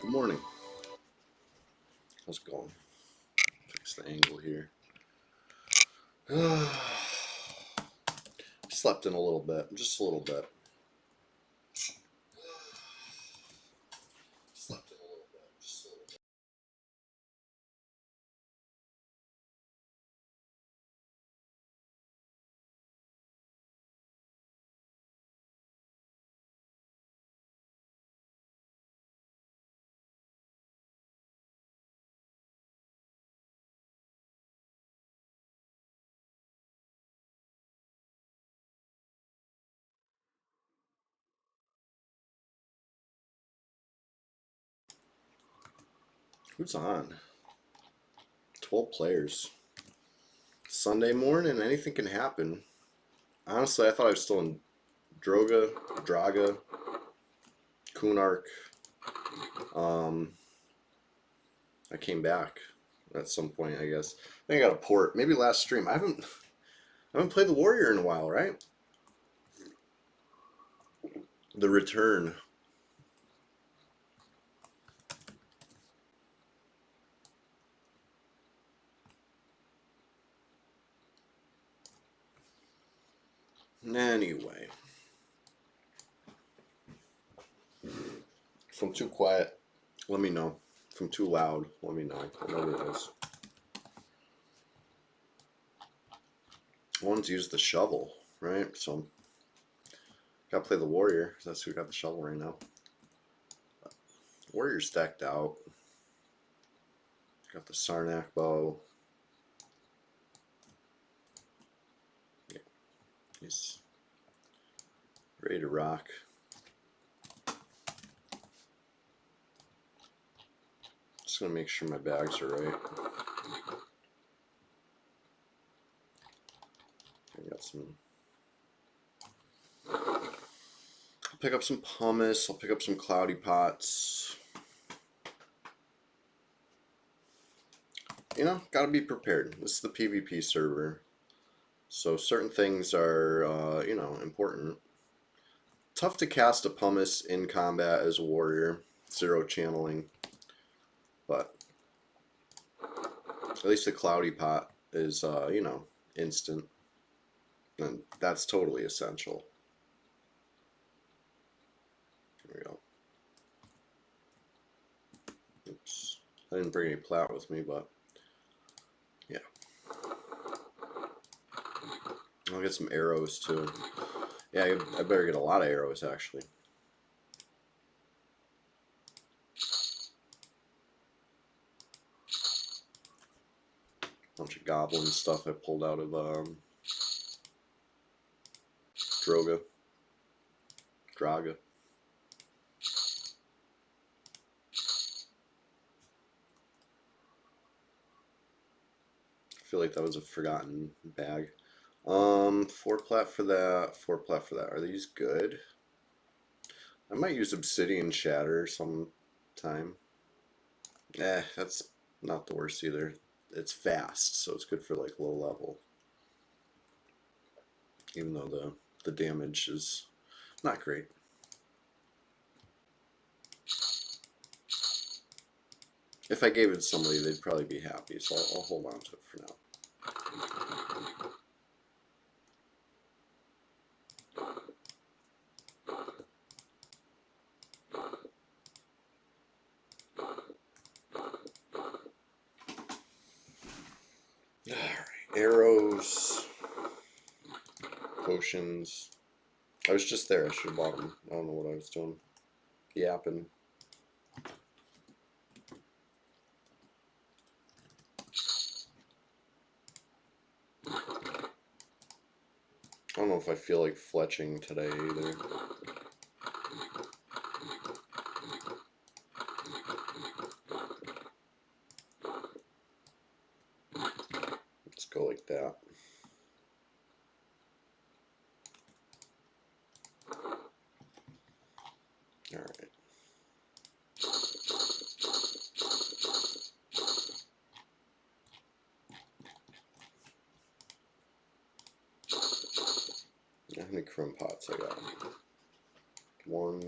Good morning. How's it going? Fix the angle here. Slept in a little bit, just a little bit. Slept in a little bit, just a little bit. Who's on? 12 players. Sunday morning, anything can happen. Honestly, I thought I was still in Draga, Kunark. I came back at some point, I guess. I think I got a port. Maybe last stream. I haven't played the Warrior in a while, right? The return. Anyway. If I'm too quiet, let me know. If I'm too loud, let me know. Whatever it is. I wanted to use the shovel, right? So, gotta play the Warrior. That's who got the shovel right now. Warrior's decked out. Got the Sarnak bow. Yeah, he's ready to rock. Just gonna make sure my bags are right. I got some. I'll pick up some pumice. I'll pick up some cloudy pots. You know, gotta be prepared. This is the PvP server, so certain things are, you know, important. Tough to cast a pumice in combat as a warrior. 0 channeling, but at least the cloudy pot is, you know, instant, and that's totally essential. There we go. Oops, I didn't bring any plat with me, but yeah. I'll get some arrows too. Yeah, I better get a lot of arrows actually. Bunch of goblin stuff I pulled out of Draga. I feel like that was a forgotten bag. 4 plat for that, 4 plat for that. Are these good? I might use obsidian shatter sometime. That's not the worst either. It's fast, so it's good for like low level. Even though the damage is not great. If I gave it to somebody, they'd probably be happy, so I'll hold on to it for now. Alright, arrows, potions. I was just there, I should have bought them. I don't know what I was doing. Yapping. I don't know if I feel like fletching today either. Let's go like that. Alright. How many chrome pots I got? 1.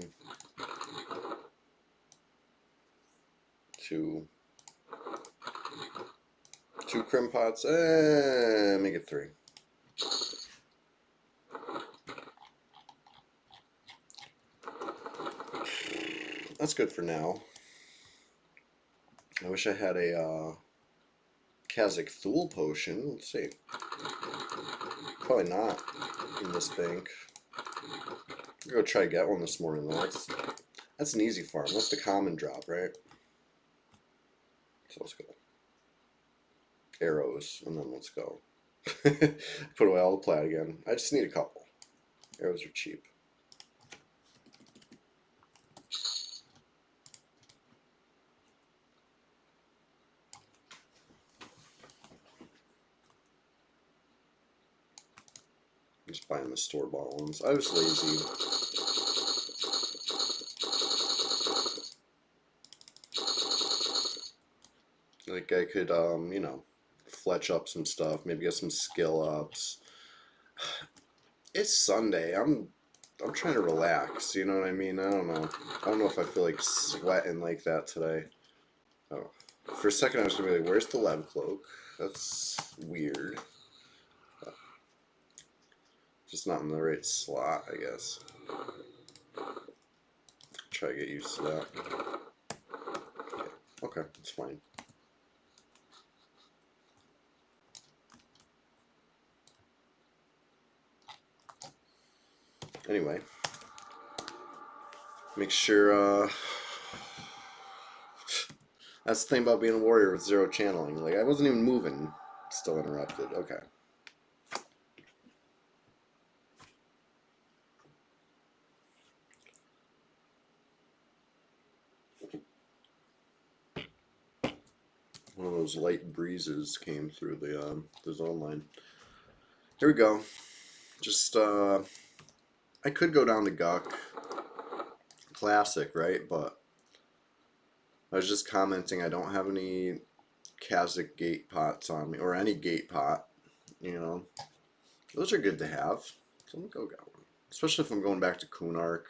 two crim pots. Make it 3. That's good for now. I wish I had a Kazakh Thule potion. Let's see. Probably not in this bank. I'm gonna go try to get one this morning though. That's an easy farm. That's the common drop, right? So let's go. Arrows, and then let's go. Put away all the plat again. I just need a couple. Arrows are cheap. I'm just buying the store-bought ones. I was lazy. Like I could, you know, fletch up some stuff, maybe get some skill ups. It's Sunday. I'm trying to relax. You know what I mean? I don't know. I don't know if I feel like sweating like that today. Oh, for a second I was gonna be like, "Where's the lab cloak?" That's weird. Just not in the right slot, I guess. Try to get used to that. Okay, it's fine. Anyway, make sure, that's the thing about being a warrior with 0 channeling. Like, I wasn't even moving. Still interrupted. Okay. One of those light breezes came through the zone line. Here we go. Just, I could go down to Guck. Classic, right? But I was just commenting I don't have any Kazakh gate pots on me, or any gate pot, you know. Those are good to have. So I'm gonna go get one. Especially if I'm going back to Kunark.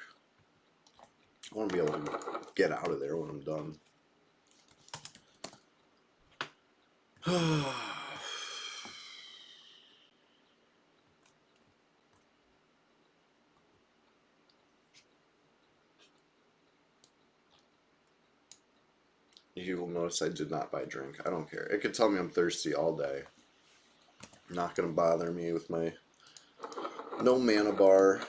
I want to be able to get out of there when I'm done. You will notice I did not buy a drink. I don't care. It could tell me I'm thirsty all day. Not gonna bother me with my no mana bar.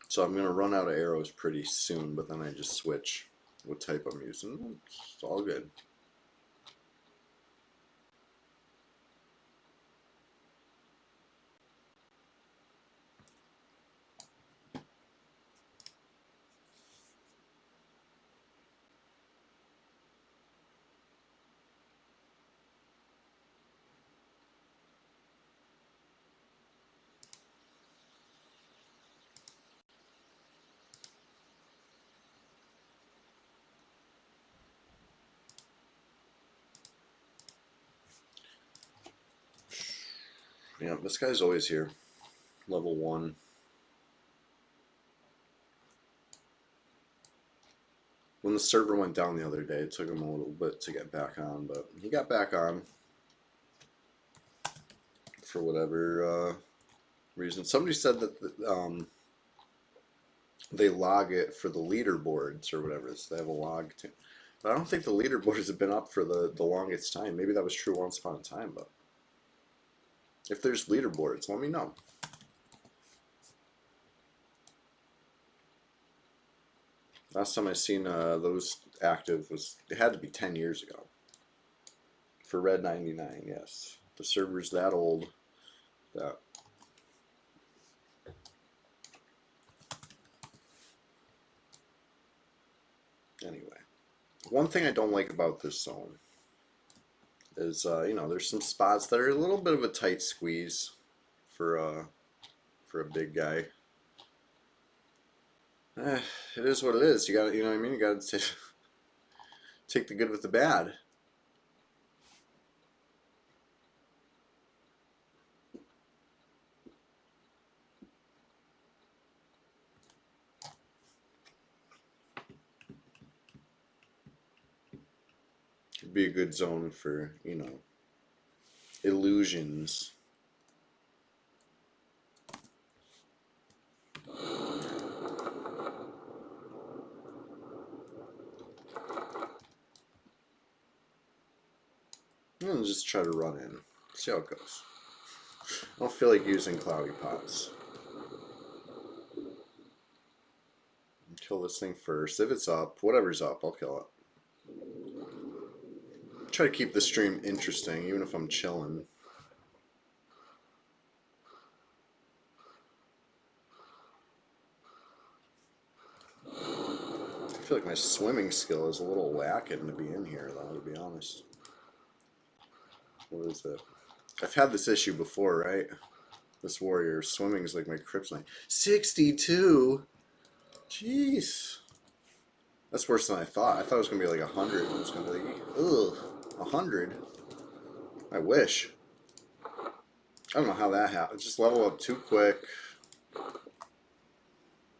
So I'm gonna run out of arrows pretty soon, but then I just switch what type I'm using. It's all good. Yeah, this guy's always here. Level 1. When the server went down the other day, it took him a little bit to get back on, but he got back on for whatever reason. Somebody said that they log it for the leaderboards or whatever. So they have a log too. But I don't think the leaderboards have been up for the longest time. Maybe that was true once upon a time, but if there's leaderboards, let me know. Last time I seen those active it had to be 10 years ago. For Red 99, yes. The server's that old that anyway. One thing I don't like about this zone is you know, there's some spots that are a little bit of a tight squeeze for a big guy. It is what it is. You got, you know what I mean? You got to take the good with the bad. It'd be a good zone for, illusions. And just try to run in. See how it goes. I don't feel like using cloudy pots. Kill this thing first. If it's up, whatever's up, I'll kill it. Try to keep the stream interesting, even if I'm chilling. I feel like my swimming skill is a little lacking to be in here, though, to be honest. What is it? I've had this issue before, right? This warrior. Swimming is like my kryptonite. 62? Jeez. That's worse than I thought. I thought it was going to be like 100. It was going to be like, ugh, 100? I wish. I don't know how that happened. Just level up too quick.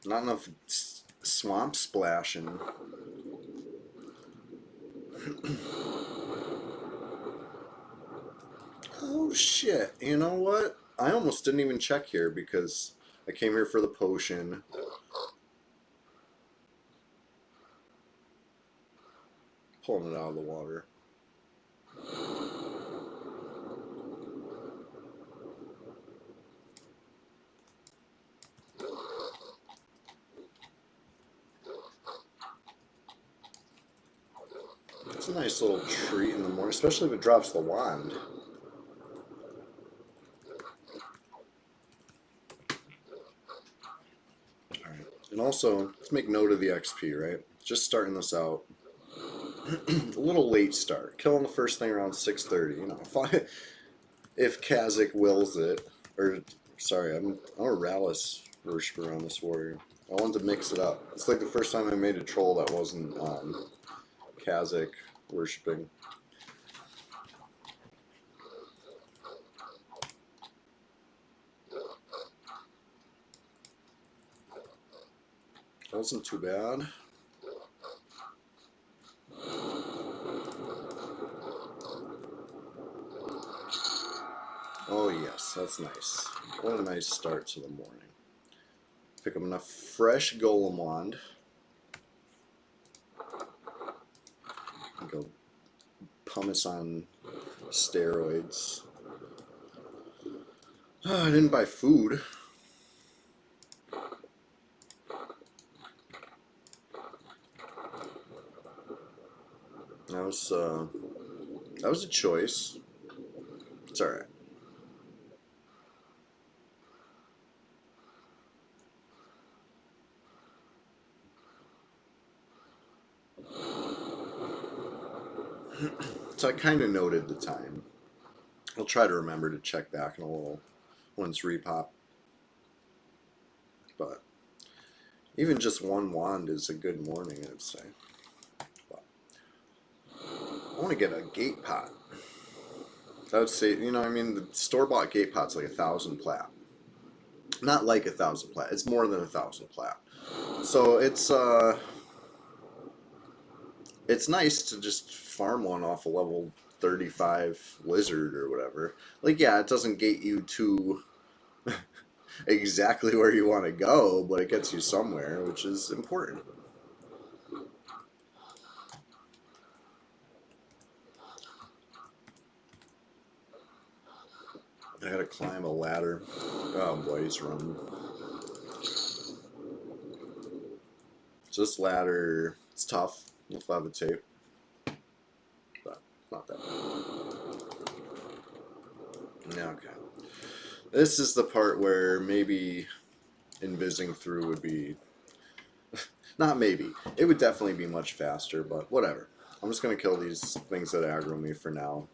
Not enough swamp splashing. Oh shit. You know what? I almost didn't even check here because I came here for the potion. Pulling it out of the water. It's a nice little treat in the morning, especially if it drops the wand. Alright, and also, let's make note of the XP, right? Just starting this out. A little late start. Killing the first thing around 6:30, you know. If Kazik wills it. Or, sorry, I'm a Rallis worshiper on this warrior. I wanted to mix it up. It's like the first time I made a troll that wasn't Kazik worshipping. That wasn't too bad. Oh yes, that's nice. What a nice start to the morning. Pick up enough fresh golem wand. And go pumice on steroids. I didn't buy food. That was a choice. It's alright. So I kind of noted the time. I'll try to remember to check back in a little when it's repop. But even just one wand is a good morning, I'd say. But I want to get a gate pot. I would say, you know, I mean, the store-bought gate pot's like 1,000 plat. Not like 1,000 plat. It's more than 1,000 plat. So it's nice to just farm one off a level 35 lizard or whatever. Like, yeah, it doesn't get you to exactly where you want to go, but it gets you somewhere, which is important. I gotta climb a ladder. Oh boy, he's running. So this ladder, it's tough. With levitate. But not that bad. Okay. This is the part where maybe invising through would be... Not maybe. It would definitely be much faster, but whatever. I'm just going to kill these things that aggro me for now.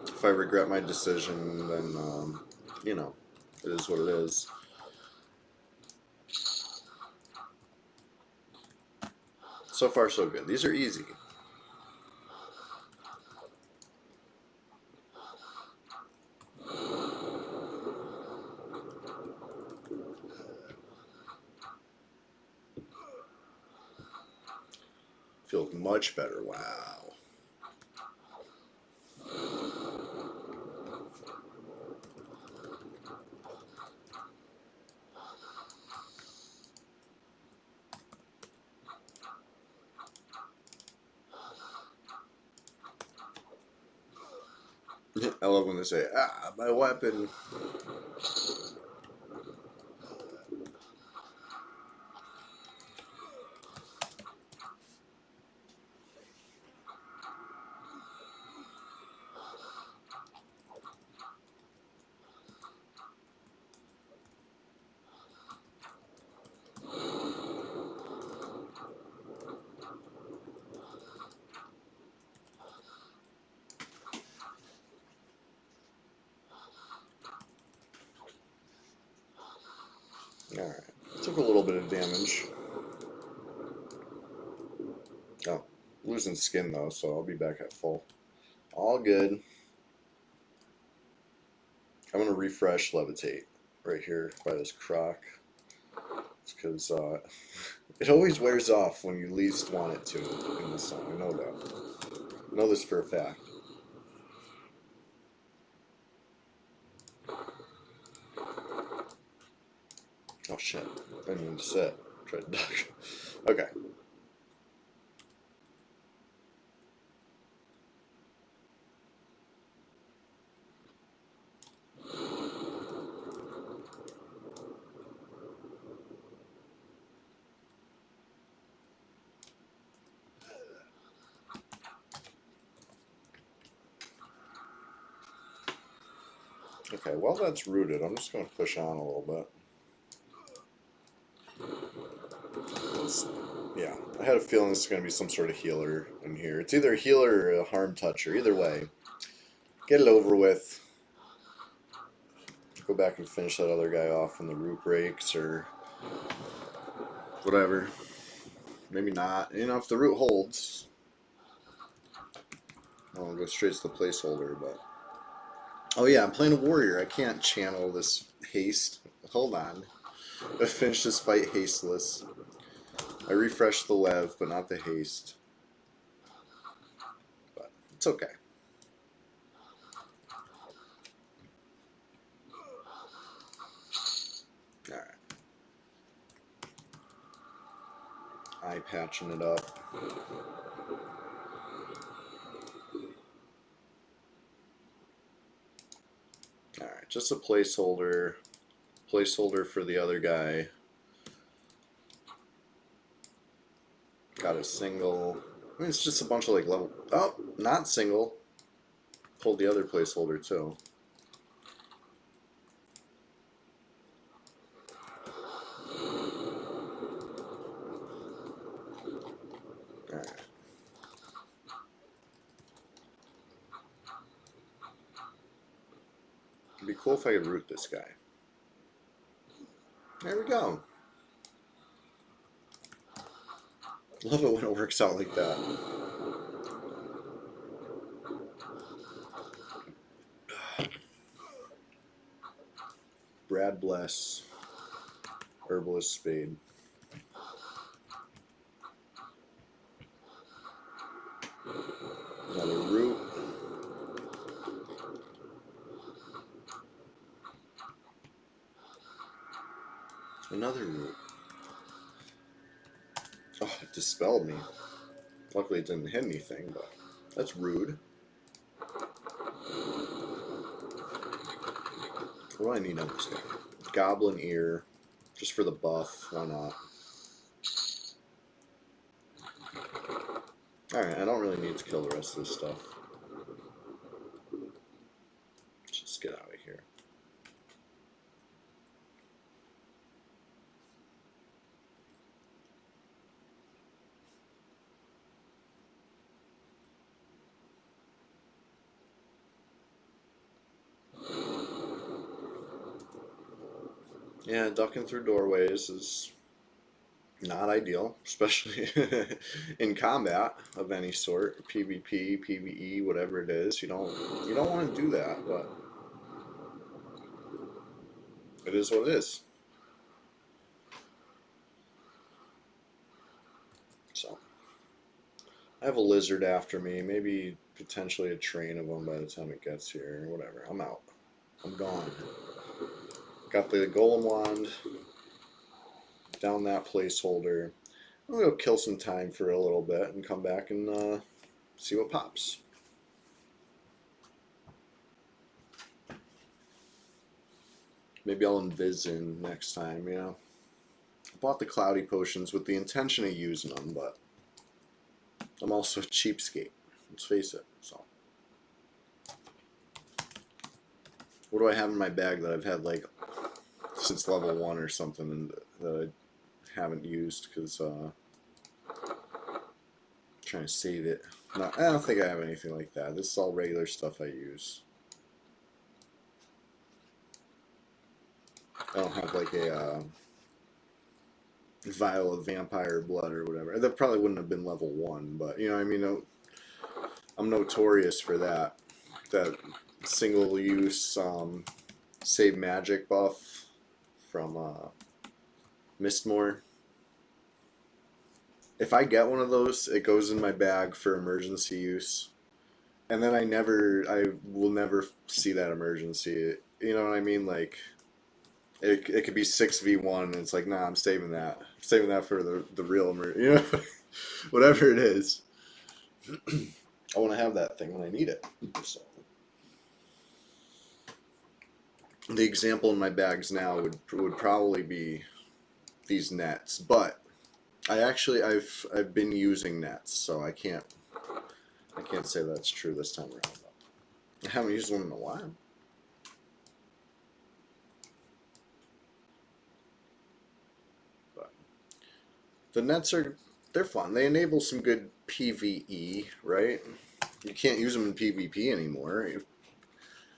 If I regret my decision, then, you know, it is what it is. So far, so good. These are easy. Feels much better. Wow. I love when they say, "Ah, my weapon." Alright. Took a little bit of damage. Oh, losing skin though, so I'll be back at full. All good. I'm gonna refresh levitate right here by this croc. It's because it always wears off when you least want it to in the sun. I know that. I know this for a fact. Oh shit. I didn't mean to sit. Tried to duck. Okay. Okay, while that's rooted, I'm just going to push on a little bit. Yeah, I had a feeling this is going to be some sort of healer in here. It's either a healer or a harm toucher. Either way, get it over with. Go back and finish that other guy off when the root breaks or whatever. Maybe not. You know, if the root holds, I'll go straight to the placeholder. But oh yeah, I'm playing a warrior. I can't channel this haste. Hold on. I finished this fight hasteless. I refreshed the lev, but not the haste. But it's okay. Alright. Eye patching it up. Alright, just a placeholder. Placeholder for the other guy. Got a single. I mean, it's just a bunch of like level. Oh, not single. Pulled the other placeholder too. Alright. It'd be cool if I could root this guy. There we go. Love it when it works out like that. Brad Bless. Herbalist Spade. Another root. Another root. Oh, it dispelled me. Luckily it didn't hit anything, but that's rude. What do I need on this guy? Goblin Ear. Just for the buff. Why not? Alright, I don't really need to kill the rest of this stuff. Just get out of here. Yeah, ducking through doorways is not ideal, especially in combat of any sort, PvP, PvE, whatever it is. You don't want to do that, but it is what it is. So I have a lizard after me. Maybe potentially a train of them by the time it gets here. Whatever. I'm out. I'm gone. Got the golem wand down that placeholder. I'm gonna go kill some time for a little bit and come back and see what pops. Maybe I'll envision next time, you know. I bought the cloudy potions with the intention of using them, but I'm also a cheapskate. Let's face it. So, what do I have in my bag that I've had like since level 1 or something, and that I haven't used because trying to save it. No, I don't think I have anything like that. This is all regular stuff I use. I don't have like a vial of vampire blood or whatever. That probably wouldn't have been level 1, but you know what I mean? I'm notorious for that. That single use save magic buff from Mistmore. If I get one of those, it goes in my bag for emergency use. And then I will never see that emergency. You know what I mean? Like, it could be 6v1, and it's like, nah, I'm saving that. I'm saving that for the real emergency. You know? Whatever it is. I want to have that thing when I need it. So. The example in my bags now would probably be these nets, but I've been using nets, so I can't say that's true this time around. I haven't used one in a while. But the nets they're fun. They enable some good PvE, right? You can't use them in PvP anymore.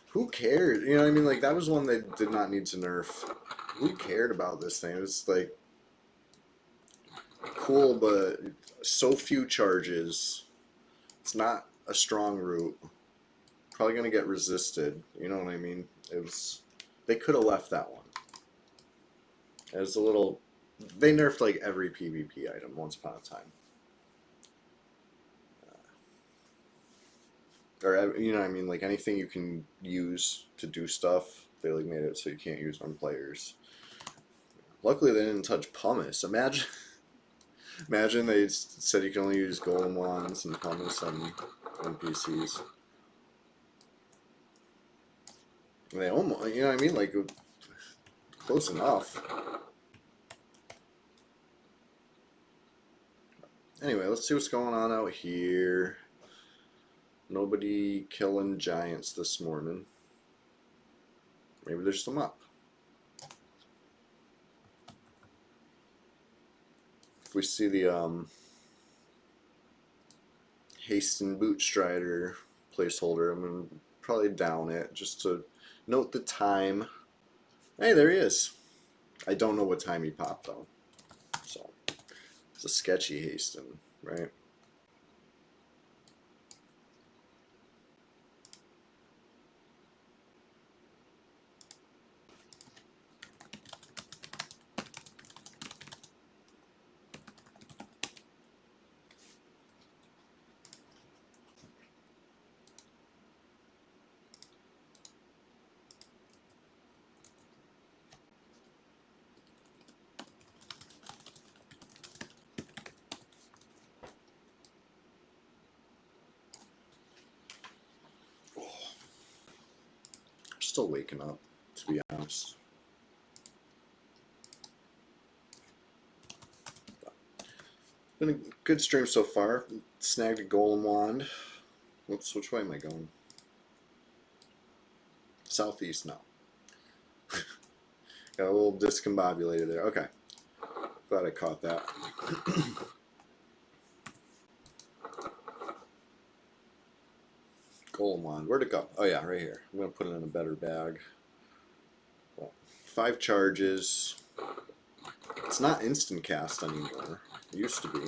Who cares? You know what I mean? Like, that was one that did not need to nerf. Who cared about this thing? It was like cool, but so few charges. It's not a strong route. Probably gonna get resisted. You know what I mean? It was. They could have left that one. It was a little. They nerfed like every PvP item once upon a time. Or you know what I mean? Like anything you can use to do stuff, they like made it so you can't use on players. Luckily, they didn't touch pumice. Imagine they said you can only use golem wands and pumice on NPCs. They almost, you know what I mean? Like, close enough. Anyway, let's see what's going on out here. Nobody killing giants this morning. Maybe there's some up. If we see the Hasten Boot Strider placeholder, I'm going to probably down it just to note the time. Hey, there he is. I don't know what time he popped, though. So, it's a sketchy Hasten, right? Still waking up, to be honest. Been a good stream so far. Snagged a golem wand. Whoops, which way am I going? Southeast now. Got a little discombobulated there. Okay. Glad I caught that. Golem wand. Where'd it go? Oh yeah, right here. I'm gonna put it in a better bag. Well, 5 charges. It's not instant cast anymore. It used to be.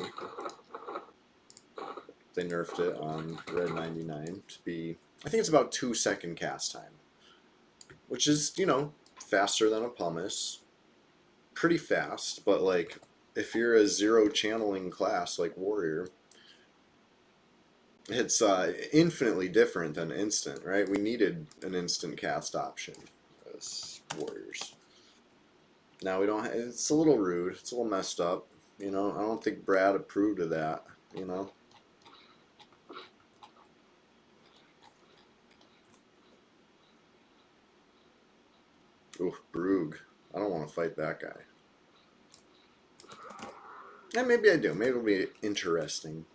They nerfed it on Red 99 to be, I think it's about 2-second cast time. Which is, you know, faster than a pumice. Pretty fast, but like, if you're a 0 channeling class like Warrior, It's infinitely different than instant, right? We needed an instant cast option as warriors. Now we don't. It's a little rude. It's a little messed up. You know, I don't think Brad approved of that. You know. Ooh, Brug. I don't want to fight that guy. Yeah, maybe I do. Maybe it'll be interesting.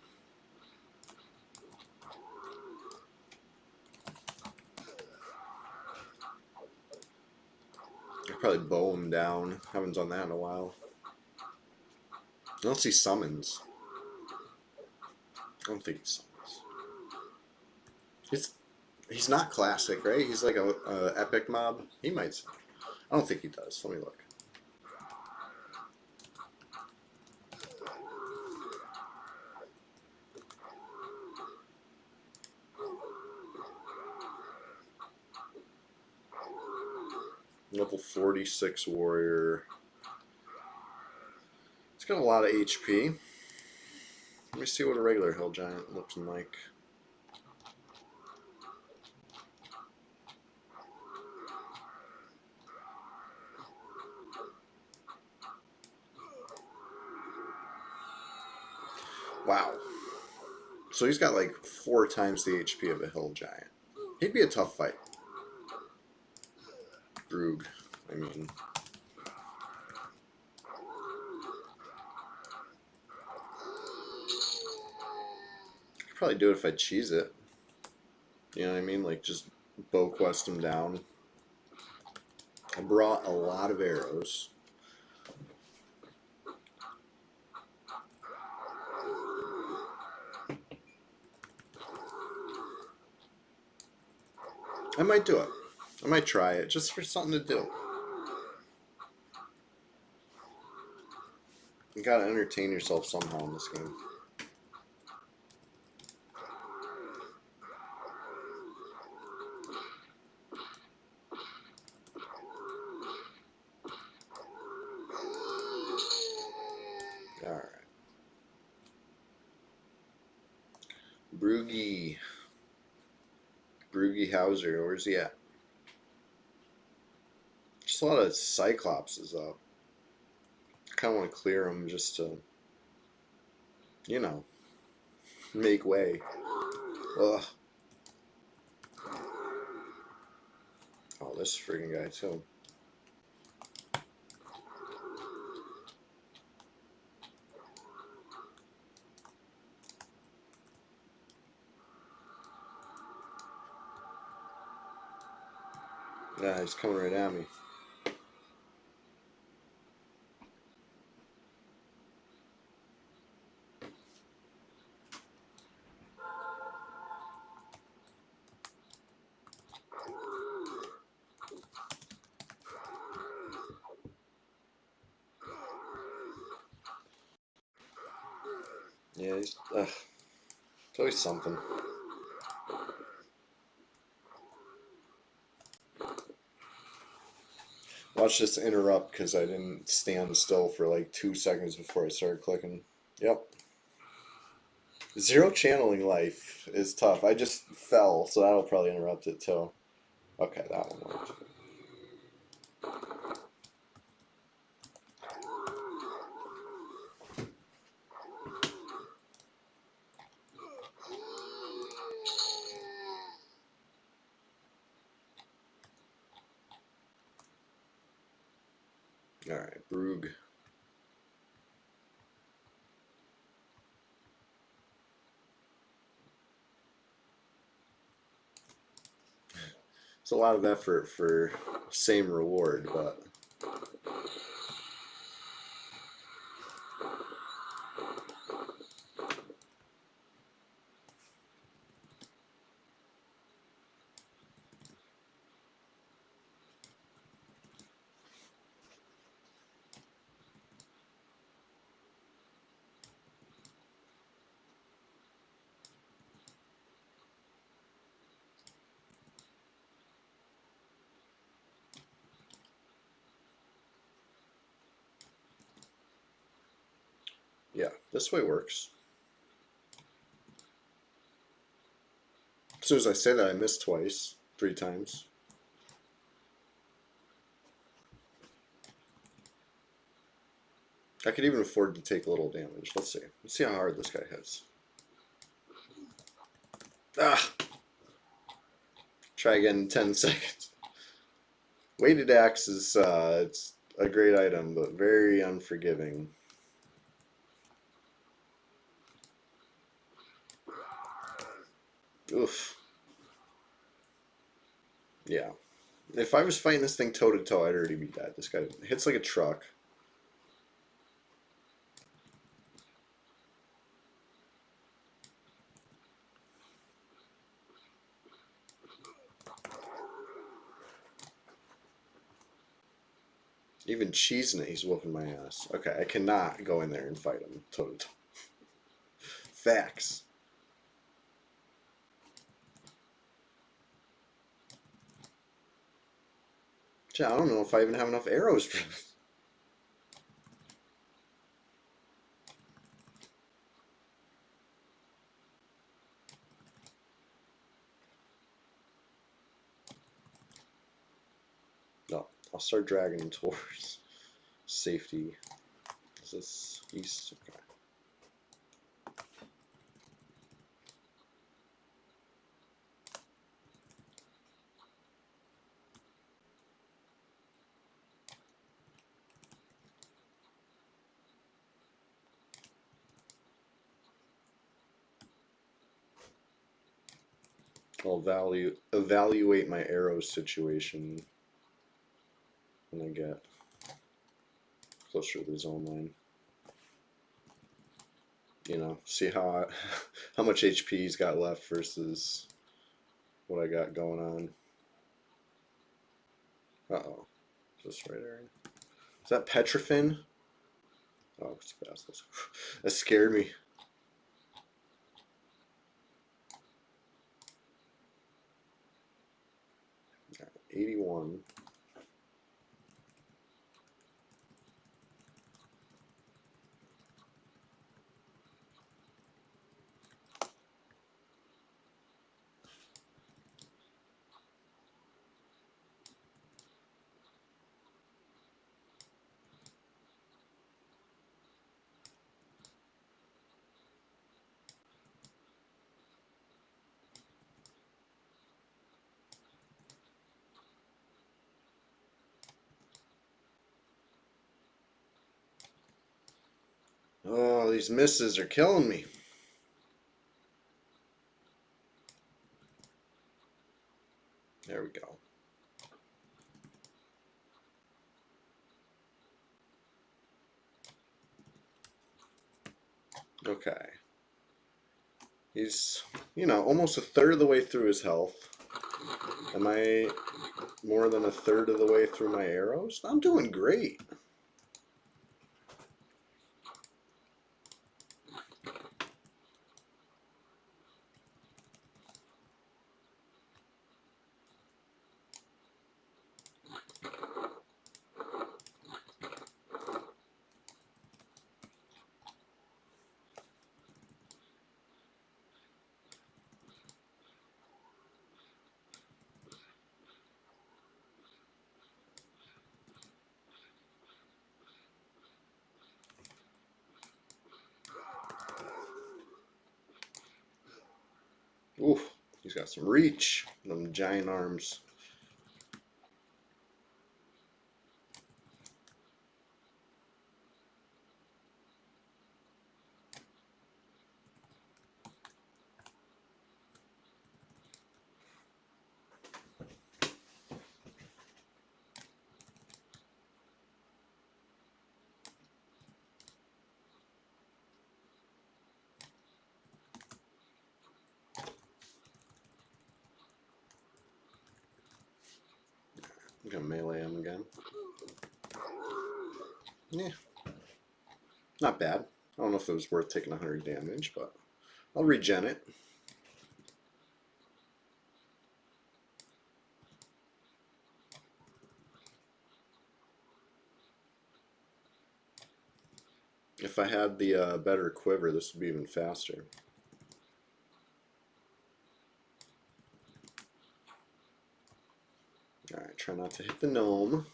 I'll probably bow him down. Haven't done that in a while. Unless he summons. I don't think he summons. He's not classic, right? He's like a epic mob. He might summon. I don't think he does. Let me look. Level 46 warrior. He's got a lot of HP. Let me see what a regular hill giant looks like. Wow. So he's got like 4 times the HP of a hill giant. He'd be a tough fight. Brug, I mean. I could probably do it if I cheese it. You know what I mean? Like just bow quest him down. I brought a lot of arrows. I might do it. I might try it just for something to do. You gotta entertain yourself somehow in this game. Alright. Broogie. Broogie Hauser, where's he at? Just a lot of Cyclopses up. I kind of want to clear them just to, you know, make way. Ugh. Oh, this freaking guy too. Yeah, he's coming right at me. Yeah, he's. It's always something. Watch this interrupt because I didn't stand still for like 2 seconds before I started clicking. Yep. Zero channeling life is tough. I just fell, so that'll probably interrupt it too. Okay, that one worked. Alright, Brug. It's a lot of effort for same reward, but yeah, this way works. As soon as I say that, I miss twice, 3 times. I could even afford to take a little damage. Let's see. Let's see how hard this guy hits. Ah! Try again in 10 seconds. Weighted axe is it's a great item, but very unforgiving. Oof. Yeah. If I was fighting this thing toe to toe, I'd already be dead. This guy hits like a truck. Even cheesing it, he's whooping my ass. Okay, I cannot go in there and fight him toe to toe. Facts. Gee, I don't know if I even have enough arrows for this. No, I'll start dragging him towards safety. Is this east? Okay. I'll evaluate my arrow situation when I get closer to the zone line. You know, see how much HP he's got left versus what I got going on. Uh-oh. Is this right area? Is that Petrofin? Oh, it's fast. That scared me. 81. Oh, these misses are killing me. There we go. Okay. He's, almost a third of the way through his health. Am I more than a third of the way through my arrows? I'm doing great. Oof, he's got some reach. Them giant arms. I'm gonna melee him again. Yeah, not bad. I don't know if it was worth taking 100 damage, but I'll regen it. If I had the better quiver, this would be even faster. Alright, try not to hit the gnome.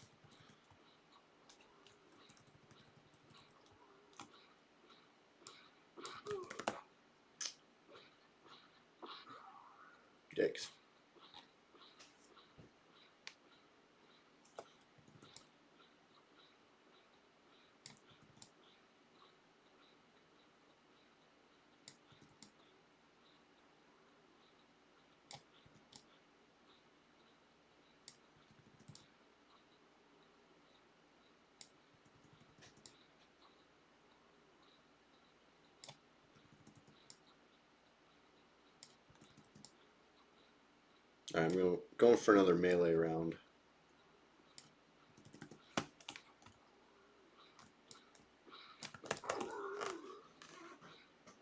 Yikes. Alright, I'm going for another melee round.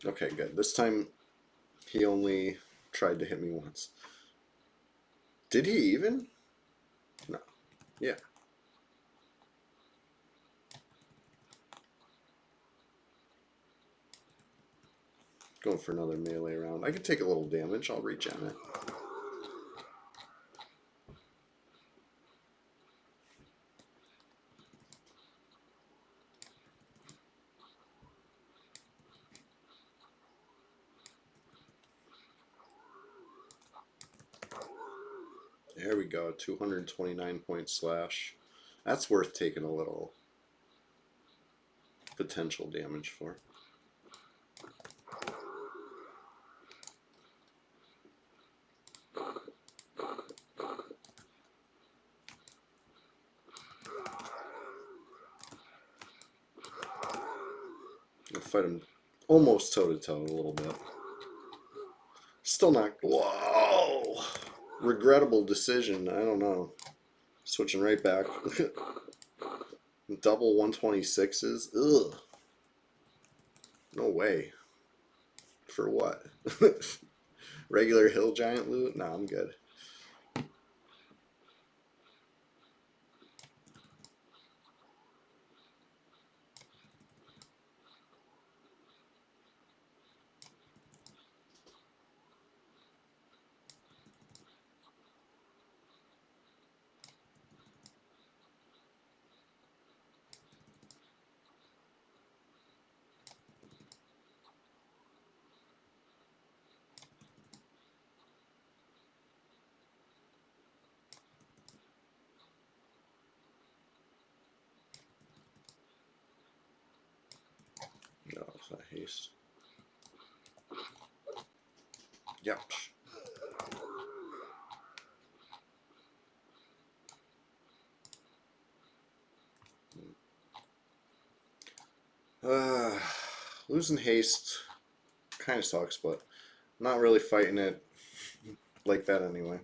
Okay, good. This time he only tried to hit me once. Did he even? No. Yeah. Going for another melee round. I can take a little damage. I'll regen it. There we go. 229 point slash. That's worth taking a little potential damage for. I'll fight him almost toe to toe a little bit. Still not. Whoa! Regrettable decision. I don't know. Switching right back. Double 126s. Ugh. No way. For what? Regular hill giant loot? Nah, I'm good. No, it's not haste. Yep. Losing haste kind of sucks, but not really fighting it like that anyway.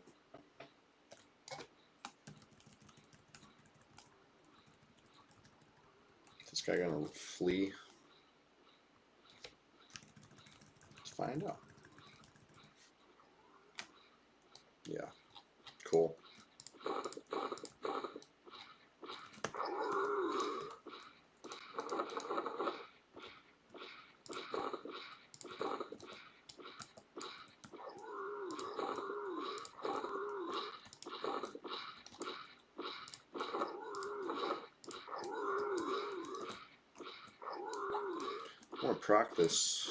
This guy gonna flee? Let's find out. Yeah, cool. I want to proc this.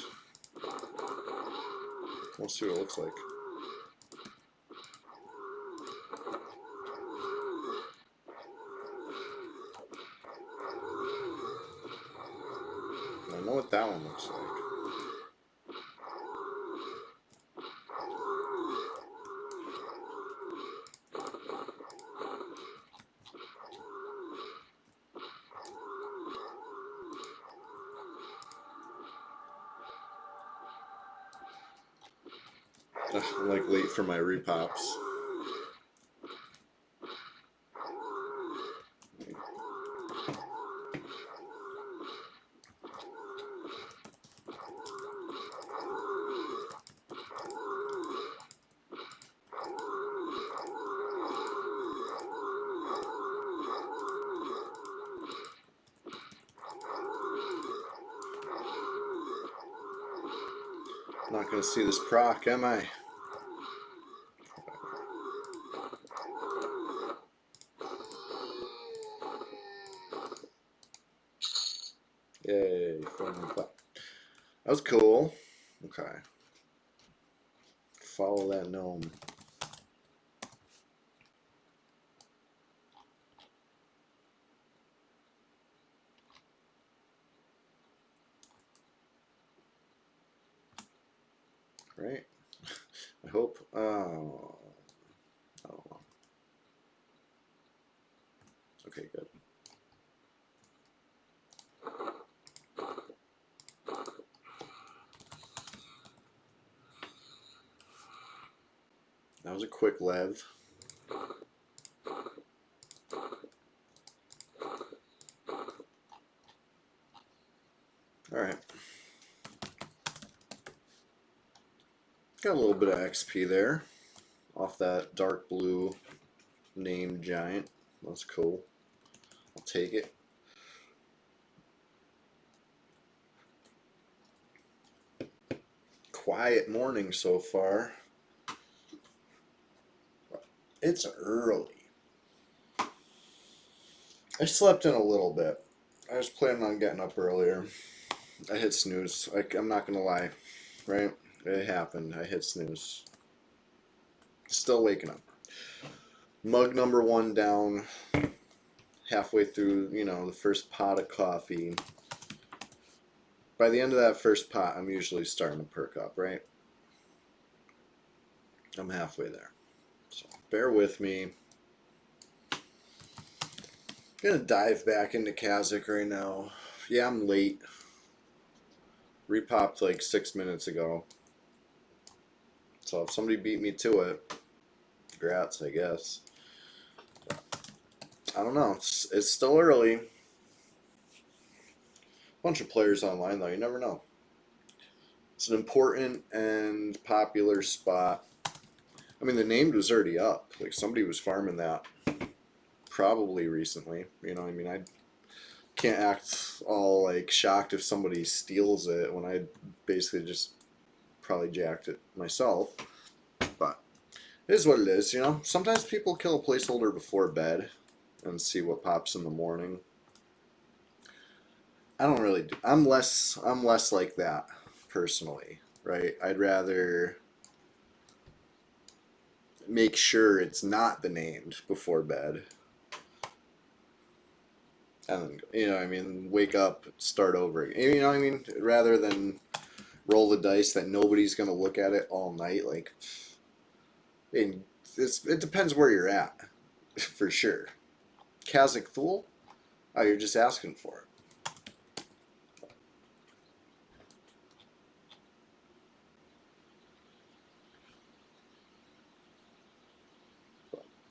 We'll see what it looks like. I know what that one looks like. I'm like late for my repops. Not gonna see this proc, am I? But that was cool. Okay. Follow that gnome. Right? I hope. Oh, I don't know. Okay, good. That was a quick lev. Alright. Got a little bit of XP there off that dark blue named giant. That's cool. I'll take it. Quiet morning so far. It's early. I slept in a little bit. I was planning on getting up earlier. I hit snooze. I'm not gonna lie, right? It happened. I hit snooze. Still waking up. Mug number 1 down. Halfway through, you know, the first pot of coffee. By the end of that first pot, I'm usually starting to perk up, right? I'm halfway there. So bear with me. Gonna dive back into Kazakh right now. Yeah, I'm late. Repopped like 6 minutes ago. So if somebody beat me to it, congrats, I guess. I don't know. It's still early. Bunch of players online though. You never know. It's an important and popular spot. I mean, the named was already up. Like somebody was farming that probably recently. You know what I mean? I can't act all like shocked if somebody steals it when I basically just probably jacked it myself. But it is what it is, you know. Sometimes people kill a placeholder before bed and see what pops in the morning. I don't really do. I'm less like that personally, right? I'd rather make sure it's not the named before bed. And then, you know what I mean, wake up, start over again. You know what I mean? Rather than roll the dice that nobody's going to look at it all night. Like, it depends where you're at, for sure. Kazakh Thule? Oh, you're just asking for it.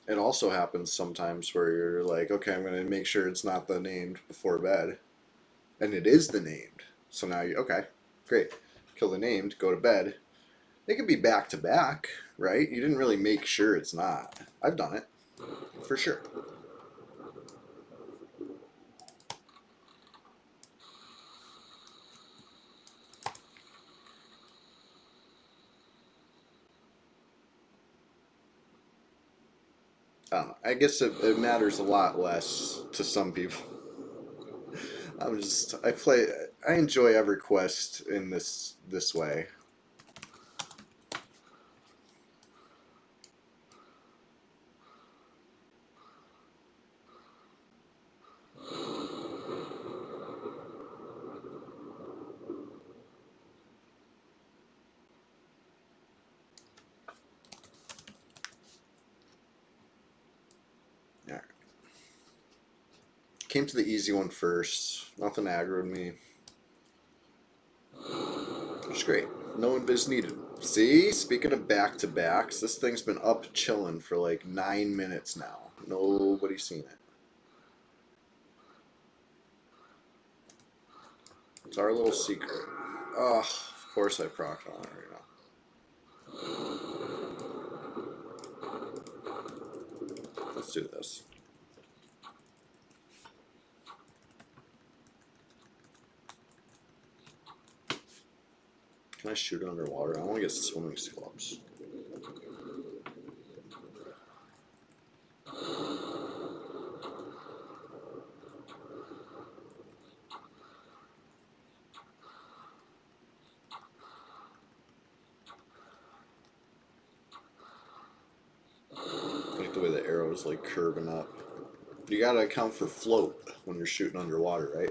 It also happens sometimes where you're like, okay, I'm going to make sure it's not the named before bed. And it is the named. So now you, okay, great. Kill the named, go to bed. It could be back to back, right? You didn't really make sure it's not. I've done it, for sure. I don't know. I guess it matters a lot less to some people. I enjoy every quest in this way. Yeah. Came to the easy one first. Nothing aggroed me. Which is great. No invis needed. See, speaking of back-to-backs, this thing's been up chilling for like 9 minutes now. Nobody's seen it. It's our little secret. Oh, of course I procced on it right now. Let's do this. Can I shoot it underwater? I want to get swimming clubs. the way the arrow's like curving up. You gotta account for float when you're shooting underwater, right?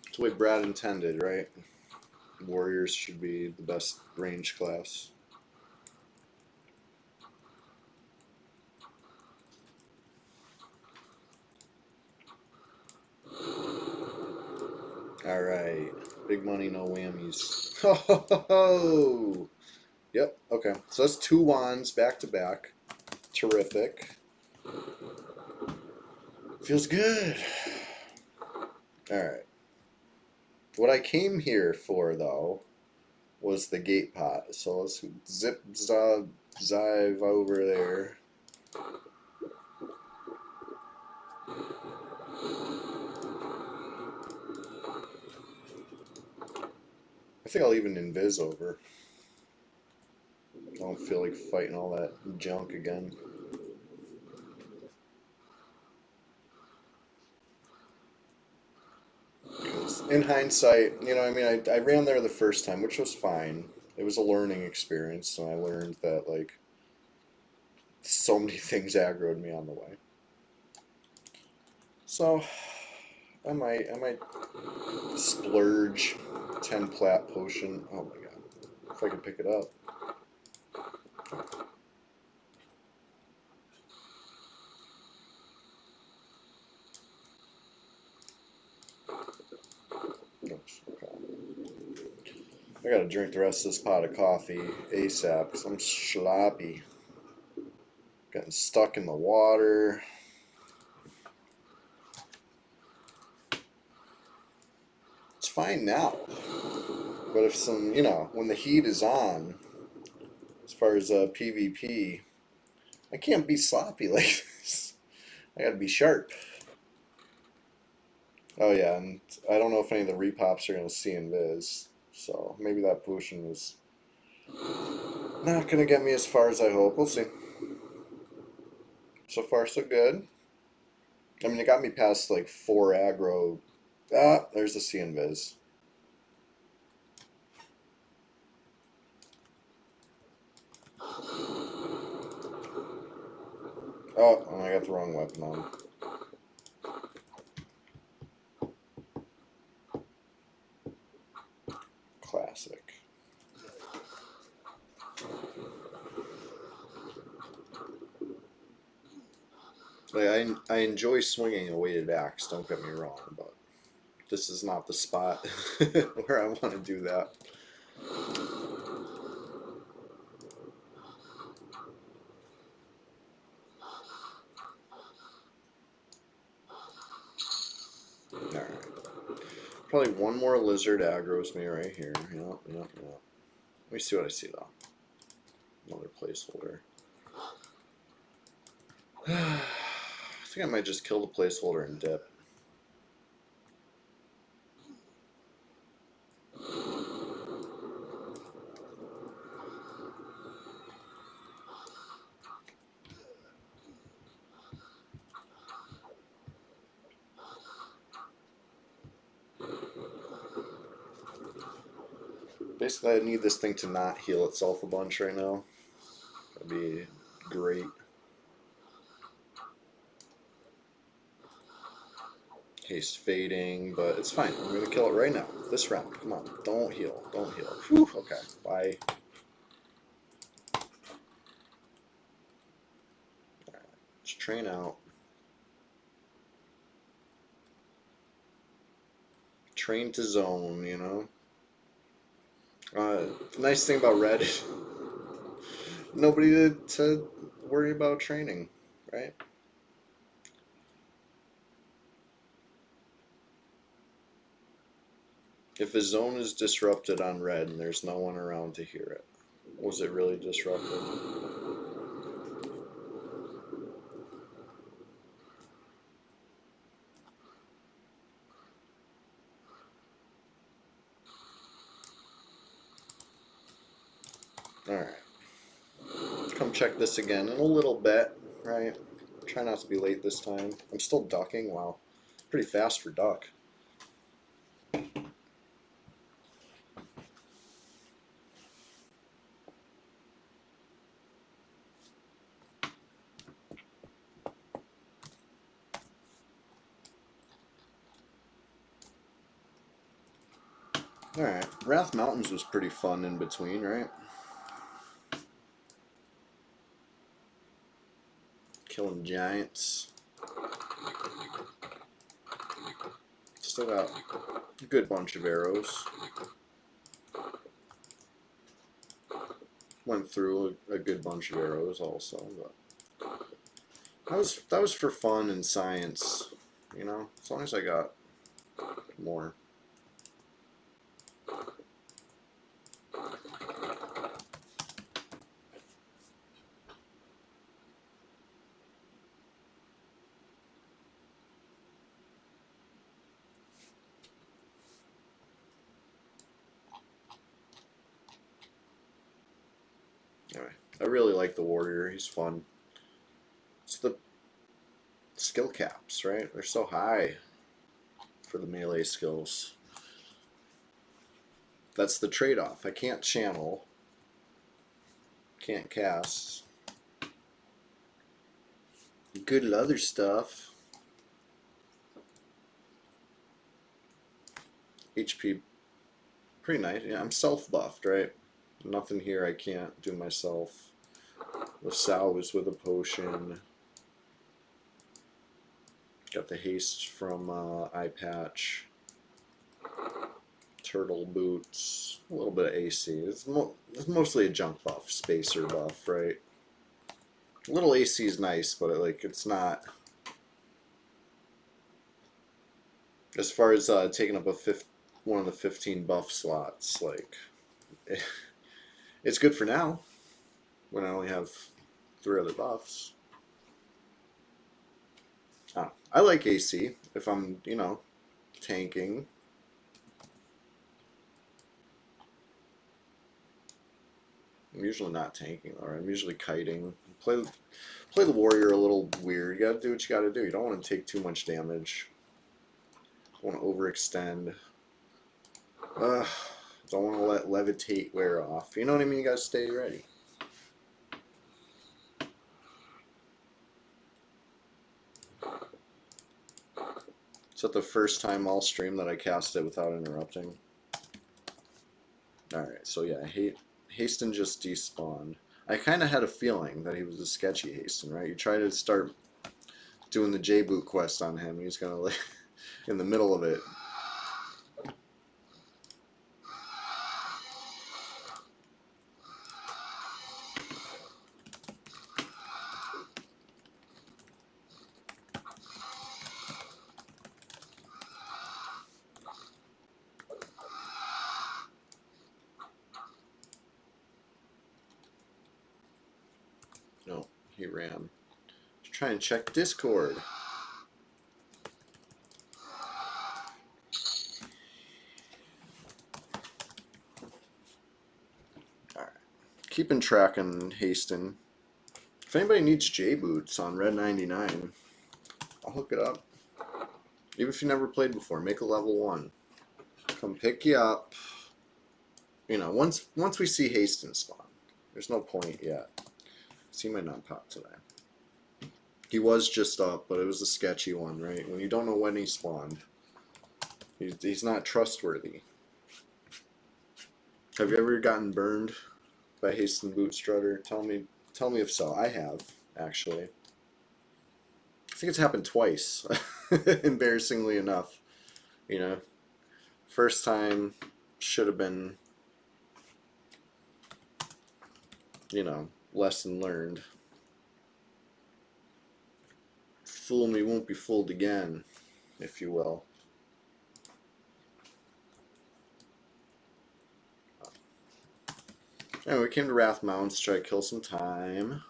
That's the way Brad intended, right? Warriors should be the best range class. Alright. Big money, no whammies. Ho ho ho ho! Yep, okay. So that's 2 wands back to back. Terrific. Feels good. Alright. What I came here for, though, was the gate pot. So let's zip zive over there. I think I'll even invis over. I don't feel like fighting all that junk again. Because in hindsight, you know, I mean, I ran there the first time, which was fine. It was a learning experience, and I learned that, like, so many things aggroed me on the way. So, I might splurge 10 plat potion. Oh my god. If I can pick it up. Oops, okay. I gotta drink the rest of this pot of coffee ASAP because I'm sloppy. Getting stuck in the water. It's fine now. But if some, you know, when the heat is on, as far as PvP, I can't be sloppy like this. I gotta be sharp. Oh yeah, and I don't know if any of the repops are gonna see invis, so maybe that potion was not gonna get me as far as I hope. We'll see. So far, so good. I mean, it got me past like 4 aggro. Ah, there's the C invis. Oh, and I got the wrong weapon on. Classic. Like, I enjoy swinging a weighted axe, don't get me wrong, but this is not the spot where I want to do that. Alright. Probably one more lizard aggroes me right here. Yep. Let me see what I see though. Another placeholder. I think I might just kill the placeholder and dip. Basically, I need this thing to not heal itself a bunch right now. That'd be great. Haste fading, but it's fine. I'm gonna kill it right now. This round. Come on. Don't heal. Don't heal. Whew. Okay. Bye. Alright. Let's train out. Train to zone, you know? Nice thing about red, nobody to worry about training, right? If a zone is disrupted on red and there's no one around to hear it, was it really disrupted? Alright. Come check this again in a little bit, right? Try not to be late this time. I'm still ducking. Wow. Pretty fast for duck. Alright. Wrath Mountains was pretty fun in between, right? Killing giants. Still got a good bunch of arrows. Went through a good bunch of arrows also, but that was for fun and science, you know. As long as I got more. Anyway, I really like the warrior. He's fun. It's the skill caps, right? They're so high for the melee skills. That's the trade-off. I can't channel, can't cast. Good other stuff. HP, pretty nice. Yeah, I'm self-buffed, right? Nothing here I can't do myself. LaSalle was with a potion. Got the haste from Eye Patch. Turtle boots. A little bit of AC. It's mostly a junk buff, spacer buff, right? A little AC is nice, but it's not. As far as taking up one of the 15 buff slots, it's good for now when I only have 3 other buffs. I like AC if I'm, tanking. I'm usually not tanking, or I'm usually kiting. Play the warrior a little weird. You gotta do what you gotta do. You don't want to take too much damage. Don't want to overextend. Don't want to let levitate wear off. You know what I mean? You gotta stay ready. Is that the first time I'll stream that I cast it without interrupting? Alright, so yeah, Haston just despawned. I kind of had a feeling that he was a sketchy Haston, right? You try to start doing the J-Boot quest on him, he's gonna, in the middle of it. No, he ran. Let's try and check Discord. Alright. Keeping track on Haston. If anybody needs J-Boots on Red 99, I'll hook it up. Even if you never played before, make a level 1. Come pick you up. You know, once we see Haston spawn, there's no point yet. He might not pop today. He was just up, but it was a sketchy one, right? When you don't know when he spawned, he's not trustworthy. Have you ever gotten burned by Haston Boot Strutter? Tell me if so. I have, actually. I think it's happened twice, embarrassingly enough. You know, first time should have been, lesson learned. Fool me won't be fooled again, if you will. Anyway, we came to Wrath Mountains to try to kill some time.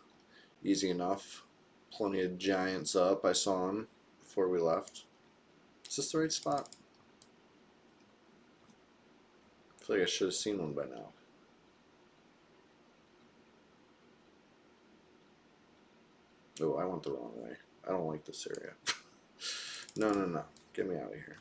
Easy enough. Plenty of giants up. I saw them before we left. Is this the right spot? I feel like I should have seen one by now. Oh, I went the wrong way. I don't like this area. No, no, no. Get me out of here.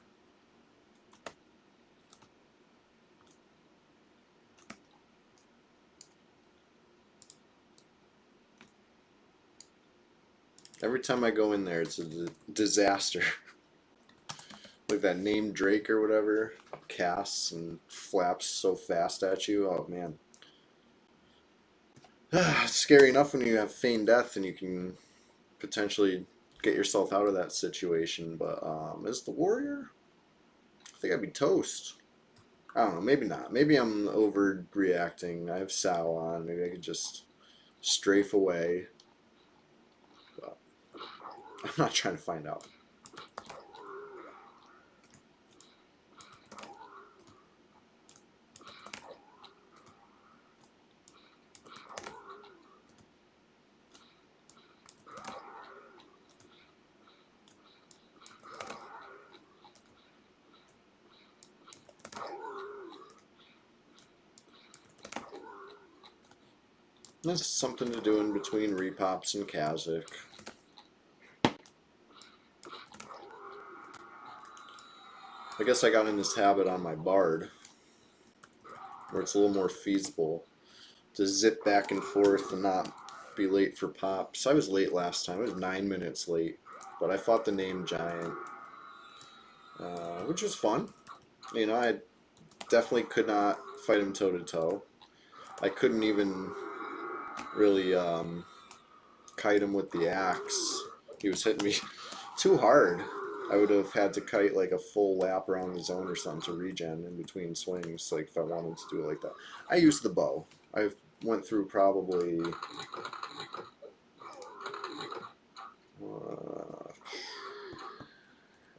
Every time I go in there, it's a disaster. Like that name Drake or whatever casts and flaps so fast at you. Oh man, it's scary enough when you have feigned death and you can potentially get yourself out of that situation. But as the warrior, I think I'd be toast. I don't know. Maybe not. Maybe I'm overreacting. I have Sal on. Maybe I could just strafe away. But I'm not trying to find out. That's something to do in between repops and Kazakh. I guess I got in this habit on my Bard, where it's a little more feasible to zip back and forth and not be late for pops. I was late last time. I was 9 minutes late, but I fought the name Giant, which was fun. You know, I definitely could not fight him toe to toe. I couldn't even really kite him with the axe. He was hitting me too hard. I would have had to kite like a full lap around the zone or something to regen in between swings, like if I wanted to do it like that. I used the bow. I went through probably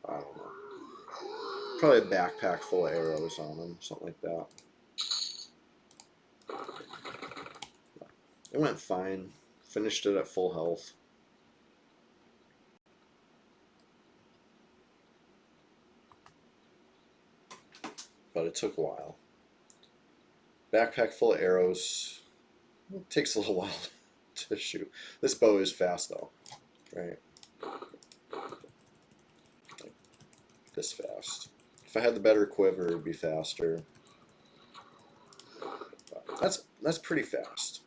I don't know, probably a backpack full of arrows on him, something like that. It went fine. Finished it at full health. But it took a while. Backpack full of arrows. It takes a little while to shoot. This bow is fast though, right? Like this fast. If I had the better quiver, it'd be faster. But that's pretty fast.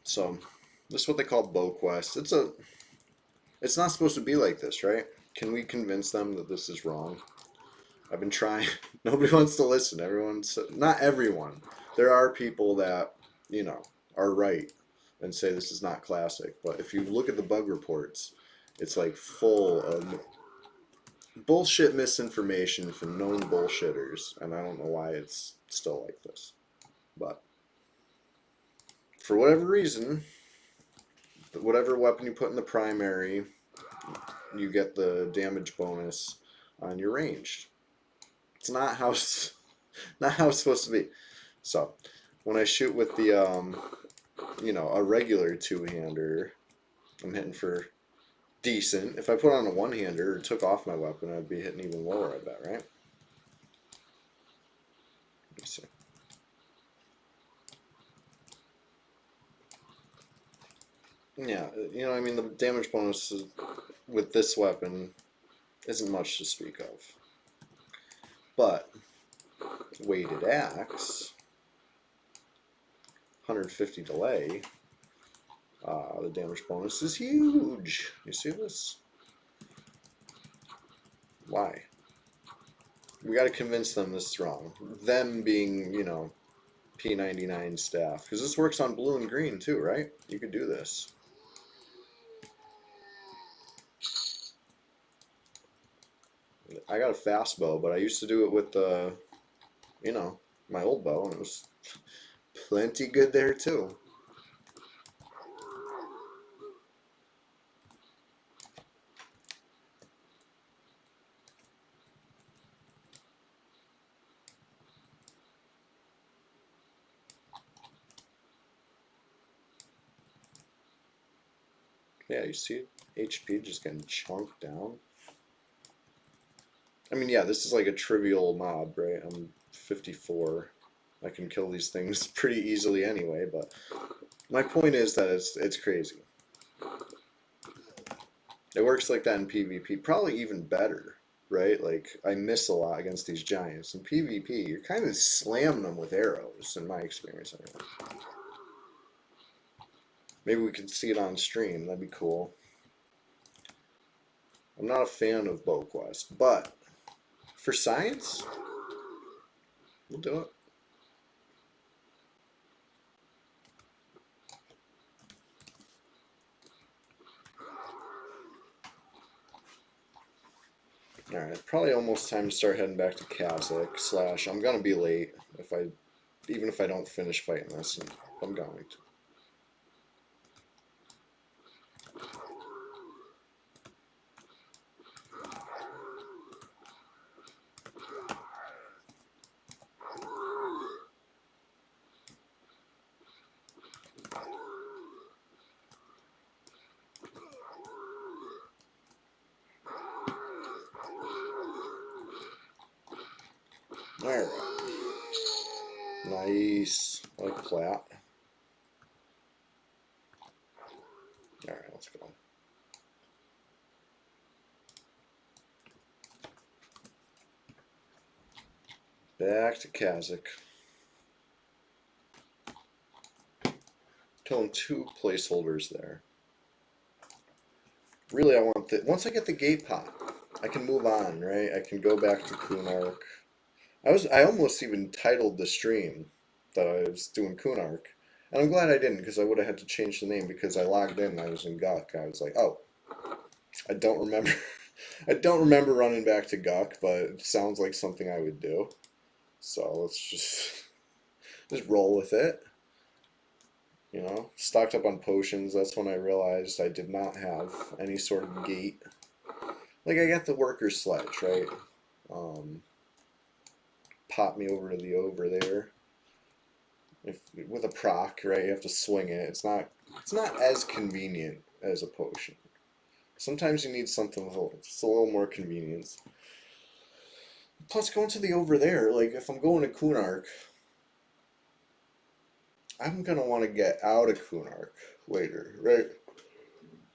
So this is what they call bow quest. It's not supposed to be like this, right? Can we convince them that this is wrong? I've been trying. Nobody wants to listen. Everyone's not everyone. There are people that you know are right and say this is not classic. But if you look at the bug reports, it's like full of bullshit misinformation from known bullshitters, and I don't know why it's still like this. But for whatever reason, whatever weapon you put in the primary, you get the damage bonus on your ranged. It's not how not how it's supposed to be. So when I shoot with the a regular two-hander, I'm hitting for decent. If I put on a one-hander or took off my weapon, I'd be hitting even lower, I bet, right? Let me see. Yeah, I mean, the damage bonus with this weapon isn't much to speak of. But weighted axe, 150 delay, the damage bonus is huge. You see this? Why? We got to convince them this is wrong. Them being, P99 staff. Because this works on blue and green too, right? You could do this. I got a fast bow, but I used to do it with the, my old bow, and it was Plenty good there too. Yeah, you see HP just getting chunked down. I mean, yeah, this is like a trivial mob, right? I'm 54. I can kill these things pretty easily anyway, but my point is that it's crazy. It works like that in PvP, probably even better, right? Like, I miss a lot against these giants. In PvP, you're kind of slamming them with arrows, in my experience anyway. Maybe we could see it on stream, that'd be cool. I'm not a fan of Bow Quest, but for science, we'll do it. Alright, probably almost time to start heading back to Kazakh, slash, I'm gonna be late even if I don't finish fighting this, and I'm going to. Alright. Nice. I like plat. Alright, let's go. Back to Kazakh. Killing 2 placeholders there. Really, I want the... Once I get the gate pop, I can move on, right? I can go back to Kunark. I almost even titled the stream that I was doing Kunark. And I'm glad I didn't, because I would have had to change the name, because I logged in and I was in Guk. I was like, oh, I don't remember. I don't remember running back to Guk, but it sounds like something I would do. So let's just roll with it. You know, stocked up on potions. That's when I realized I did not have any sort of gate. Like, I got the worker sledge, right? Pop me over to the over there. If with a proc, right, you have to swing it. It's not as convenient as a potion. Sometimes you need something with just a little more convenience. Plus, going to the over there, like if I'm going to Kunark, I'm gonna want to get out of Kunark later, right?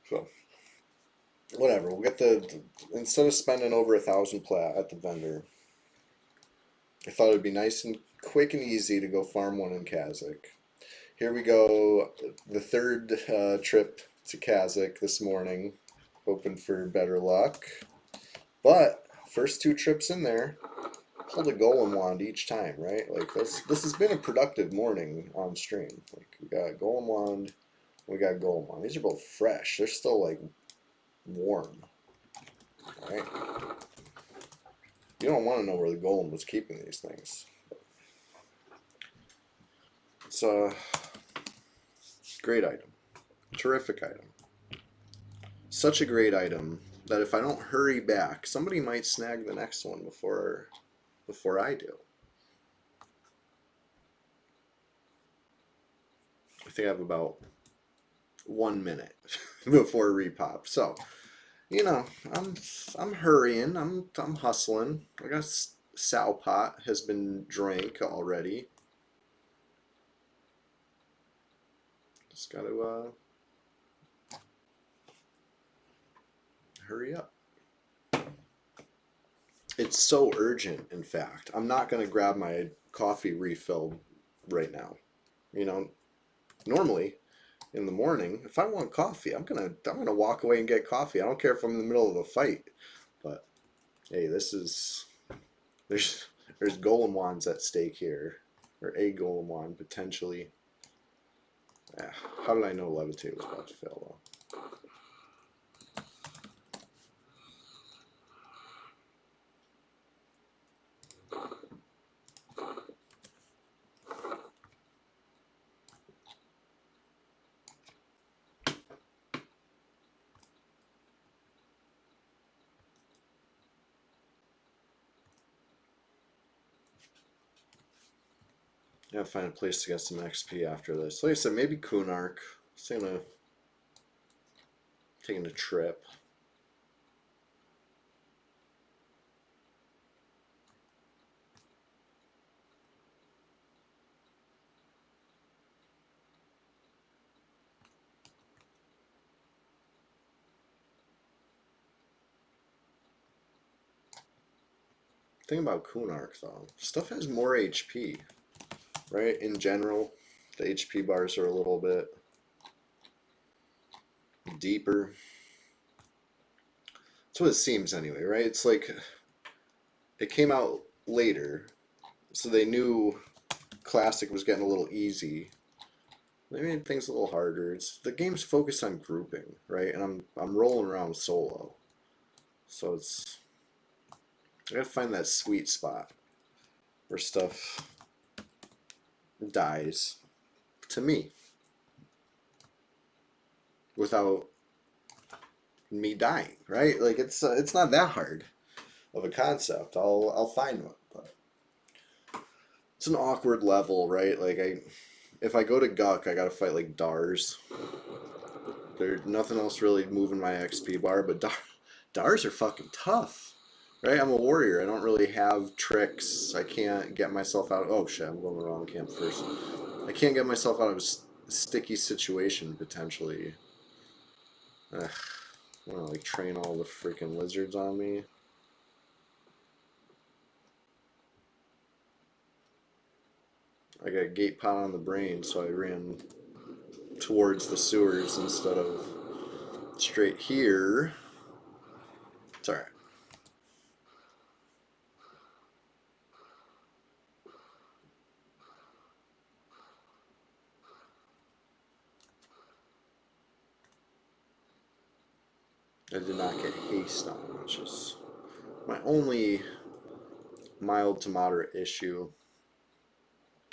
So whatever. We'll get instead of spending over 1,000 plat at the vendor. I thought it'd be nice and quick and easy to go farm one in Kazakh. Here we go, the third trip to Kazakh this morning. Hoping for better luck. But first 2 trips in there, pulled a golem wand each time, right? Like this has been a productive morning on stream. Like we got golem wand, we got golem wand. These are both fresh. They're still like warm. Right? You don't want to know where the golem was keeping these things. It's a great item. Terrific item. Such a great item that if I don't hurry back, somebody might snag the next one before I do. I think I have about 1 minute before repop. So, you know, I'm hurrying. I'm hustling. I got sow pot has been drank already. Just got to hurry up. It's so urgent, in fact. I'm not going to grab my coffee refilled right now. You know, normally in the morning, if I want coffee, I'm gonna walk away and get coffee. I don't care if I'm in the middle of a fight. But hey, there's golem wands at stake here, or a golem wand potentially. How did I know levitate was about to fail though? Gotta find a place to get some XP after this. Like I said, maybe Kunark. Just gonna taking a trip. Thing about Kunark though, stuff has more HP, right? In general, the HP bars are a little bit deeper. That's what it seems anyway, right? It's like it came out later, so they knew Classic was getting a little easy. They made things a little harder. It's the game's focused on grouping, right? And I'm rolling around solo, so it's I gotta find that sweet spot where stuff dies to me without me dying, right? Like it's not that hard of a concept. I'll find one, but it's an awkward level, right? Like if I go to Guck, I gotta fight like Dars. There's nothing else really moving my XP bar, but Dars are fucking tough, right? I'm a warrior. I don't really have tricks. I can't get myself out. Oh shit! I'm going the wrong camp first. I can't get myself out of a sticky situation potentially. Ugh, I want to like train all the freaking lizards on me. I got a gate pot on the brain, so I ran towards the sewers instead of straight here. It's alright. I did not get haste on, which is my only mild to moderate issue.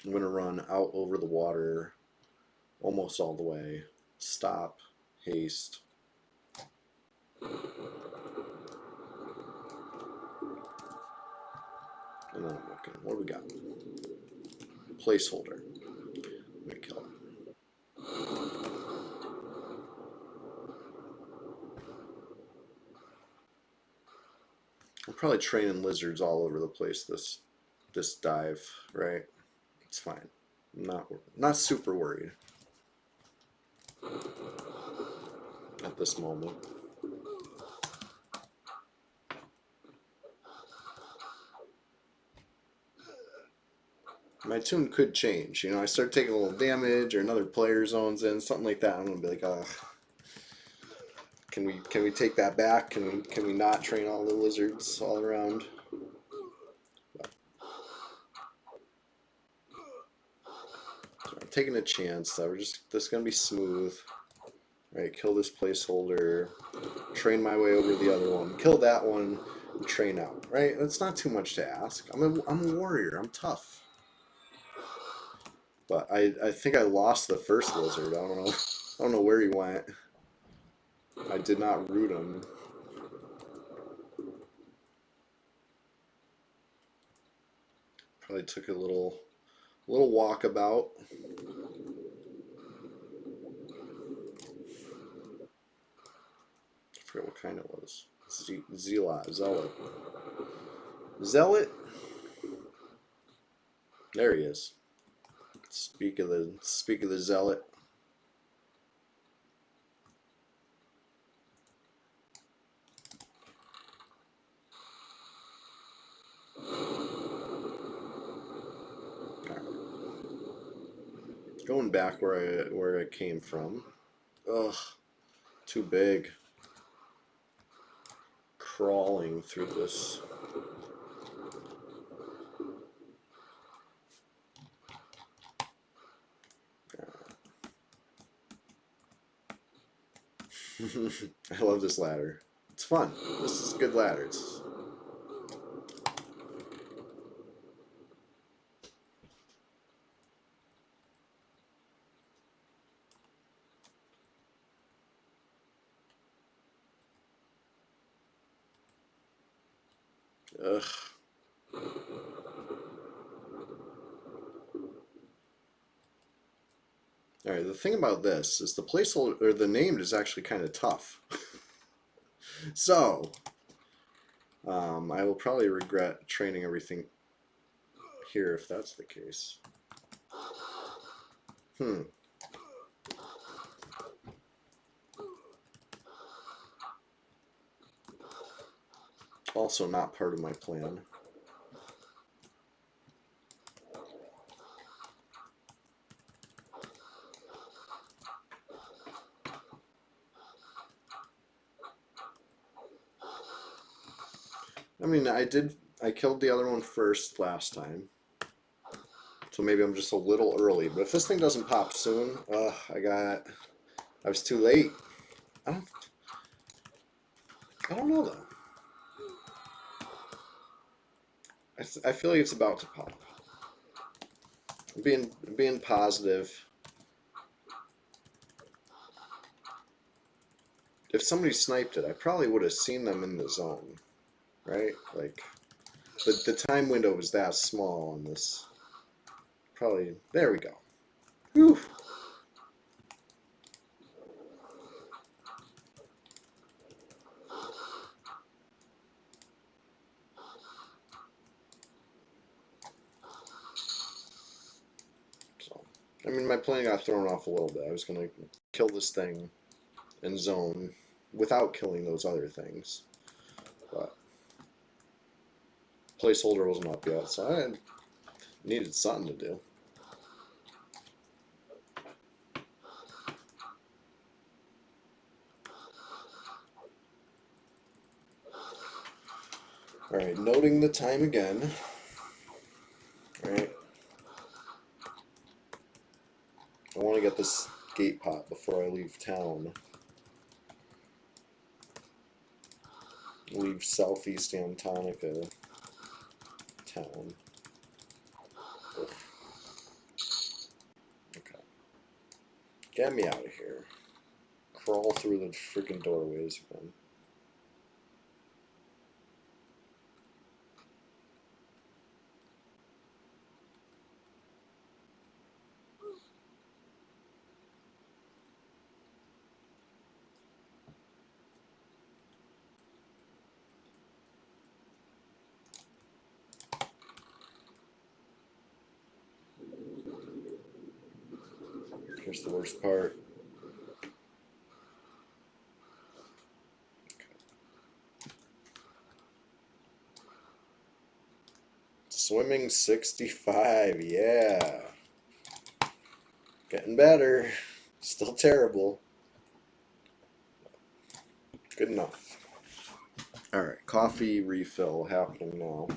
I'm going to run out over the water almost all the way. Stop. Haste. And then I'm looking. What do we got? Placeholder. Let me kill it. I'm probably training lizards all over the place this dive, right? It's fine. I'm not super worried at this moment. My tune could change. You know, I start taking a little damage or another player zones in, something like that. I'm gonna be like, can we take that back? Can we not train all the lizards all around? So I'm taking a chance that this is gonna be smooth. Right, kill this placeholder, train my way over the other one, kill that one, and train out. Right, that's not too much to ask. I'm a warrior. I'm tough. But I think I lost the first lizard. I don't know. I don't know where he went. I did not root him. Probably took a little walkabout. I forget what kind it was. Zealot. Zealot. There he is. Speak of the zealot. Going back where I came from. Ugh, too big. Crawling through this. I love this ladder. It's fun. This is a good ladder. It's... Ugh. All right, the thing about this is the placeholder or the named is actually kind of tough. So, I will probably regret training everything here if that's the case. Also not part of my plan. I mean, I killed the other one first last time. So maybe I'm just a little early. But if this thing doesn't pop soon, I was too late. I don't know though. I feel like it's about to pop. Being positive. If somebody sniped it, I probably would have seen them in the zone, right? Like, the time window was that small on this. Probably, there we go. Whew. So, I mean, my plan got thrown off a little bit. I was going to kill this thing and zone without killing those other things. But placeholder wasn't up yet, so I needed something to do. Alright, noting the time again. Alright. I want to get this gate pop before I leave town. Leave southeast Antonica town. Ugh. Okay. Get me out of here. Crawl through the freaking doorways again. Here's the worst part. Swimming 65, yeah. Getting better. Still terrible. Good enough. Alright, coffee refill happening now.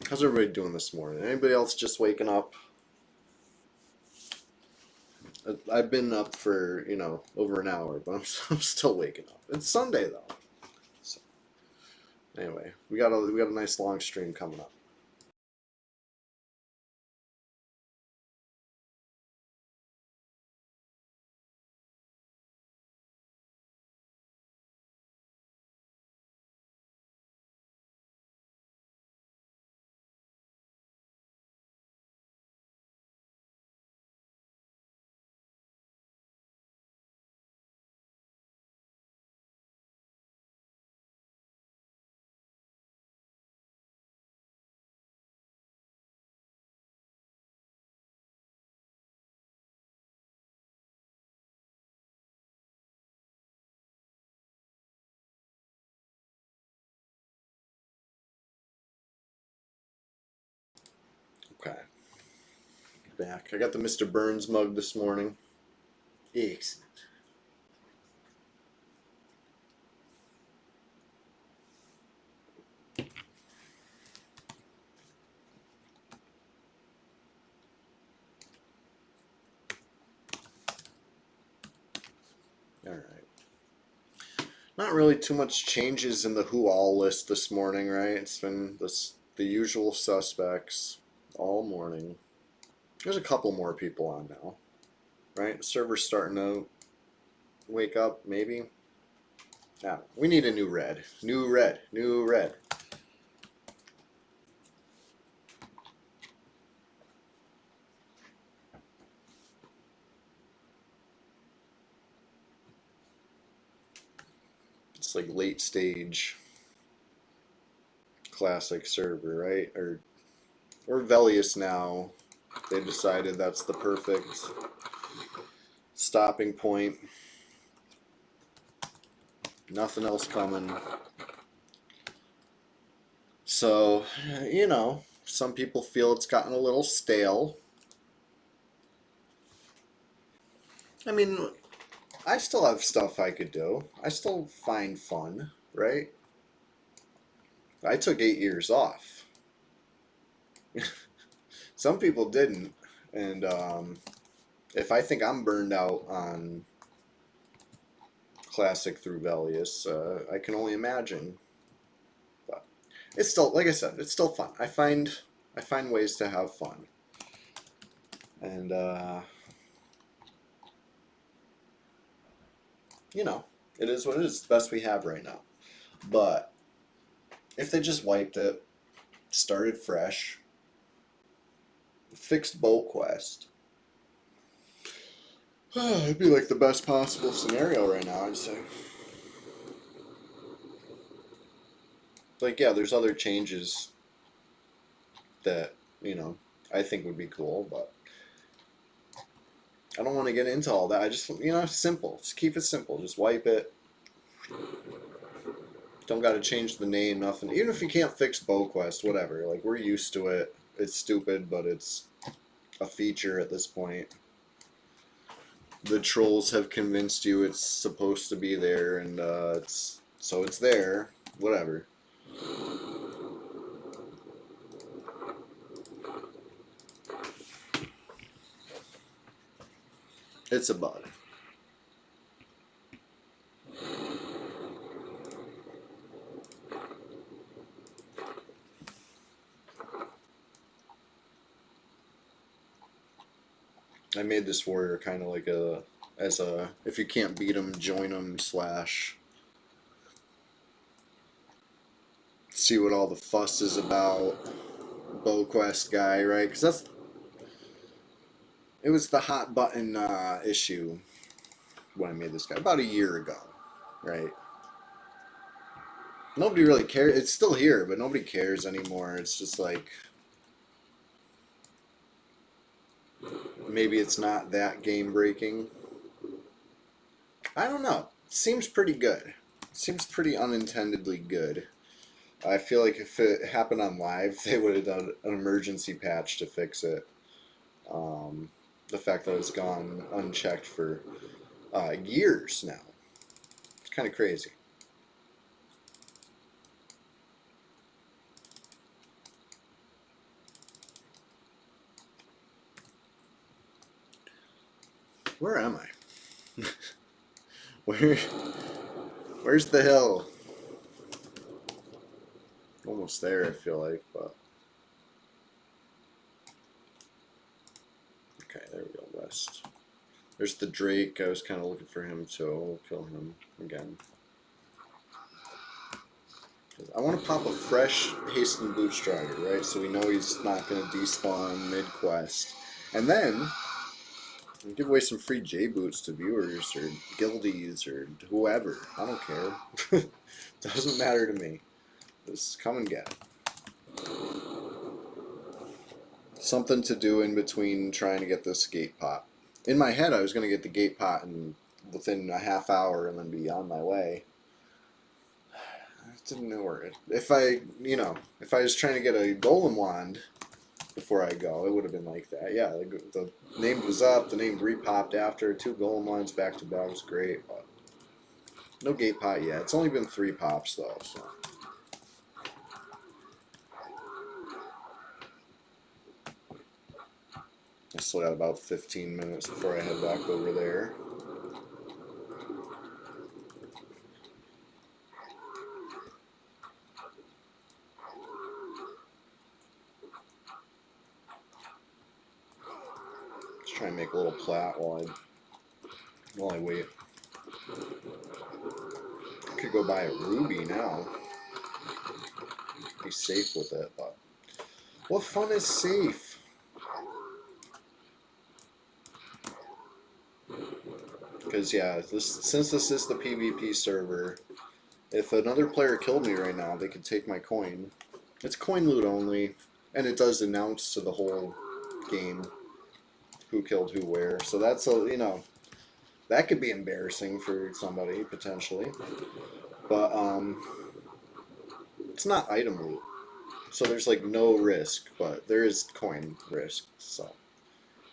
How's everybody doing this morning? Anybody else just waking up? I've been up for, over an hour, but I'm still waking up. It's Sunday though. So, anyway, we got a nice long stream coming up. Okay. Back. I got the Mr. Burns mug this morning. Excellent. Alright. Not really too much changes in the who all list this morning, right? It's been the usual suspects all morning. There's a couple more people on now, right? The server's starting to wake up, maybe. Yeah, we need a new red. New red. New red. It's like late stage classic server, right? Or Velius now. They decided that's the perfect stopping point. Nothing else coming. So, you know, some people feel it's gotten a little stale. I mean, I still have stuff I could do. I still find fun, right? I took 8 years off. Some people didn't. And if I think I'm burned out on Classic through Velius, I can only imagine. But it's still, like I said, it's still fun. I find ways to have fun. And you know, it is what it is. It's the best we have right now. But if they just wiped it, started fresh, fixed Bolt Quest, it'd be like the best possible scenario right now, I'd say. Like, yeah, there's other changes that, you know, I think would be cool, but I don't want to get into all that. I just, you know, simple. Just keep it simple. Just wipe it. Don't got to change the name, nothing. Even if you can't fix BowQuest, whatever. Like, we're used to it. It's stupid, but it's a feature at this point. The trolls have convinced you it's supposed to be there, and it's there. Whatever. It's a bug. I made this warrior kind of like if you can't beat him, join him / see what all the fuss is about. BowQuest guy, right? Because it was the hot button issue when I made this guy about a year ago, right? Nobody really cares. It's still here, but nobody cares anymore. It's just like maybe it's not that game breaking. I don't know. It seems pretty good. It seems pretty unintendedly good. I feel like if it happened on live, they would have done an emergency patch to fix it. The fact that it's gone unchecked for years now. It's kind of crazy. Where am I? Where's the hill? Almost there, I feel like, but okay, there we go. West. There's the Drake. I was kind of looking for him, so I'll kill him again. I want to pop a fresh Hasten Bootstrider, right? So we know he's not going to despawn mid-quest. And then give away some free J-Boots to viewers or guildies or whoever. I don't care. Doesn't matter to me. Just come and get it. Something to do in between trying to get this gate pot. In my head, I was going to get the gate pot within a half hour and then be on my way. It didn't work. If I was trying to get a golem wand before I go, it would have been like that. Yeah, the name was up, the name repopped after, 2 golem wands back to back was great, but no gate pot yet. It's only been 3 pops though, so. I still got about 15 minutes before I head back over there. Let's try and make a little plat while I wait. I could go buy a ruby now. Be safe with it, but what fun is safe? Because yeah, since this is the PvP server, If another player killed me right now, they could take my coin. It's coin loot only, and it does announce to the whole game who killed who where. So that's a, you know, that could be embarrassing for somebody potentially. But it's not item loot, so there's like no risk, but there is coin risk. So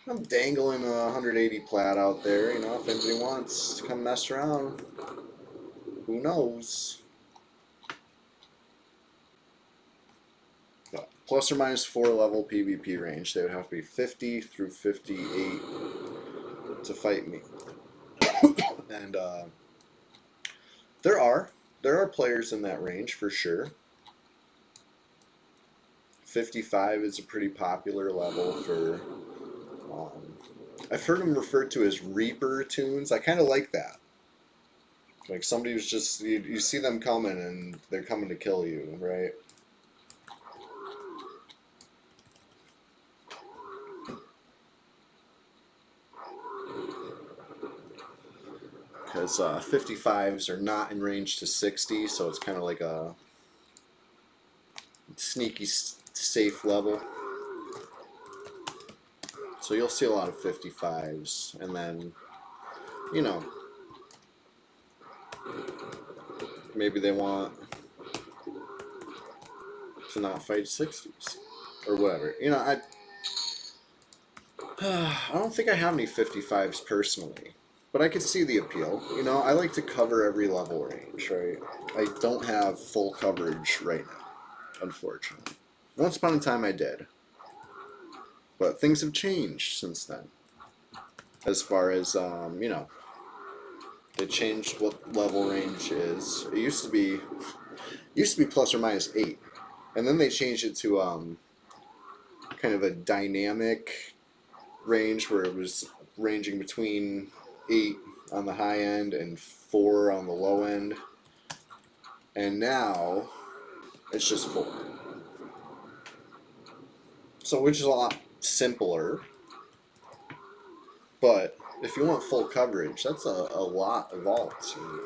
I'm dangling a 180 plat out there. You know, if anybody wants to come mess around, who knows? But plus or minus 4 level PvP range. They would have to be 50 through 58 to fight me. And there are players in that range for sure. 55 is a pretty popular level for. I've heard them referred to as Reaper tunes. I kind of like that. Like somebody who's just you see them coming and they're coming to kill you, right? Because 55s are not in range to 60, so it's kind of like a sneaky, safe level. So you'll see a lot of 55s, and then, you know, maybe they want to not fight 60s or whatever. You know, I don't think I have any 55s personally, but I could see the appeal. You know, I like to cover every level range, right? I don't have full coverage right now, unfortunately. Once upon a time I did, but things have changed since then. As far as, you know, they changed what level range is. It used to be plus or minus 8, and then they changed it to kind of a dynamic range where it was ranging between 8 on the high end and 4 on the low end, and now it's just 4. So which is a lot simpler, but if you want full coverage, that's a lot of alts you need.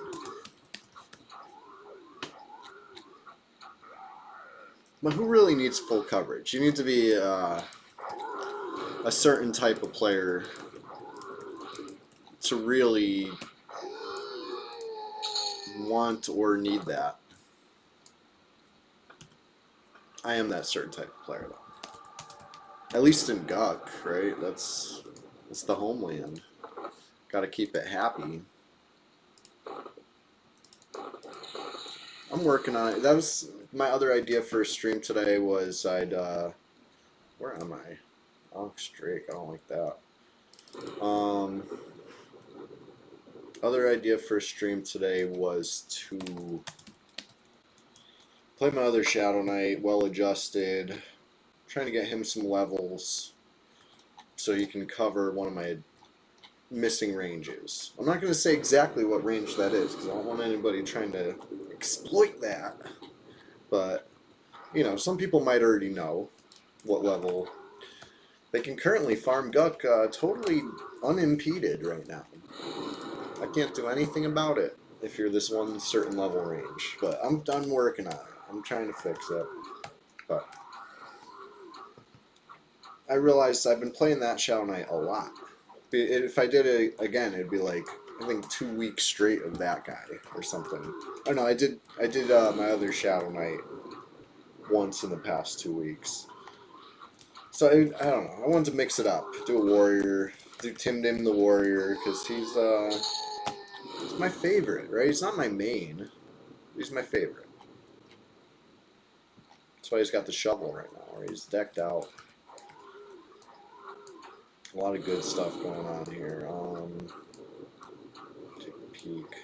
But who really needs full coverage? You need to be a certain type of player to really want or need that. I am that certain type of player, though. At least in Guck, right? That's the homeland. Got to keep it happy. I'm working on it. That was my other idea for a stream today. Was I'd where am I? Alex Drake. I don't like that. Other idea for a stream today was to play my other Shadow Knight, well adjusted, trying to get him some levels so he can cover one of my missing ranges. I'm not going to say exactly what range that is because I don't want anybody trying to exploit that. But, you know, some people might already know what level. They can currently farm Guck totally unimpeded right now. I can't do anything about it if you're this one certain level range. But I'm done working on it. I'm trying to fix it. But I realized I've been playing that Shadow Knight a lot. If I did it again, it'd be like, I think 2 weeks straight of that guy or something. Oh no, I did my other Shadow Knight once in the past 2 weeks. So I don't know. I wanted to mix it up. Do a warrior. Do Timdimm the Warrior because he's my favorite, right? He's not my main. He's my favorite. That's why he's got the shovel right now. Right? He's decked out. A lot of good stuff going on here. Take a peek.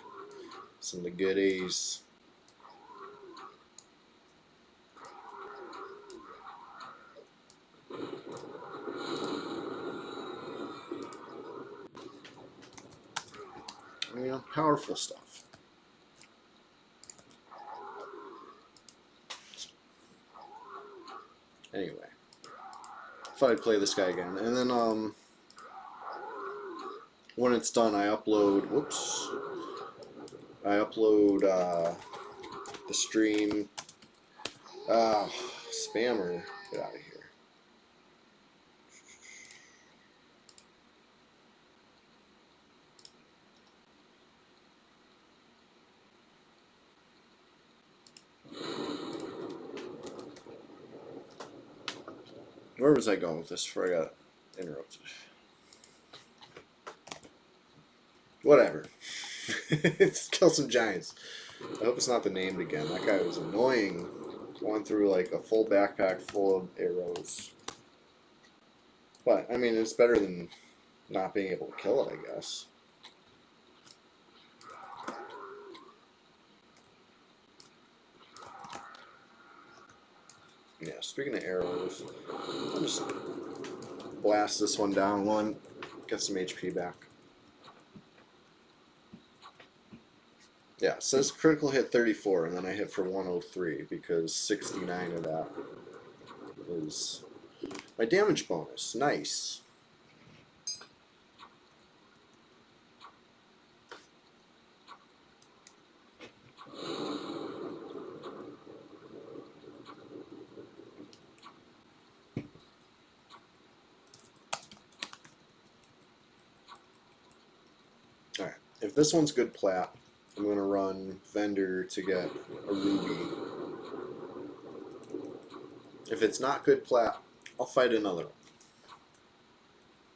Some of the goodies. You know, powerful stuff. Anyway, thought I'd play this guy again, and then when it's done, I upload. Whoops. I upload the stream. Ah, spammer, get out of here. Where was I going with this before I got interrupted? Whatever. Let's kill some giants. I hope it's not the named again. That guy was annoying. Going through like a full backpack full of arrows. But, I mean, it's better than not being able to kill it, I guess. Yeah, speaking of arrows, I'll just blast this one down one, get some HP back. Yeah, it says critical hit 34, and then I hit for 103, because 69 of that is my damage bonus. Nice. Alright, if this one's good plat, I'm going to run vendor to get a ruby. If it's not good plat, I'll fight another one.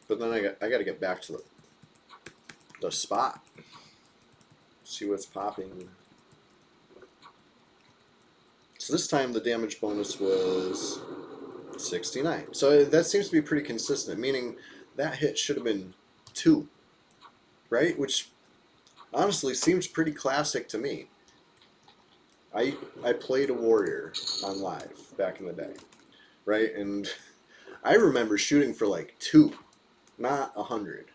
But then I got to get back to the spot. See what's popping. So this time the damage bonus was 69. So that seems to be pretty consistent, meaning that hit should have been 2, right? Which honestly seems pretty classic to me. I played a warrior on live back in the day, right? And I remember shooting for like 2, not 100.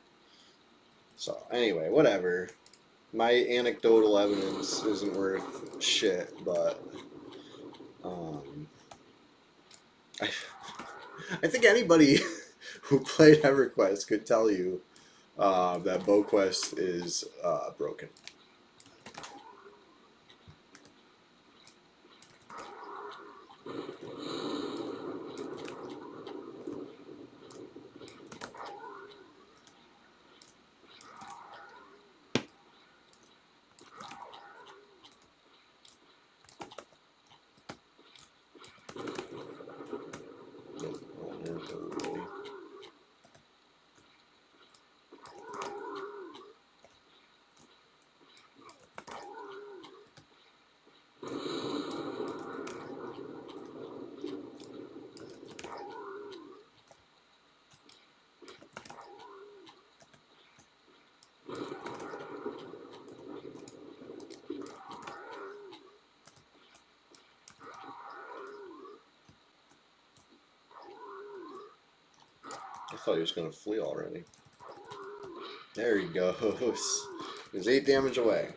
So anyway, whatever. My anecdotal evidence isn't worth shit, but I I think anybody who played EverQuest could tell you that BowQuest is broken. I thought he was going to flee already. There he goes. He's 8 damage away.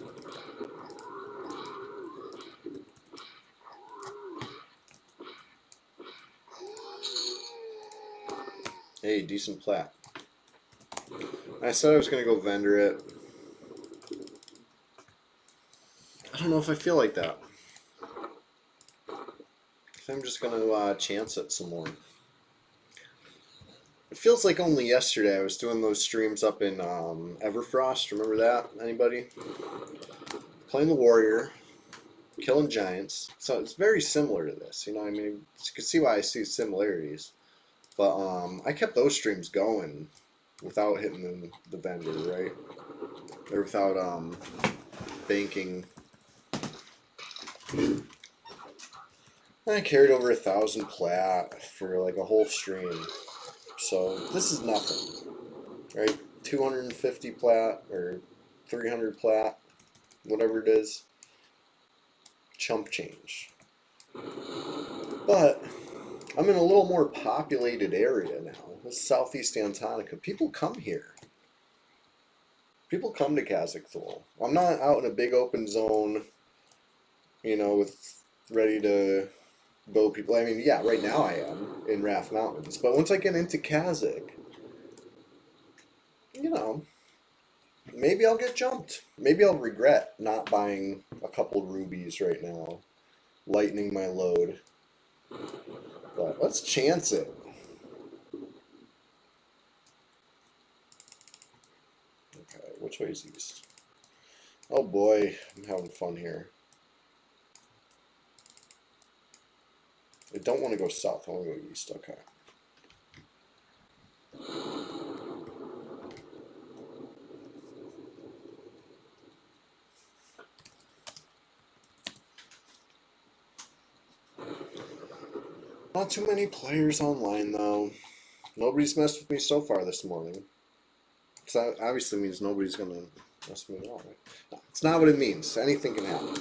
Hey, decent plat. I said I was going to go vendor it. I don't know if I feel like that. I'm just going to chance it some more. It feels like only yesterday I was doing those streams up in Everfrost. Remember that? Anybody? Playing the warrior, killing giants. So it's very similar to this. You know what I mean? You can see why I see similarities. But I kept those streams going without hitting the vendor, right? Or without banking. I carried over 1,000 plat for like a whole stream. So this is nothing, right? 250 plat or 300 plat, whatever it is, chump change. But I'm in a little more populated area now. This is Southeast Antarctica. People come here. People come to Kazakhstan. I'm not out in a big open zone, you know, with ready to go people. I mean, yeah, right now I am in Raft Mountains. But once I get into Kazakh, you know, maybe I'll get jumped. Maybe I'll regret not buying a couple rubies right now. lightening my load. But let's chance it. Okay, which way is east? Oh boy, I'm having fun here. I don't want to go south, I want to go east. Okay. Not too many players online though. Nobody's messed with me so far this morning. So that obviously means nobody's gonna mess with me at all, right? No, it's not what it means. Anything can happen.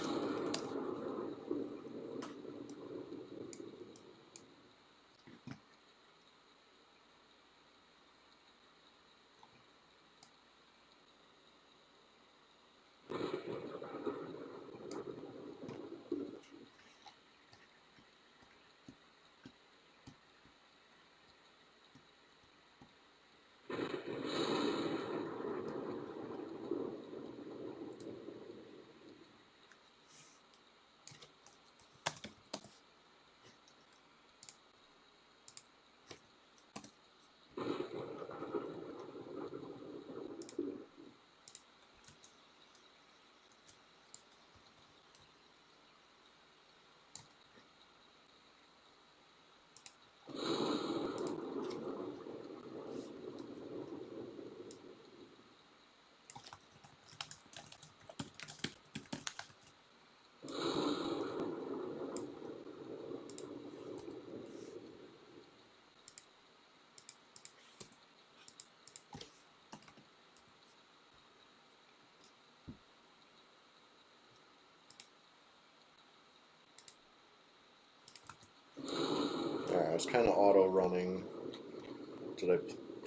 Alright, I was kind of auto running. Did I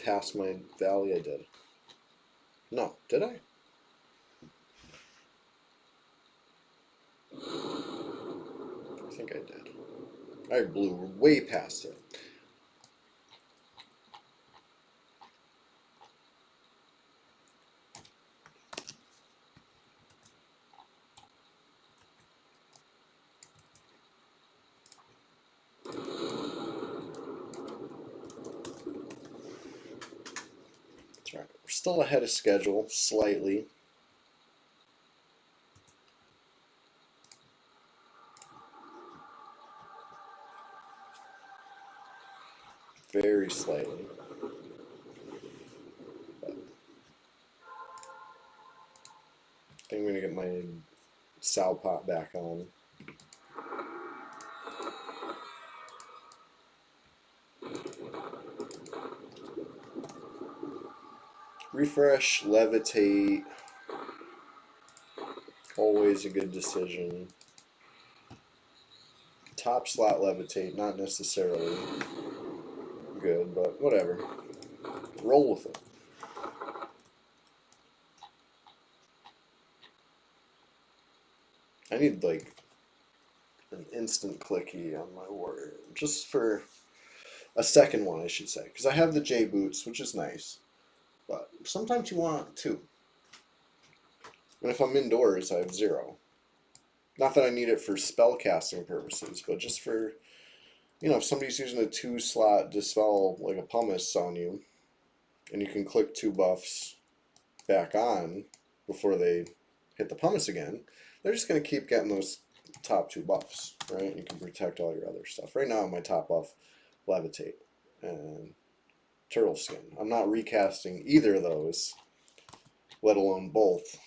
pass my valley? I did. No, did I? I think I did. I blew way past it. That's right. We're still ahead of schedule, slightly. Very slightly. But I think I'm going to get my sow pot back on. Refresh, levitate. Always a good decision. Top slot levitate, not necessarily good, but whatever. Roll with it. I need like an instant clicky on my warrior, just for a second one, I should say, because I have the J boots, which is nice, but sometimes you want two. And if I'm indoors, I have 0. Not that I need it for spell casting purposes, but just for, if somebody's using a 2-slot dispel like a pumice on you, and you can click 2 buffs back on before they hit the pumice again, they're just going to keep getting those top 2 buffs, right? And you can protect all your other stuff. Right now, my top buff, levitate and turtle skin. I'm not recasting either of those, let alone both,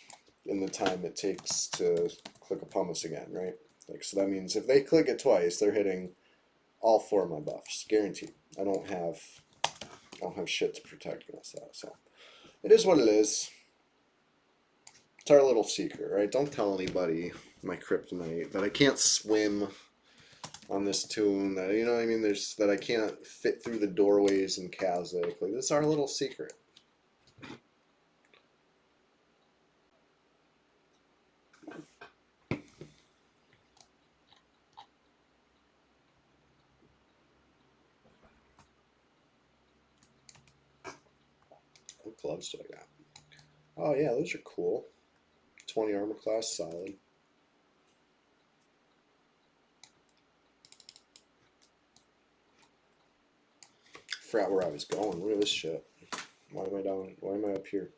in the time it takes to click a pumice again, right? Like, so that means if they click it twice, they're hitting all 4 of my buffs, guaranteed. I don't have shit to protect against that. So it is what it is. It's our little secret, right? Don't tell anybody, my kryptonite, that I can't swim on this tune. That, you know what I mean? That I can't fit through the doorways in Kazakh. Like, this is our little secret. What gloves do I got? Oh yeah, those are cool. 20 armor class, solid. Forgot where I was going. Look at this shit. Why am I down? Why am I up here?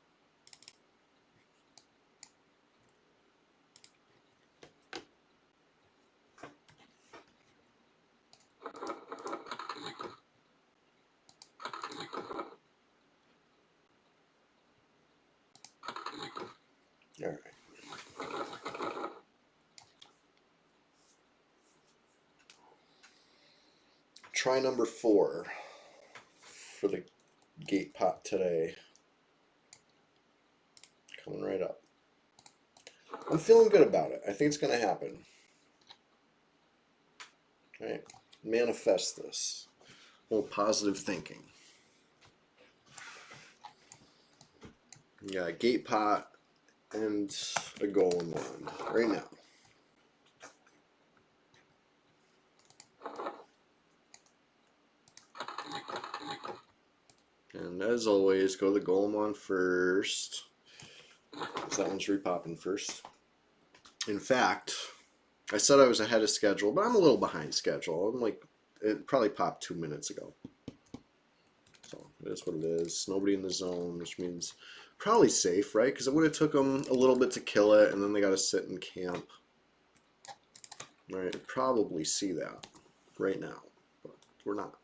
All right. Try number 4 for the gate pot today. Coming right up. I'm feeling good about it. I think it's going to happen. All right. Manifest this. A little positive thinking. Yeah, gate pot and a golem one right now. And as always, go the golem one first. Because that one's repopping first. In fact, I said I was ahead of schedule, but I'm a little behind schedule. I'm like, it probably popped 2 minutes ago. So it is what it is. Nobody in the zone, which means probably safe, right? Because it would have took them a little bit to kill it, and then they got to sit in camp. All right, probably see that right now, but we're not.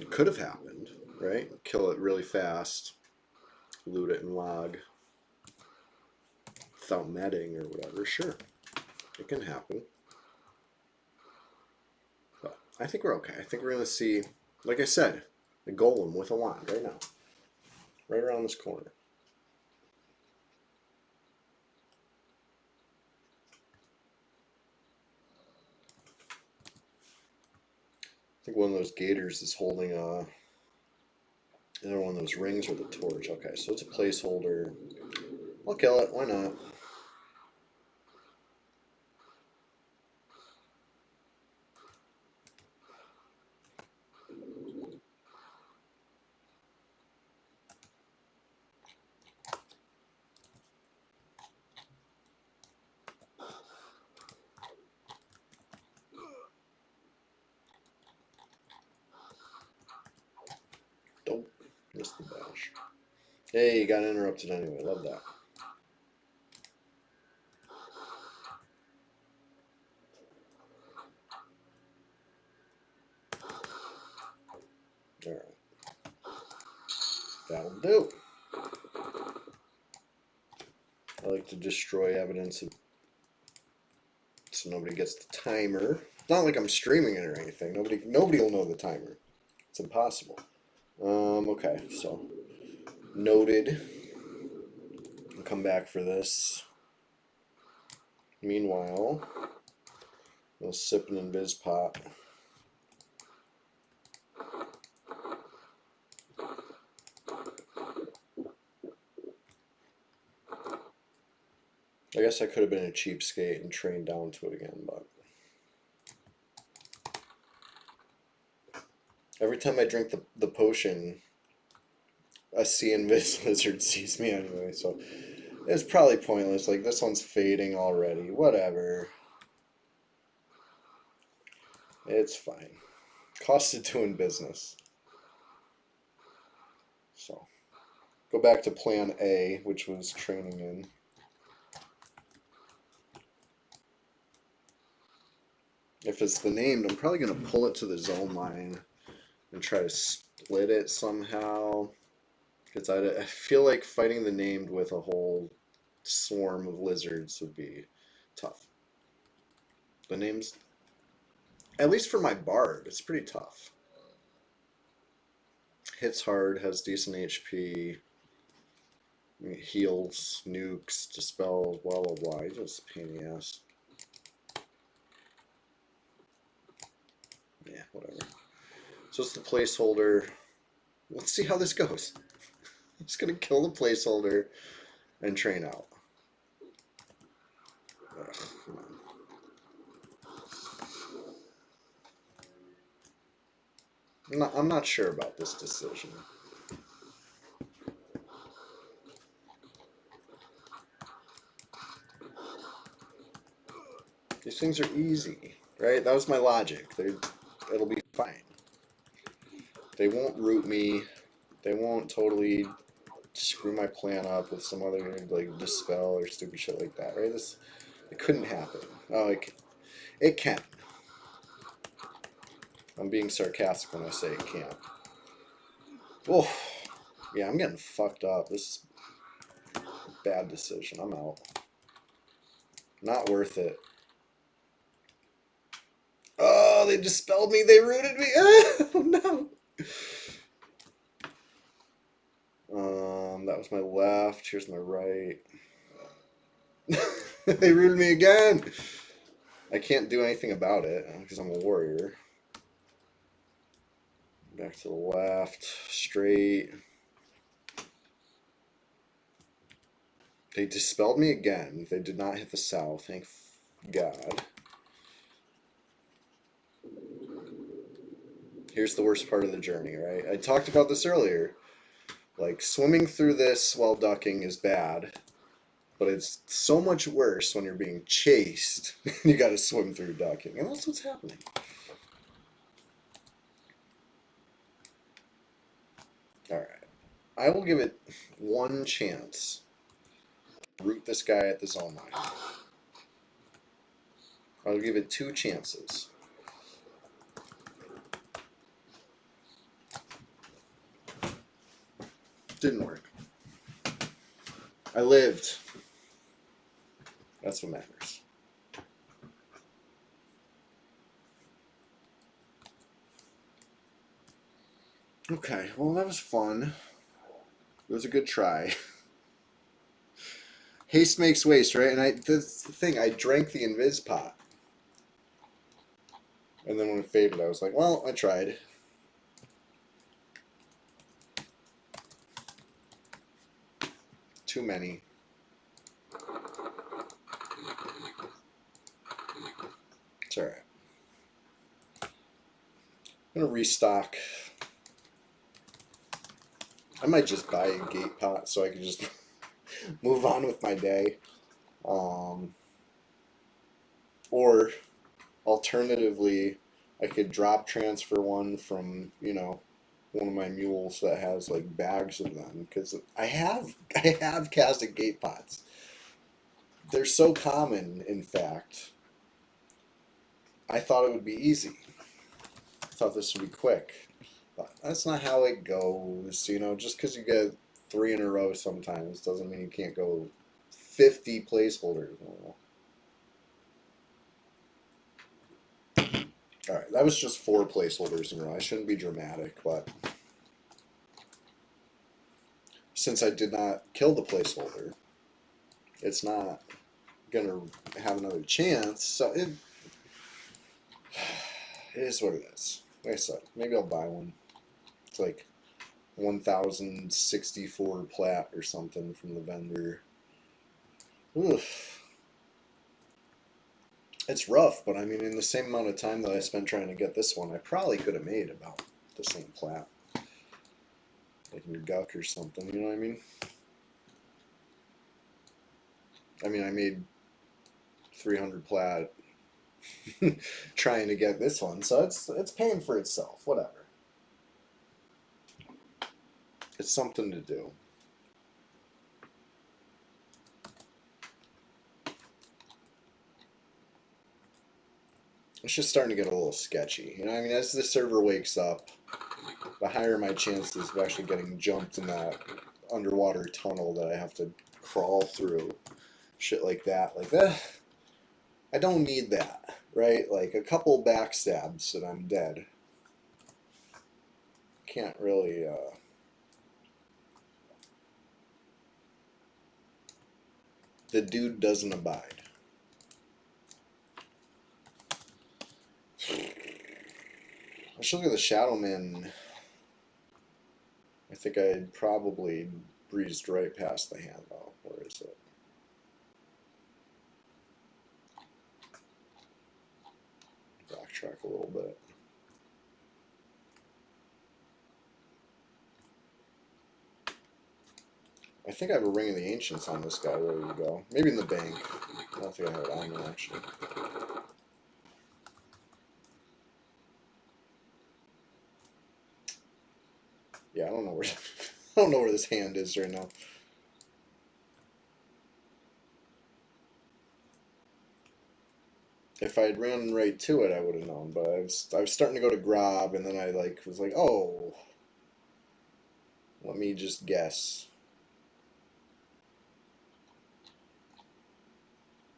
It could have happened, right? Kill it really fast, loot it and log without netting or whatever. Sure, it can happen. But I think we're okay. I think we're going to see, like I said, the golem with a wand right now. Right around this corner. I think one of those gators is holding another one of those rings with a torch. Okay, so it's a placeholder. I'll kill it. Why not? Don't miss the bash. Hey, you got interrupted anyway. Love that. All right. That'll do. I like to destroy evidence of, so nobody gets the timer. It's not like I'm streaming it or anything. Nobody will know the timer. It's impossible. Okay, so noted. I'll come back for this. Meanwhile, we'll sip an invis pot. I guess I could have been a cheapskate and trained down to it again, but every time I drink the potion, a sea invis lizard sees me anyway, so it's probably pointless. Like, this one's fading already. Whatever. It's fine. Costed doing business. So, go back to plan A, which was training in. If it's the named, I'm probably going to pull it to the zone line and try to split it somehow. Because I feel like fighting the named with a whole swarm of lizards would be tough. The name's, at least for my bard, it's pretty tough. Hits hard, has decent HP, heals, nukes, dispels, blah blah blah. He's just a pain in the ass. Yeah, whatever. So it's the placeholder. Let's see how this goes. I'm just gonna kill the placeholder and train out. Ugh, come on. I'm not sure about this decision. These things are easy, right? That was my logic. It'll be fine. They won't root me. They won't totally screw my plan up with some other like dispel or stupid shit like that, right? It couldn't happen. Oh, it can. I'm being sarcastic when I say it can't. Oh, yeah, I'm getting fucked up. This is a bad decision. I'm out. Not worth it. Oh, they dispelled me. They rooted me. Oh, no. That was my left. Here's my right. They rooted me again. I can't do anything about it because I'm a warrior. Back to the left. Straight. They dispelled me again. They did not hit the south. Thank God. Here's the worst part of the journey, right? I talked about this earlier. Like, swimming through this while ducking is bad, but it's so much worse when you're being chased. You gotta swim through ducking, and that's what's happening. Alright. I will give it one chance to root this guy at the zone line. I'll give it 2 chances. Didn't work. I lived. That's what matters. Okay, well, that was fun. It was a good try. Haste makes waste, right? And that's the thing, I drank the invis pot. And then when it faded, I was like, well, I tried. Too many. It's alright. I'm gonna restock. I might just buy a gate pot so I can just move on with my day. Or alternatively, I could drop transfer one from, one of my mules that has like bags of them, because I have casted gate pots. They're so common, in fact. I thought it would be easy. I thought this would be quick. But that's not how it goes. Just because you get 3 in a row sometimes doesn't mean you can't go 50 placeholders. Alright, that was just 4 placeholders in a row. I shouldn't be dramatic, but since I did not kill the placeholder, it's not gonna have another chance, so it is what it is. Like I said, maybe I'll buy one. It's like 1,064 plat or something from the vendor. Oof. It's rough, but I mean, in the same amount of time that I spent trying to get this one, I probably could have made about the same plat. Like in Guck or something, you know what I mean? I mean, I made 300 plat trying to get this one, so it's paying for itself. Whatever. It's something to do. It's just starting to get a little sketchy. I mean, as the server wakes up, the higher my chances of actually getting jumped in that underwater tunnel that I have to crawl through. Shit like that. Like that. I don't need that, right? Like a couple backstabs and I'm dead. Can't really, the dude doesn't abide. Let's look at the Shadowman. I think I probably breezed right past the hand, though. Where is it? Backtrack a little bit. I think I have a Ring of the Ancients on this guy. Where you go? Maybe in the bank. I don't think I have it on me, actually. where I don't know where this hand is right now. If I had ran right to it, I would have known. But I was starting to go to Grob, and then I was like, oh, let me just guess.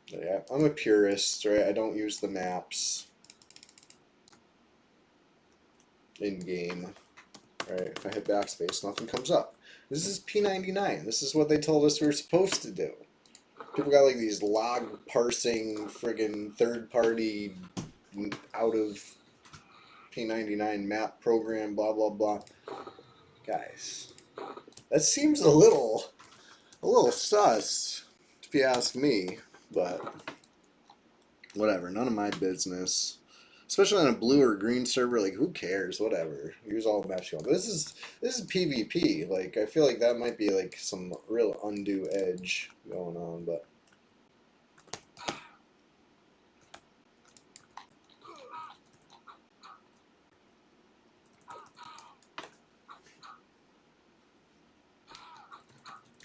Yeah, I'm a purist, right? I don't use the maps in game, right? If I hit backspace, nothing comes up. This is P99. This is what they told us we were supposed to do. People got like these log parsing friggin' third party out of P99 map program, blah blah blah. Guys, that seems a little sus, if you ask me, but whatever, none of my business. Especially on a blue or green server, like who cares? Whatever. Use all the maps you want. But this is PvP. Like I feel like that might be like some real undue edge going on, but I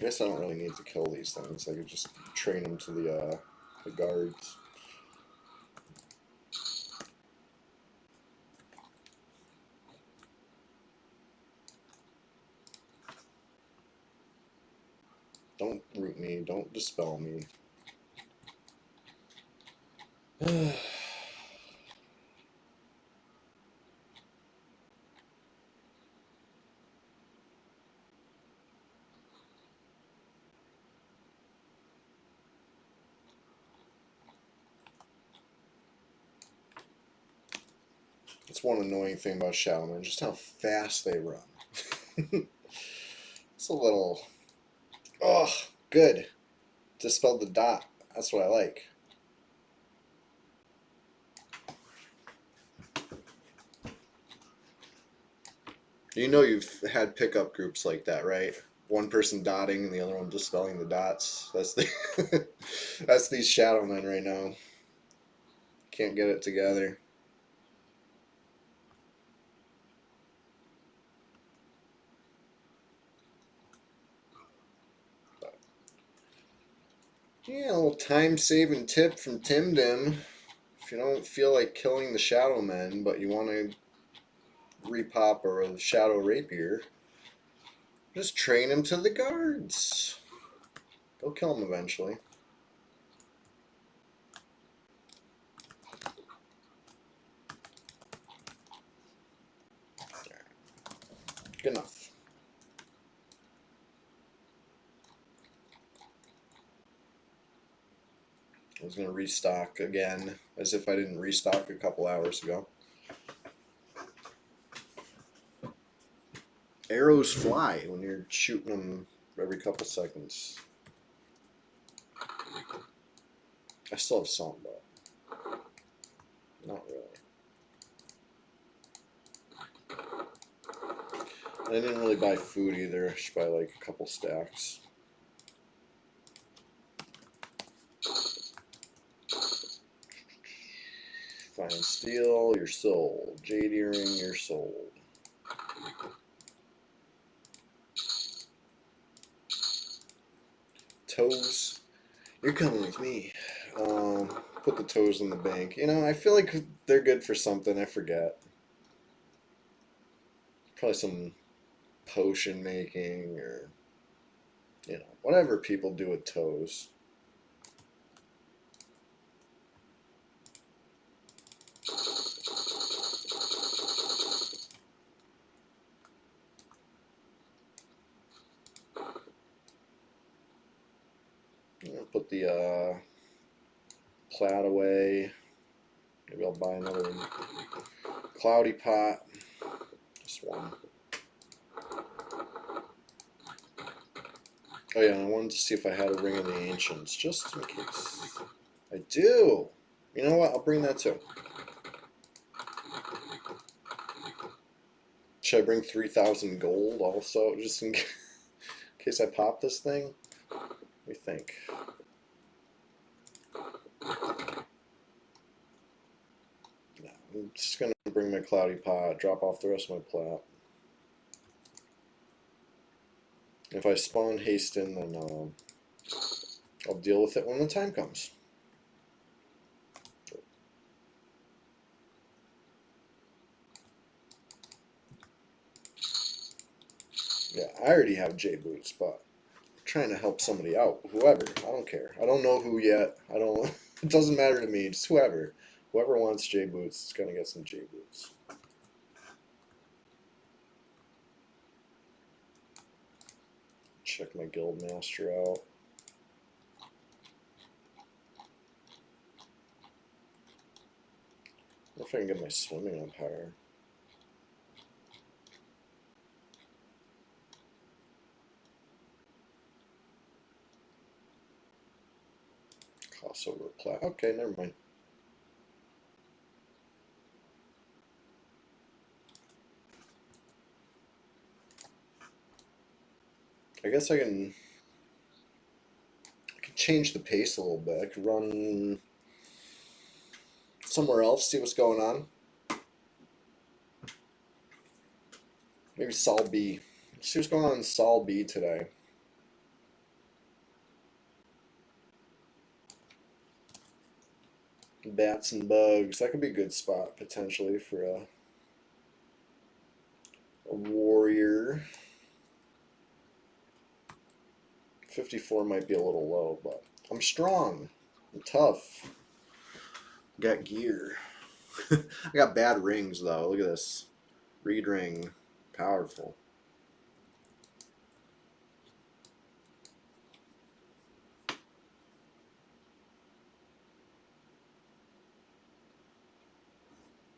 guess I don't really need to kill these things. I could just train them to the guards. Don't root me. Don't dispel me. That's one annoying thing about Shadowmen, just how fast they run. It's a little... Oh, good. Dispelled the dot. That's what I like. You know you've had pickup groups like that, right? One person dotting and the other one dispelling the dots. That's the that's these Shadowmen right now. Can't get it together. Yeah, a little time-saving tip from Timdimm. If you don't feel like killing the Shadowmen, but you want to repop a Shadow Rapier, just train him to the guards. Go kill him eventually. Good enough. I was going to restock again, as if I didn't restock a couple hours ago. Arrows fly when you're shooting them every couple seconds. I still have some, but not really. I didn't really buy food either. I should buy like a couple stacks. Fine steel, you're sold. Jade earring, you're sold. Toes, you're coming with me. Put the toes in the bank. You know, I feel like they're good for something. I forget. Probably some potion making or, you know, whatever people do with toes. Put the plaid away. Maybe I'll buy another cloudy pot. Just one. Oh yeah, and I wanted to see if I had a Ring of the Ancients, just in case. I do! You know what? I'll bring that too. Should I bring 3,000 gold also, just in case I pop this thing? Let me think. No, I'm just going to bring my cloudy pot, drop off the rest of my plat. If I spawn Hasten, then I'll deal with it when the time comes. Yeah, I already have J boots, but I'm trying to help somebody out. Whoever, I don't care. I don't know who yet. I don't. It doesn't matter to me. Just whoever. Whoever wants J boots is gonna get some J boots. Check my guild master out. I wonder if I can get my swimming up higher. Crossover plat. Okay, never mind. I guess I can change the pace a little bit. I could run somewhere else, see what's going on. Maybe Sol B. See what's going on in Sol B today. Bats and bugs. That could be a good spot potentially for a warrior. 54 might be a little low, but I'm strong. I'm tough. Got gear. I got bad rings though. Look at this. Reed ring. Powerful.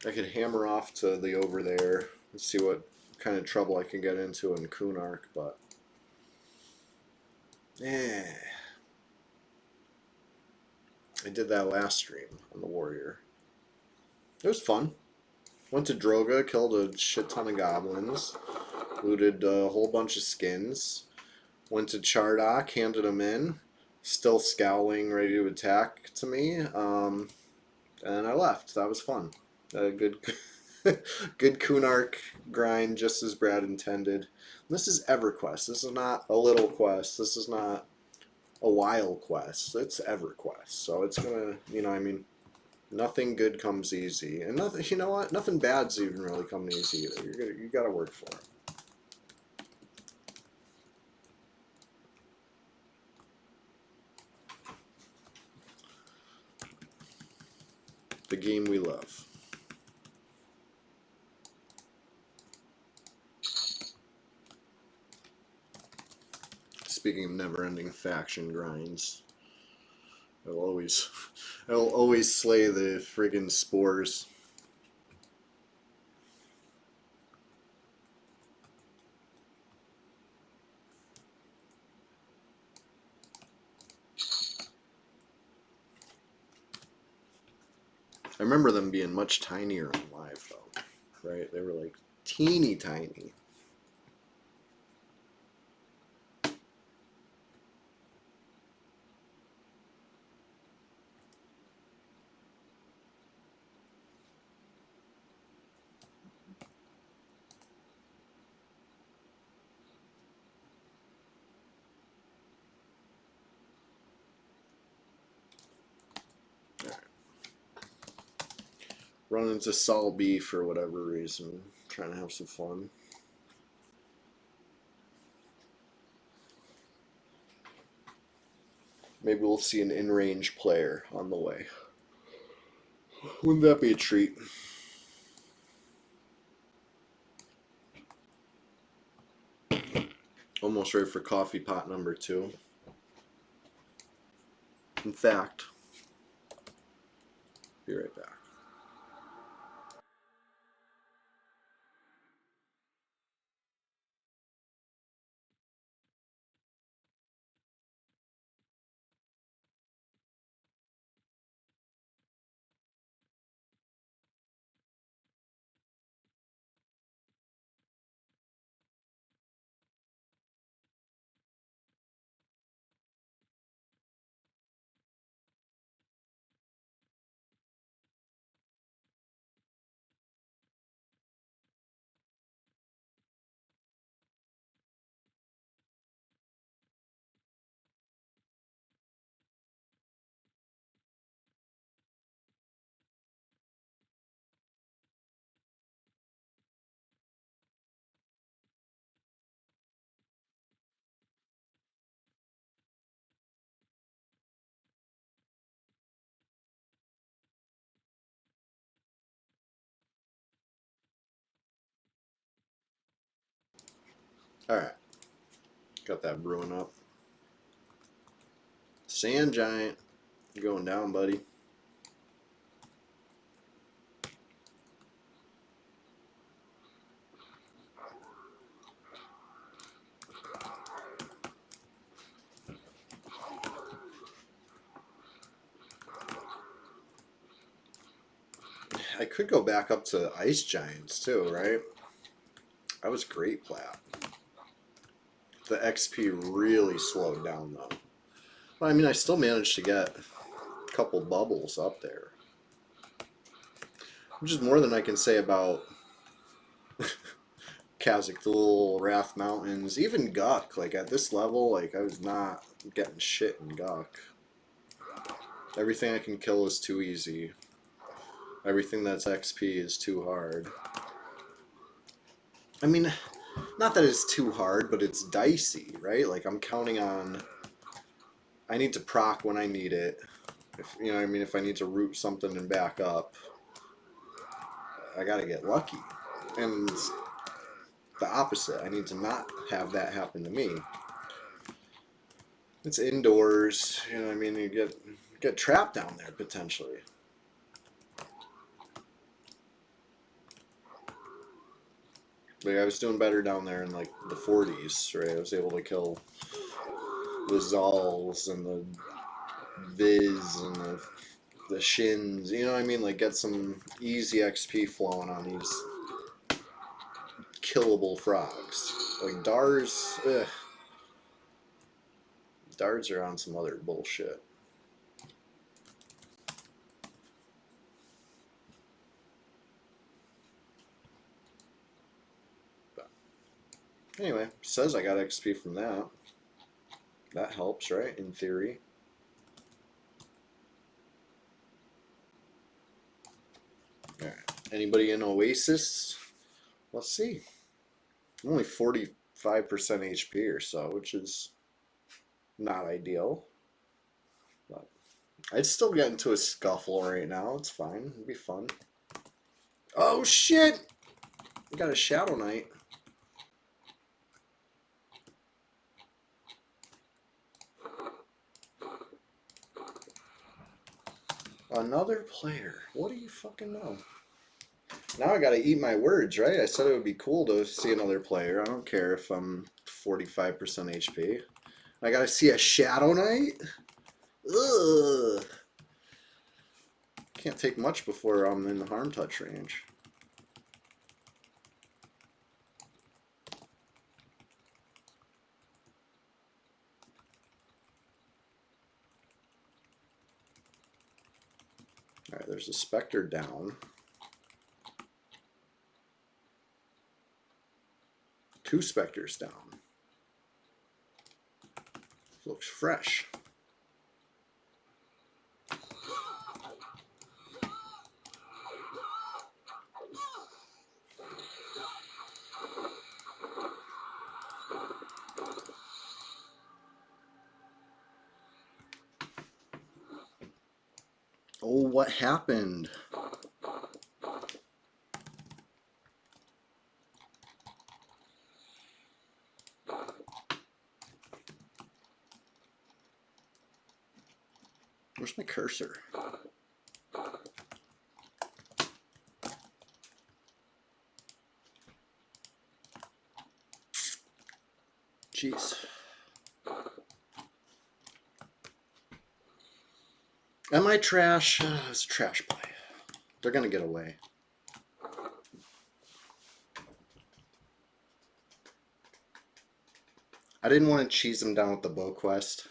I could hammer off to the over there and see what kind of trouble I can get into in Kunark, but yeah, I did that last stream on the Warrior. It was fun. Went to Droga, killed a shit ton of goblins, looted a whole bunch of skins. Went to Chardok, handed them in, still scowling, ready to attack to me, and I left. That was fun. A good, good Kunark grind, just as Brad intended. This is EverQuest. This is not a little quest. This is not a wild quest. It's EverQuest. So it's gonna, I mean, nothing good comes easy, and nothing. You know what? Nothing bad's even really coming easy either. You gotta work for it. The game we love. Speaking of never-ending faction grinds, I'll always slay the friggin' spores. I remember them being much tinier on live though, right? They were like teeny tiny. Run into Sol B for whatever reason, trying to have some fun. Maybe we'll see an in-range player on the way. Wouldn't that be a treat? Almost ready for coffee pot number 2. In fact, be right back. Alright. Got that brewing up. Sand Giant. Going down, buddy. I could go back up to Ice Giants too, right? That was great plat. The XP really slowed down though. Well, I mean, I still managed to get a couple bubbles up there, which is more than I can say about Khazak-Thul, Wrath Mountains, even Guk. Like at this level, like I was not getting shit in Guk. Everything I can kill is too easy. Everything that's XP is too hard. I mean, not that it's too hard, but it's dicey, right? Like I'm counting on, I need to proc when I need it. If you know what I mean, if I need to root something and back up, I gotta get lucky. And the opposite, I need to not have that happen to me. It's indoors, you know what I mean, you get trapped down there potentially. Like I was doing better down there in like the 40s, right? I was able to kill the Zals and the Viz and the Shins, you know what I mean? Like get some easy XP flowing on these killable frogs. Like Dars, ugh. Dards are on some other bullshit. But anyway, says I got XP from that. That helps, right? In theory. Alright. Anybody in Oasis? Let's see. I'm only 45% HP or so, which is not ideal. But I'd still get into a scuffle right now. It's fine. It'd be fun. Oh shit! We got a Shadow Knight. Another player. What do you fucking know? Now I gotta eat my words, right? I said it would be cool to see another player. I don't care if I'm 45% HP. I gotta see a Shadow Knight? Ugh. Can't take much before I'm in the harm touch range. Alright, there's a Spectre down. Two Spectres down. Looks fresh. Oh, what happened? Where's my cursor? Jeez. Am I trash? It's a trash play. They're gonna get away. I didn't want to cheese them down with the bow quest.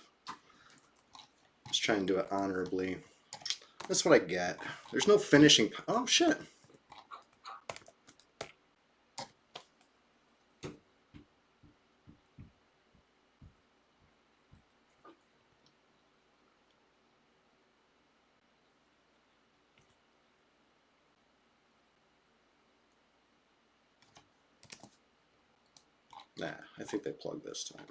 Just try and do it honorably. That's what I get. There's no finishing. Oh shit. Nah, I think they plugged this time.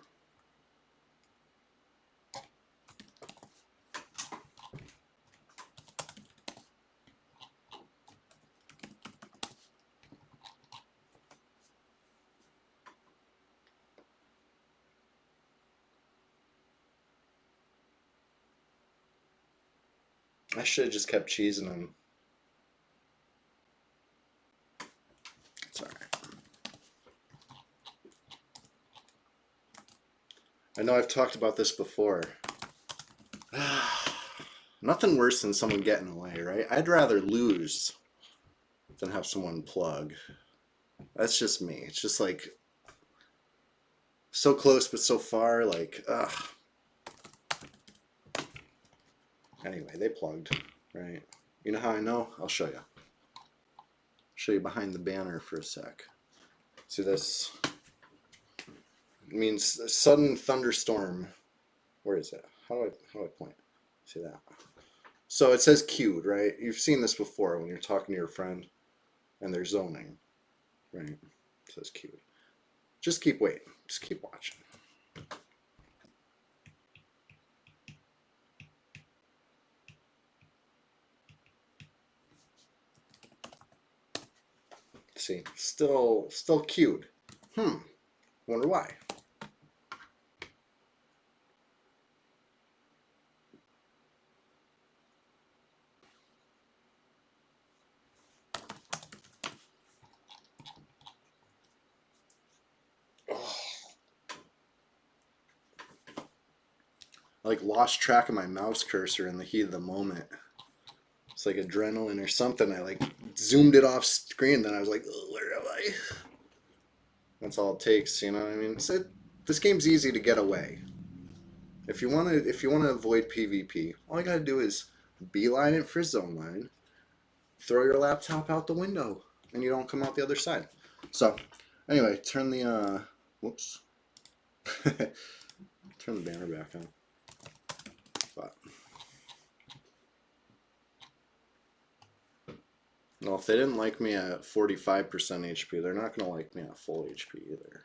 I should have just kept cheesing them. It's alright. I know I've talked about this before. Nothing worse than someone getting away, right? I'd rather lose than have someone plug. That's just me. It's just like so close but so far, like, ugh. Anyway, they plugged, right? You know how I know? I'll show you. Show you behind the banner for a sec. See this? It means a sudden thunderstorm. Where is it? How do I point? See that? So it says queued, right? You've seen this before when you're talking to your friend and they're zoning, right? It says queued. Just keep waiting. Just keep watching. See, still queued. Wonder why. Oh, I like lost track of my mouse cursor in the heat of the moment. It's like adrenaline or something. I like zoomed it off screen, then I was like, oh, where am I? That's all it takes, you know what I mean? So this game's easy to get away. If you wanna avoid PvP, all you gotta do is beeline it for zone line, throw your laptop out the window, and you don't come out the other side. So, anyway, turn the whoops, turn the banner back on. But, well, if they didn't like me at 45% HP, they're not gonna like me at full HP either.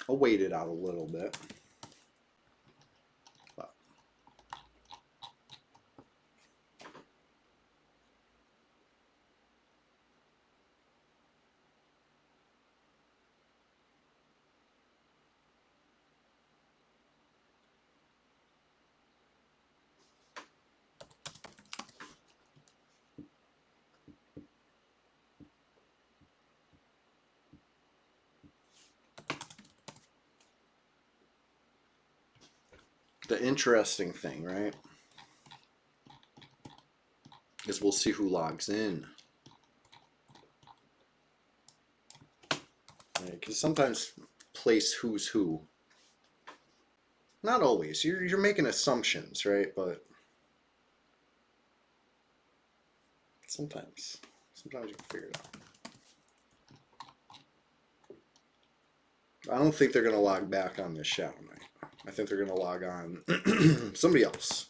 I'll wait it out a little bit. But. The interesting thing, right, is we'll see who logs in. Because sometimes place who's who. Not always. You're making assumptions, right? But sometimes you can figure it out. I don't think they're going to log back on this Shadow Knight. I think they're going to log on somebody else.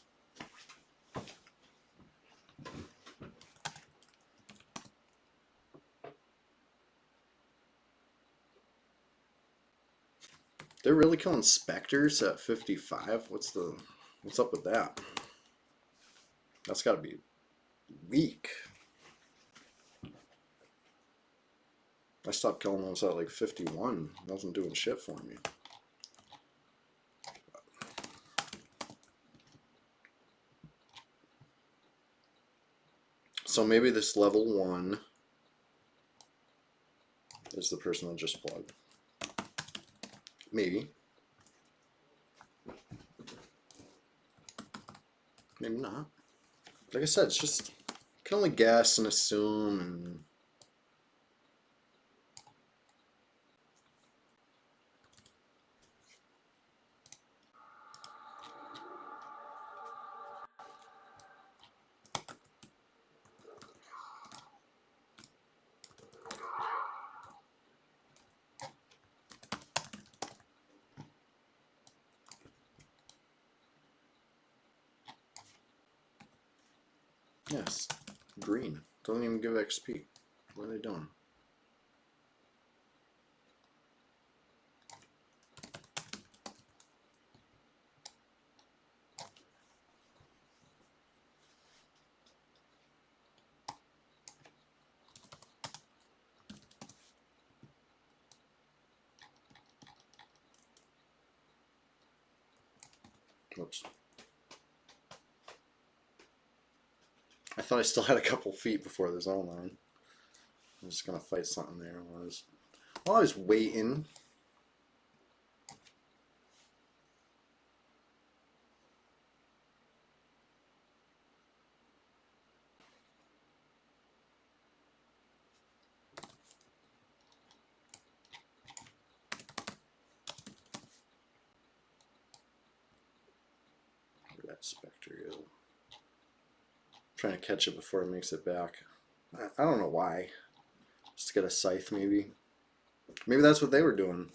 They're really killing Spectres at 55? What's up with that? That's got to be weak. I stopped killing those at like 51. It wasn't doing shit for me. So maybe this level 1 is the person that just plugged. Maybe. Maybe not. Like I said, it's just, you can only guess and assume and... Yes, green. Doesn't even give XP. What are they doing? Oops. I thought I still had a couple feet before the zone line. I'm just gonna fight something there while I was waiting. Where that Spectre go? Trying to catch it before it makes it back. I don't know why. Just get a scythe maybe. Maybe that's what they were doing.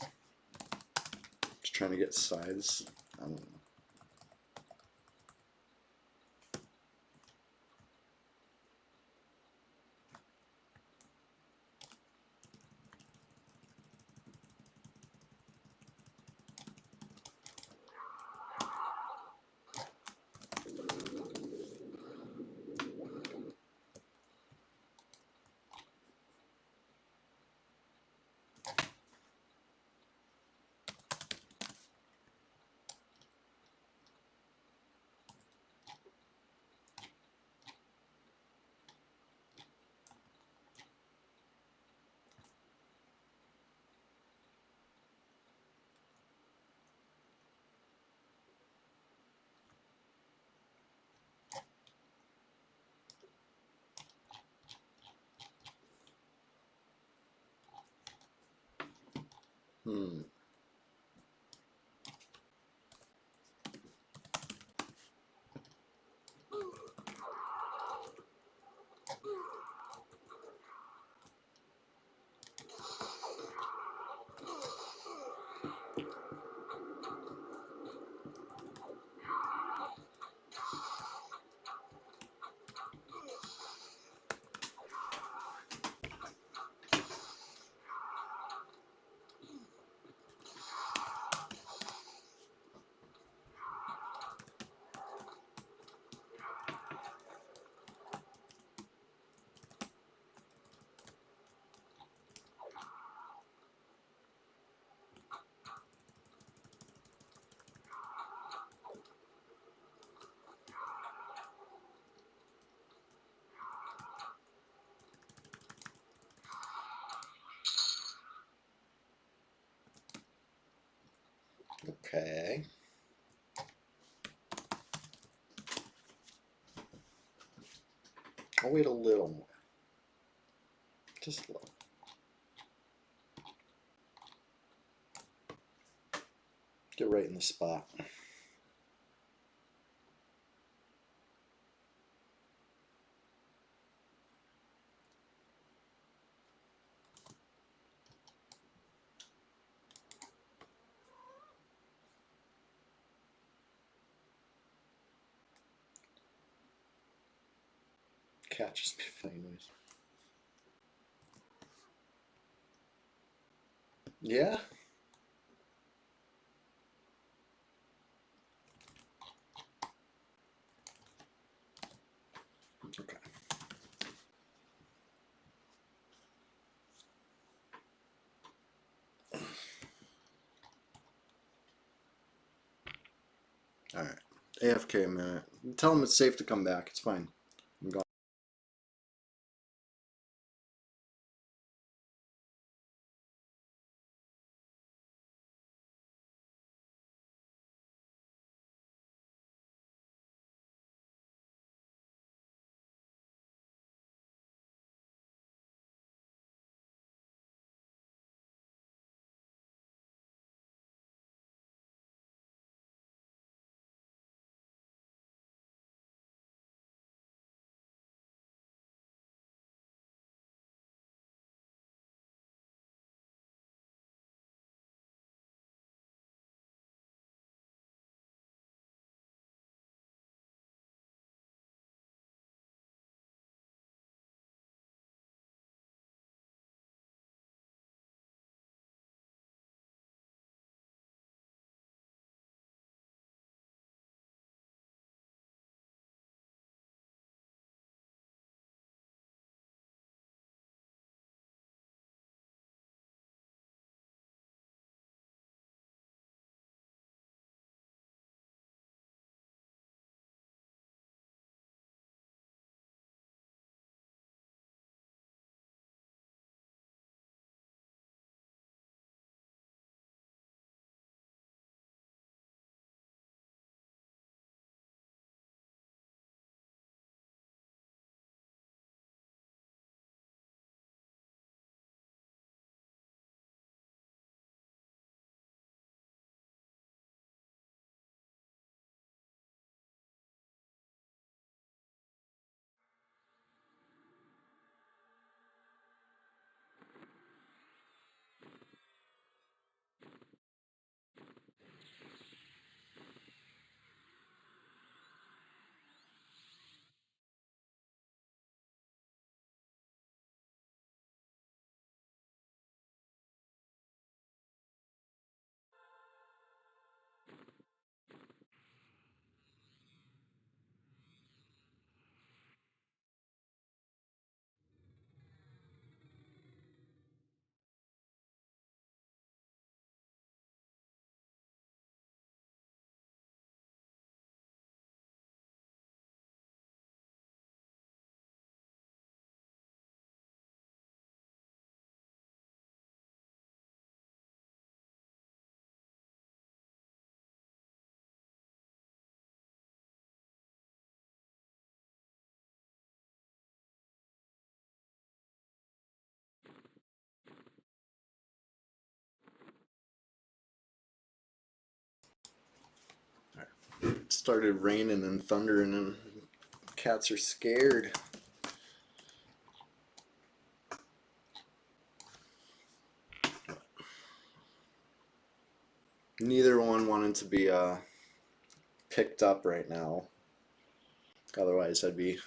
Just trying to get scythes. I don't know. Hmm. Okay. I'll wait a little more. Just a little. Get right in the spot. Cat just be funny noise. Yeah. Okay. All right. AFK a minute. Tell them it's safe to come back. It's fine. I'm gone. started raining and thundering and cats are scared. Neither one wanted to be picked up right now. Otherwise, I'd be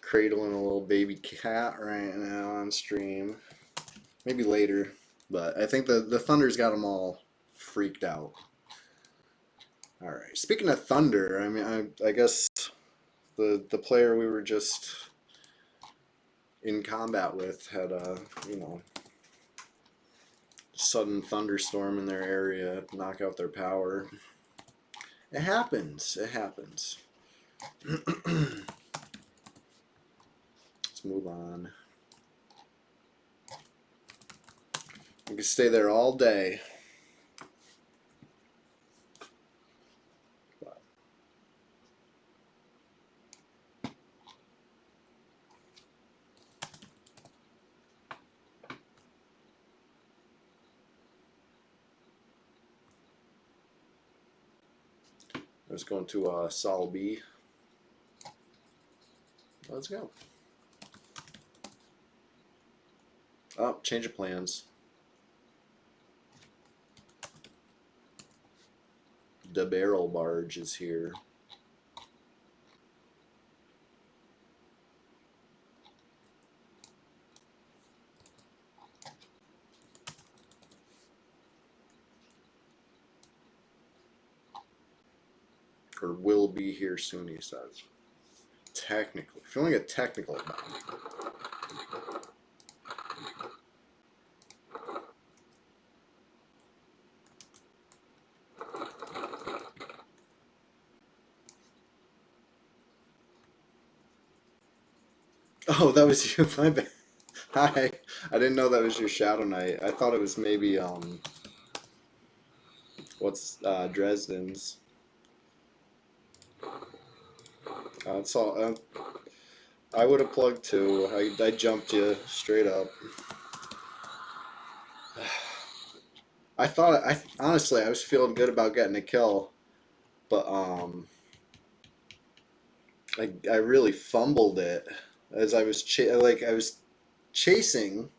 cradling a little baby cat right now on stream. Maybe later, but I think the thunder's got them all freaked out. All right. Speaking of thunder, I mean, I guess the player we were just in combat with had a sudden thunderstorm in their area knock out their power. It happens. It happens. Let's move on. We can stay there all day. Let's go into Sol B. Let's go. Oh, change of plans. The barrel barge is here. Or will be here soon, he says. Technically. Feeling a technical about it. Oh, that was you. My bad. Hi. I didn't know that was your Shadow Knight. I thought it was maybe, what's, Dresden's. It's all, I would have plugged too. I jumped you straight up. I thought, honestly, I was feeling good about getting a kill, but, I really fumbled it as I was chasing.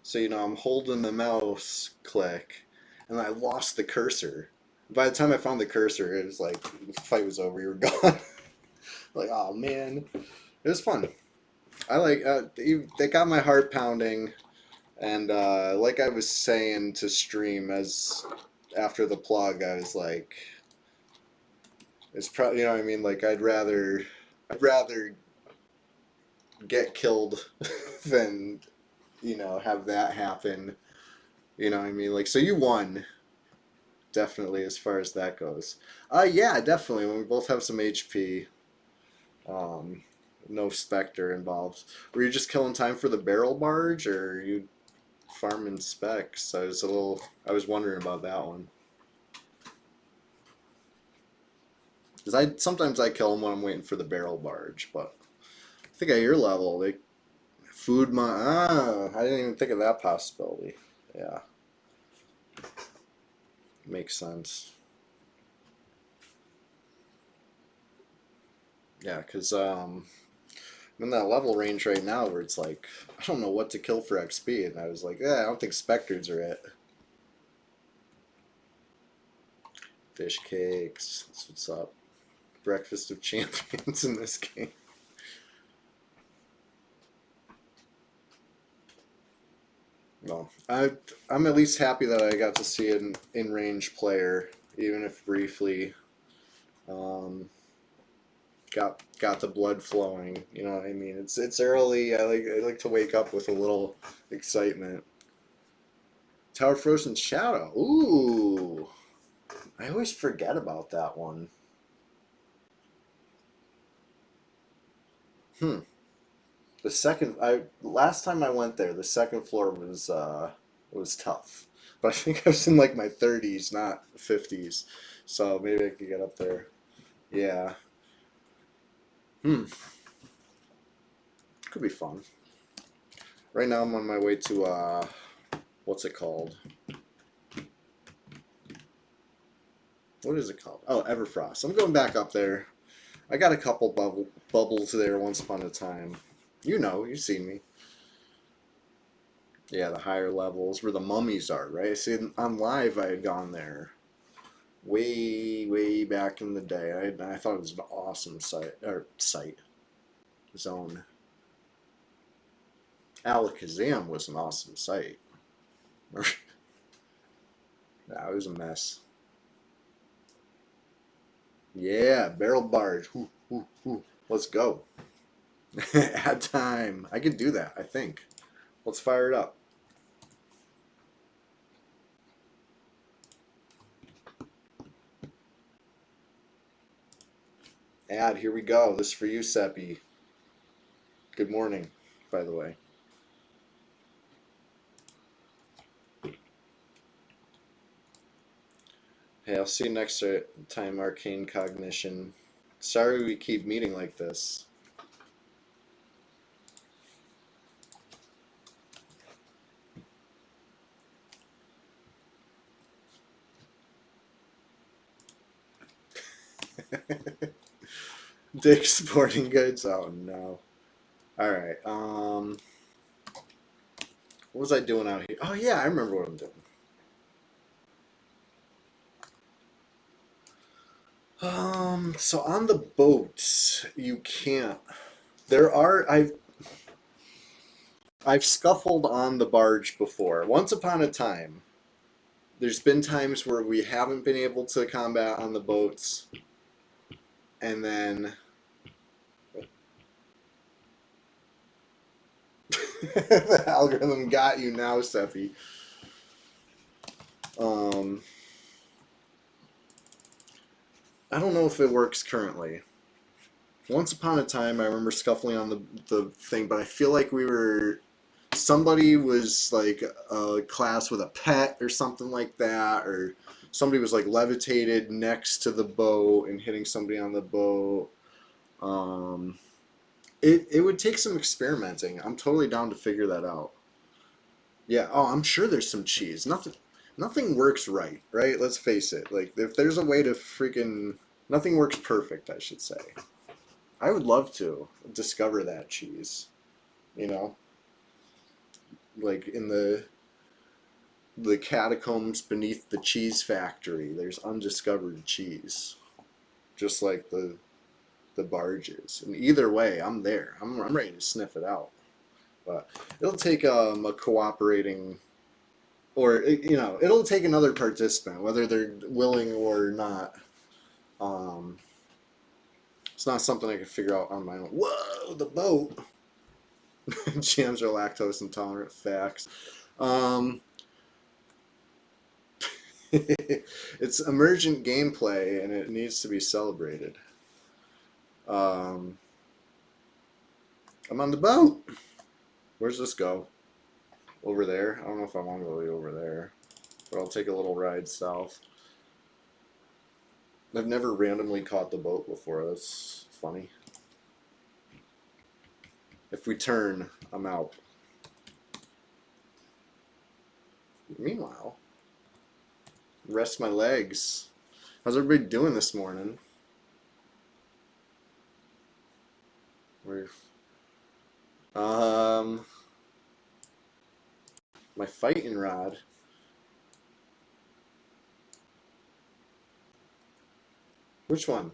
So I'm holding the mouse click, and I lost the cursor. By the time I found the cursor, it was like the fight was over. You were gone. Like, oh man, it was fun. I they got my heart pounding, and like I was saying to stream as after the plug, I was like, it's probably what I mean. Like I'd rather get killed than have that happen. You know what I mean? Like, so you won, definitely, as far as that goes. Yeah, definitely. When we both have some HP, no Spectre involved. Were you just killing time for the barrel barge, or are you farming specs? I was wondering about that one. Because sometimes I kill them when I'm waiting for the barrel barge, but I think at your level, I didn't even think of that possibility. Yeah. Makes sense. Yeah, because I'm in that level range right now where it's like, I don't know what to kill for XP, and I was like, I don't think Spectres are it. Fish cakes, that's what's up. Breakfast of champions in this game. Well, I'm at least happy that I got to see an in-range player, even if briefly. Got the blood flowing. You know what I mean? It's early. I like to wake up with a little excitement. Tower Frozen Shadow. Ooh, I always forget about that one. Last time I went there, the second floor was tough. But I think I was in like my 30s, not 50s. So maybe I could get up there. Yeah. Could be fun. Right now I'm on my way to what's it called? What is it called? Oh, Everfrost. I'm going back up there. I got a couple bubbles there once upon a time. You know, you've seen me. Yeah, the higher levels where the mummies are, right? See, on live, I had gone there way back in the day. I thought it was an awesome site zone. Alakazam was an awesome site. That was a mess. Yeah, barrel barge. Ooh, ooh, ooh. Let's go. Add time. I can do that, I think. Let's fire it up. Add, here we go. This is for you, Seppi. Good morning, by the way. Hey, I'll see you next time, Arcane Cognition. Sorry we keep meeting like this. Dick's Sporting Goods? Oh, no. Alright, what was I doing out here? Oh, yeah, I remember what I'm doing. So on the boats, you can't. There are, I've scuffled on the barge before. Once upon a time, there's been times where we haven't been able to combat on the boats, and then the algorithm got you now, Seppi. I don't know if it works currently. Once upon a time, I remember scuffling on the thing, but I feel like somebody was like a class with a pet or something like that, or somebody was like levitated next to the boat and hitting somebody on the boat. It would take some experimenting. I'm totally down to figure that out. Yeah. Oh, I'm sure there's some cheese. Nothing works right, right? Let's face it. Like if there's a way to freaking nothing works perfect, I should say. I would love to discover that cheese. You know, like in the catacombs beneath the cheese factory, there's undiscovered cheese, just like the barges. And either way, I'm there. I'm ready to sniff it out. But it'll take a cooperating, or it'll take another participant, whether they're willing or not. Um, it's not something I can figure out on my own. Whoa, the boat. Jams are lactose intolerant. Facts. Um, it's emergent gameplay, and it needs to be celebrated. Um, I'm on the boat. Where's this go? Over there? I don't know if I want to go over there, but I'll take a little ride south. I've never randomly caught the boat before. That's funny. If we turn, I'm out. Meanwhile, rest my legs. How's everybody doing this morning? We're, um, my fighting rod. Which one?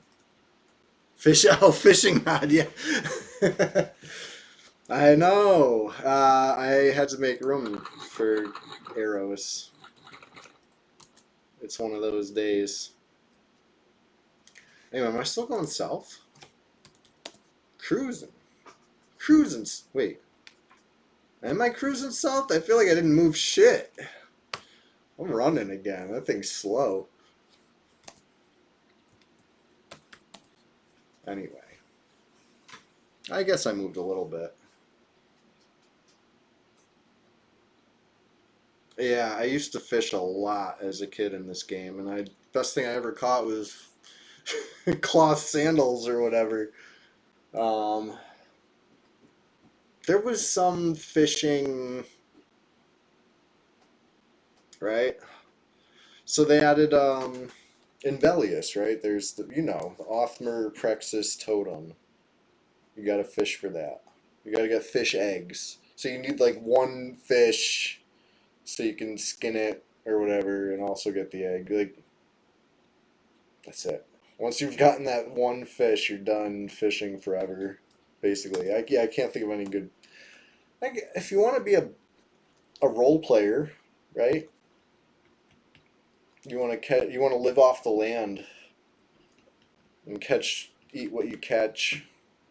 Fish. Oh, fishing rod. Yeah. I know. I had to make room for arrows. It's one of those days. Anyway, am I still going south? Cruising. Cruising. Wait. Am I cruising south? I feel like I didn't move shit. I'm running again. That thing's slow. Anyway. I guess I moved a little bit. Yeah, I used to fish a lot as a kid in this game, and best thing I ever caught was cloth sandals or whatever. Um, there was some fishing, right? So they added In Velius, right? There's the the Othmer Prexis totem. You gotta fish for that. You gotta get fish eggs. So you need like one fish so you can skin it or whatever and also get the egg. Like that's it. Once you've gotten that one fish, you're done fishing forever. Basically, I can't think of any good. Like, if you want to be a role player, right? You want to live off the land and eat what you catch,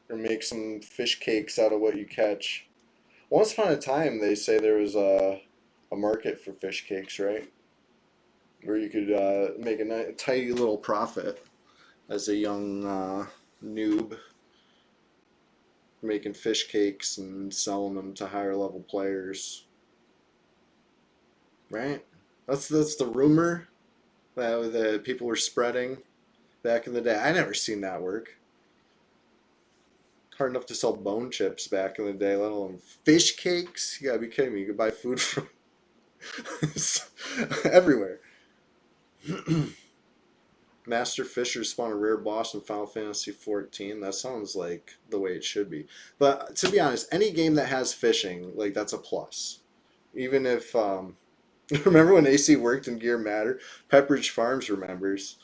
or make some fish cakes out of what you catch. Once upon a time, they say there was a market for fish cakes, right? Where you could make a tiny little profit as a young noob making fish cakes and selling them to higher level players, right? That's the rumor that people were spreading back in the day. I never seen that work. Hard enough to sell bone chips back in the day, let alone fish cakes. You gotta be kidding me. You could buy food from everywhere. Master Fisher spawned a rare boss in Final Fantasy 14. That sounds like the way it should be. But to be honest, any game that has fishing, like that's a plus. Even if remember when AC worked in Gear Matter? Pepperidge Farms remembers.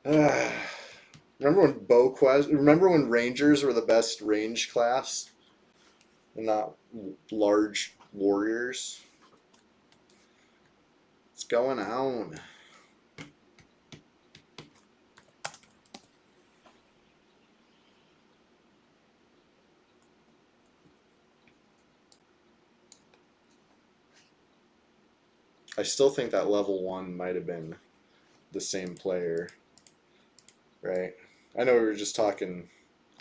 Remember when Remember when Rangers were the best range class and not large warriors? What's going on? I still think that level 1 might have been the same player, right? I know we were just talking.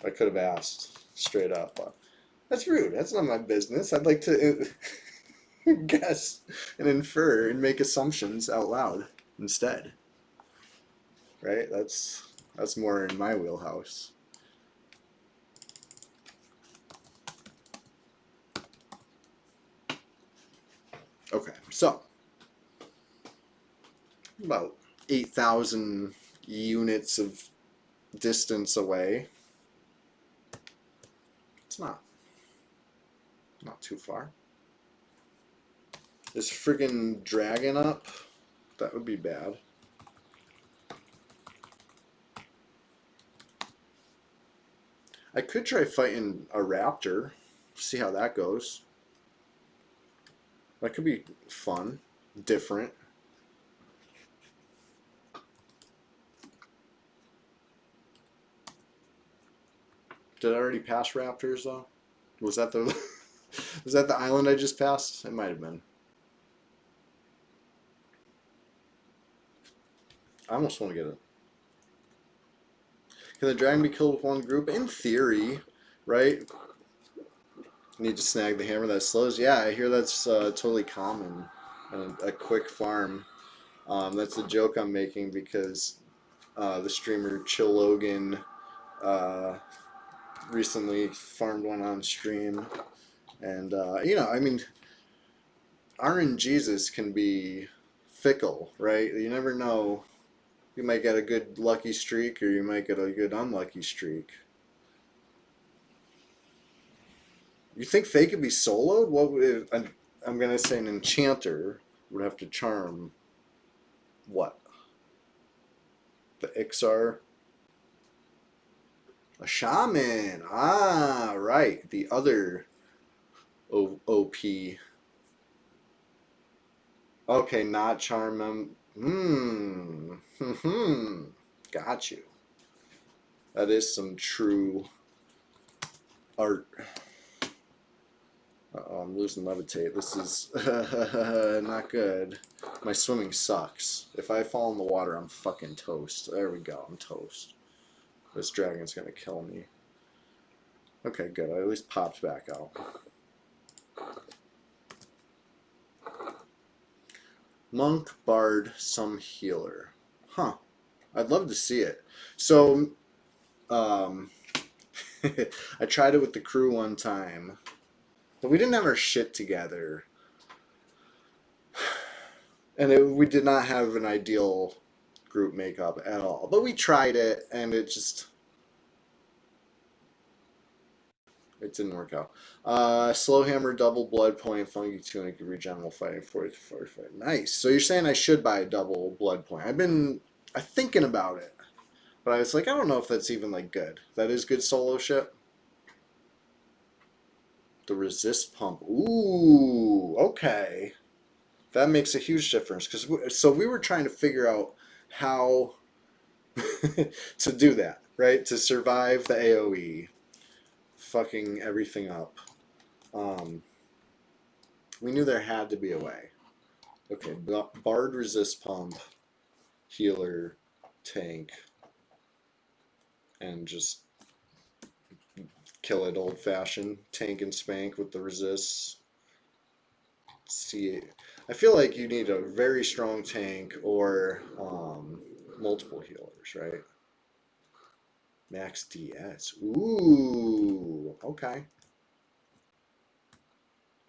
I could have asked straight up, but that's rude. That's not my business. I'd like to guess and infer and make assumptions out loud instead, right? That's more in my wheelhouse. Okay, so about 8,000 units of distance away. It's not too far. Is friggin' dragon up? That would be bad. I could try fighting a raptor, see how that goes. That could be fun, different. Did I already pass raptors though? Was that the was that the island I just passed? It might have been. I almost want to get it. Can the dragon be killed with one group? In theory, right? Need to snag the hammer that slows. Yeah, I hear that's totally common. A quick farm. That's a joke I'm making because the streamer Chill Logan recently farmed one on stream, and I mean, RNGesus can be fickle, right? You never know. You might get a good lucky streak, or you might get a good unlucky streak. You think Faye could be soloed? What would it, I'm gonna say an enchanter would have to charm what? The Ixar? A shaman. Ah, right. The other OP. Okay, not charm them. Got you. That is some true art. Uh-oh, I'm losing levitate. This is not good. My swimming sucks. If I fall in the water, I'm fucking toast. There we go. I'm toast. This dragon's gonna kill me. Okay, good. I at least popped back out. Monk, bard, some healer. Huh. I'd love to see it. So, I tried it with the crew one time, but we didn't have our shit together. And we did not have an ideal group makeup at all. But we tried it, and it didn't work out. Slow hammer, double blood point, funky tunic, regen while fighting 40 to 45. Nice. So you're saying I should buy a double blood point? I've been thinking about it, but I was like, I don't know if that's even like good. That is good solo shit. The resist pump. Ooh, okay. That makes a huge difference because we were trying to figure out how to do that, right? To survive the AoE, fucking everything up. Um, we knew there had to be a way. Okay, Bard resist pump, healer, tank, and just kill it old fashioned. Tank and spank with the resists. See, I feel like you need a very strong tank or multiple healers, right? Max DS. Ooh, okay.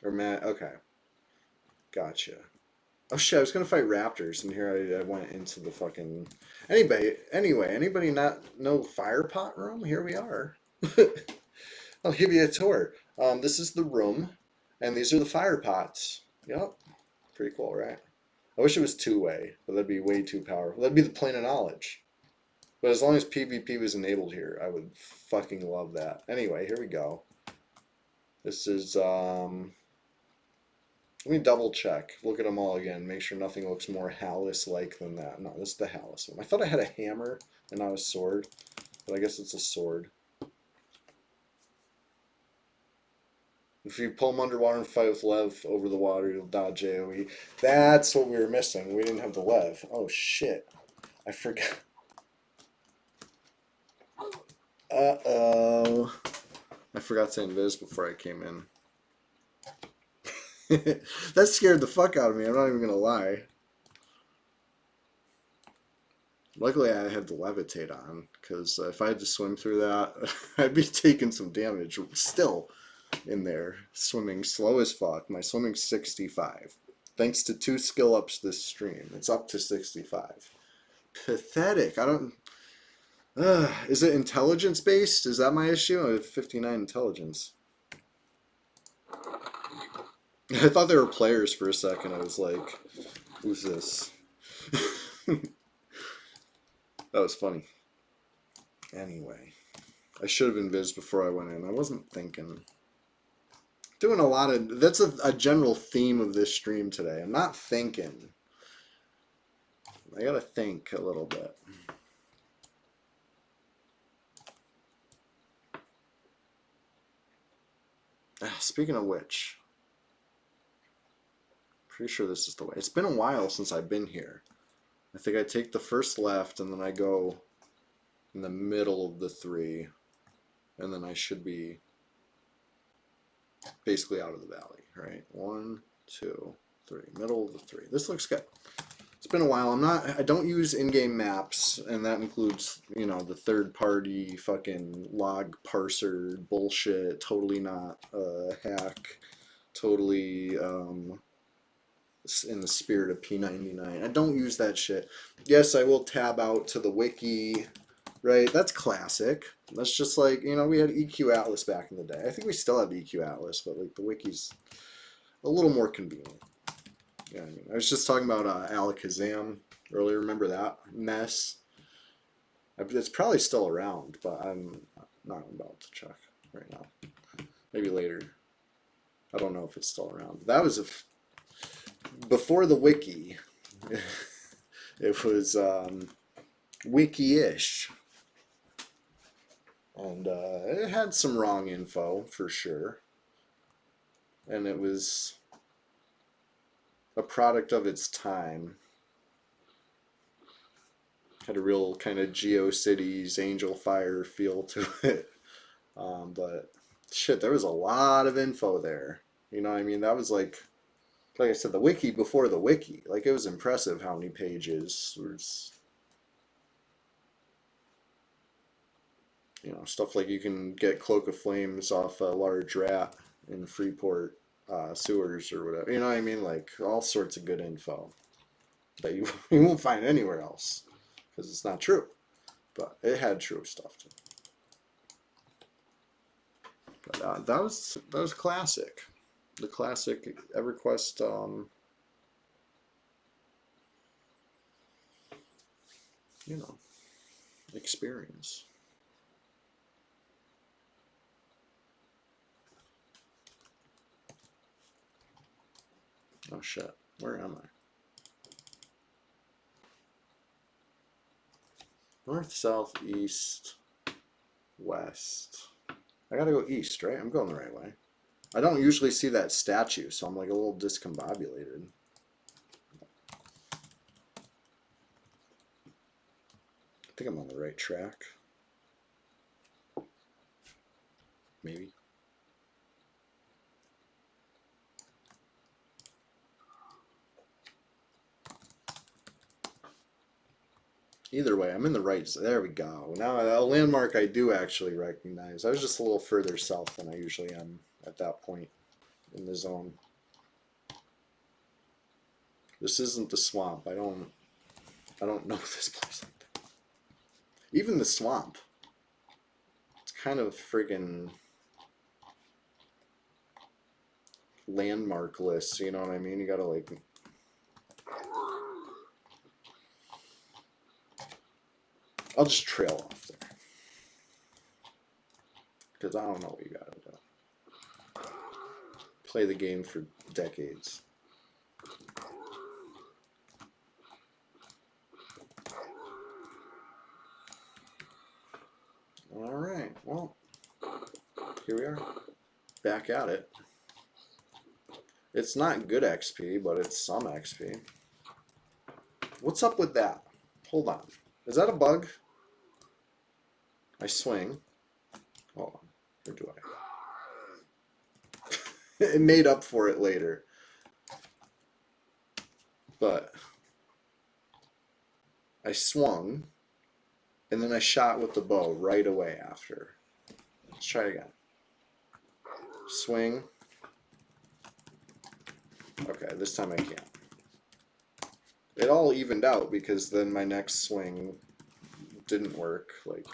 Or Matt, okay. Gotcha. Oh shit, I was gonna fight raptors, and here I went into the fucking. Anybody not know fire pot room? Here we are. I'll give you a tour. This is the room, and these are the fire pots. Yep, pretty cool, right? I wish it was two-way, but that'd be way too powerful. That'd be the plane of knowledge. But as long as PvP was enabled here, I would fucking love that. Anyway, here we go. This is let me double check. Look at them all again. Make sure nothing looks more Hallis-like than that. No, this is the Hallis one. I thought I had a hammer and not a sword, but I guess it's a sword. If you pull them underwater and fight with Lev over the water, you'll dodge AoE. That's what we were missing. We didn't have the Lev. Oh, shit. I forgot. Uh-oh. I forgot to invis before I came in. That scared the fuck out of me. I'm not even going to lie. Luckily, I had the levitate on, because if I had to swim through that, I'd be taking some damage still in there, swimming slow as fuck. My swimming's 65. Thanks to 2 skill ups this stream, it's up to 65. Pathetic. I don't. Is it intelligence based? Is that my issue? I have 59 intelligence. I thought they were players for a second. I was like, who's this? That was funny. Anyway, I should have invis before I went in. I wasn't thinking. Doing a lot of. That's a general theme of this stream today. I'm not thinking. I gotta think a little bit. Speaking of which, pretty sure this is the way. It's been a while since I've been here. I think I take the first left and then I go in the middle of the 3, and then I should be basically out of the valley, right? 1, 2, 3, middle of the 3. This looks good. It's been a while. I don't use in-game maps, and that includes, you know, the third-party fucking log parser bullshit. Totally not a hack. Totally in the spirit of P99. I don't use that shit. Yes, I will tab out to the wiki, right? That's classic. That's just like, you know, we had EQ Atlas back in the day. I think we still have EQ Atlas, but like the wiki's a little more convenient. Yeah, I mean, I was just talking about Alakazam earlier. Remember that mess? It's probably still around, but I'm not about to check right now. Maybe later. I don't know if it's still around. That was before the wiki. It was wiki-ish. And it had some wrong info, for sure. And it was a product of its time. Had a real kind of GeoCities, Angel Fire feel to it. But shit, there was a lot of info there. You know what I mean? That was like I said, the wiki before the wiki. Like, it was impressive how many pages. There's, you know, stuff like you can get Cloak of Flames off a large rat in Freeport sewers or whatever. You know what I mean? Like, all sorts of good info that you won't find anywhere else. because it's not true. But it had true stuff too. But that was classic. The classic EverQuest you know, experience. Oh shit, where am I? North, south, east, west. I gotta go east, right? I'm going the right way. I don't usually see that statue, so I'm like a little discombobulated. I think I'm on the right track. Maybe. Either way, I'm in the right. There we go. Now a landmark I do actually recognize. I was just a little further south than I usually am at that point in the zone. This isn't the swamp. I don't know this place. Even the swamp. It's kind of friggin' landmarkless, you know what I mean? You gotta like I'll just trail off there. Because I don't know what you gotta do. Play the game for decades. Alright, well, here we are. Back at it. It's not good XP, but it's some XP. What's up with that? Hold on. Is that a bug? I swing. Hold on. Or do I? It made up for it later. But I swung, and then I shot with the bow right away after. Let's try it again. Swing. Okay, this time I can't. It all evened out because then my next swing didn't work. Like,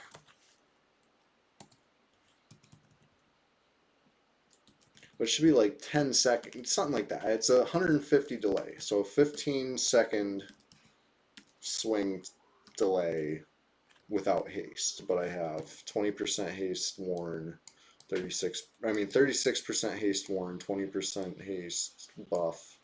but it should be like 10 seconds, something like that. It's a 150 delay, so a 15-second swing delay without haste. But I have 20% haste worn, 36% haste worn, 20% haste buff.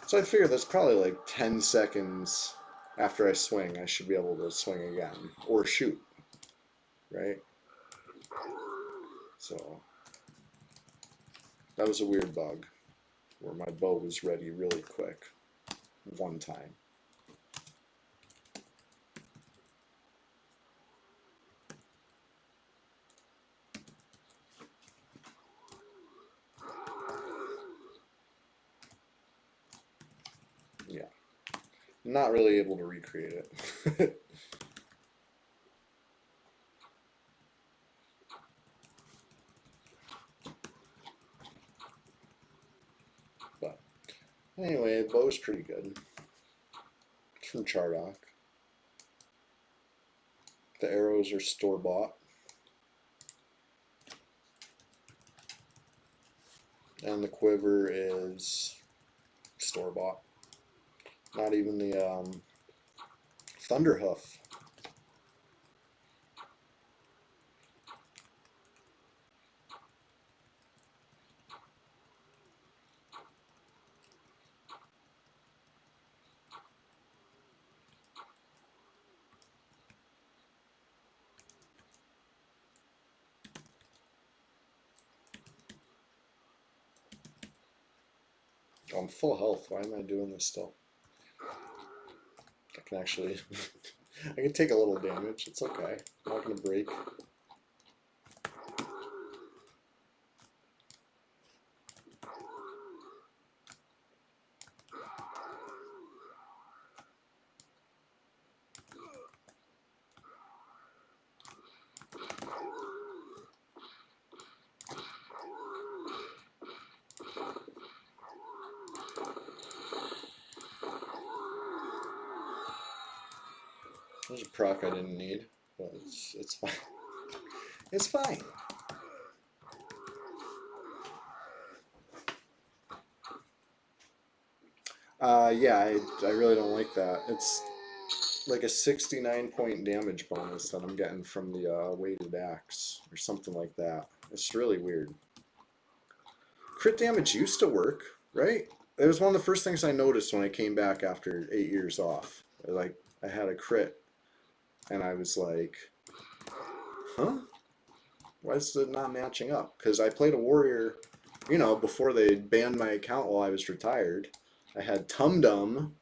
So I figure that's probably like 10 seconds after I swing, I should be able to swing again or shoot, right? So that was a weird bug where my bow was ready really quick one time. Yeah, not really able to recreate it. But anyway, the bow's pretty good. It's from Chardock. The arrows are store-bought. And the quiver is store-bought. Not even the Thunderhoof. I'm full health. Why am I doing this still? I can actually... I can take a little damage. It's okay. I'm not going to break. There's a proc I didn't need, but it's fine. It's fine. Yeah, I really don't like that. It's like a 69-point damage bonus that I'm getting from the weighted axe or something like that. It's really weird. Crit damage used to work, right? It was one of the first things I noticed when I came back after 8 years off. Like, I had a crit, and I was like, huh? Why is it not matching up? Because I played a warrior, you know, before they banned my account while I was retired. I had Timdimm,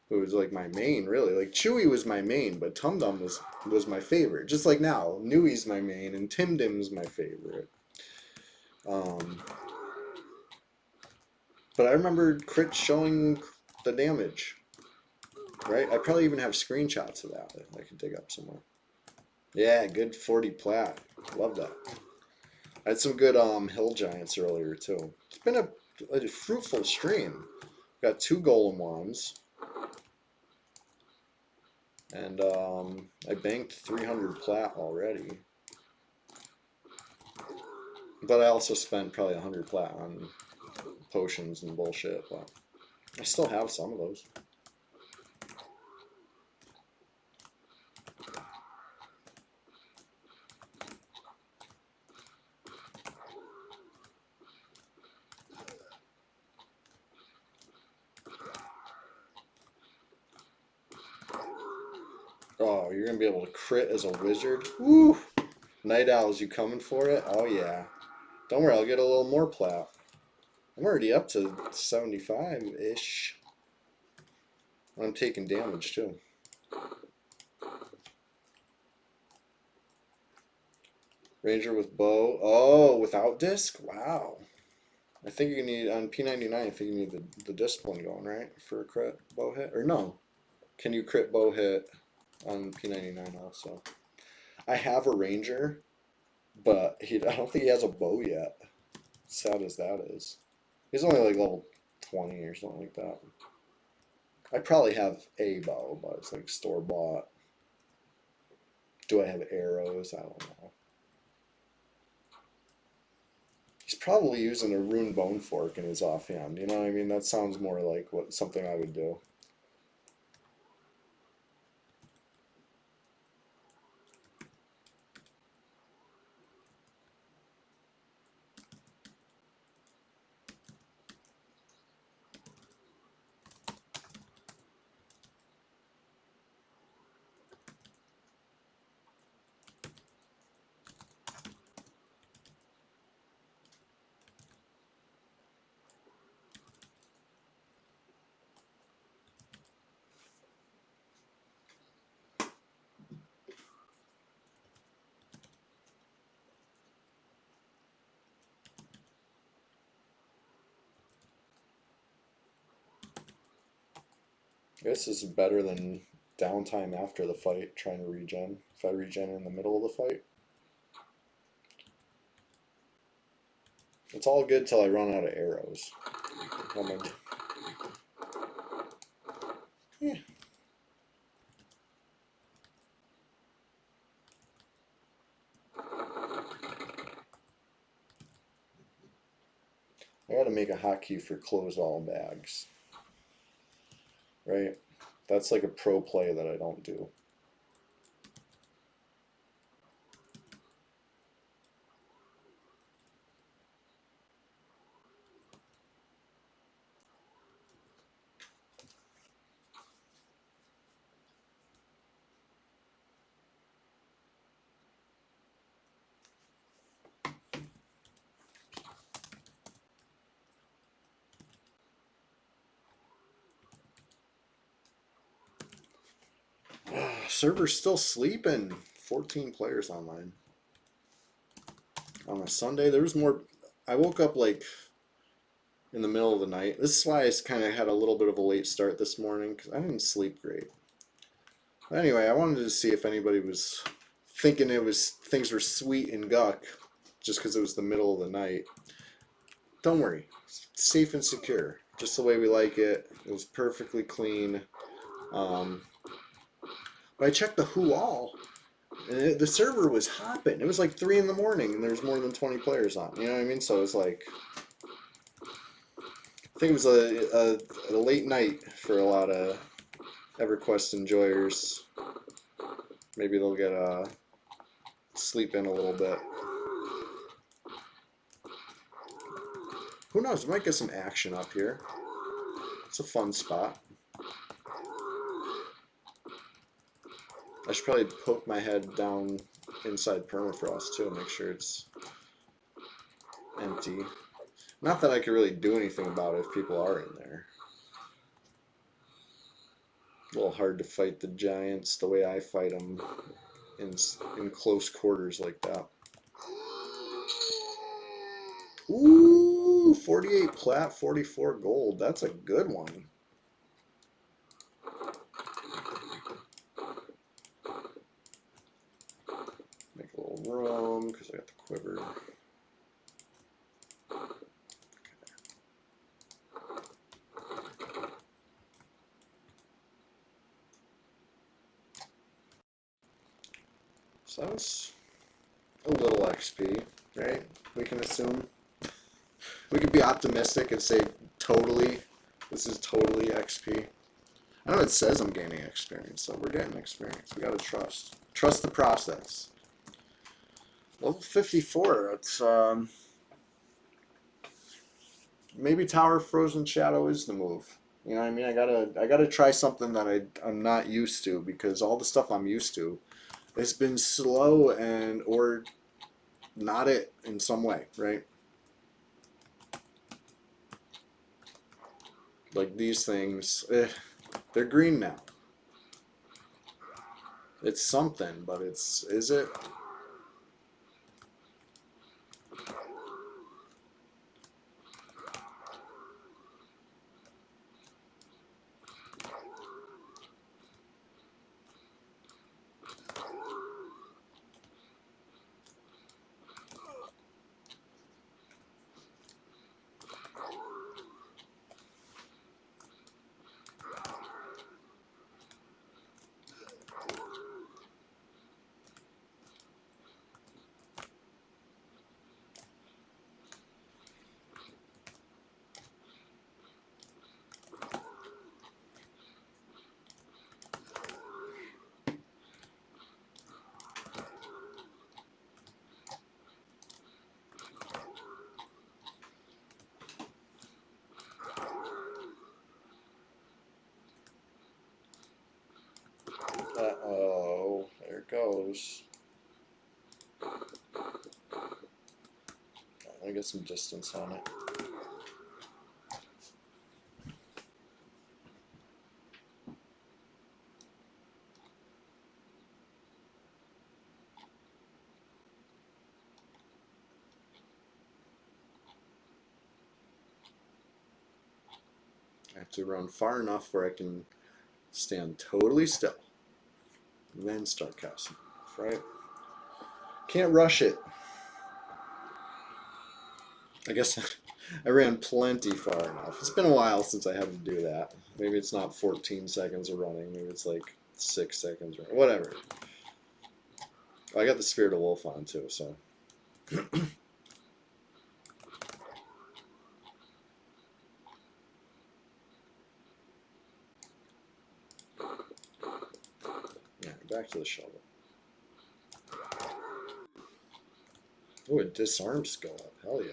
who was like my main, really. Like Chewy was my main, but Timdimm was my favorite. Just like now, Newey's my main, and Timdimm's my favorite. But I remember crit showing the damage, right? I probably even have screenshots of that I could dig up somewhere. Yeah, good 40 plat. Love that. I had some good hill giants earlier too. It's been a fruitful stream. Got 2 golem wands. And I banked 300 plat already. But I also spent probably 100 plat on potions and bullshit. But I still have some of those. Oh, you're going to be able to crit as a wizard? Woo! Night Owls, you coming for it? Oh, yeah. Don't worry, I'll get a little more plat. I'm already up to 75-ish. I'm taking damage, too. Ranger with bow. Oh, without disc? Wow. I think you need, on P99, I think you need the discipline going, right? For a crit bow hit? Or no. Can you crit bow hit on P99 also? I have a ranger, but I don't think he has a bow yet. Sad as that is. He's only like level 20 or something like that. I probably have a bow, but it's like store bought. Do I have arrows? I don't know. He's probably using a rune bone fork in his offhand. You know what I mean? That sounds more like something I would do. I guess this is better than downtime after the fight, trying to regen. If I regen in the middle of the fight. It's all good till I run out of arrows. Yeah. I gotta make a hotkey for close all bags. Right? That's like a pro play that I don't do. Server's still sleeping. 14 players online. On a Sunday, there was more. I woke up like in the middle of the night. This is why I kind of had a little bit of a late start this morning because I didn't sleep great. But anyway, I wanted to see if anybody was thinking things were sweet in Guck just because it was the middle of the night. Don't worry, it's safe and secure, just the way we like it. It was perfectly clean. My But I checked the Who All, and the server was hopping. It was like 3 in the morning, and there's more than 20 players on. You know what I mean? So it was like, I think it was a late night for a lot of EverQuest enjoyers. Maybe they'll get sleep in a little bit. Who knows? We might get some action up here. It's a fun spot. I should probably poke my head down inside permafrost too, make sure it's empty. Not that I could really do anything about it if people are in there. A little hard to fight the giants the way I fight them in close quarters like that. Ooh, 48 plat, 44 gold. That's a good one. Make a little room because I got the quiver. So that's a little XP, right? We can assume. We could be optimistic and say totally, this is totally XP. I know it says I'm gaining experience, so we're getting experience. We gotta trust. Trust the process. Level 54, it's maybe Tower of Frozen Shadow is the move. You know what I mean? I gotta try something that I'm not used to, because all the stuff I'm used to has been slow and or not it in some way, right? Like these things, they're green now. It's something, but is it? Uh-oh, there it goes. I get some distance on it. I have to run far enough where I can stand totally still, then start casting, right? Can't rush it. I guess I ran plenty far enough. It's been a while since I had to do that. Maybe it's not 14 seconds of running. Maybe it's like 6 seconds or whatever. I got the Spirit of Wolf on too, so. Yeah, back to the shovel. Oh, it disarms go up. Hell yeah.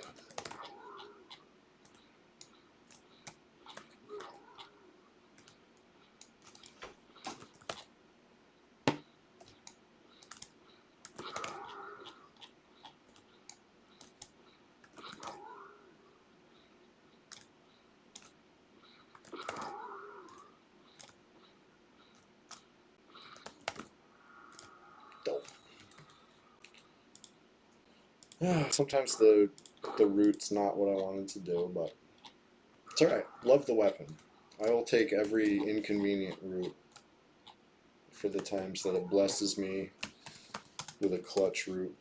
Sometimes the route's not what I wanted to do, but it's alright. Love the weapon. I will take every inconvenient route for the times that it blesses me with a clutch route.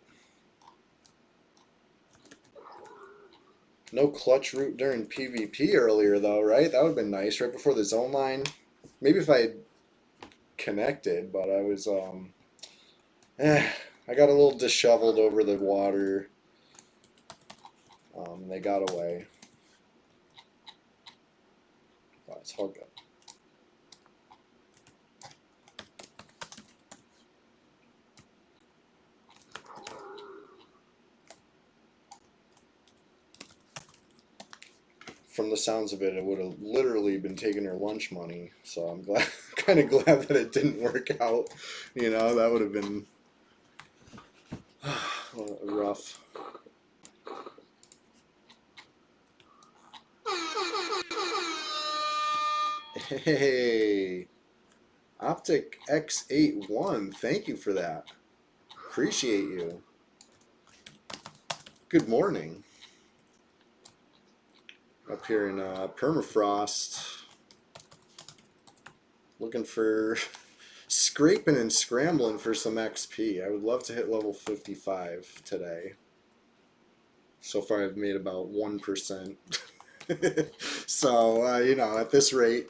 No clutch route during PvP earlier though, right? That would have been nice, right before the zone line. Maybe if I had connected, but I was I got a little disheveled over the water. And they got away. But it's all good. From the sounds of it, it would have literally been taking her lunch money. So I'm glad, kind of glad that it didn't work out. You know, that would have been rough. Hey, Optic X81, thank you for that. Appreciate you. Good morning. Up here in Permafrost. Looking for scraping and scrambling for some XP. I would love to hit level 55 today. So far I've made about 1%. So, you know, at this rate,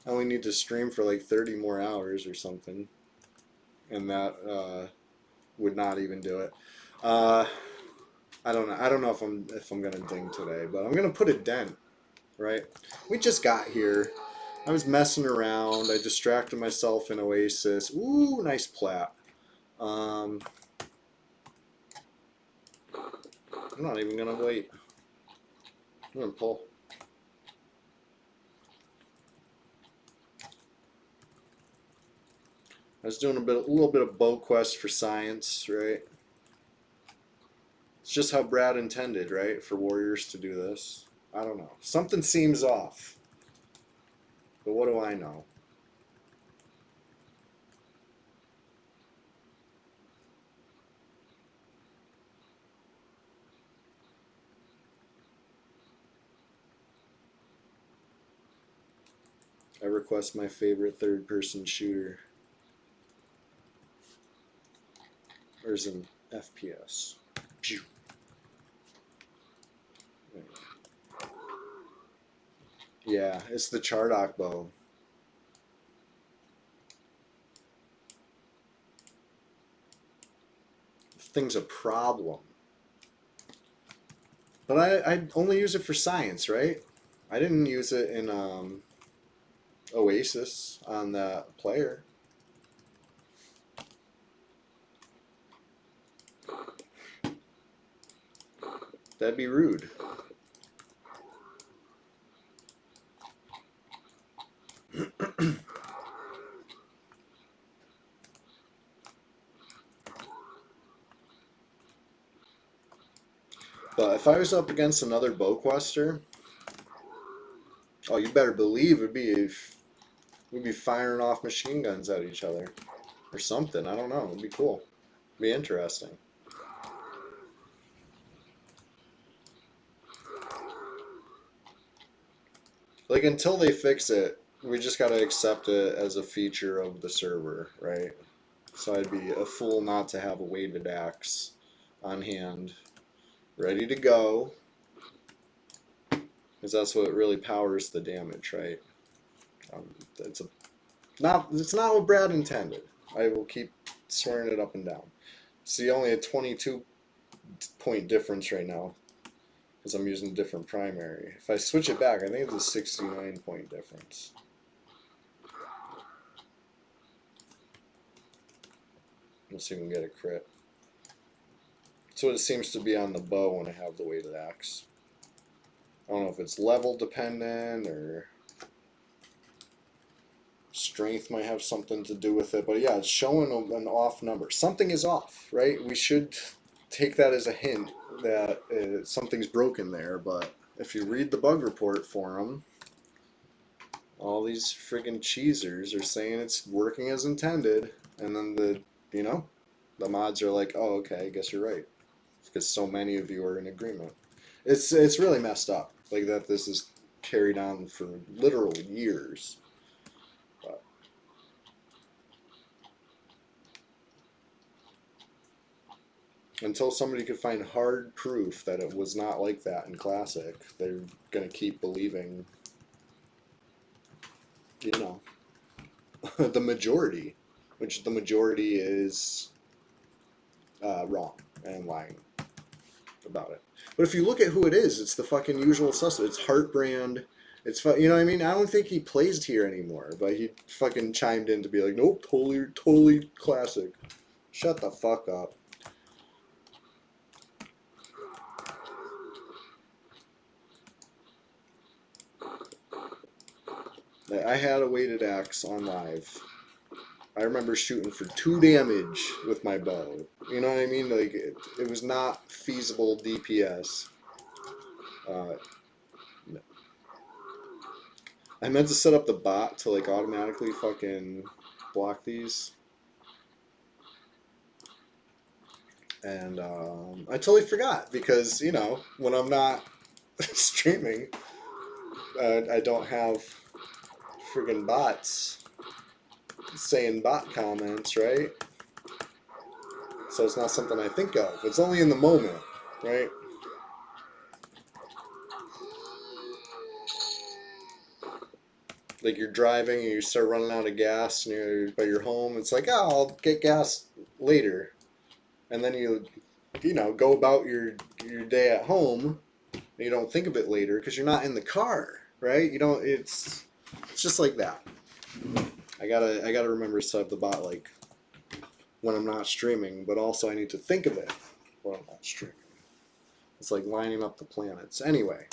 I only need to stream for like 30 more hours or something. And that would not even do it. I don't know. I don't know if I'm gonna ding today, but I'm gonna put a dent, right? We just got here. I was messing around. I distracted myself in Oasis. Ooh, nice plat. I'm not even gonna wait. I'm gonna pull. I was doing a little bit of bow quest for science, right? It's just how Brad intended, right? For warriors to do this. I don't know. Something seems off. But what do I know? I request my favorite third-person shooter. Or is an FPS. Yeah, it's the Chardock bow. This thing's a problem. But I only use it for science, right? I didn't use it in Oasis on the player. That'd be rude. But if I was up against another bowquester, oh, you better believe we'd be firing off machine guns at each other or something. I don't know. It'd be cool. It'd be interesting. Like until they fix it, we just gotta accept it as a feature of the server, right? So I'd be a fool not to have a weighted axe on hand, ready to go, because that's what really powers the damage, right? It's not what Brad intended. I will keep swearing it up and down. See, only a 22-point difference right now, because I'm using a different primary. If I switch it back, I think it's a 69-point difference. Let's see if we can get a crit. That's what it seems to be on the bow when I have the weighted axe. I don't know if it's level dependent or strength might have something to do with it, but yeah, it's showing an off number. Something is off, right? We should take that as a hint that something's broken there, but if you read the bug report for them, all these friggin' cheesers are saying it's working as intended, and then the mods are like, oh, okay, I guess you're right, because so many of you are in agreement. It's really messed up, like that this is carried on for literal years. But until somebody could find hard proof that it was not like that in Classic, they're gonna keep believing, you know. the majority, which the majority is wrong and lying about it. But if you look at who it is, it's the fucking usual suspect. It's Heartbrand. It's you know what I mean. I don't think he plays here anymore, but he fucking chimed in to be like, nope, totally classic. Shut the fuck up. I had a weighted axe on live. I remember shooting for 2 damage with my bow. You know what I mean? Like it was not feasible DPS. Uh, I meant to set up the bot to like automatically fucking block these, and I totally forgot because you know when I'm not streaming, I don't have friggin' bots saying bot comments, right? So it's not something I think of. It's only in the moment, right? Like you're driving and you start running out of gas and you're by your home. It's like, oh, I'll get gas later, and then you know, go about your day at home. And you don't think of it later because you're not in the car, right? You don't. It's just like that. I gotta remember to set up the bot like when I'm not streaming, but also I need to think of it when I'm not streaming. It's like lining up the planets. Anyway,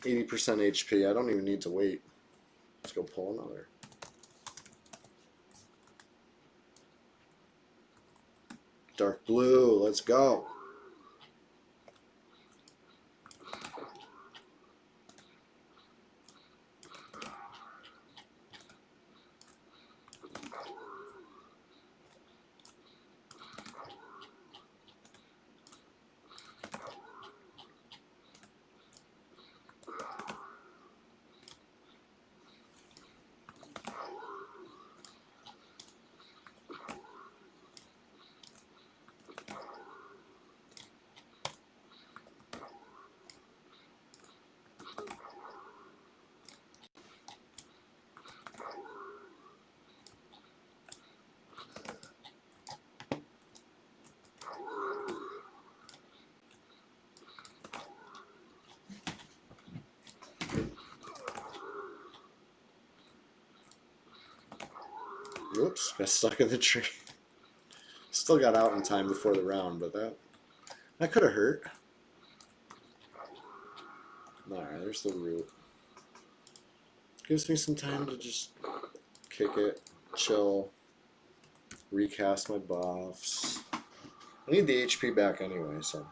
80% HP. I don't even need to wait. Let's go pull another. Dark blue. Let's go. Whoops, got stuck in the tree. Still got out in time before the round, but that could have hurt. Alright, there's the root. Gives me some time to just kick it, chill, recast my buffs. I need the HP back anyway, so.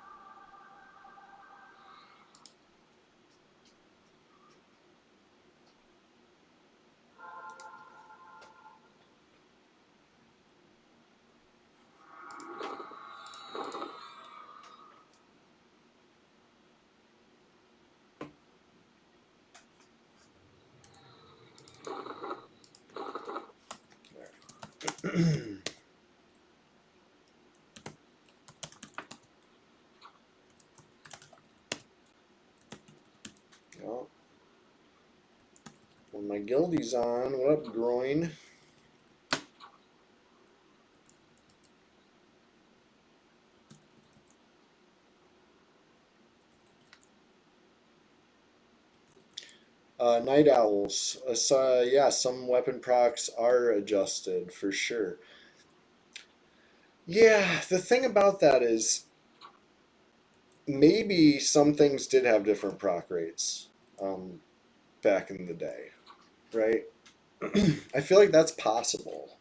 Well, when my guildie's on, what up, groin? Night owls. So, yeah, some weapon procs are adjusted for sure. Yeah, the thing about that is maybe some things did have different proc rates back in the day, right? I feel like that's possible.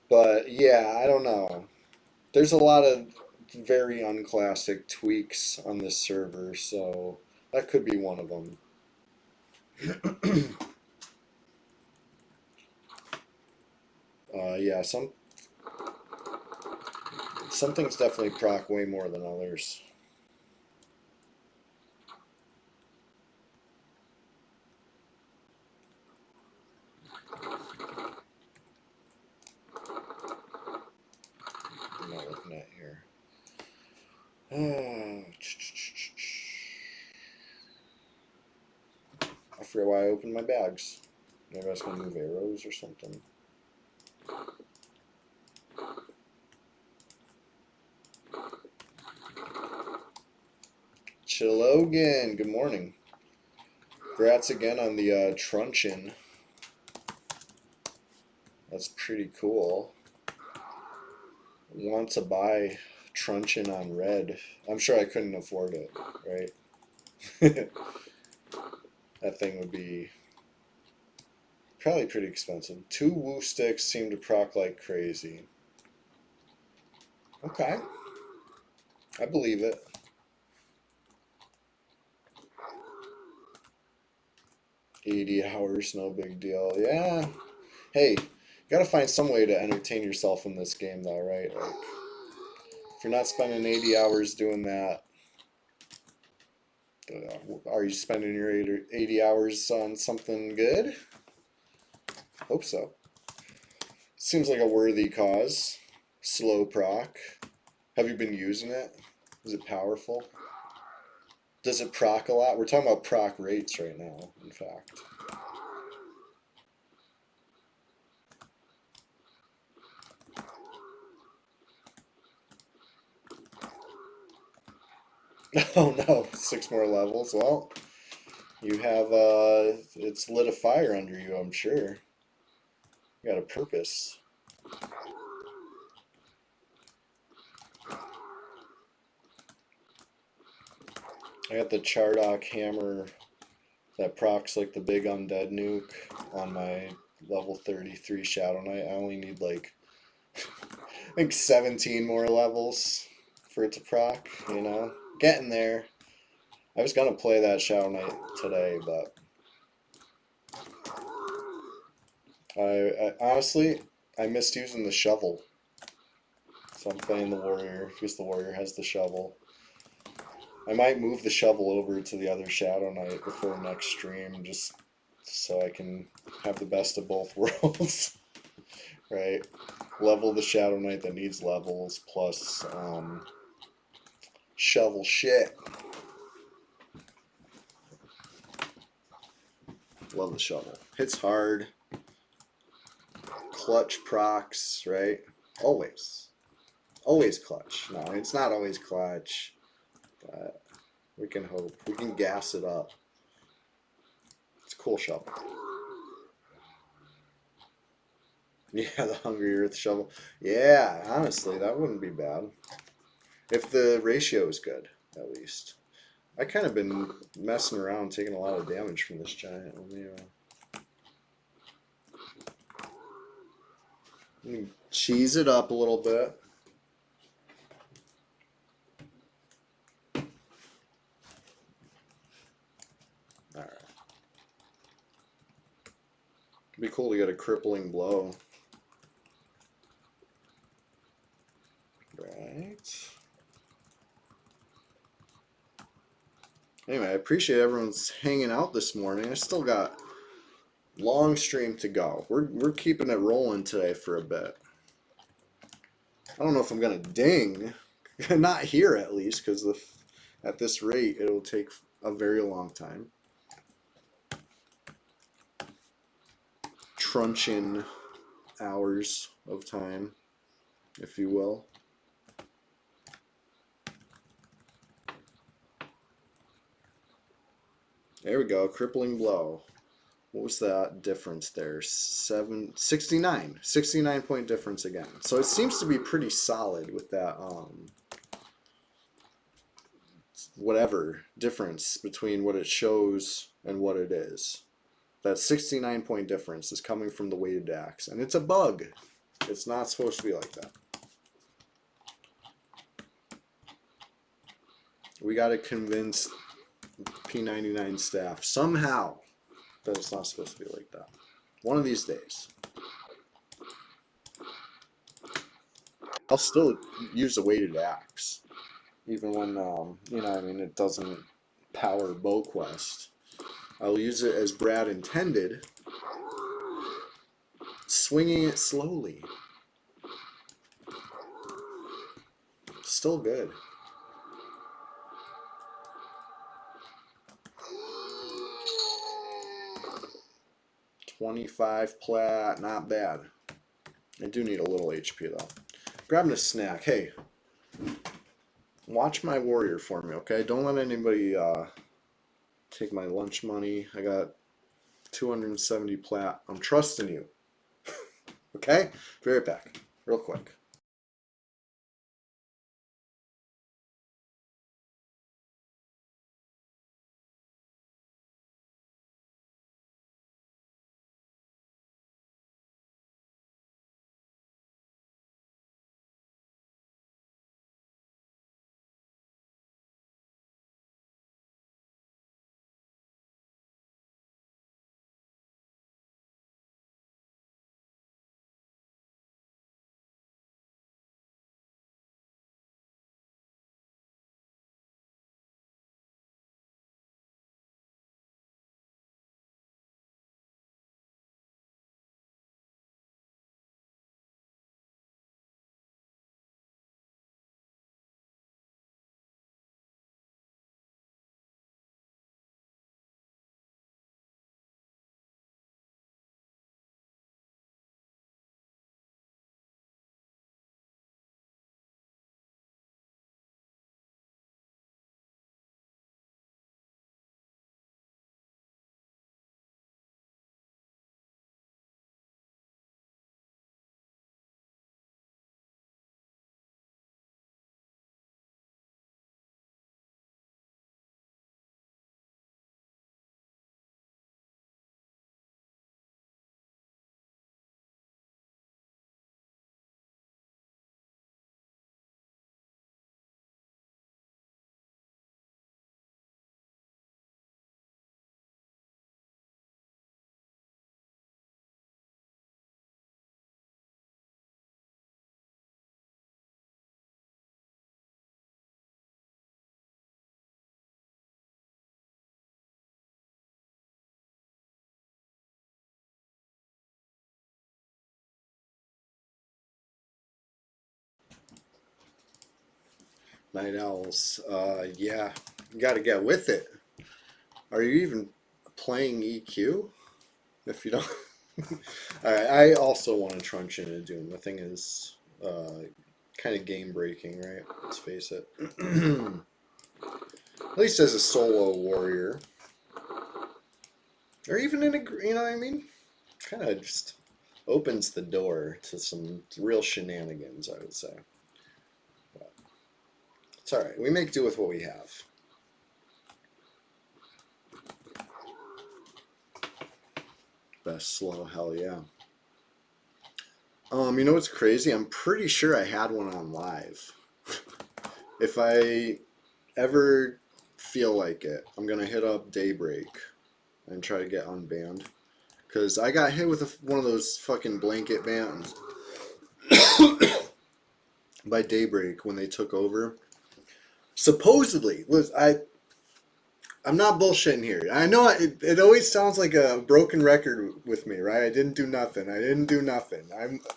But yeah, I don't know. There's a lot of very unclassic tweaks on this server, so that could be one of them. Yeah, some things definitely proc way more than others. I'm not looking at here. forget why I opened my bags. Maybe I was going to move arrows or something. Chilogan, good morning. Congrats again on the truncheon. That's pretty cool. Want to buy truncheon on red. I'm sure I couldn't afford it, right? That thing would be probably pretty expensive. 2 woo sticks seem to proc like crazy. Okay. I believe it. $80 hours, no big deal. Yeah. Hey, you gotta find some way to entertain yourself in this game though, right? Like, if you're not spending 80 hours doing that, are you spending your 80 hours on something good? Hope so. Seems like a worthy cause. Slow proc. Have you been using it? Is it powerful? Does it proc a lot? We're talking about proc rates right now, in fact. Oh no, 6 more levels. Well, you have, it's lit a fire under you, I'm sure. You got a purpose. I got the Chardock hammer that procs like the big undead nuke on my level 33 Shadow Knight. I only need like, I think 17 more levels for it to proc, you know? Getting there. I was gonna play that Shadow Knight today, but I honestly, I missed using the shovel. So I'm playing the Warrior because the Warrior has the shovel. I might move the shovel over to the other Shadow Knight before next stream, just so I can have the best of both worlds. Right? Level the Shadow Knight that needs levels, plus shovel shit. Love the shovel. Hits hard. Clutch procs, right? Always. Always clutch. No, it's not always clutch. But we can hope. We can gas it up. It's a cool shovel. Yeah, the Hungry Earth shovel. Yeah, honestly, that wouldn't be bad. If the ratio is good, at least. I kind of been messing around, taking a lot of damage from this giant. Let me cheese it up a little bit. Alright. It'd be cool to get a crippling blow. Right. Anyway, I appreciate everyone's hanging out this morning. I still got long stream to go. We're keeping it rolling today for a bit. I don't know if I'm gonna ding, not here at least, because at this rate it'll take a very long time. Truncheon hours of time, if you will. There we go, crippling blow. What was that difference there? 69 point difference again. So it seems to be pretty solid with that whatever difference between what it shows and what it is. That 69 point difference is coming from the weighted axe, and it's a bug. It's not supposed to be like that. We got to convince P99 staff somehow that it's not supposed to be like that. One of these days. I'll still use a weighted axe, even when, you know, I mean, it doesn't power Bow Quest. I'll use it as Brad intended, swinging it slowly. Still good. 25 plat, not bad. I do need a little HP though. Grabbing a snack. Hey, watch my warrior for me, okay? Don't let anybody take my lunch money. I got 270 plat. I'm trusting you. Okay? Be right back. Real quick. Night owls. Yeah, you got to get with it. Are you even playing EQ? If you don't. All right, I also want to truncheon into Doom. The thing is kind of game breaking, right? Let's face it. At least as a solo warrior. Or even in a, you know what I mean? Kind of just opens the door to some real shenanigans, I would say. But it's all right. We make do with what we have. Best slow, hell yeah. You know what's crazy? I'm pretty sure I had one on live. If I ever feel like it, I'm gonna hit up Daybreak and try to get unbanned. Cause I got hit with one of those fucking blanket bans by Daybreak when they took over. Supposedly, I'm not bullshitting here. I know it always sounds like a broken record with me, right? I didn't do nothing. I didn't do nothing.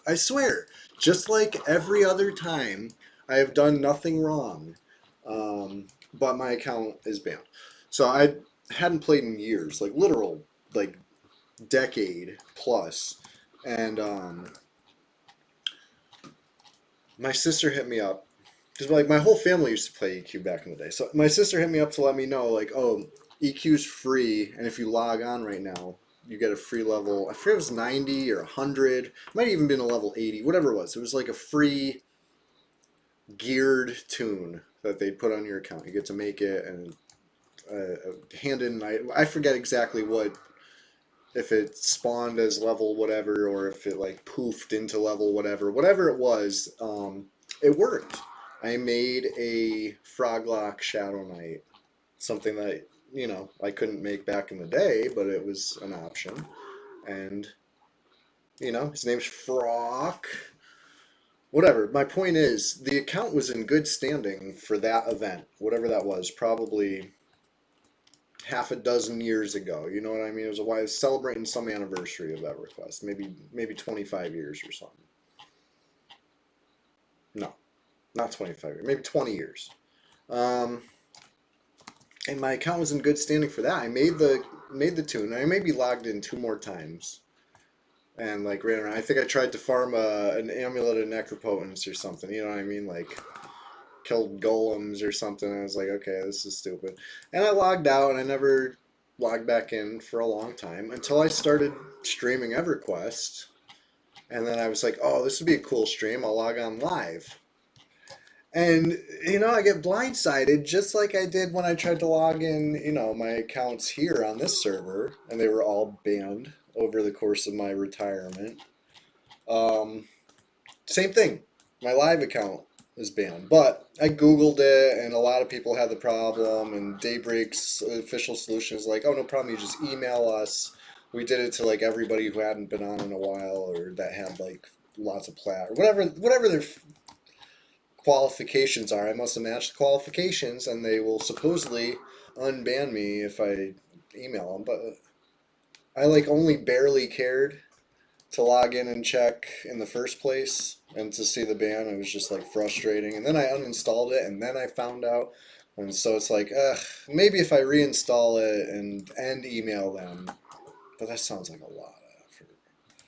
I swear, just like every other time, I have done nothing wrong. But my account is banned. So I hadn't played in years, like literal, like decade plus, and my sister hit me up because like my whole family used to play EQ back in the day. So my sister hit me up to let me know like, oh, EQ's free, and if you log on right now, you get a free level. I forget if it was 90 or 100. It might have even been a level 80, whatever it was. It was like a free geared tune that they'd put on your account. You get to make it and hand in. I forget exactly what, if it spawned as level whatever or if it like poofed into level whatever it was. It worked. I made a Froglock Shadow Knight, something that I couldn't make back in the day, but it was an option. And his name's Frock. Whatever. My point is, the account was in good standing for that event, whatever that was. Probably half a dozen years ago. You know what I mean? It was a while. Celebrating some anniversary of that request. Maybe 25 years or something. No, not 25 years. Maybe 20 years. Um, and my account was in good standing for that. I made the tune. I maybe logged in 2 more times. and like ran around. I think I tried to farm an amulet of necropotence or something. You know what I mean? Like killed golems or something. I was like, okay, this is stupid. And I logged out and I never logged back in for a long time until I started streaming EverQuest. And then I was like, oh, this would be a cool stream. I'll log on live. And, I get blindsided just like I did when I tried to log in, my accounts here on this server, and they were all banned over the course of my retirement. Um, Same thing. My live account is banned. But I Googled it, and a lot of people had the problem, and Daybreak's official solution is like, oh, no problem, you just email us. We did it to like everybody who hadn't been on in a while or that had like lots of plat or whatever their qualifications are. I must have matched the qualifications, and they will supposedly unban me if I email them. But I like only barely cared to log in and check in the first place, and to see the ban, it was just like frustrating. And then I uninstalled it, and then I found out, and so it's like, maybe if I reinstall it and email them, but that sounds like a lot of effort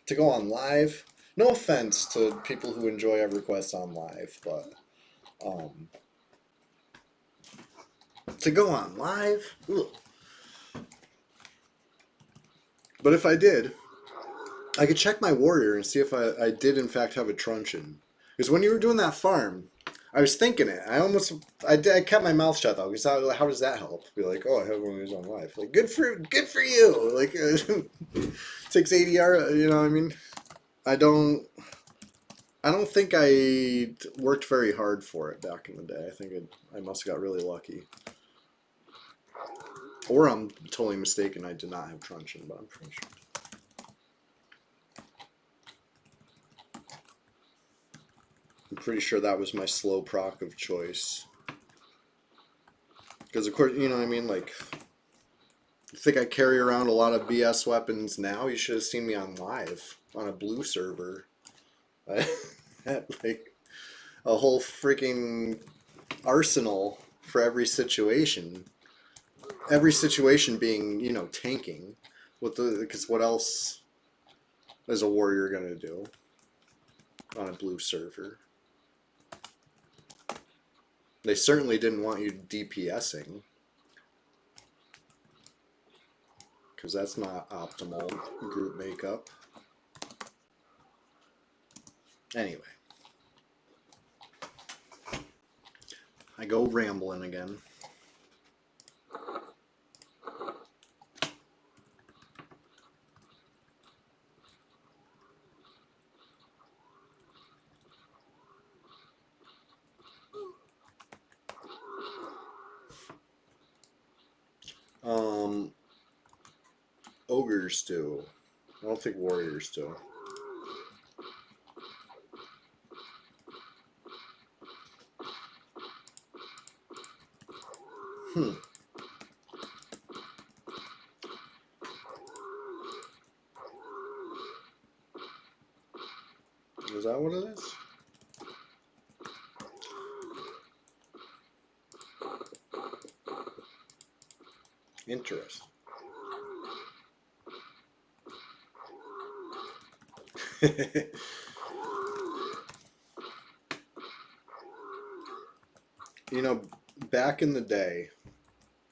to go on live. No offense to people who enjoy EverQuest on live, but um, to go on live. Ugh. But if I did, I could check my warrior and see if I did in fact have a truncheon. Because when you were doing that farm, I was thinking it. I kept my mouth shut though. Because how does that help? Be like, oh, I have one of these on live. Like, good for you. Like, 680 R. You know what I mean? I don't. I don't think I worked very hard for it back in the day. I think I must have got really lucky. Or I'm totally mistaken. I did not have truncheon, but I'm pretty sure. I'm pretty sure that was my slow proc of choice. Because of course, you know what I mean? Like, I think I carry around a lot of BS weapons now. You should have seen me on live on a blue server. I had like a whole freaking arsenal for every situation. Every situation being, tanking. Because what else is a warrior gonna do on a blue server? They certainly didn't want you DPSing, because that's not optimal group makeup. Anyway, I go rambling again. Ogres do. I don't think warriors do. Is that what it is? Interesting. Back in the day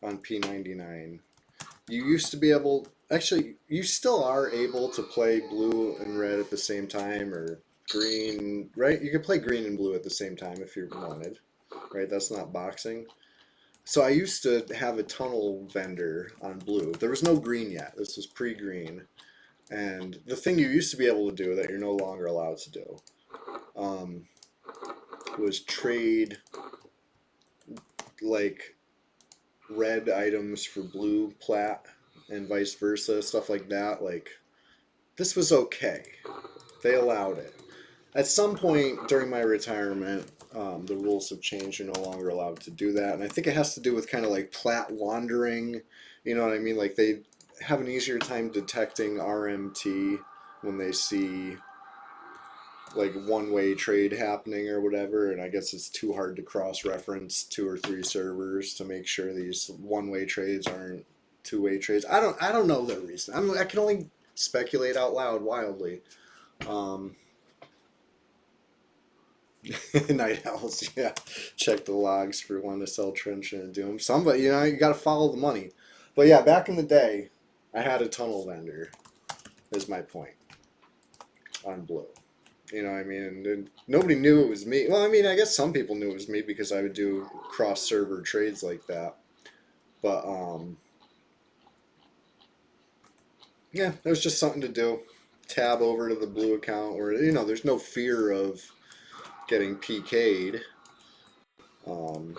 on P99, you used to be able, actually, you still are able to play blue and red at the same time, or green, right? You could play green and blue at the same time if you wanted, right? That's not boxing. So I used to have a tunnel vendor on blue. There was no green yet. This was pre-green. And the thing you used to be able to do that you're no longer allowed to do was trade like red items for blue plat and vice versa, stuff like that. Like, this was okay. They allowed it. At some point during my retirement, the rules have changed. You're no longer allowed to do that. And I think it has to do with kind of like plat wandering. You know what I mean? Like, they have an easier time detecting RMT when they see like one-way trade happening or whatever, and I guess it's too hard to cross-reference 2 or 3 servers to make sure these one-way trades aren't two-way trades. I don't know the reason. I can only speculate out loud wildly. Um, Night owls, yeah. Check the logs for when to sell Trenchant and Doom. Somebody, you got to follow the money. But yeah, back in the day, I had a tunnel vendor. Is my point on blue. You know what I mean? And nobody knew it was me. Well, I mean, I guess some people knew it was me because I would do cross-server trades like that. But yeah, it was just something to do. Tab over to the blue account where there's no fear of getting PK'd. Um,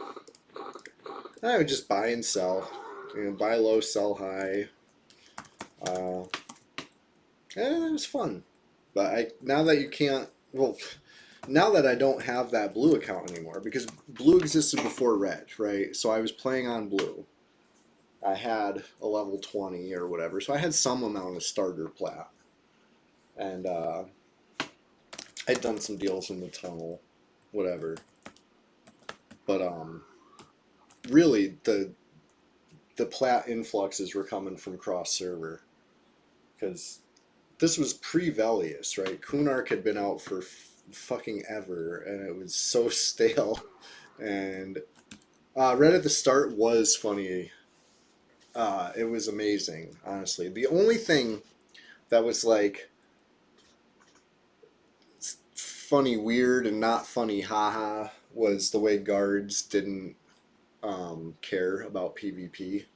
I would just buy and sell. Buy low, sell high. Uh, and it was fun. But now that you can't, well, now that I don't have that blue account anymore, because blue existed before red, right? So I was playing on blue. I had a level 20 or whatever, so I had some amount of starter plat. And I'd done some deals in the tunnel, whatever. But really, the plat influxes were coming from cross server, because this was pre-Velius, right? Kunark had been out for fucking ever, and it was so stale. And Red at the start was funny. It was amazing, honestly. The only thing that was like funny, weird, and not funny, haha, was the way guards didn't care about PvP.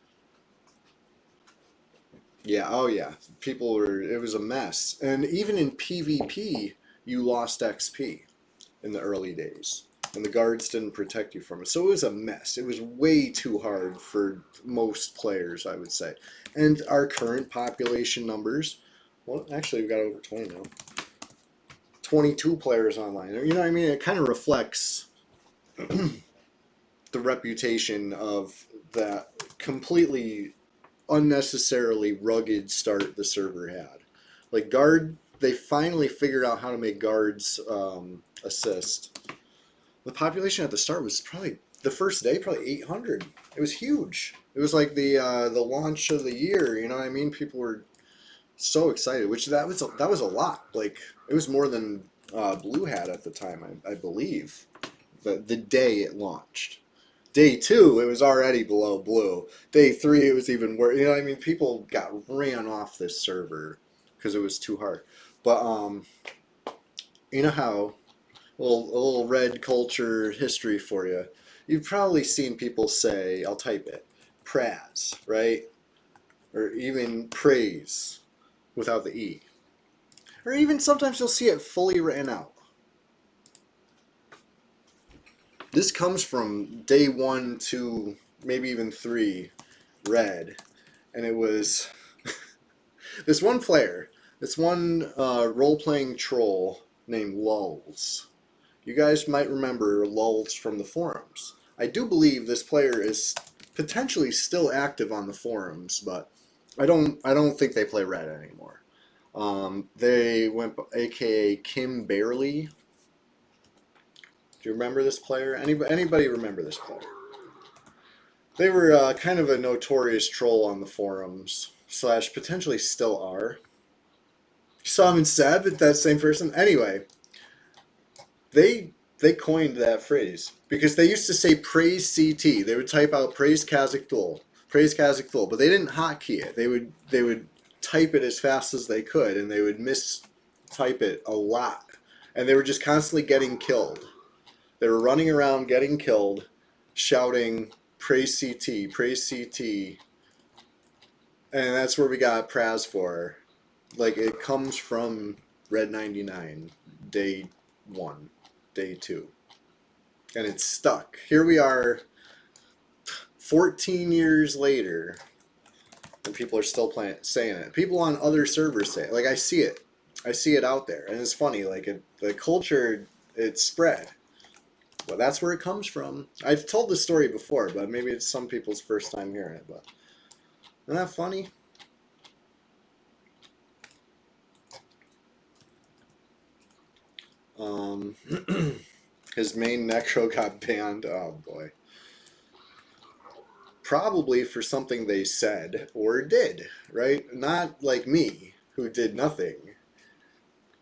Yeah, oh yeah. It was a mess. And even in PvP, you lost XP in the early days. And the guards didn't protect you from it. So it was a mess. It was way too hard for most players, I would say. And our current population numbers, well, actually, we've got over 20 now. 22 players online. You know what I mean? It kind of reflects the reputation of that completely unnecessarily rugged start the server had. Like guard, they finally figured out how to make guards assist. The population at the start was probably the first day probably 800. It was huge. It was like the launch of the year. You know what I mean? People were so excited, which that was a lot. Like it was more than Blue had at the time, I believe. The day it launched. Day 2, it was already below Blue. Day 3, it was even worse. You know what I mean? People got ran off this server because it was too hard. But you know how a little red culture history for you. You've probably seen people say, I'll type it, Praz, right? Or even praise without the E. Or even sometimes you'll see it fully written out. This comes from day 1, 2, maybe even 3, red. And it was this one player, this one role-playing troll named Lulz. You guys might remember Lulz from the forums. I do believe this player is potentially still active on the forums, but I don't think they play Red anymore. They went AKA Kim Barely. Do you remember this player? Anybody remember this player? They were kind of a notorious troll on the forums, / potentially still are. You saw him in Seb, that same person? Anyway, they coined that phrase because they used to say praise CT. They would type out praise Kazakh Thul, but they didn't hotkey it. They would type it as fast as they could, and they would mistype it a lot, and they were just constantly getting killed. They were running around getting killed, shouting praise CT, and that's where we got Praz for. Like it comes from Red 99, day 1. Day 2. And it's stuck. Here we are 14 years later and people are still saying it. People on other servers say it. Like I see it out there, and it's funny. Like the culture, it spread. Well, that's where it comes from. I've told this story before, but maybe it's some people's first time hearing it. But isn't that funny? His main necro got banned. Oh boy. Probably for something they said or did, right? Not like me. who did nothing.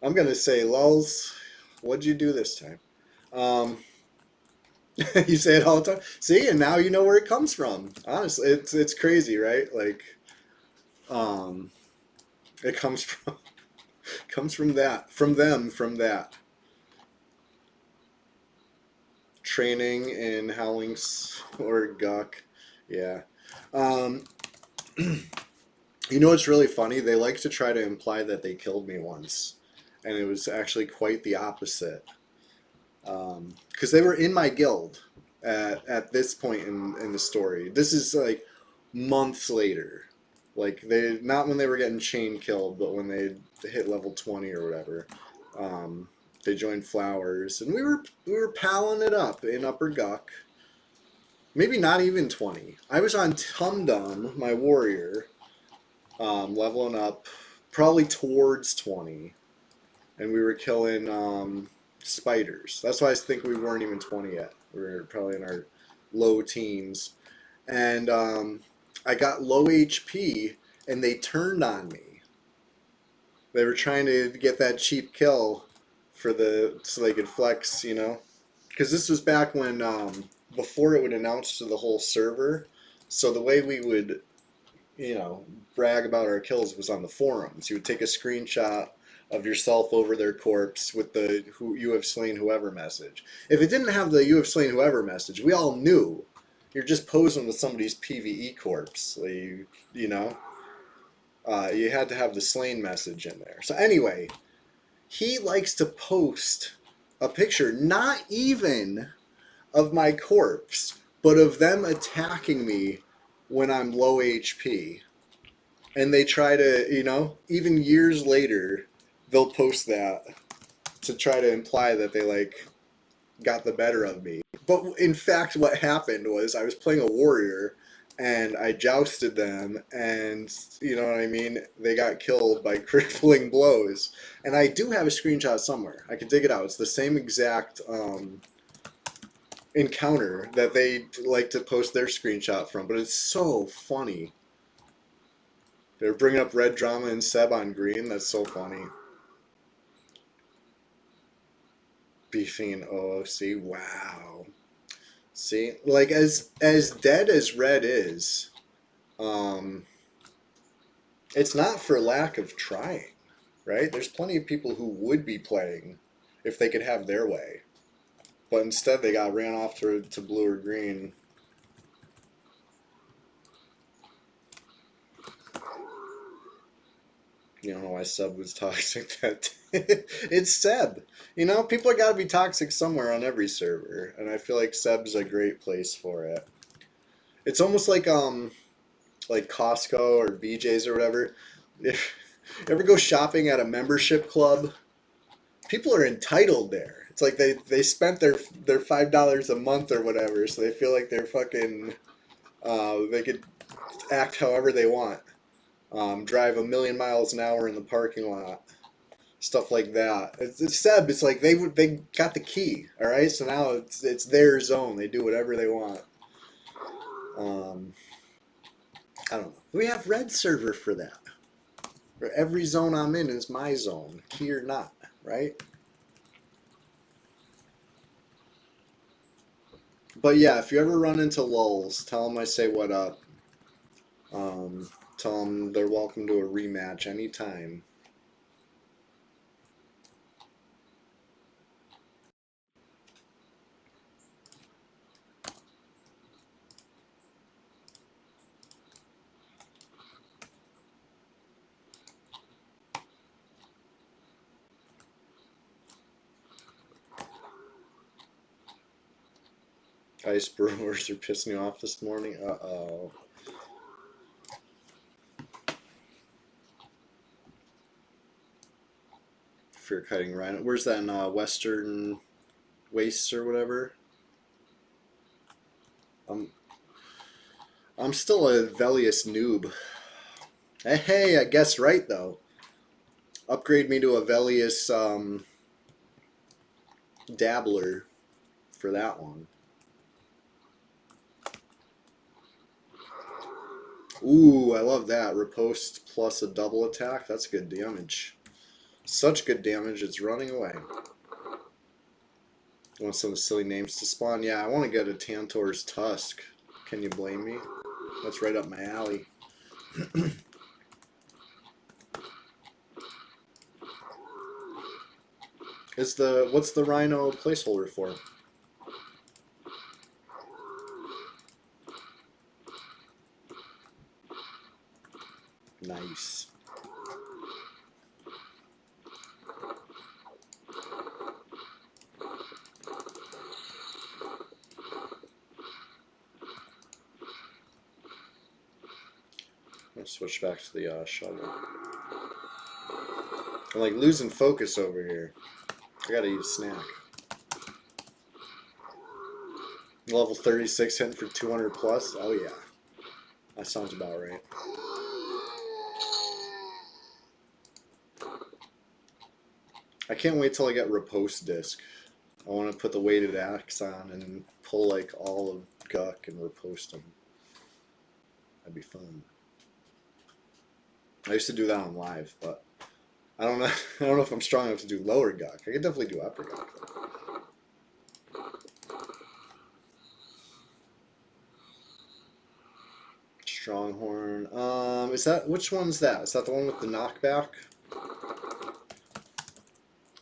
I'm gonna say, lulz, what'd you do this time? Um, you say it all the time. See, and now you know where it comes from. Honestly, it's crazy, right? Like, um, it comes from that, from them, from that training in Howlings or Guck. Yeah. Um, you know what's really funny? They like to try to imply that they killed me once, and it was actually quite the opposite. Because they were in my guild at this point in the story. This is like months later. Like they not when they were getting chain killed, but when they hit level 20 or whatever. Um, they joined Flowers, and we were palling it up in Upper Guck. Maybe not even 20. I was on Timdimm, my warrior, leveling up probably towards 20, and we were killing spiders. That's why I think we weren't even 20 yet. We were probably in our low teens. And I got low HP, and they turned on me. They were trying to get that cheap kill so they could flex, you know? Because this was back when, before it would announce to the whole server. So the way we would, you know, brag about our kills was on the forums. You would take a screenshot of yourself over their corpse with the "who you have slain whoever" message. If it didn't have the "you have slain whoever" message, we all knew you're just posing with somebody's PVE corpse. Like, you know, you had to have the slain message in there. So anyway, he likes to post a picture, not even of my corpse, but of them attacking me when I'm low HP. And they try to, you know, even years later, they'll post that to try to imply that they like got the better of me. But in fact, what happened was I was playing a warrior and I jousted them, and you know what I mean? They got killed by crippling blows. And I do have a screenshot somewhere. I can dig it out. It's the same exact encounter that they like to post their screenshot from, but it's so funny. They're bringing up red drama and Seb on green. That's so funny. Beefing OOC. Wow. See, like as dead as red is, um, it's not for lack of trying, right? There's plenty of people who would be playing if they could have their way, but instead they got ran off to blue or green. You don't know why Seb was toxic that it's Seb. You know, people are got to be toxic somewhere on every server, and I feel like Seb's a great place for it. It's almost like Costco or BJ's or whatever. If you ever go shopping at a membership club, people are entitled there. It's like they spent their $5 a month or whatever, so they feel like they're fucking they could act however they want. Drive a million miles an hour in the parking lot, stuff like that. It's Seb. It's like they got the key. All right, so now it's their zone. They do whatever they want. Um, I don't know. We have red server for that. Where every zone I'm in is my zone, key or not, right? But yeah, if you ever run into lulz, tell them I say what up. Tell them they're welcome to a rematch anytime. Ice brewers are pissing you off this morning. Uh-oh. Fear cutting rhino. Where's that in Western Wastes or whatever? I'm I'm still a Velius noob. Hey, I guessed right though. Upgrade me to a Velius dabbler for that one. Ooh, I love that. Riposte plus a double attack. That's good damage. Such good damage, it's running away. I want some silly names to spawn. Yeah, I want to get a Tantor's Tusk. Can you blame me? That's right up my alley. What's the Rhino placeholder for? Nice. I'll switch back to the shovel. I'm like losing focus over here. I gotta eat a snack. Level 36 hitting for 200 plus? Oh yeah. That sounds about right. I can't wait till I get Riposte disc. I want to put the weighted axe on and pull like all of Guck and Riposte them. That'd be fun. I used to do that on live, but I don't know. I don't know if I'm strong enough to do lower Guck. I could definitely do upper Guck though. Stronghorn. Is that which one's that? Is that the one with the knockback?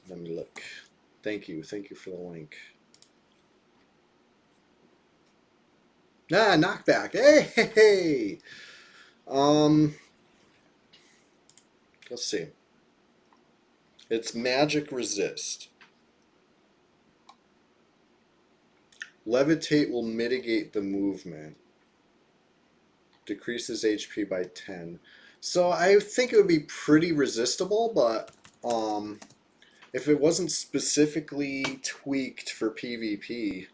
Let me look. Thank you for the link. Ah, knockback. Hey, hey, hey. Let's see. It's magic resist. Levitate will mitigate the movement. Decreases HP by 10. So I think it would be pretty resistible, but if it wasn't specifically tweaked for PvP,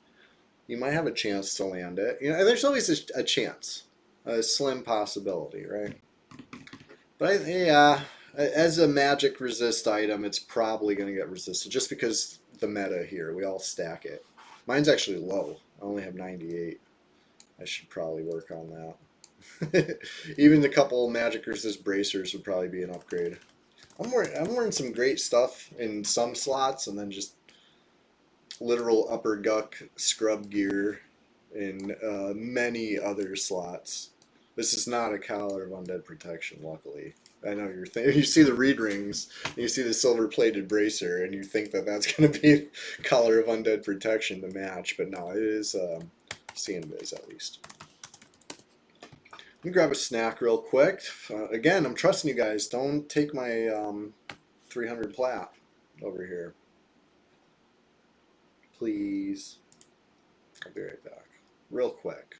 you might have a chance to land it. You know, there's always a chance, a slim possibility, right? But yeah, as a magic resist item, it's probably going to get resisted just because the meta here. We all stack it. Mine's actually low. I only have 98. I should probably work on that. Even a couple magic resist bracers would probably be an upgrade. I'm wearing some great stuff in some slots, and then just literal upper Guck scrub gear in many other slots. This is not a collar of undead protection, luckily. I know you're you see the reed rings, and you see the silver plated bracer, and you think that that's going to be collar of undead protection to match, but no, it is CNBiz at least. Let me grab a snack real quick. Again, I'm trusting you guys. Don't take my 300 plat over here. Please. I'll be right back. Real quick.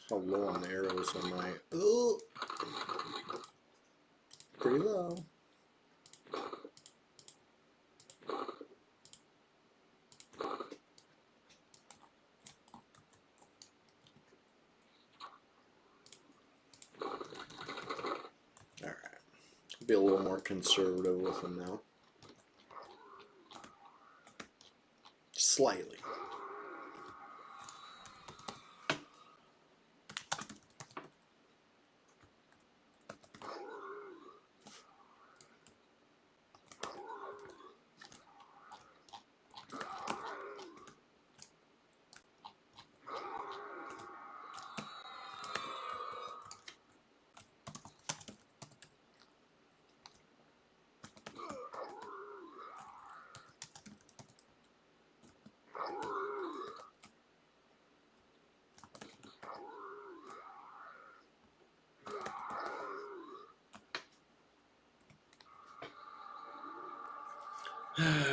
How low on the arrows am I? Oh, pretty low. Alright. Be a little more conservative with them now. Slightly.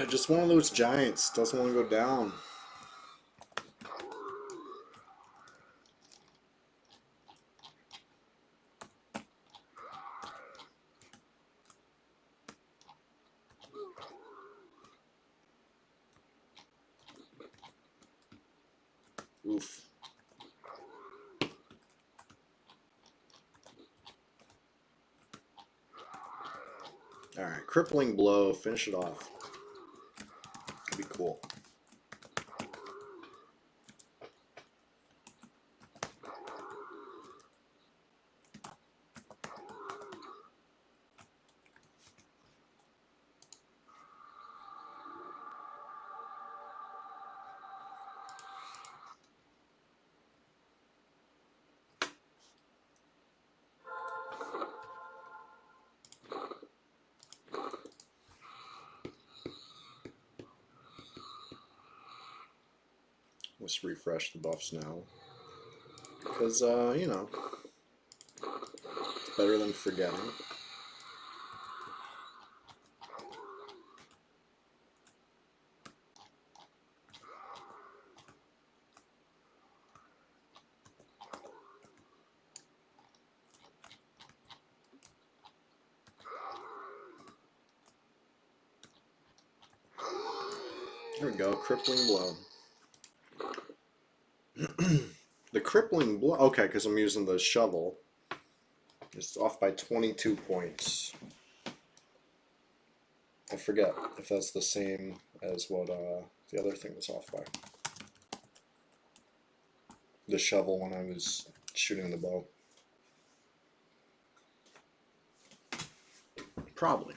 Just one of those giants. Doesn't want to go down. Oof. Alright, crippling blow. Finish it off. Could be cool. Let's refresh the buffs now. Because, you know, it's better than forgetting. There we go, crippling blow. The crippling blow, okay, because I'm using the shovel. It's off by 22 points. I forget if that's the same as what the other thing was off by. The shovel when I was shooting the bow. Probably.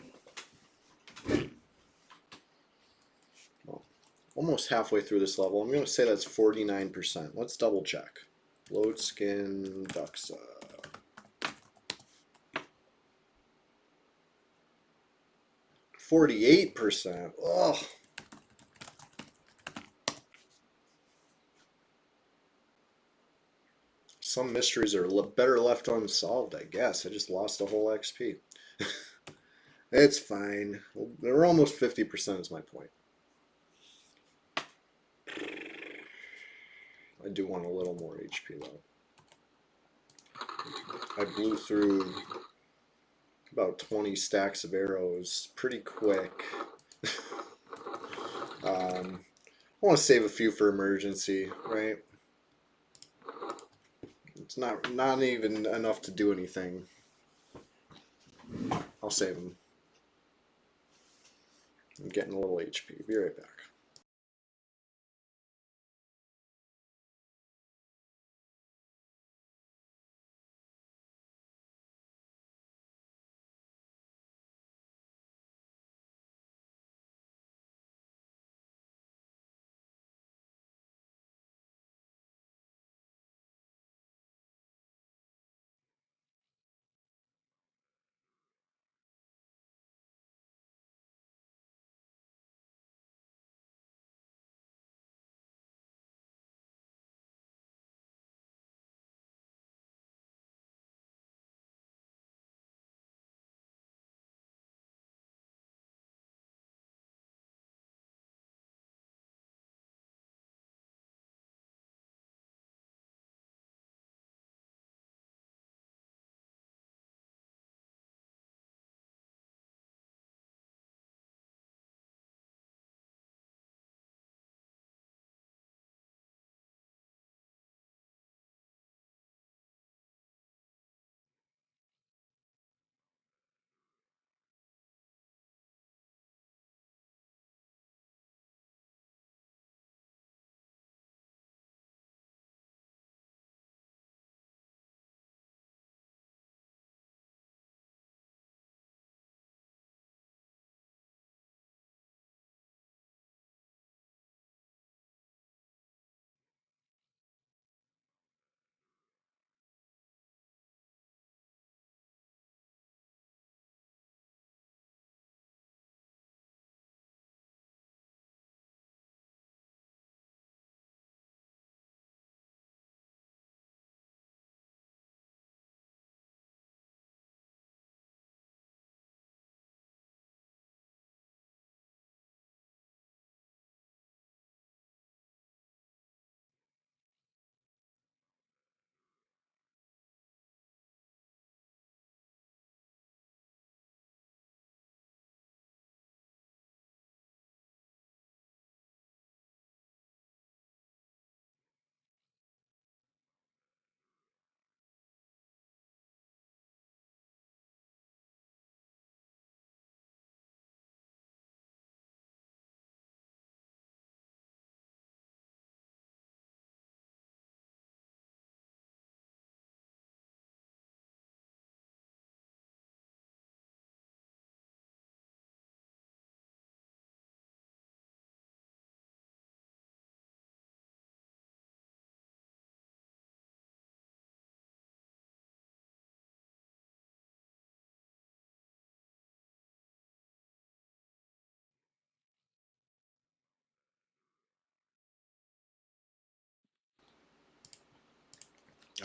Well, almost halfway through this level. I'm going to say that's 49%. Let's double check. Load skin, duxa. 48%. Ugh. Some mysteries are better left unsolved, I guess. I just lost a whole XP. It's fine. They're almost 50% is my point. I do want a little more HP though. I blew through about 20 stacks of arrows pretty quick. I want to save a few for emergency, right? It's not even enough to do anything. I'll save them. I'm getting a little HP. Be right back.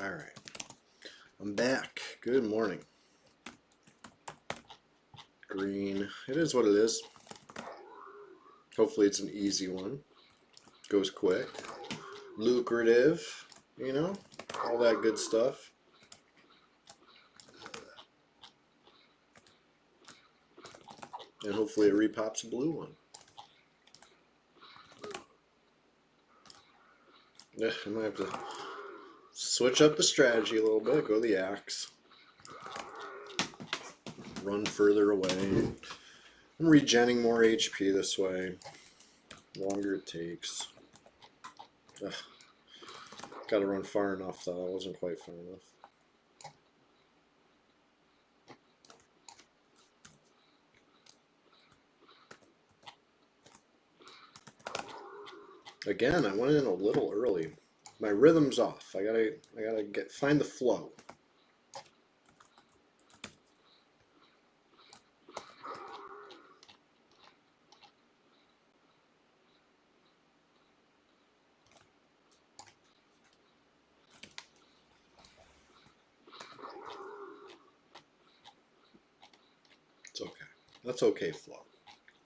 All right, I'm back. Good morning. Green. It is what it is. Hopefully it's an easy one. Goes quick. Lucrative, you know, all that good stuff. And hopefully it repops a blue one. Yeah, I might have to switch up the strategy a little bit. Go the axe. Run further away. I'm regenning more HP this way. The longer it takes. Ugh. Gotta run far enough though. I wasn't quite far enough. Again, I went in a little early. My rhythm's off. I gotta find the flow. It's okay. That's okay, flow.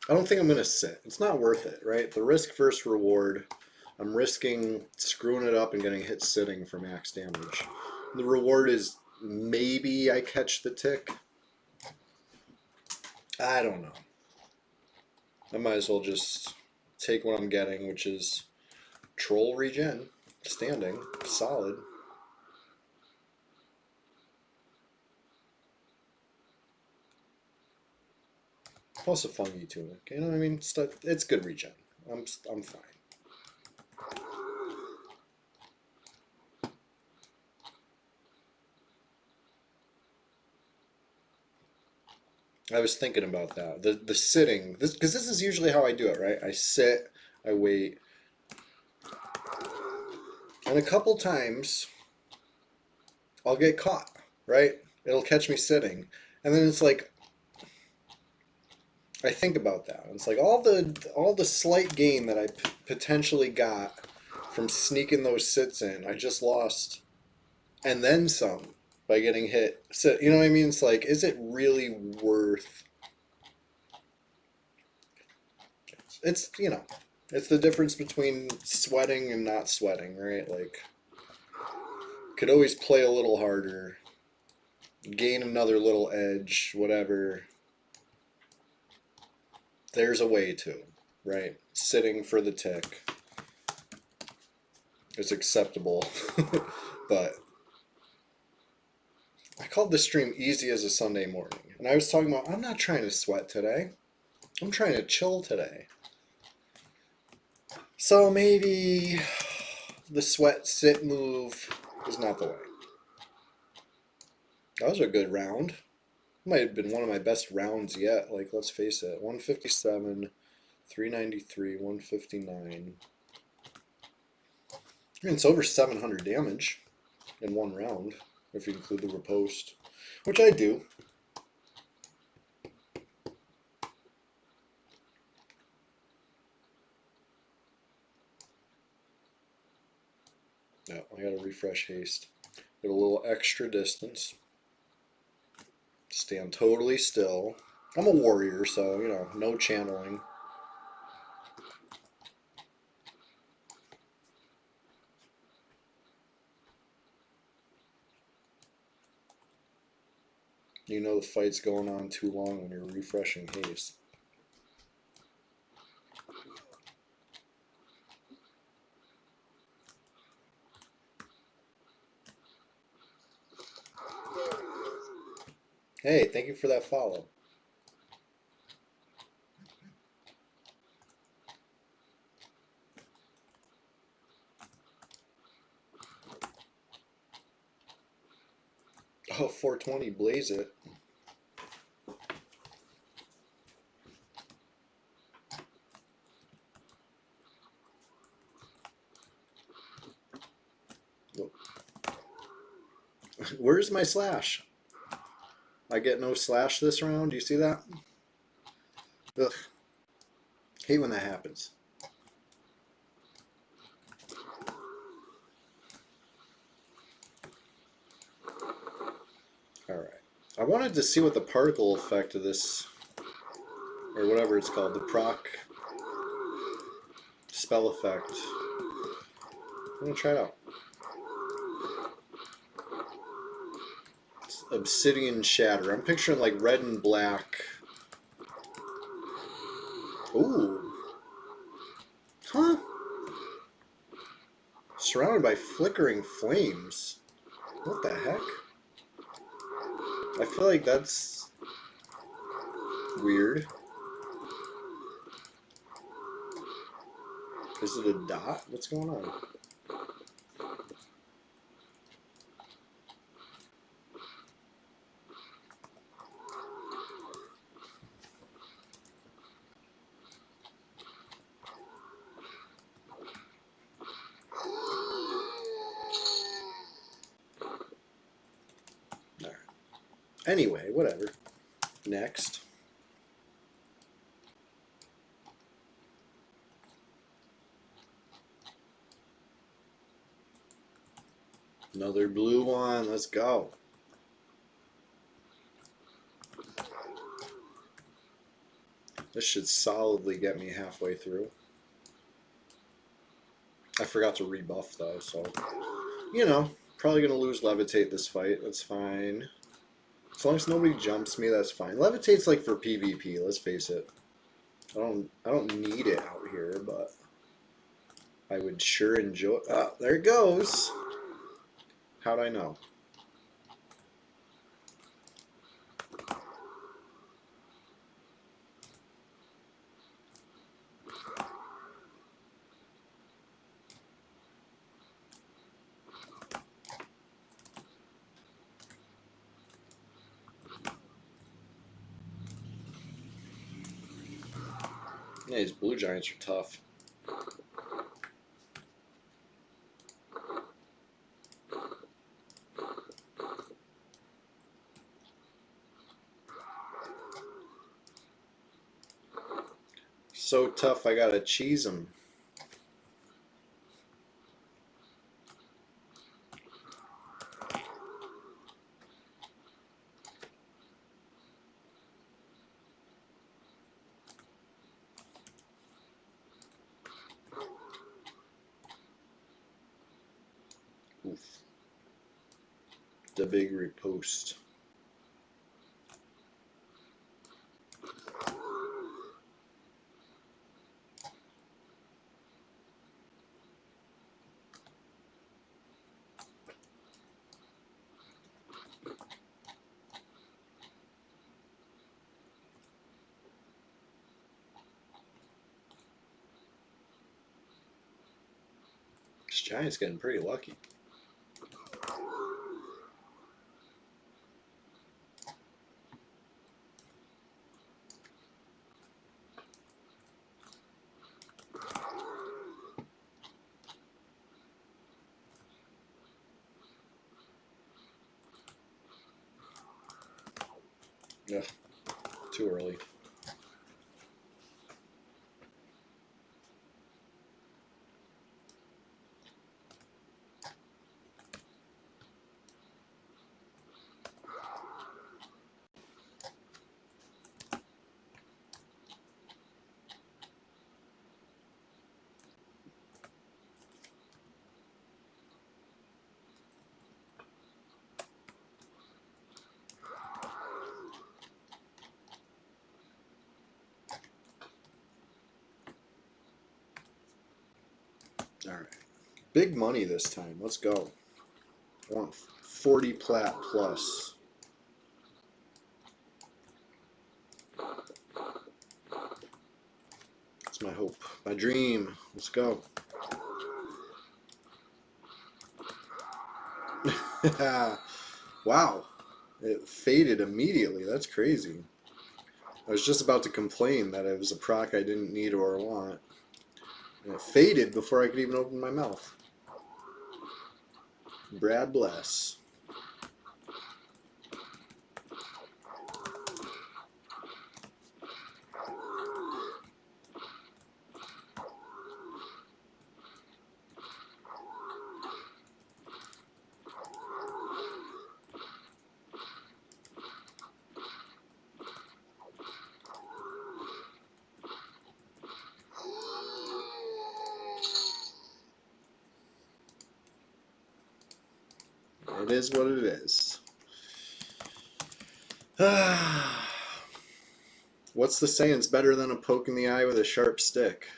I don't think I'm gonna sit. It's not worth it, right? The risk versus reward. I'm risking screwing it up and getting hit sitting for max damage. The reward is maybe I catch the tick. I don't know. I might as well just take what I'm getting, which is troll regen, standing, solid. Plus a fungi tunic. You know what I mean? It's good regen. I'm fine. I was thinking about that. The sitting, because this is usually how I do it, right? I sit, I wait, and a couple times I'll get caught, right? It'll catch me sitting, and then it's like I think about that. It's like all the slight gain that I potentially got from sneaking those sits in, I just lost, and then some by getting hit. So you know what I mean? It's like, is it really worth? It's it's the difference between sweating and not sweating, right? Like, could always play a little harder, gain another little edge, whatever. There's a way to, right? Sitting for the tick is acceptable, but I called this stream easy as a Sunday morning, and I was talking about I'm not trying to sweat today. I'm trying to chill today. So maybe the sweat sit move is not the way. That was a good round. Might have been one of my best rounds yet. Like, let's face it, 157, 393, 159. I mean, it's over 700 damage in one round, if you include the riposte, which I do. Yeah, I gotta refresh haste. Get a little extra distance. Stand totally still. I'm a warrior, so, no channeling. You know the fight's going on too long when you're refreshing haste. Hey, thank you for that follow. Oh, 420, blaze it. Where's my slash? I get no slash this round. Do you see that? Ugh. Hate when that happens. Alright. I wanted to see what the particle effect of this, or whatever it's called, the proc spell effect. I'm gonna try it out. It's Obsidian Shatter. I'm picturing like red and black. Ooh. Huh? Surrounded by flickering flames. What the heck? I feel like that's weird. Is it a dot? What's going on? Alright. Anyway, whatever. Next. Another blue one. Let's go. This should solidly get me halfway through. I forgot to rebuff though, so you know, probably gonna lose Levitate this fight. That's fine. As long as nobody jumps me, that's fine. Levitate's like for PvP, let's face it. I don't need it out here, but I would sure enjoy. Ah, there it goes. How'd I know? Yeah, these blue giants are tough. So tough, I gotta cheese them. Oof. The big riposte. This giant's getting pretty lucky. Ugh, too early. Alright. Big money this time. Let's go. I want 40 plat plus. That's my hope. My dream. Let's go. Wow. It faded immediately. That's crazy. I was just about to complain that it was a proc I didn't need or want. And it faded before I could even open my mouth. Brad bless. It is what it is. What's the saying? It's better than a poke in the eye with a sharp stick.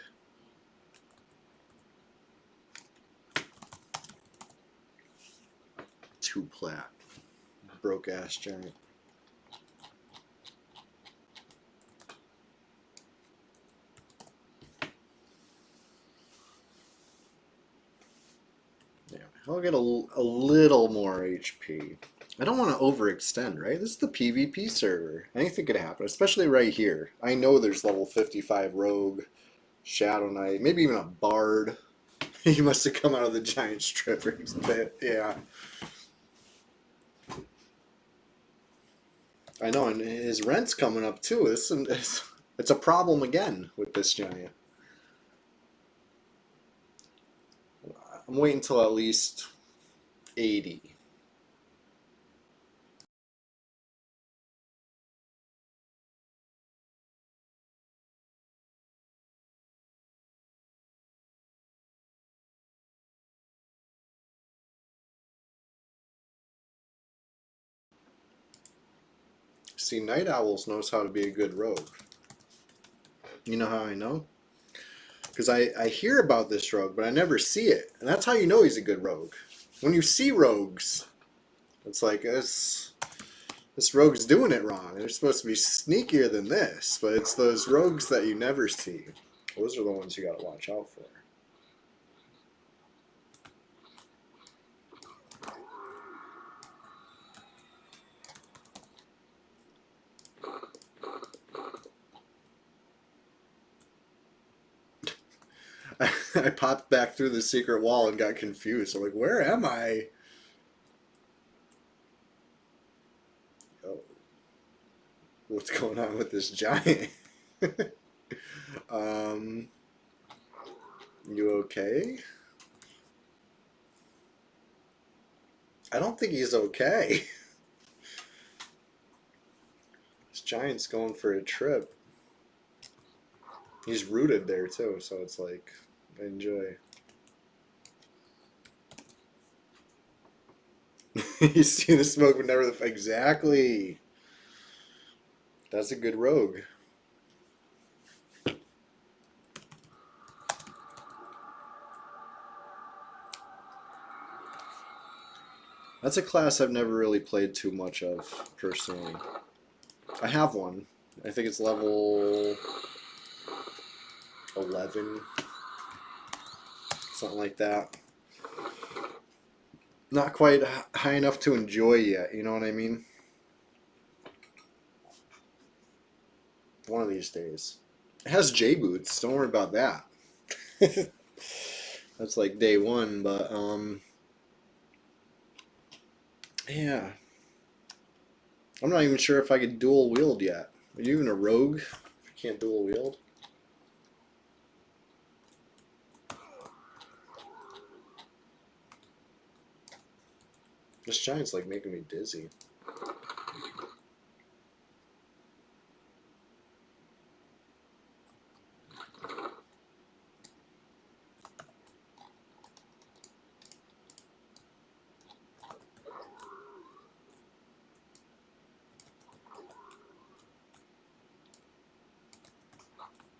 Two plat. Broke ass giant. Yeah, I'll get a little more HP. I don't want to overextend, right? This is the PvP server. Anything could happen, especially right here. I know there's level 55 rogue, Shadow Knight, maybe even a bard. He must have come out of the giant strippers bit. Yeah. I know, and his rent's coming up too. It's a problem again with this giant. I'm waiting until at least 80. See, Night Owls knows how to be a good rogue. You know how I know? Because I hear about this rogue, but I never see it. And that's how you know he's a good rogue. When you see rogues, it's like, this rogue's doing it wrong. They're supposed to be sneakier than this, but it's those rogues that you never see. Those are the ones you gotta watch out for. I popped back through the secret wall and got confused. I'm like, where am I? Oh, what's going on with this giant? um, you okay? I don't think he's okay. This giant's going for a trip. He's rooted there too, so it's like, enjoy. You see the smoke, but never the exactly. That's a good rogue. That's a class I've never really played too much of personally. I have one. I think it's level 11, something like that. Not quite high enough to enjoy yet, you know what I mean? One of these days. It has J boots, don't worry about that. That's like day one, but yeah. I'm not even sure if I could dual wield yet. Are you even a rogue if you can't dual wield? This giant's like making me dizzy.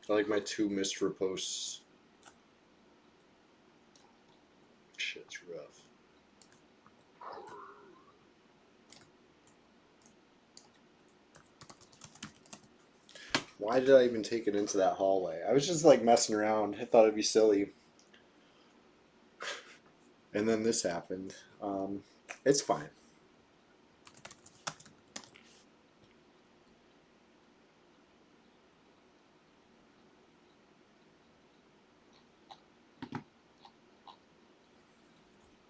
I like my 2 missed riposts. Shit's rough. Why did I even take it into that hallway? I was just like messing around. I thought it'd be silly. And then this happened. It's fine.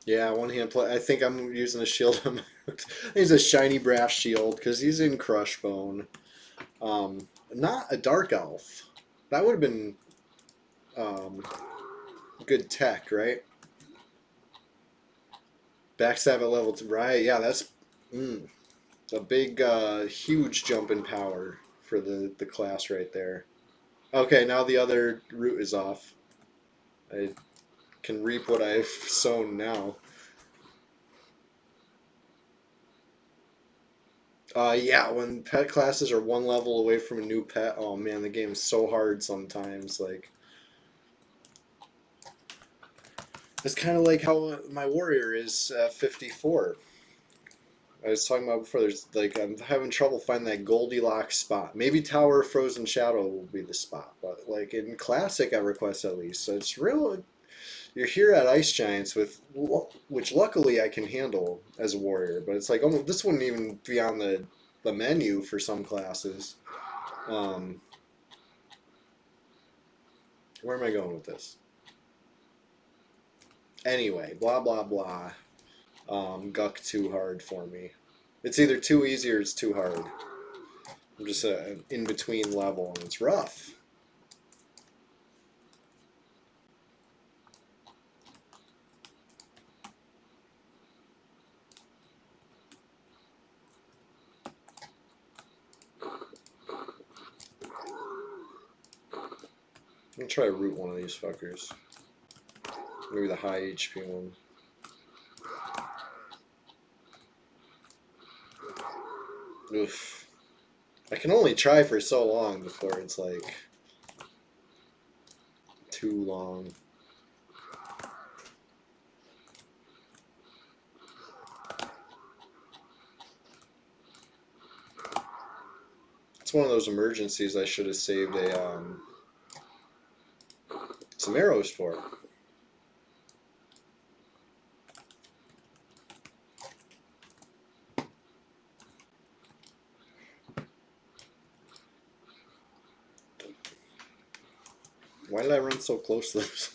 Yeah, one hand play. I think I'm using a shield. He's a shiny brass shield because he's in Crushbone. Not a dark elf. That would have been good tech, right? Backstab at level 2. Right, yeah, that's a big, huge jump in power for the class right there. Okay, now the other root is off. I can reap what I've sown now. Yeah, when pet classes are one level away from a new pet, oh man, the game is so hard sometimes. Like, it's kind of like how my warrior is 54. I was talking about before. There's like I'm having trouble finding that Goldilocks spot. Maybe Tower of Frozen Shadow will be the spot, but like in classic EverQuest at least, so it's real. You're here at Ice Giants with which luckily I can handle as a warrior, but it's like almost this wouldn't even be on the menu for some classes. Um, where am I going with this? Anyway, blah blah blah. Guck too hard for me. It's either too easy or it's too hard. I'm just an in between level, and it's rough. I'm gonna try to root one of these fuckers. Maybe the high HP one. Oof. I can only try for so long before it's like too long. It's one of those emergencies I should have saved some arrows for. Why did I run so close to those?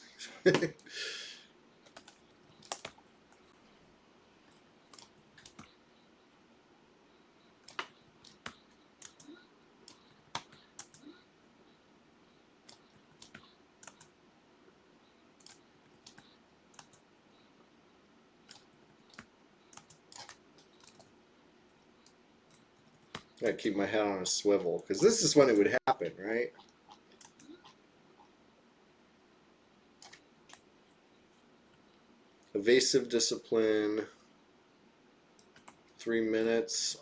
Gotta keep my head on a swivel, because this is when it would happen, right? Evasive discipline. 3 minutes.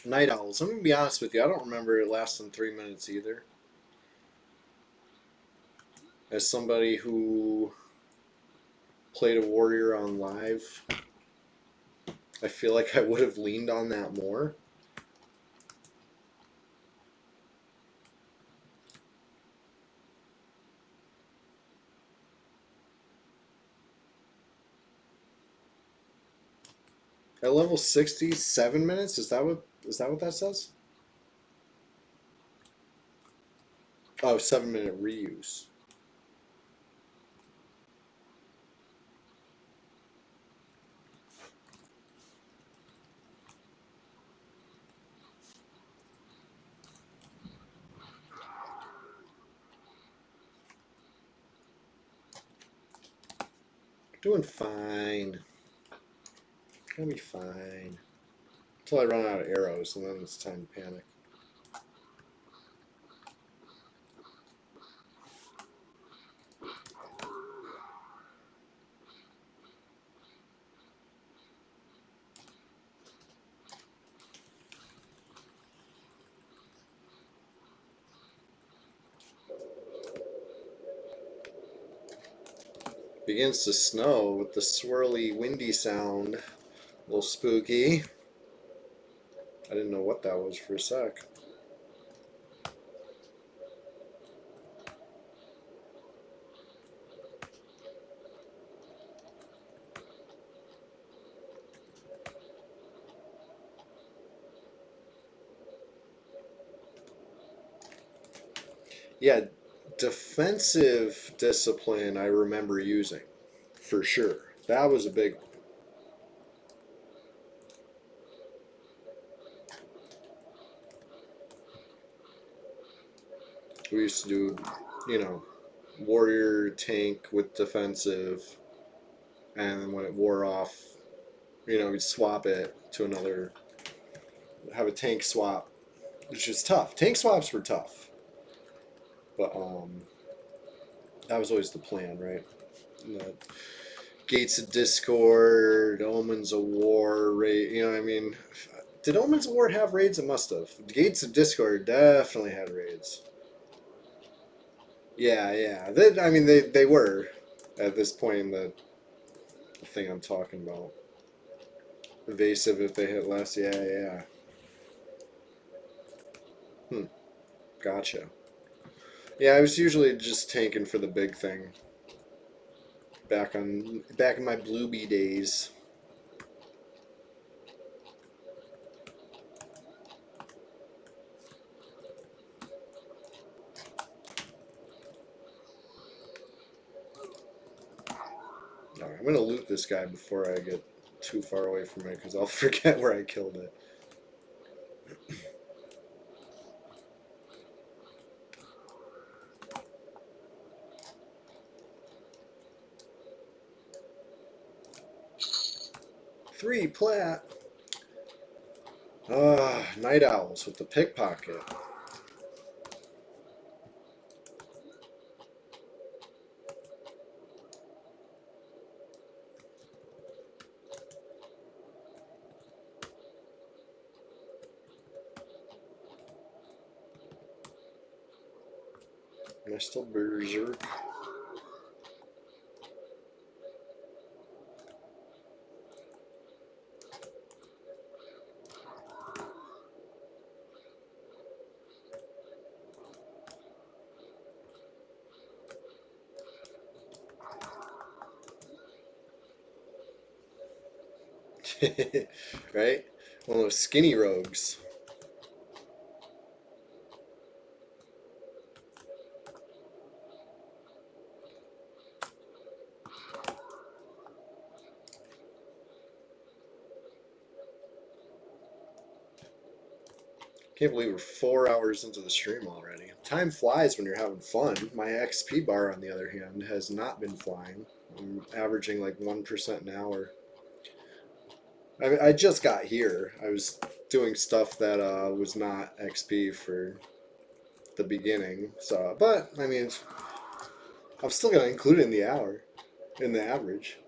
Night owls. I'm gonna be honest with you. I don't remember it lasting 3 minutes either. As somebody who played a warrior on live, I feel like I would have leaned on that more. At level 60, 7 minutes? Is that what that says? Oh, 7 minute reuse. Doing fine. Gonna be fine. Until I run out of arrows, and then it's time to panic. Begins to snow with the swirly, windy sound. A little spooky. I didn't know what that was for a sec. Yeah, defensive discipline I remember using for sure. That was a big one. We used to do, you know, warrior tank with defensive, and when it wore off, we'd swap it to another, have a tank swap, which is tough. Tank swaps were tough, but that was always the plan, right? Gates of Discord, Omens of War, raid. You know what I mean? Did Omens of War have raids? It must have. Gates of Discord definitely had raids. Yeah, yeah. I mean, they were at this point in the thing I'm talking about. Evasive if they hit less. Yeah, yeah. Hmm. Gotcha. Yeah, I was usually just tanking for the big thing. Back in my Bluebee days. Alright, I'm gonna loot this guy before I get too far away from it because I'll forget where I killed it. Three plat. Night owls with the pickpocket. Am I still berserk? Right? One of those skinny rogues. Can't believe we're 4 hours into the stream already. Time flies when you're having fun. My XP bar, on the other hand, has not been flying. I'm averaging like 1% an hour. I just got here. I was doing stuff that was not XP for the beginning. So, but I mean, I'm still gonna include it in the hour, in the average.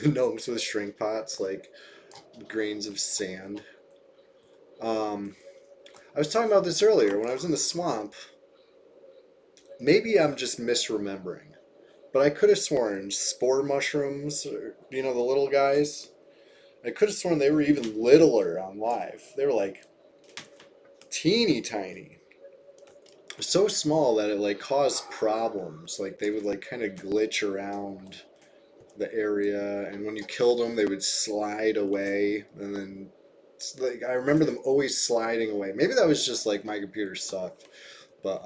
Gnomes with shrink pots, like grains of sand. I was talking about this earlier when I was in the swamp. Maybe I'm just misremembering, but I could have sworn spore mushrooms, you know, the little guys. I could have sworn they were even littler on live. They were like teeny tiny, so small that it like caused problems. Like they would like kind of glitch around the area, and when you killed them, they would slide away, and then like I remember them always sliding away. Maybe that was just like my computer sucked, but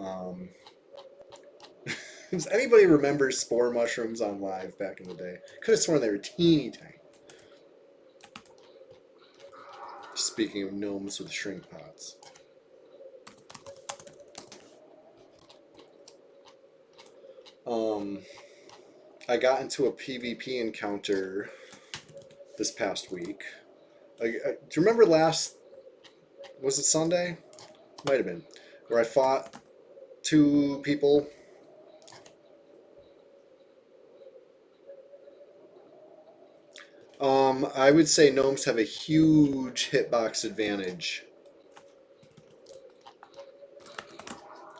does anybody remember spore mushrooms on live back in the day? Could have sworn they were teeny tiny. Speaking of gnomes with shrink pots. I got into a PvP encounter this past week. Do you remember was it Sunday? Might have been. Where I fought two people. I would say gnomes have a huge hitbox advantage.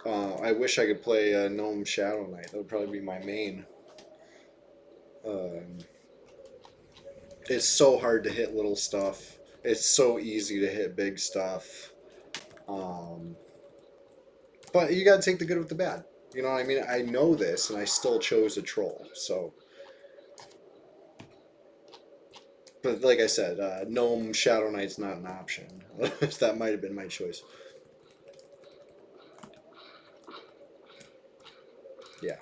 I wish I could play Gnome Shadow Knight. That would probably be my main. Um, it's so hard to hit little stuff. It's so easy to hit big stuff. Um, but you gotta take the good with the bad. You know what I mean? I know this, and I still chose a troll. So, but like I said, Gnome Shadow Knight's not an option. That might have been my choice. Yeah.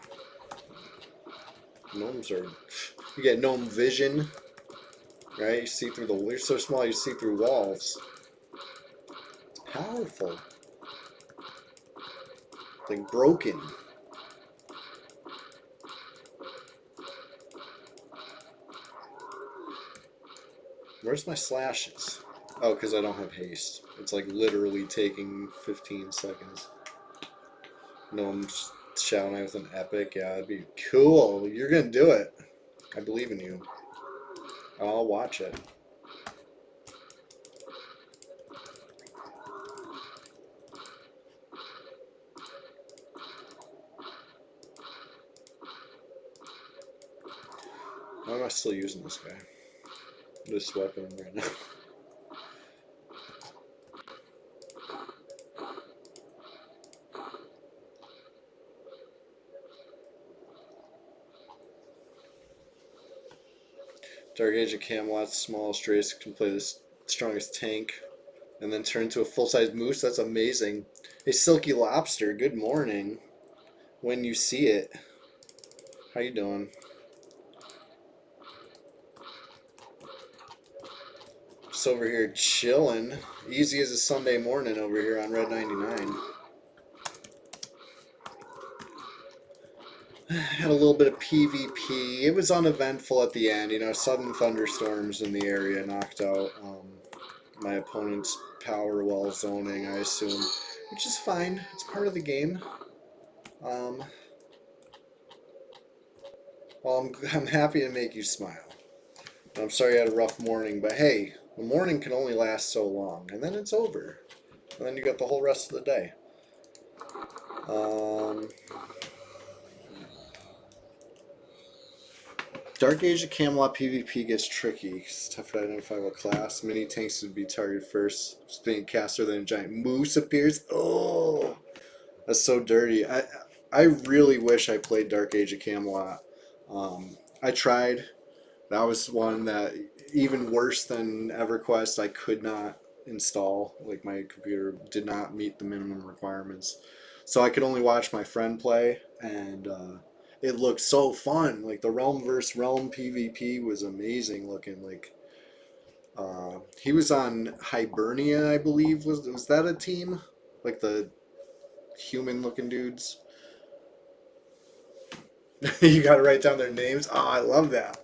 Gnomes are. You get gnome vision, right? You see through you're so small you see through walls. It's powerful. It's like broken. Where's my slashes? Oh, because I don't have haste. It's like literally taking 15 seconds. Gnomes Shadow Knight with an epic. Yeah, that'd be cool. You're gonna do it. I believe in you. I'll watch it. Why am I still using this guy? This weapon right now. Dark Age of Camelot's smallest race can play the strongest tank and then turn into a full-size moose. That's amazing. Hey, Silky Lobster, good morning. When you see it. How you doing? Just over here chilling. Easy as a Sunday morning over here on Red 99. Had a little bit of PvP. It was uneventful at the end. You know, sudden thunderstorms in the area knocked out my opponent's power while zoning, I assume. Which is fine. It's part of the game. Well, I'm happy to make you smile. I'm sorry you had a rough morning, but hey, the morning can only last so long, and then it's over. And then you got the whole rest of the day. Dark Age of Camelot PvP gets tricky. It's tough to identify what class. Mini tanks would be targeted first. Being caster, then a giant moose appears. Oh, that's so dirty. I really wish I played Dark Age of Camelot. I tried. That was one that, even worse than EverQuest, I could not install. Like, my computer did not meet the minimum requirements. So I could only watch my friend play, and it looked so fun. Like, the Realm versus Realm PvP was amazing looking. Like, he was on Hibernia, I believe. Was that a team? Like the human looking dudes? You gotta write down their names. Oh, I love that.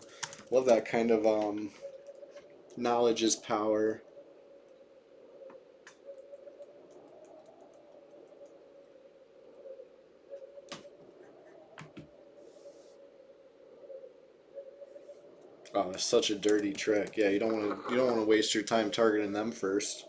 Love that kind of knowledge is power. Oh, it's such a dirty trick. Yeah, you don't want to waste your time targeting them first.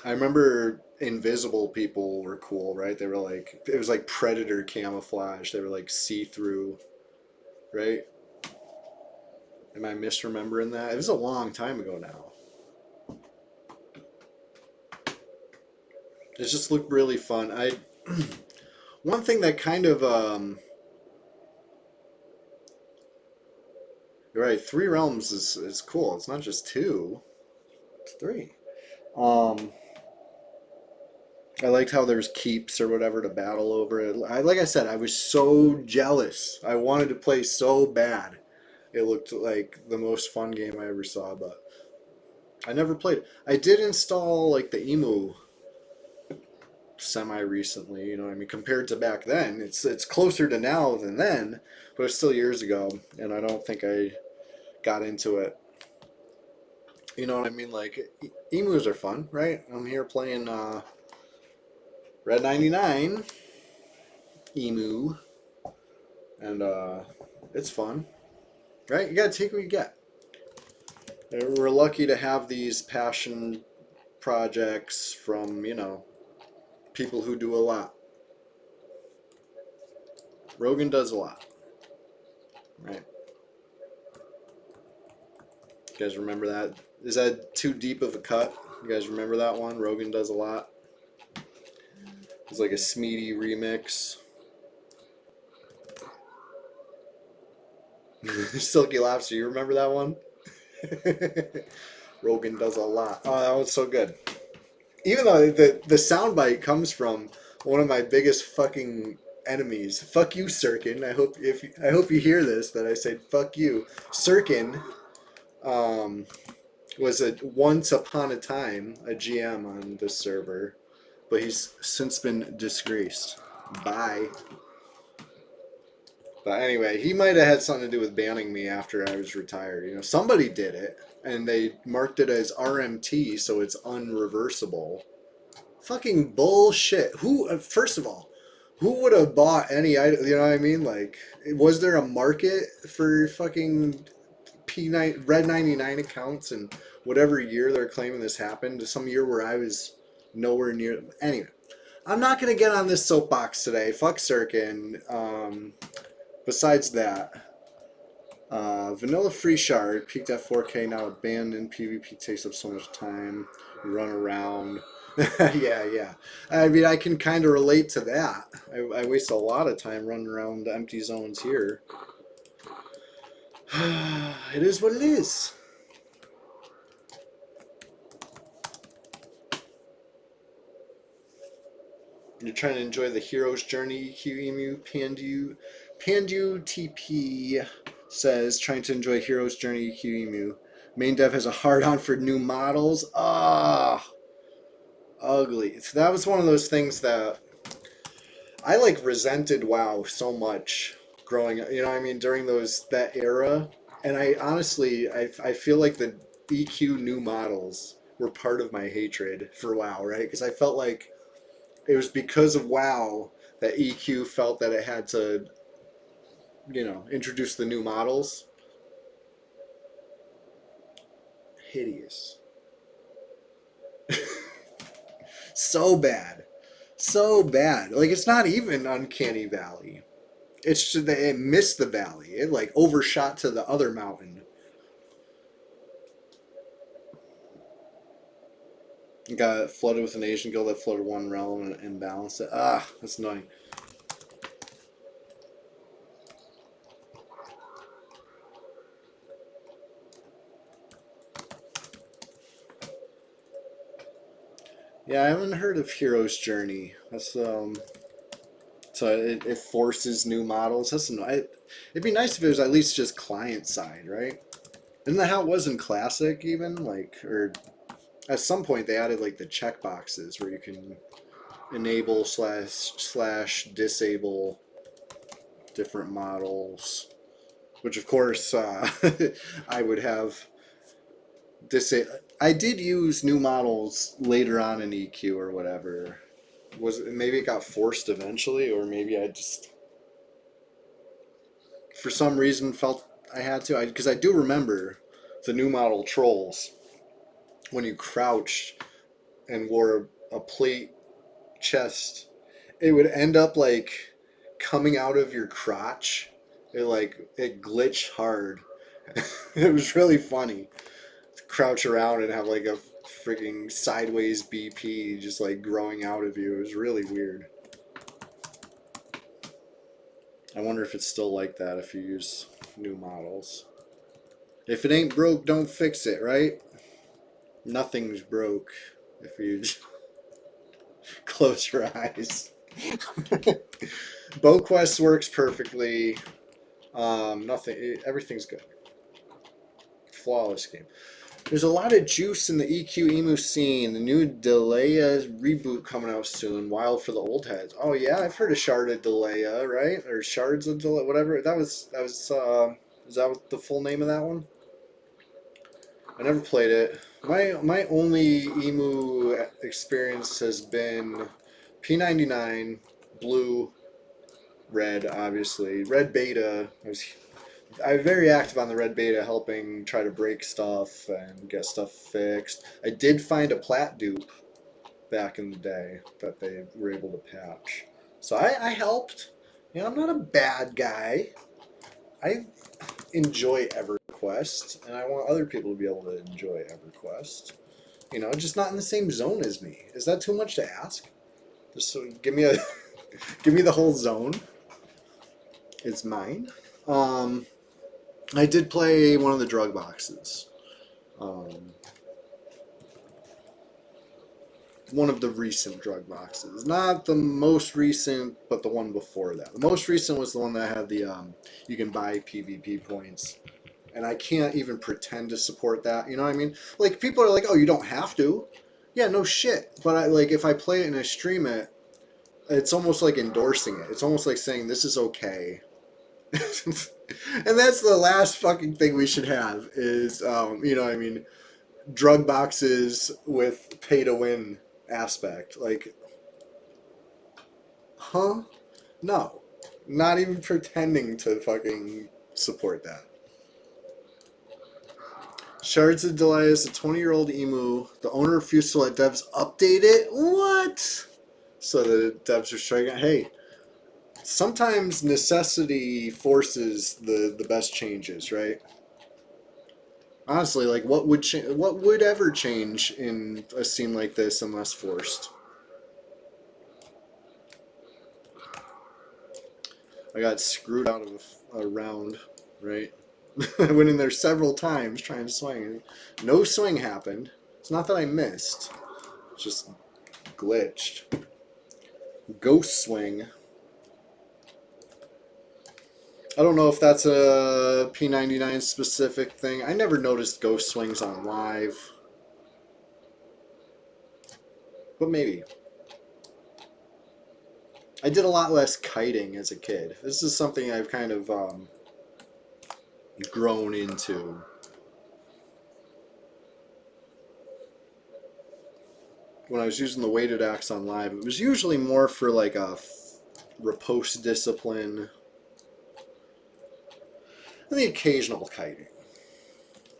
I remember invisible people were cool, right? They were like, it was like predator camouflage. They were like see-through, right? Am I misremembering that? It was a long time ago now. It just looked really fun. One thing that kind of you're right, 3 realms is cool. It's not just 2, it's 3. Um, I liked how there's keeps or whatever to battle over it. Like I said, I was so jealous. I wanted to play so bad. It looked like the most fun game I ever saw, but I never played. I did install like the Emu semi recently, you know what I mean? Compared to back then, it's closer to now than then, but it's still years ago, and I don't think I got into it. You know what I mean? Like, emus are fun, right? I'm here playing Red 99 Emu, and it's fun, right? You gotta take what you get. And we're lucky to have these passion projects from, you know, people who do a lot. Rogan does a lot, right? You guys remember that? Is that too deep of a cut? You guys remember that one? Rogan does a lot. It's like a Smeedy remix. Silky Lobster, you remember that one? Rogan does a lot. Oh, that was so good. Even though the soundbite comes from one of my biggest fucking enemies. Fuck you, Sirkin. I hope you hear this, that I said fuck you. Sirkin was a once upon a time a GM on this server, but he's since been disgraced. Bye. But anyway, he might have had something to do with banning me after I was retired. You know, somebody did it, and they marked it as RMT, so it's unreversible. Fucking bullshit. Who, first of all, who would have bought any item? You know what I mean? Like, was there a market for fucking P9 Red 99 accounts and whatever year they're claiming this happened? Some year where I was nowhere near. Anyway, I'm not gonna get on this soapbox today. Fuck Sirkin. Besides that, Vanilla Free Shard peaked at 4K, now abandoned. PvP takes up so much time. You run around. Yeah, yeah. I mean, I can kind of relate to that. I waste a lot of time running around the empty zones here. It is what it is. You're trying to enjoy the hero's journey, EQ Pandu. Pandu TP says, trying to enjoy hero's journey, EQ Main dev has a hard on for new models. Ah, ugly. So that was one of those things that I like resented WoW so much growing up. You know what I mean? During that era. And I honestly, I feel like the EQ new models were part of my hatred for WoW, right? Because I felt like it was because of WoW that EQ felt that it had to, introduce the new models. Hideous. So bad. So bad. Like, it's not even Uncanny Valley. It's just that it missed the valley. It, like, overshot to the other mountain. Got flooded with an Asian guild that flooded one realm and balanced it. Ah, that's annoying. Yeah, I haven't heard of Hero's Journey. That's so it forces new models. That's annoying. It'd be nice if it was at least just client side, right? Isn't that how it was in Classic even? Like, or at some point they added like the check boxes where you can enable slash disable different models, which of course I would have I did use new models later on in EQ or whatever. Maybe it got forced eventually, or maybe I just for some reason felt I had to. Because I do remember the new model trolls when you crouched and wore a plate chest, it would end up like coming out of your crotch. It glitched hard. It was really funny to crouch around and have like a freaking sideways BP just like growing out of you. It was really weird. I wonder if it's still like that if you use new models. If it ain't broke, don't fix it, right? Nothing's broke if you close your eyes. Bow Quest works perfectly. Everything's good. Flawless game. There's a lot of juice in the EQ emu scene. The new Delaya reboot coming out soon. Wild for the old heads. Oh yeah, I've heard of Shard of Delaya, right? Or Shards of Delaya, whatever. Is that the full name of that one? I never played it. My only emu experience has been P99, blue, red, obviously. Red beta. I was very active on the red beta, helping try to break stuff and get stuff fixed. I did find a plat dupe back in the day that they were able to patch. So I helped. I'm not a bad guy. I enjoy EverQuest, and I want other people to be able to enjoy EverQuest. Just not in the same zone as me. Is that too much to ask? Just give me give me the whole zone. It's mine. I did play one of the drug boxes. One of the recent drug boxes. Not the most recent, but the one before that. The most recent was the one that had the you can buy PvP points. And I can't even pretend to support that. You know what I mean? Like, people are like, oh, you don't have to. Yeah, no shit. But if I play it and I stream it, it's almost like endorsing it. It's almost like saying this is okay. And that's the last fucking thing we should have is, drug boxes with pay to win aspect. Like, huh? No. Not even pretending to fucking support that. Shards of Delight is a 20-year-old emu. The owner refused to let devs update it. What? So the devs are striking. Hey, sometimes necessity forces the best changes, right? Honestly, like what would ever change in a scene like this unless forced? I got screwed out of a round, right? I went in there several times trying to swing. No swing happened. It's not that I missed. It's just glitched. Ghost swing. I don't know if that's a P99 specific thing. I never noticed ghost swings on live. But maybe. I did a lot less kiting as a kid. This is something I've kind of grown into. When I was using the weighted axe on live, it was usually more for like a riposte discipline and the occasional kiting.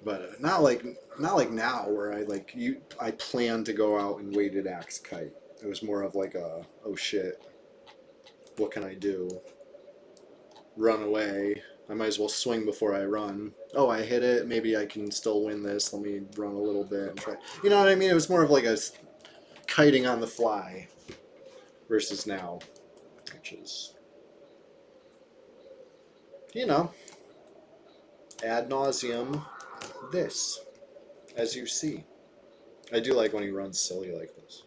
But not like now where I plan to go out and weighted axe kite. It was more of like a, oh shit, what can I do? Run away. I might as well swing before I run. Oh, I hit it. Maybe I can still win this. Let me run a little bit and try. You know what I mean? It was more of like a kiting on the fly versus now, which is, you know, ad nauseum this, as you see. I do like when he runs silly like this.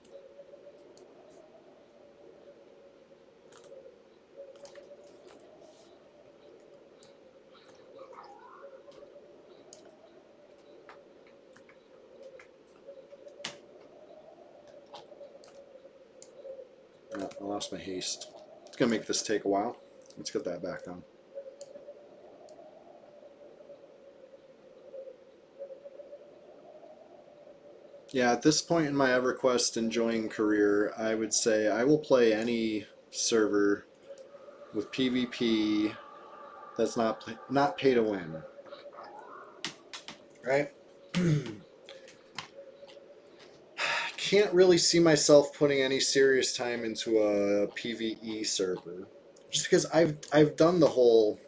Oh, I lost my haste. It's going to make this take a while. Let's get that back on. Yeah, at this point in my EverQuest enjoying career, I would say I will play any server with PvP that's not pay to win. Right? Can't really see myself putting any serious time into a PvE server. Just because I've done the whole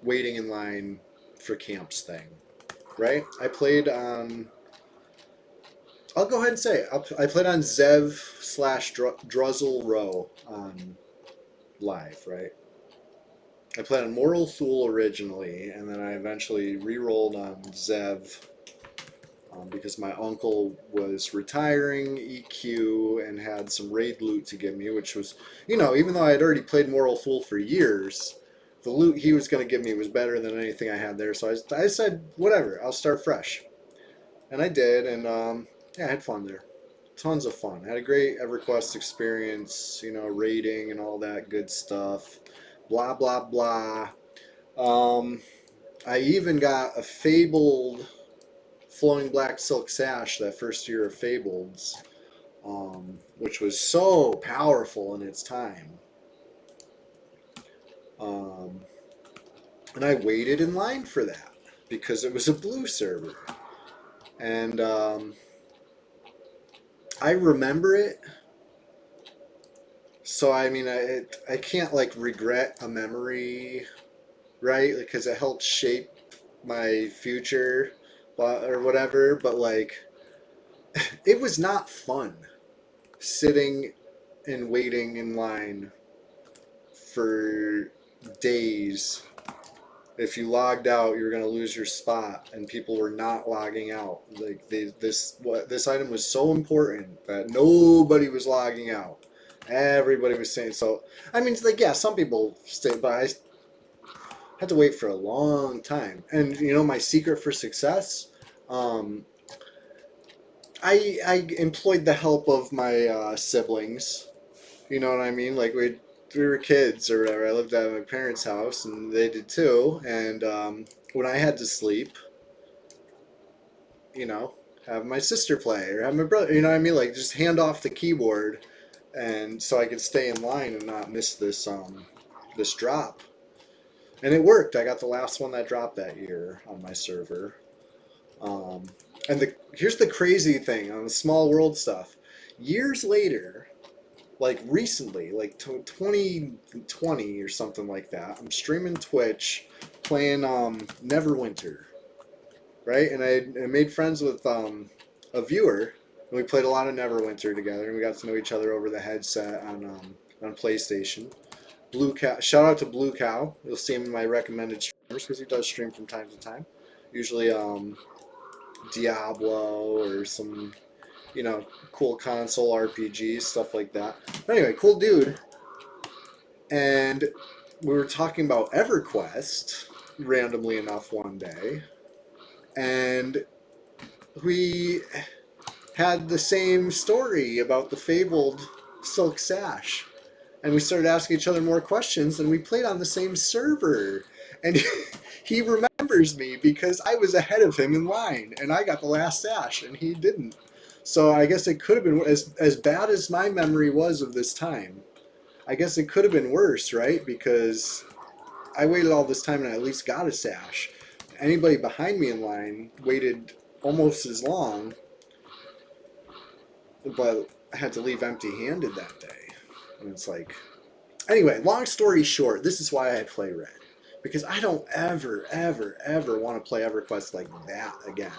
waiting in line for camps thing. Right? I played on, I'll go ahead and say it. I played on Zev slash Druzzle Row on live, right? I played on Moral Thule originally, and then I eventually re-rolled on Zev because my uncle was retiring EQ and had some raid loot to give me, which was, even though I had already played Moral Thule for years, the loot he was going to give me was better than anything I had there. So I said, whatever, I'll start fresh. And I did, and yeah, I had fun there. Tons of fun. Had a great EverQuest experience, raiding and all that good stuff. Blah, blah, blah. I even got a fabled flowing black silk sash that first year of Fableds, which was so powerful in its time. And I waited in line for that because it was a blue server. And I remember it. So, I mean, I can't, regret a memory, right? Because it helped shape my future or whatever. But, it was not fun sitting and waiting in line for days. If you logged out, you were going to lose your spot, and people were not logging out. This item was so important that nobody was logging out. Everybody was saying so. I mean, yeah, some people stayed, but I had to wait for a long time. And my secret for success, I employed the help of my siblings. You know what I mean? Like we were kids or whatever. I lived at my parents' house, and they did too. And when I had to sleep, you know, have my sister play or have my brother. You know what I mean? Like just hand off the keyboard, and so I could stay in line and not miss this drop. And it worked. I got the last one that dropped that year on my server. Um, and here's the crazy thing on the small world stuff. Years later, like recently, like 2020 or something like that, I'm streaming Twitch, playing Neverwinter, right? And I made friends with a viewer, and we played a lot of Neverwinter together, and we got to know each other over the headset on PlayStation. Blue Cow, shout out to Blue Cow. You'll see him in my recommended streamers because he does stream from time to time. Usually Diablo or some cool console RPGs, stuff like that. But anyway, cool dude. And we were talking about EverQuest randomly enough one day, and we had the same story about the fabled Silk Sash. And we started asking each other more questions, and we played on the same server. And he remembers me because I was ahead of him in line, and I got the last sash, and he didn't. So I guess it could have been as bad as my memory was of this time. I guess it could have been worse, right? Because I waited all this time and I at least got a sash. Anybody behind me in line waited almost as long, but I had to leave empty-handed that day. And it's like, anyway, long story short, this is why I play Red. Because I don't ever, ever, ever want to play EverQuest like that again.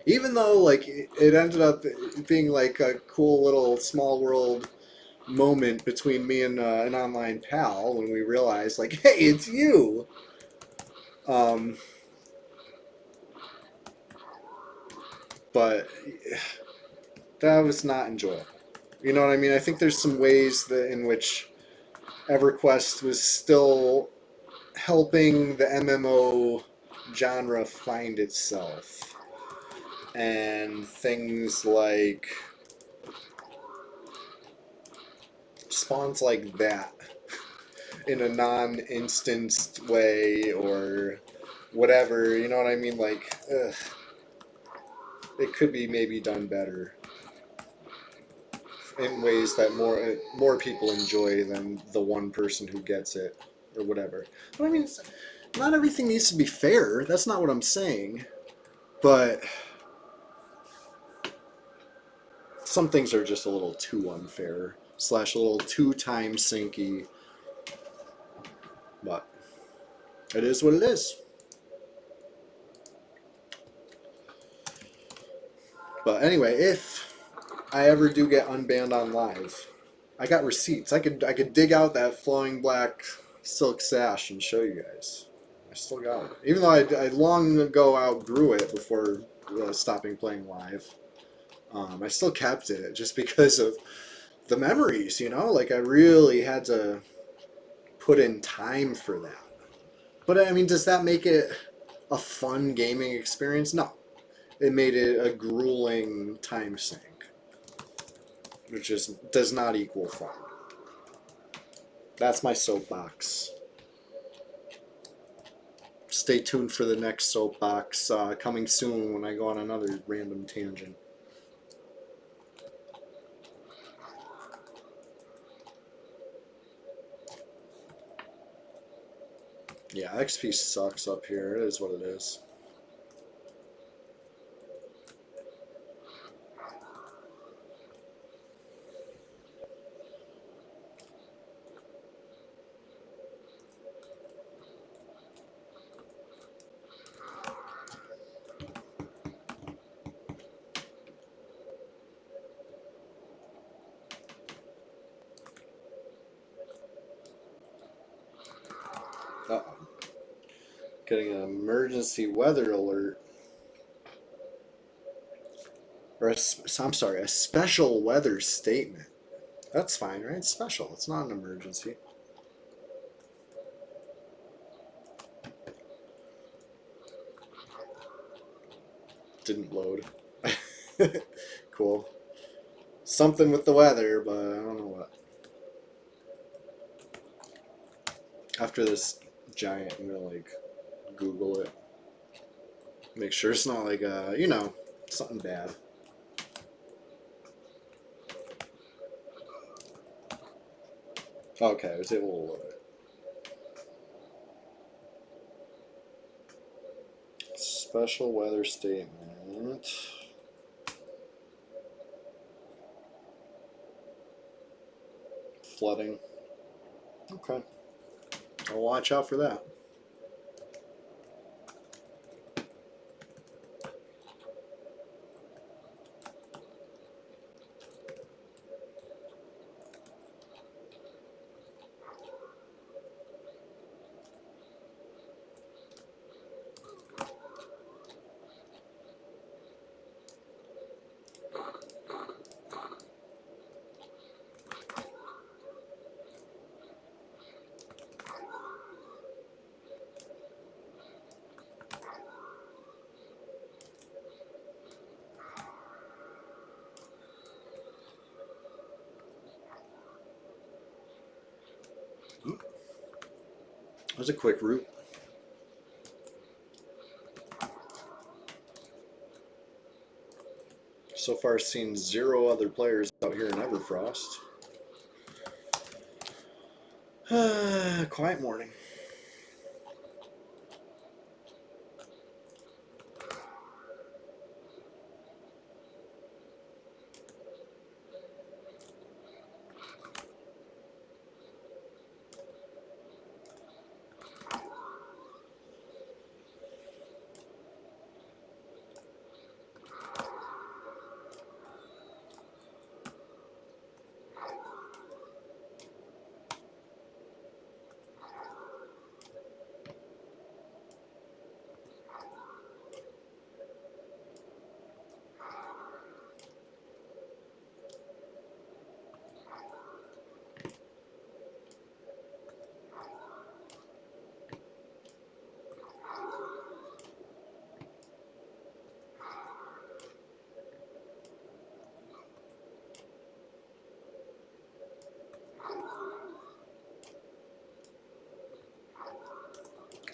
Even though like it ended up being like a cool little small world moment between me and an online pal when we realized like, hey, it's you. Um, but that was not enjoyable. You know what I mean? I think there's some ways that in which EverQuest was still helping the MMO genre find itself. And things like spawns like that in a non-instanced way or whatever, you know what I mean? Like, ugh, it could be maybe done better in ways that more people enjoy than the one person who gets it or whatever. But I mean, not everything needs to be fair. That's not what I'm saying. But some things are just a little too unfair / a little too time sinky. But it is what it is. But anyway, if I ever do get unbanned on live, I got receipts. I could dig out that flowing black silk sash and show you guys. I still got it, even though I long ago outgrew it before stopping playing live. I still kept it just because of the memories. You know, like I really had to put in time for that. But I mean, does that make it a fun gaming experience? No. It made it a grueling time sink, which does not equal fun. That's my soapbox. Stay tuned for the next soapbox coming soon when I go on another random tangent. Yeah, XP sucks up here. It is what it is. Uh-oh. Getting an emergency weather alert. Or I'm sorry, a special weather statement. That's fine, right? It's special. It's not an emergency. Didn't load. Cool. Something with the weather, but I don't know what. After this giant, I'm gonna like Google it. Make sure it's not like something bad. Okay, I was able to load it. Special weather statement. Flooding. Okay. I'll watch out for that. That was a quick route. So far, seen 0 other players out here in Everfrost. Quiet morning.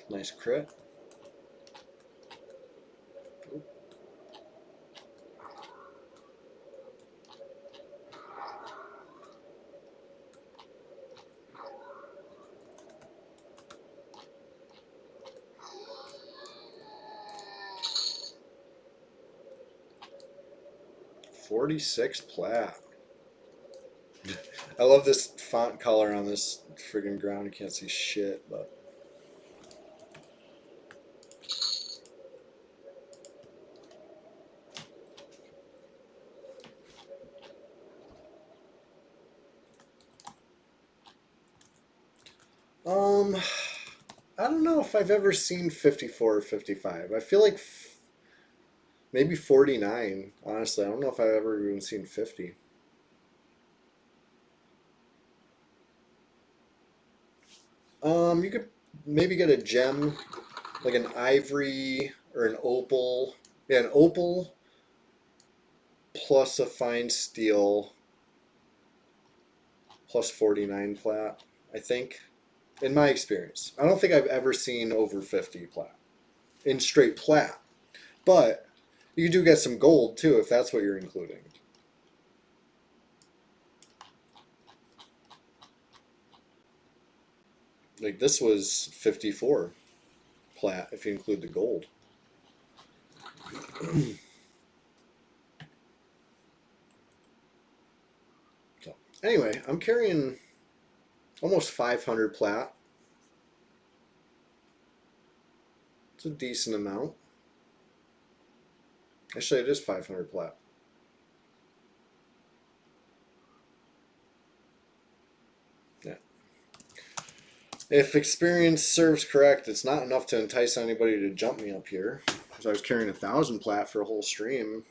Nice crit. 46 plat. I love this font color on this friggin' ground. You can't see shit, but um, I don't know if I've ever seen 54 or 55. I feel like maybe 49. Honestly, I don't know if I've ever even seen 50. You could maybe get a gem, like an ivory or an opal. Yeah, an opal plus a fine steel plus 49 plat, I think, in my experience. I don't think I've ever seen over 50 plat in straight plat. But you do get some gold too if that's what you're including. Like this was 54 plat if you include the gold. So anyway, I'm carrying almost 500 plat. It's a decent amount. Actually, it is 500 plat. Yeah. If experience serves correct, it's not enough to entice anybody to jump me up here. Because I was carrying 1,000 plat for a whole stream,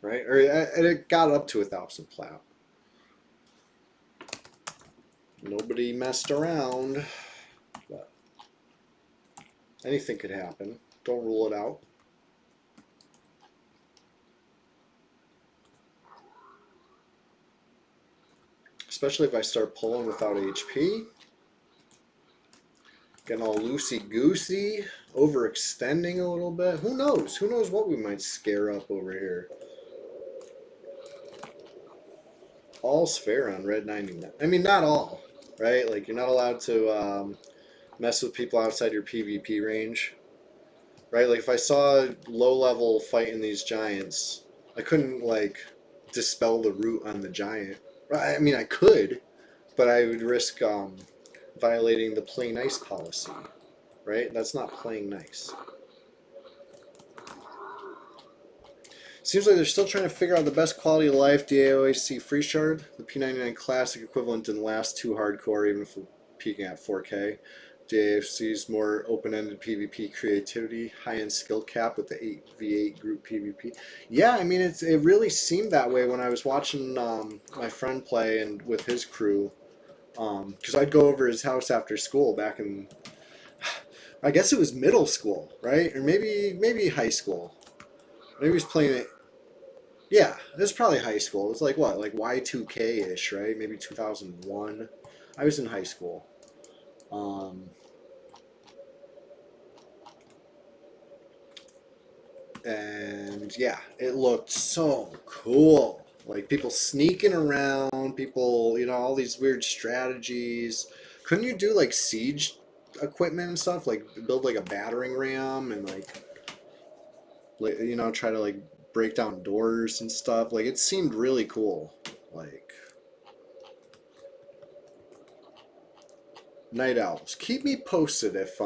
right? Or it got up to 1,000 plat. Nobody messed around, but anything could happen. Don't rule it out. Especially if I start pulling without HP. Getting all loosey-goosey, overextending a little bit. Who knows? Who knows what we might scare up over here. All's fair on red 99. I mean, not all. right? Like you're not allowed to mess with people outside your PvP range, right? Like if I saw a low level fighting these giants, I couldn't like dispel the root on the giant. I mean, I could, but I would risk violating the play nice policy, right? That's not playing nice. Seems like they're still trying to figure out the best quality of life DAOC free shard. The P99 Classic equivalent didn't last too hardcore, even if we're peaking at 4K. DAOC's more open-ended PvP creativity, high-end skill cap with the 8v8 group PvP. Yeah, I mean, it really seemed that way when I was watching my friend play and with his crew. Because I'd go over his house after school back in, I guess it was middle school, right? Or maybe high school. Maybe he was playing it. Yeah, it was probably high school. It was like what, like Y2K ish, right? Maybe 2001. I was in high school. Um, and yeah, it looked so cool. Like people sneaking around, people, all these weird strategies. Couldn't you do like siege equipment and stuff? Like build like a battering ram and try to like break down doors and stuff. Like it seemed really cool. Like Night Owls. Keep me posted if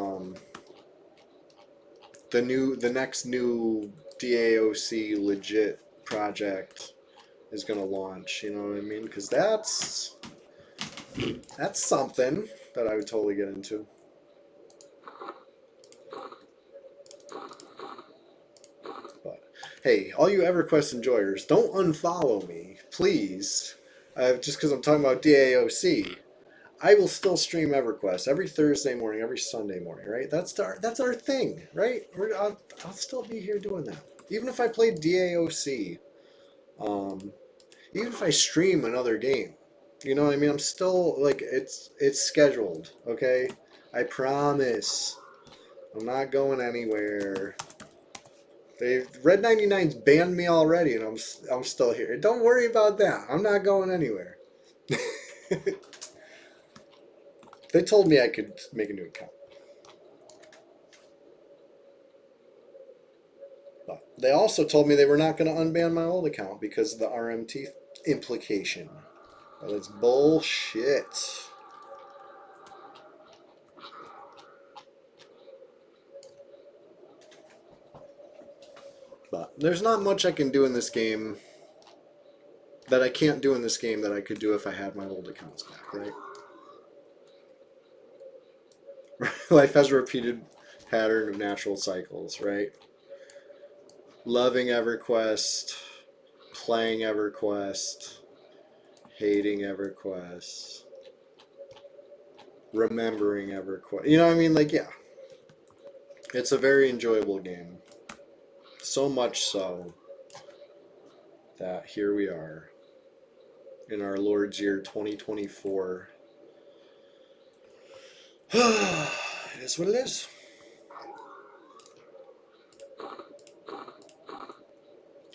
the next new DAOC legit project is gonna launch. You know what I mean? Because that's something that I would totally get into. But hey, all you EverQuest enjoyers, don't unfollow me, please. Just because I'm talking about DAOC. I will still stream EverQuest every Thursday morning, every Sunday morning, right? That's our thing, right? I'll still be here doing that, even if I play DAOC, um, even if I stream another game. You know what I mean? I'm still like it's scheduled, okay? I promise. I'm not going anywhere. They Red 99's banned me already, and I'm still here. Don't worry about that. I'm not going anywhere. They told me I could make a new account. But they also told me they were not going to unban my old account because of the RMT implication. Well, that's bullshit. But there's not much I can do in this game that I can't do in this game that I could do if I had my old accounts back, right? Life has a repeated pattern of natural cycles, right? Loving EverQuest, playing EverQuest, hating EverQuest, remembering EverQuest. You know what I mean? Like, yeah. It's a very enjoyable game. So much so that here we are in our Lord's year 2024. It is what it is.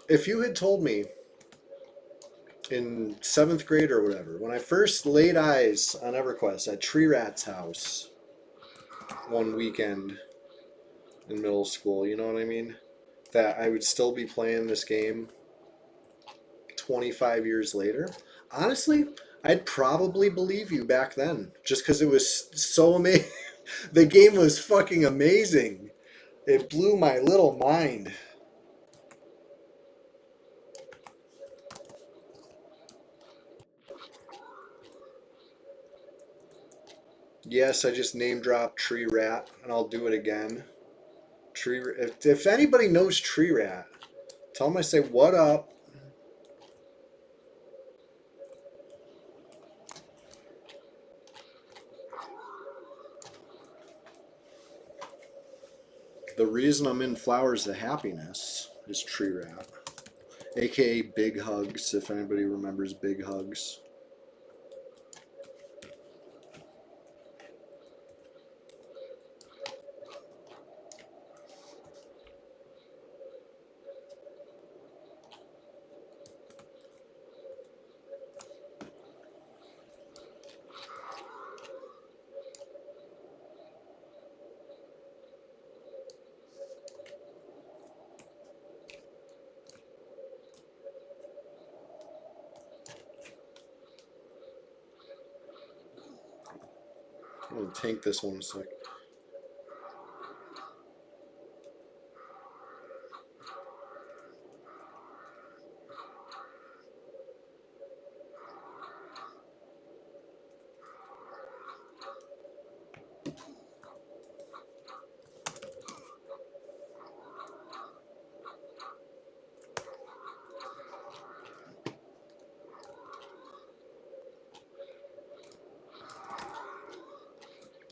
If you had told me in 7th grade or whatever, when I first laid eyes on EverQuest at Tree Rat's house one weekend in middle school, you know what I mean? That I would still be playing this game 25 years later. Honestly, I'd probably believe you back then just because it was so amazing. The game was fucking amazing. It blew my little mind. Yes, I just name dropped Tree Rat, and I'll do it again. If anybody knows Tree Rat, tell him I say what up. The reason I'm in Flowers of Happiness is Tree Rat, aka Big Hugs. If anybody remembers Big Hugs. I'm gonna tank this one a sec.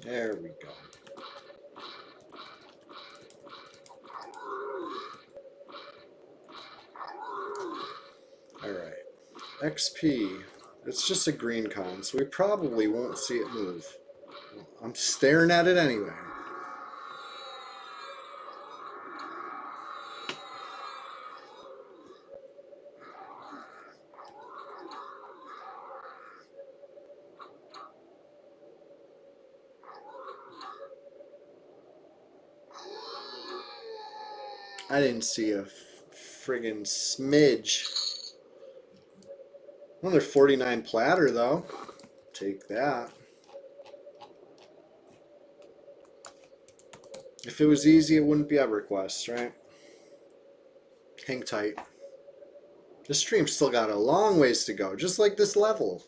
There we go. Alright. XP. It's just a green con, so we probably won't see it move. I'm staring at it anyway. I didn't see a friggin' smidge. Another 49 platter, though. Take that. If it was easy, it wouldn't be EverQuest, right? Hang tight. This stream's still got a long ways to go, just like this level.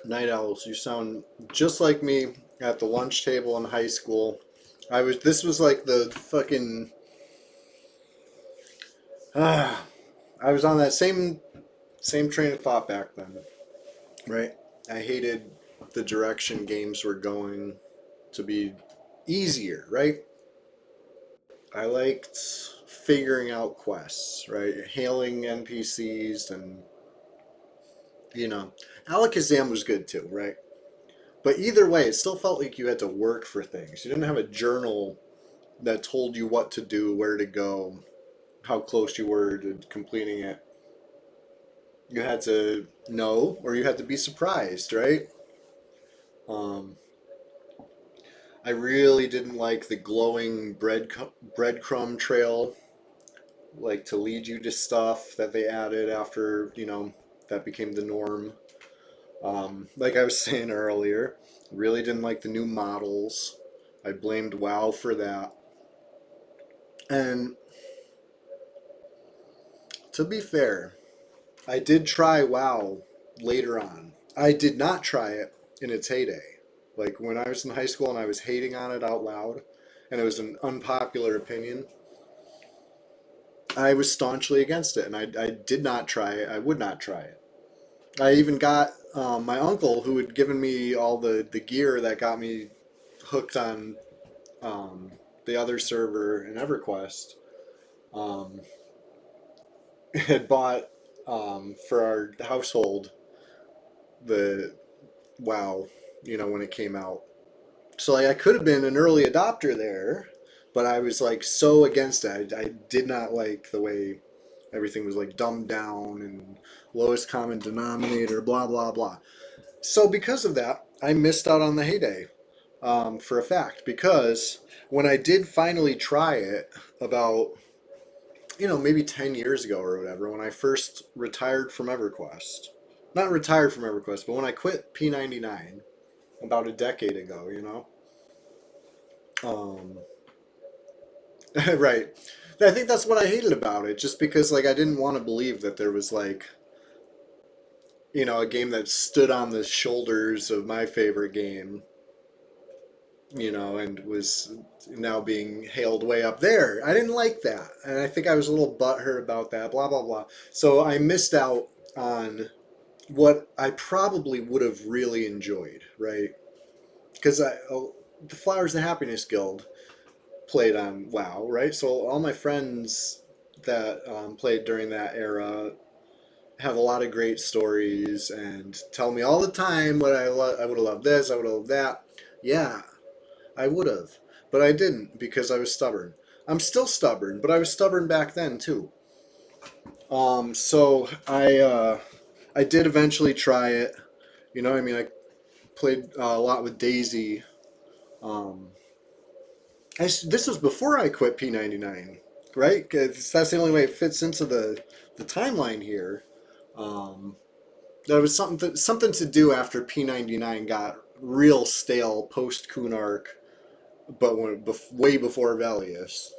Night owls, you sound just like me at the lunch table in high school. This was like the fucking, ah, I was on that same train of thought back then, right? I hated the direction games were going to be easier, right? I liked figuring out quests, right? Hailing NPCs and, you know, Alakazam was good too, right? But either way, it still felt like you had to work for things. You didn't have a journal that told you what to do, where to go, how close you were to completing it. You had to know, or you had to be surprised, right? Um, I really didn't like the glowing breadcrumb trail, like to lead you to stuff that they added after, that became the norm. Like I was saying earlier, really didn't like the new models. I blamed WoW for that. And to be fair, I did try WoW later on. I did not try it in its heyday. Like when I was in high school and I was hating on it out loud, and it was an unpopular opinion, I was staunchly against it, and I did not try it. I would not try it. I even got my uncle, who had given me all the gear that got me hooked on um, the other server in EverQuest, um, had bought for our household the WoW, when it came out. So like I could have been an early adopter there, but I was like so against it. I did not like the way everything was like dumbed down and lowest common denominator, blah blah blah. So because of that, I missed out on the heyday, for a fact. Because when I did finally try it, about maybe 10 years ago or whatever, when I first retired from EverQuest, not retired from EverQuest, but when I quit P99 about a decade ago, um, right. I think that's what I hated about it, just because like I didn't want to believe that there was like a game that stood on the shoulders of my favorite game, and was now being hailed way up there. I didn't like that, and I think I was a little butthurt about that. Blah blah blah. So I missed out on what I probably would have really enjoyed, right? Because the Flowers and Happiness Guild played on WoW, right? So all my friends that played during that era have a lot of great stories and tell me all the time what I would have loved this, I would have loved that. Yeah, I would have, but I didn't because I was stubborn. I'm still stubborn, but I was stubborn back then too. So I did eventually try it. I mean, I played a lot with Daisy. Um, this was before I quit P99, right? 'Cause that's the only way it fits into the timeline here. Um, there was something to do after P99 got real stale post Kunark, but way before Velius,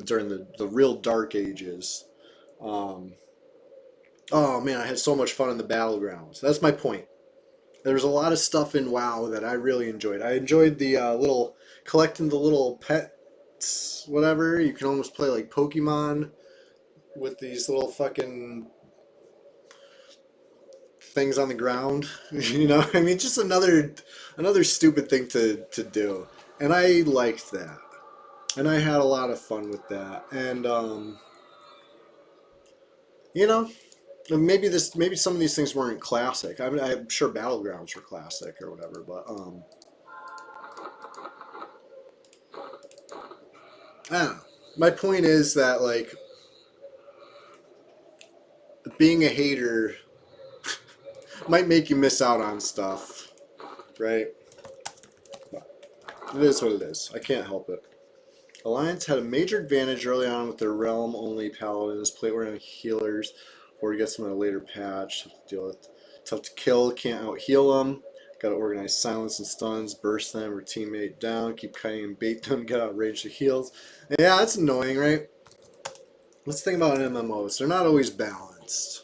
during the real dark ages. Um, oh man, I had so much fun in the battlegrounds. That's my point. There's a lot of stuff in WoW that I really enjoyed. I enjoyed the little collecting the little pets, whatever. You can almost play like Pokemon with these little fucking things on the ground. I mean, just another stupid thing to do, and I liked that, and I had a lot of fun with that, and you know, maybe some of these things weren't classic. I mean, I'm sure Battlegrounds were classic or whatever, but I don't know. My point is that like being a hater might make you miss out on stuff, right? It is what it is. I can't help it. Alliance had a major advantage early on with their realm-only paladins, plate-wearing healers, or gets them in a later patch. Tough to deal with. Tough to kill, can't out-heal them. Got to organize silence and stuns, burst them or teammate down, keep kiting and bait them, get out range to heals. Yeah, that's annoying, right? Let's think about MMOs. They're not always balanced.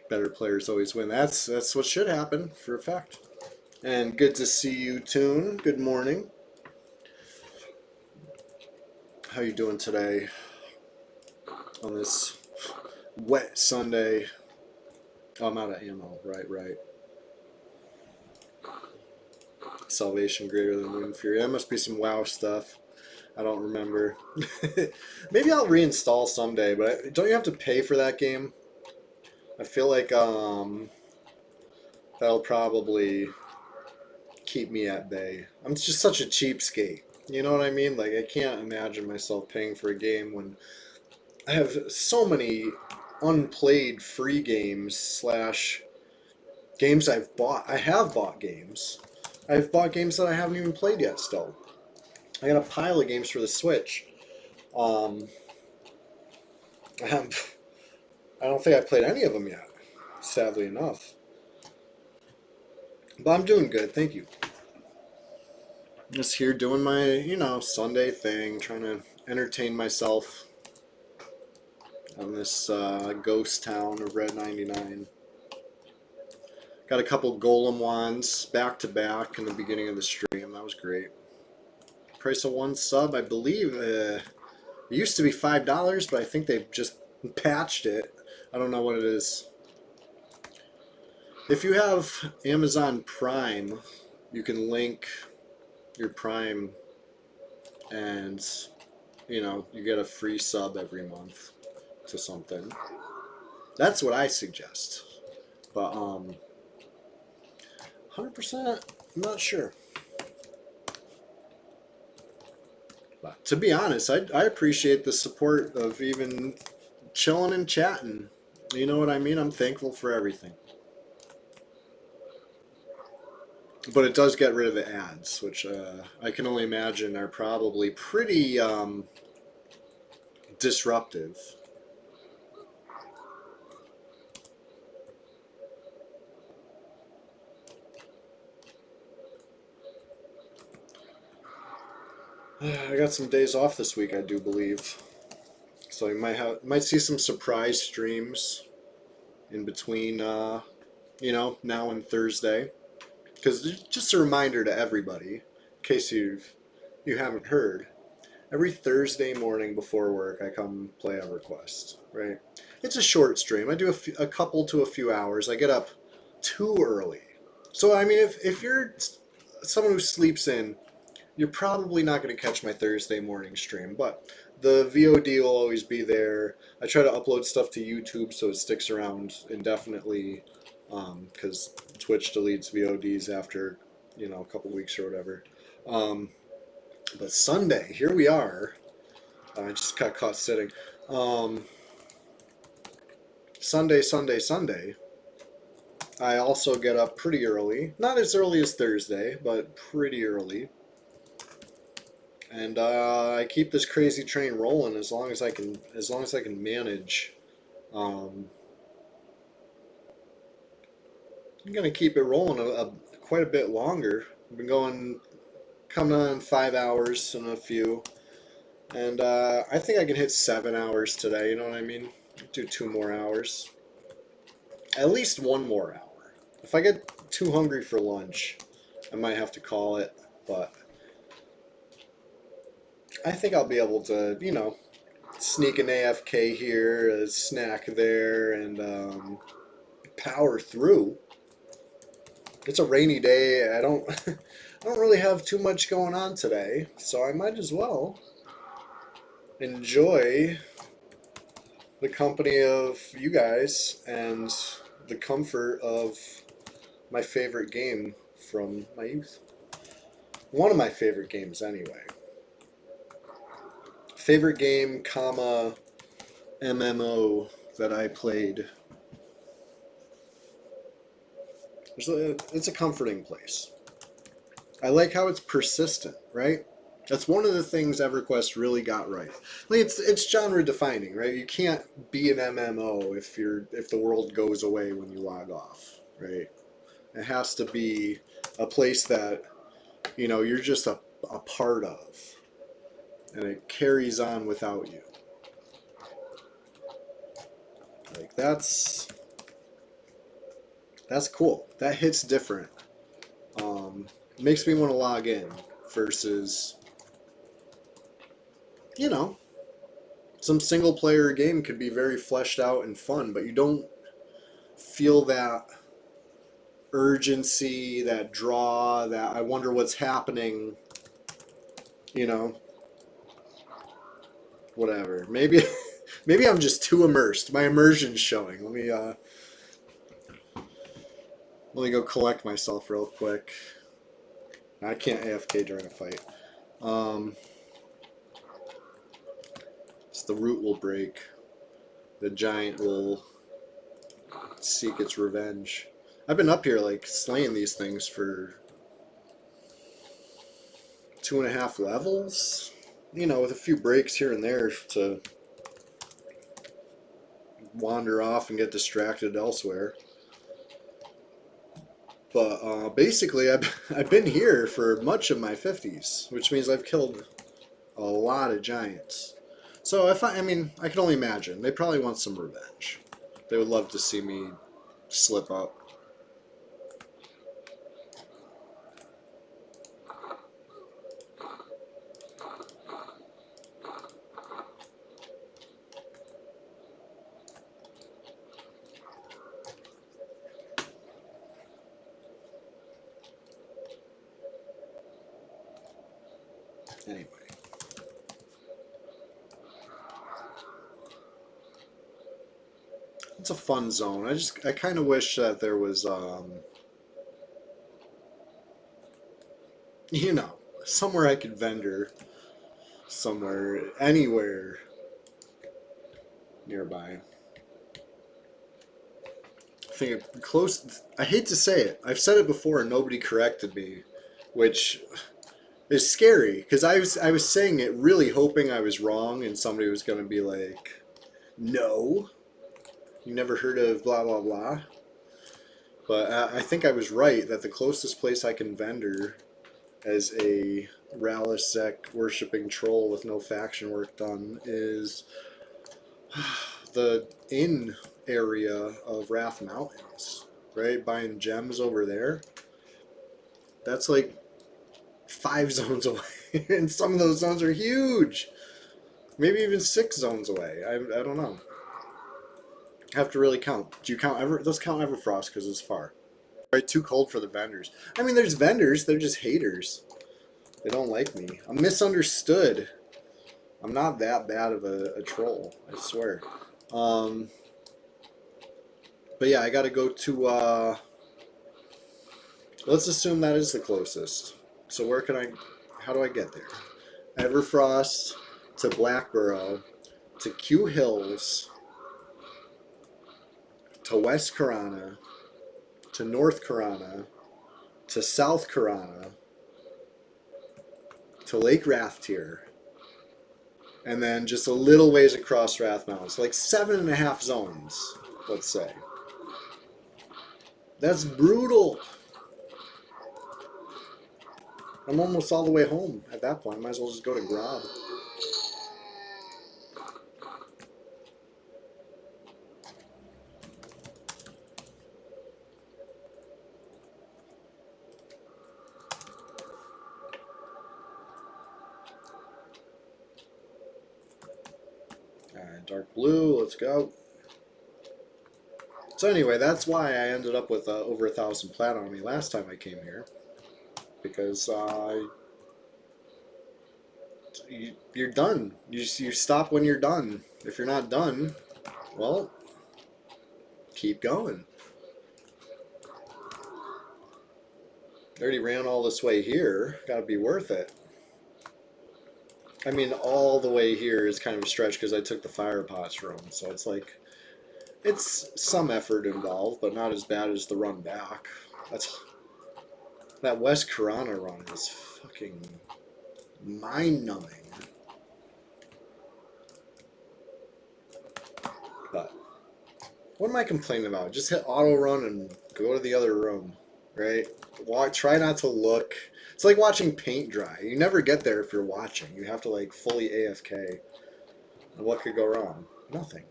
Better players always win. That's what should happen for a fact. And good to see you, Toon. Good morning. How you doing today on this wet Sunday? Oh, I'm out of ammo. Right. Salvation greater than Wind Fury. That must be some WoW stuff. I don't remember. Maybe I'll reinstall someday, but don't you have to pay for that game? I feel like that'll probably keep me at bay. I'm just such a cheapskate. You know what I mean? Like I can't imagine myself paying for a game when I have so many unplayed free games slash games I've bought. I have bought games. I've bought games that I haven't even played yet still. I got a pile of games for the Switch. Um, I don't think I've played any of them yet, sadly enough. But I'm doing good, thank you. Just here doing my, Sunday thing, trying to entertain myself on this ghost town of Red 99. Got a couple golem wands back to back in the beginning of the stream. That was great. Price of one sub, I believe, it used to be $5, but I think they've just patched it. I don't know what it is. If you have Amazon Prime, you can link your Prime and, you know, you get a free sub every month to something. That's what I suggest. But 100%, I'm not sure. But to be honest, I appreciate the support of even chilling and chatting. You know what I mean? I'm thankful for everything. But it does get rid of the ads, which I can only imagine are probably pretty disruptive. I got some days off this week, I do believe. So you might see some surprise streams in between, you know, now and Thursday. Because just a reminder to everybody, in case you haven't heard, every Thursday morning before work I come play EverQuest. Right? It's a short stream. I do a couple to a few hours. I get up too early. So I mean, if you're someone who sleeps in, you're probably not going to catch my Thursday morning stream, but the VOD will always be there. I try to upload stuff to YouTube so it sticks around indefinitely, because Twitch deletes VODs after, you know, a couple weeks or whatever. But Sunday, here we are. I just got caught sitting. Sunday. I also get up pretty early. Not as early as Thursday, but pretty early. And I keep this crazy train rolling as long as I can manage. I'm gonna keep it rolling quite a bit longer. I've been coming on 5 hours and a few, and I think I can hit 7 hours today. You know what I mean? Do 2 more hours, at least 1 more hour. If I get too hungry for lunch, I might have to call it, but I think I'll be able to, you know, sneak an AFK here, a snack there, and power through. It's a rainy day. I don't I don't really have too much going on today, so I might as well enjoy the company of you guys and the comfort of my favorite game from my youth. One of my favorite games anyway. Favorite game, comma, MMO that I played. It's a comforting place. I like how it's persistent, right? That's one of the things EverQuest really got right. Like it's genre defining, right? You can't be an MMO if the world goes away when you log off, right? It has to be a place that, you know, you're just a part of, and it carries on without you. Like that's cool. That hits different. Makes me want to log in versus, you know, some single player game could be very fleshed out and fun, but you don't feel that urgency, that draw, that I wonder what's happening, you know, whatever. Maybe maybe I'm just too immersed. My immersion's showing. Let me go collect myself real quick. I can't AFK during a fight. So the root will break. The giant will seek its revenge. I've been up here like slaying these things for 2.5 levels. You know, with a few breaks here and there to wander off and get distracted elsewhere. But basically, I've been here for much of my 50s, which means I've killed a lot of giants. So I mean, I can only imagine. They probably want some revenge. They would love to see me slip up. Anyway. It's a fun zone. I kind of wish that there was, you know, somewhere I could vendor, somewhere, anywhere nearby. I think close. I hate to say it. I've said it before and nobody corrected me, which is scary because I was saying it really hoping I was wrong and somebody was going to be like, "No, you never heard of blah blah blah." But I think I was right that the closest place I can vendor as a Ralisek worshipping troll with no faction work done is the inn area of Wrath Mountains, right? Buying gems over there. That's like 5 zones away. And some of those zones are huge. Maybe even 6 zones away. I don't know. Have to really count. Do you count ever? Let's count Everfrost because it's far. Right, too cold for the vendors. I mean, there's vendors. They're just haters. They don't like me. I'm misunderstood. I'm not that bad of a troll. I swear. But yeah, I got to go to. Let's assume that is the closest. So where can I? How do I get there? Everfrost to Blackborough to Q Hills to West Karana to North Karana to South Karana to Lake Rathtier, and then just a little ways across Wrath Mountains, like 7.5 zones, let's say. That's brutal. I'm almost all the way home at that point. Might as well just go to Grob. Alright, dark blue, let's go. So anyway, that's why I ended up with over 1,000 plat on me last time I came here. Because you're done. You stop when you're done. If you're not done, well, keep going. I already ran all this way here. Gotta be worth it. I mean, all the way here is kind of a stretch because I took the fire pots room. So it's like, it's some effort involved, but not as bad as the run back. That West Karana run is fucking mind-numbing. But what am I complaining about? Just hit auto run and go to the other room, right? Try not to look. It's like watching paint dry. You never get there if you're watching. You have to like fully AFK. And what could go wrong? Nothing.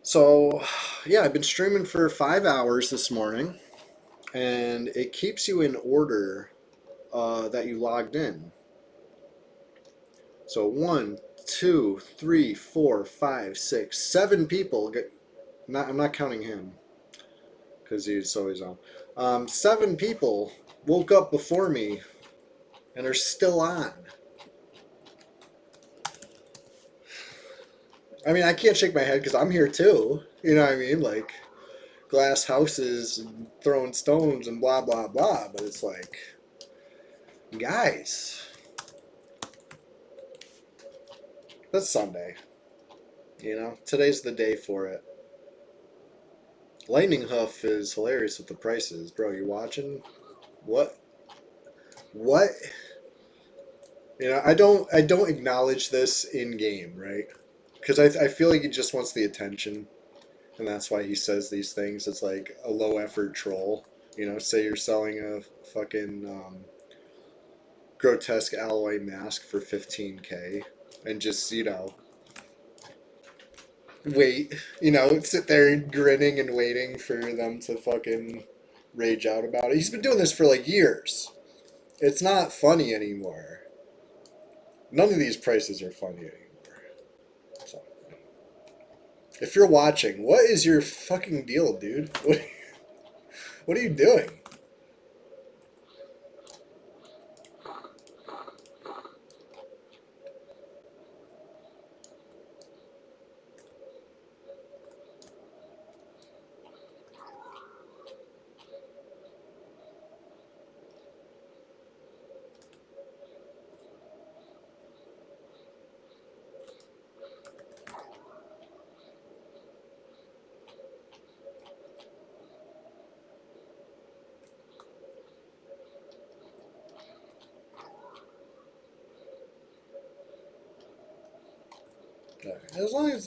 So, yeah, I've been streaming for 5 hours this morning, and it keeps you in order that you logged in. So 1, 2, 3, 4, 5, 6, 7 people. I'm not counting him because he's always on. 7 people woke up before me and are still on. I mean, I can't shake my head because I'm here too. You know what I mean? Like glass houses and throwing stones and blah blah blah. But it's like, guys, that's Sunday. You know, today's the day for it. Lightning Hoof is hilarious with the prices, bro. You watching? What? What? You know, I don't acknowledge this in game, right? Because I feel like he just wants the attention, and that's why he says these things. It's like a low effort troll. You know, say you're selling a fucking grotesque alloy mask for 15K, and just wait, sit there grinning and waiting for them to fucking rage out about it. He's been doing this for like years. It's not funny anymore. None of these prices are funny anymore. So, If you're watching, what is your fucking deal, dude? What are you doing?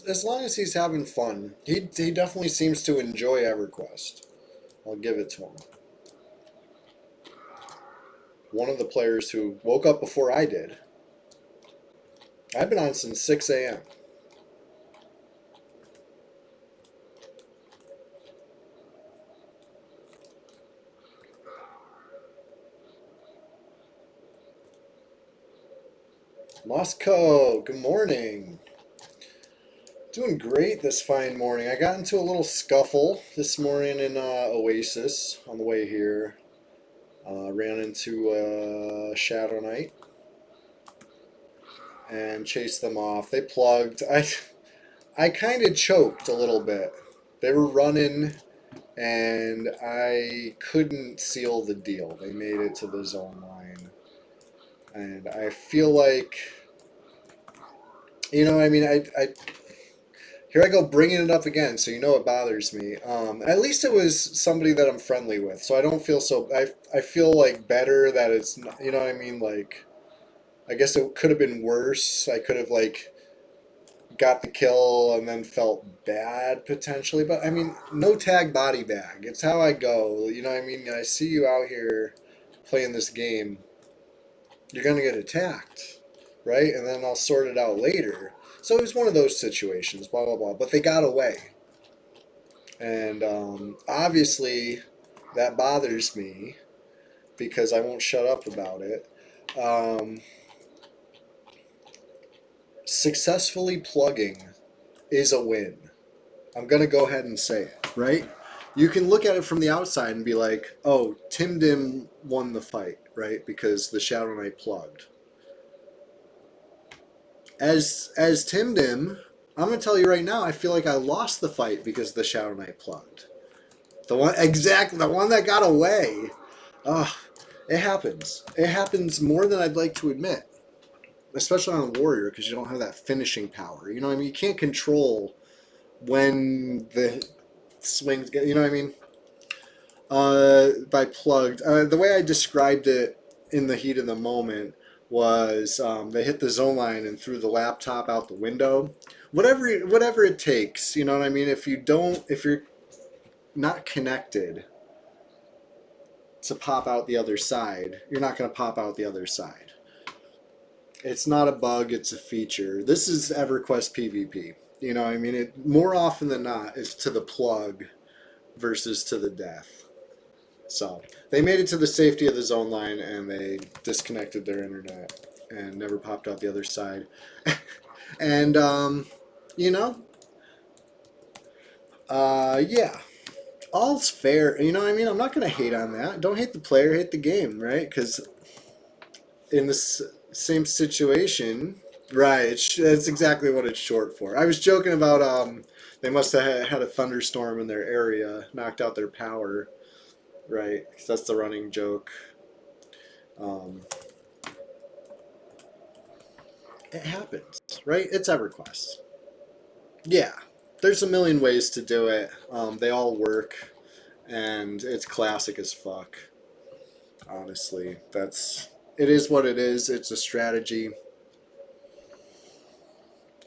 As long as he's having fun, he definitely seems to enjoy EverQuest. I'll give it to him. One of the players who woke up before I did. I've been on since 6 a.m. Moscow, good morning. Doing great this fine morning. I got into a little scuffle this morning in Oasis on the way here. Ran into Shadow Knight and chased them off. They plugged. I kind of choked a little bit. They were running and I couldn't seal the deal. They made it to the zone line. And I feel like, I mean, here I go bringing it up again, so you know it bothers me. At least it was somebody that I'm friendly with, so I don't feel so. I feel like better that it's not, you know what I mean. Like, I guess it could have been worse. I could have like got the kill and then felt bad potentially, but I mean, no tag body bag. It's how I go. You know what I mean? I see you out here playing this game. You're gonna get attacked, right? And then I'll sort it out later. So it was one of those situations, blah, blah, blah. But they got away. And obviously, that bothers me because I won't shut up about it. Successfully plugging is a win. I'm going to go ahead and say it, right? You can look at it from the outside and be like, oh, Timdimm won the fight, right? Because the Shadow Knight plugged. As Timdimm, I'm gonna tell you right now, I feel like I lost the fight because the Shadow Knight plugged. The one that got away. Ugh, it happens. It happens more than I'd like to admit, especially on a warrior because you don't have that finishing power. You know what I mean? You can't control when the swings get. You know what I mean? By plugged, the way I described it in the heat of the moment was they hit the zone line and threw the laptop out the window. Whatever it takes, you know what I mean? If you're not connected to pop out the other side, you're not going to pop out the other side. It's not a bug, it's a feature. This is EverQuest PvP. You know what I mean? It more often than not is to the plug versus to the death. So they made it to the safety of the zone line and they disconnected their internet and never popped out the other side. And, you know, yeah, all's fair. You know what I mean? I'm not going to hate on that. Don't hate the player, hate the game, right? Because in this same situation, right, that's exactly what it's short for. I was joking about they must have had a thunderstorm in their area, knocked out their power. Right, because that's the running joke. It happens, right? It's EverQuest. Yeah, there's a million ways to do it. They all work, and it's classic as fuck. Honestly, it is what it is. It's a strategy.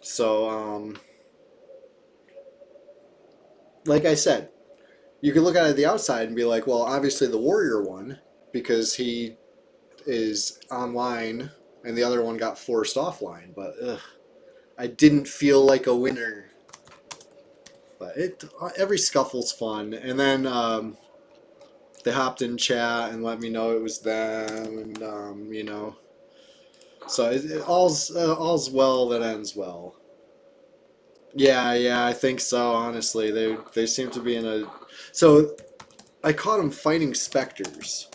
So, like I said, you can look at it the outside and be like, well, obviously the Warrior won because he is online and the other one got forced offline. But I didn't feel like a winner. But every scuffle's fun. And then they hopped in chat and let me know it was them, and so all's well that ends well. Yeah, yeah, I think so. Honestly, they seem to be in a. So I caught them fighting specters,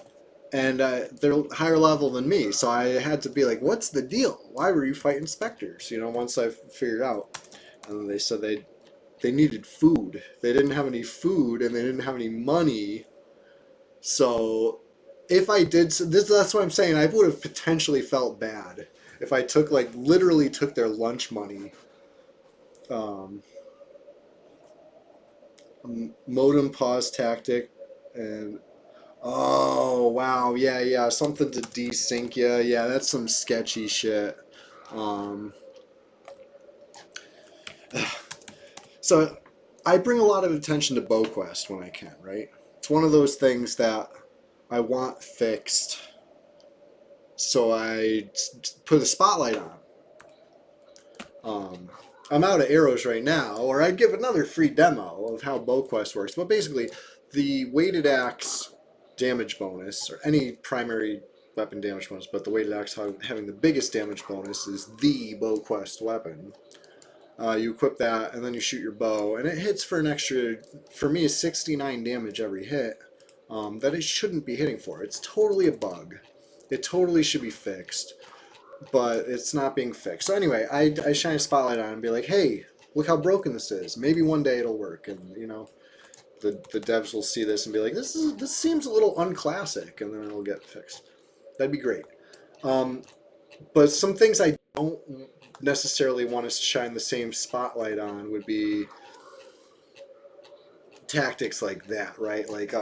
and they're higher level than me. So I had to be like, "What's the deal? Why were you fighting specters?" You know, once I figured out, and then they said they needed food. They didn't have any food, and they didn't have any money. So if I did this, that's what I'm saying. I would have potentially felt bad if I took like literally took their lunch money. Um, Modem pause tactic, and oh wow, yeah, yeah, something to desync you. Yeah, that's some sketchy shit. Um, so I bring a lot of attention to BowQuest when I can. Right, it's one of those things that I want fixed, so I put a spotlight on. Um, I'm out of arrows right now, or I'd give another free demo of how BowQuest works. But basically, the weighted axe damage bonus, or any primary weapon damage bonus, but the weighted axe having the biggest damage bonus is the BowQuest weapon. You equip that, and then you shoot your bow, and it hits for an extra, for me, 69 damage every hit. That it shouldn't be hitting for. It's totally a bug. It totally should be fixed, but it's not being fixed. So anyway, I shine a spotlight on it and be like, hey, look how broken this is. Maybe one day it'll work, and you know, the devs will see this and be like, this seems a little unclassic, and then it'll get fixed. That'd be great. Um, but some things I don't necessarily want to shine the same spotlight on would be tactics like that, right? Like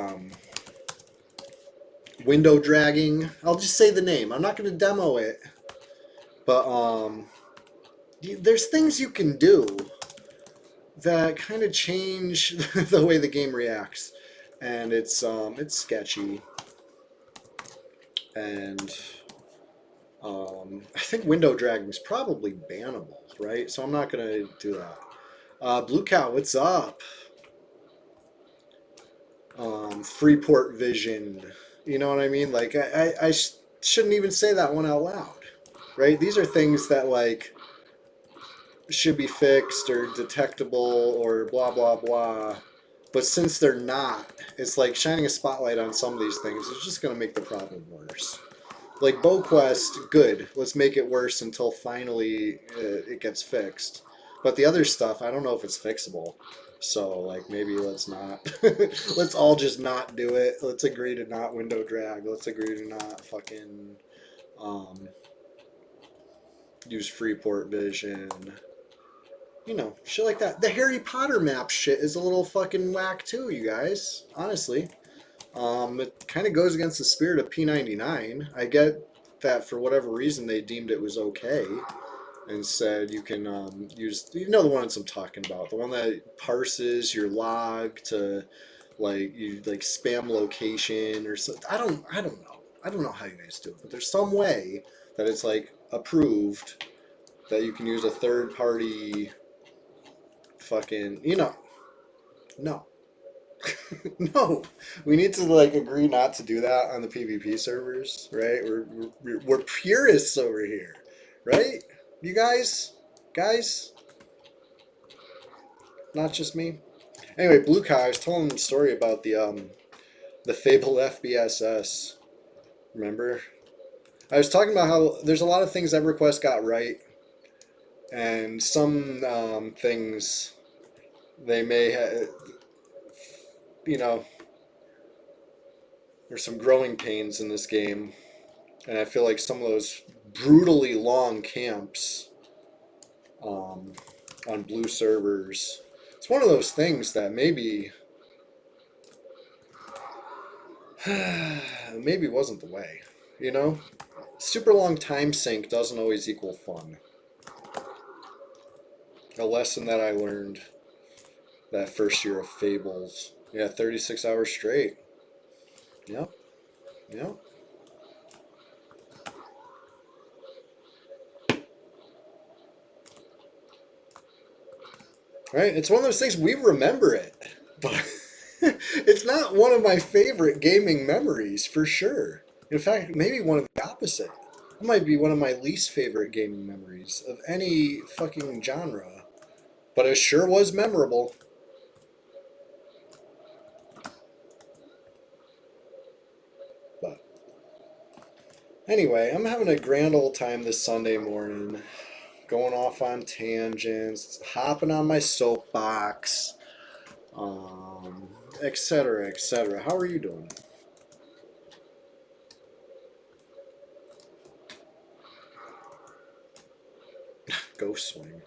window dragging. I'll just say the name. I'm not going to demo it, but there's things you can do that kind of change the way the game reacts, and it's sketchy, and I think window dragging is probably bannable, right? So I'm not gonna do that. Blue Cow, what's up? Freeport Vision, you know what I mean? Like I shouldn't even say that one out loud, right? These are things that like should be fixed or detectable or blah blah blah. But since they're not, it's like shining a spotlight on some of these things is just going to make the problem worse. Like BowQuest, good. Let's make it worse until finally it gets fixed. But the other stuff, I don't know if it's fixable. So like maybe let's not. Let's all just not do it. Let's agree to not window drag. Let's agree to not fucking um, use Freeport Vision. You know, shit like that. The Harry Potter map shit is a little fucking whack too, you guys. Honestly, it kind of goes against the spirit of P99. I get that for whatever reason they deemed it was okay and said you can use, you know, the ones I'm talking about, the one that parses your log to like you like spam location or something. I don't know how you guys do it, but there's some way that it's like approved that you can use a third party fucking, you know, no. No, we need to like agree not to do that on the PvP servers, right? We're purists over here, right? You guys, not just me. Anyway, Blue Cow, I was telling the story about the Fable FBSS. Remember? I was talking about how there's a lot of things EverQuest got right, and some things they may have, you know, there's some growing pains in this game, and I feel like some of those brutally long camps um, on blue servers, it's one of those things that maybe wasn't the way. You know, super long time sink doesn't always equal fun. A lesson that I learned that first year of Fables. Yeah, 36 hours straight. Yep, yep. Right? It's one of those things we remember it, but it's not one of my favorite gaming memories for sure. In fact, maybe one of the opposite. It might be one of my least favorite gaming memories of any fucking genre. But it sure was memorable. But anyway, I'm having a grand old time this Sunday morning, going off on tangents, hopping on my soapbox, etc., etc. How are you doing? Ghost swing.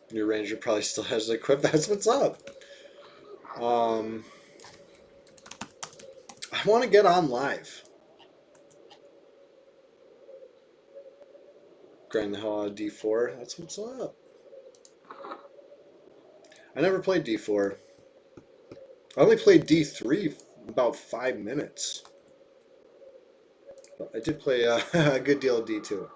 Your ranger probably still has it equipped. That's what's up. Um, I want to get on live. Grind the hell out of D4. That's what's up. I never played D4. I only played D3 about 5 minutes. But I did play a good deal of D2.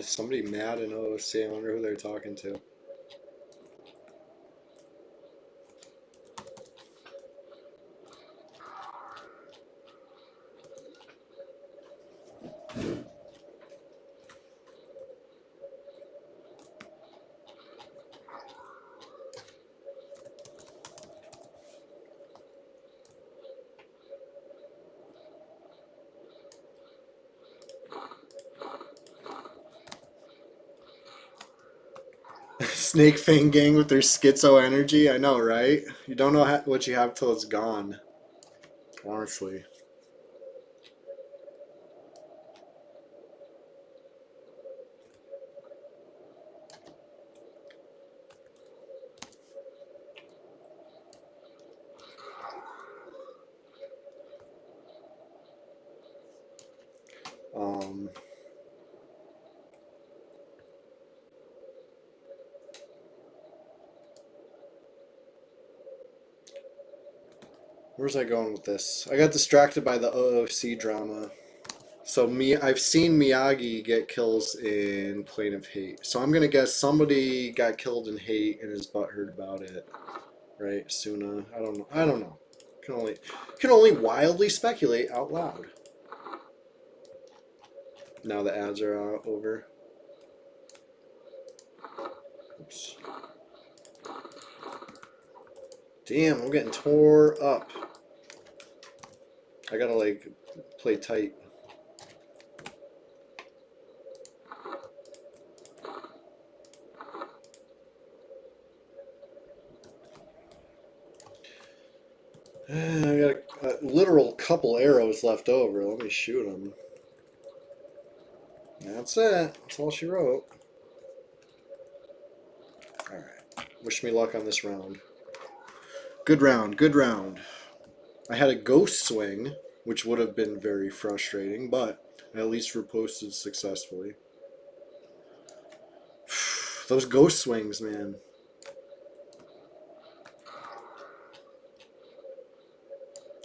Somebody mad in OOC. I wonder who they're talking to. Snake Fang Gang with their schizo energy. I know, right? You don't know what you have till it's gone. Honestly. Um, where's I going with this? I got distracted by the OOC drama. So I've seen Miyagi get kills in Plane of Hate. So I'm gonna guess somebody got killed in Hate and is butthurt about it. Right? Suna. I don't know. I don't know. Can only wildly speculate out loud. Now the ads are over. Oops. Damn, I'm getting tore up. I gotta like play tight. I got a literal couple arrows left over. Let me shoot them. That's it. That's all she wrote. Alright. Wish me luck on this round. Good round. Good round. I had a ghost swing, which would have been very frustrating, but I at least reposted successfully. Those ghost swings, man.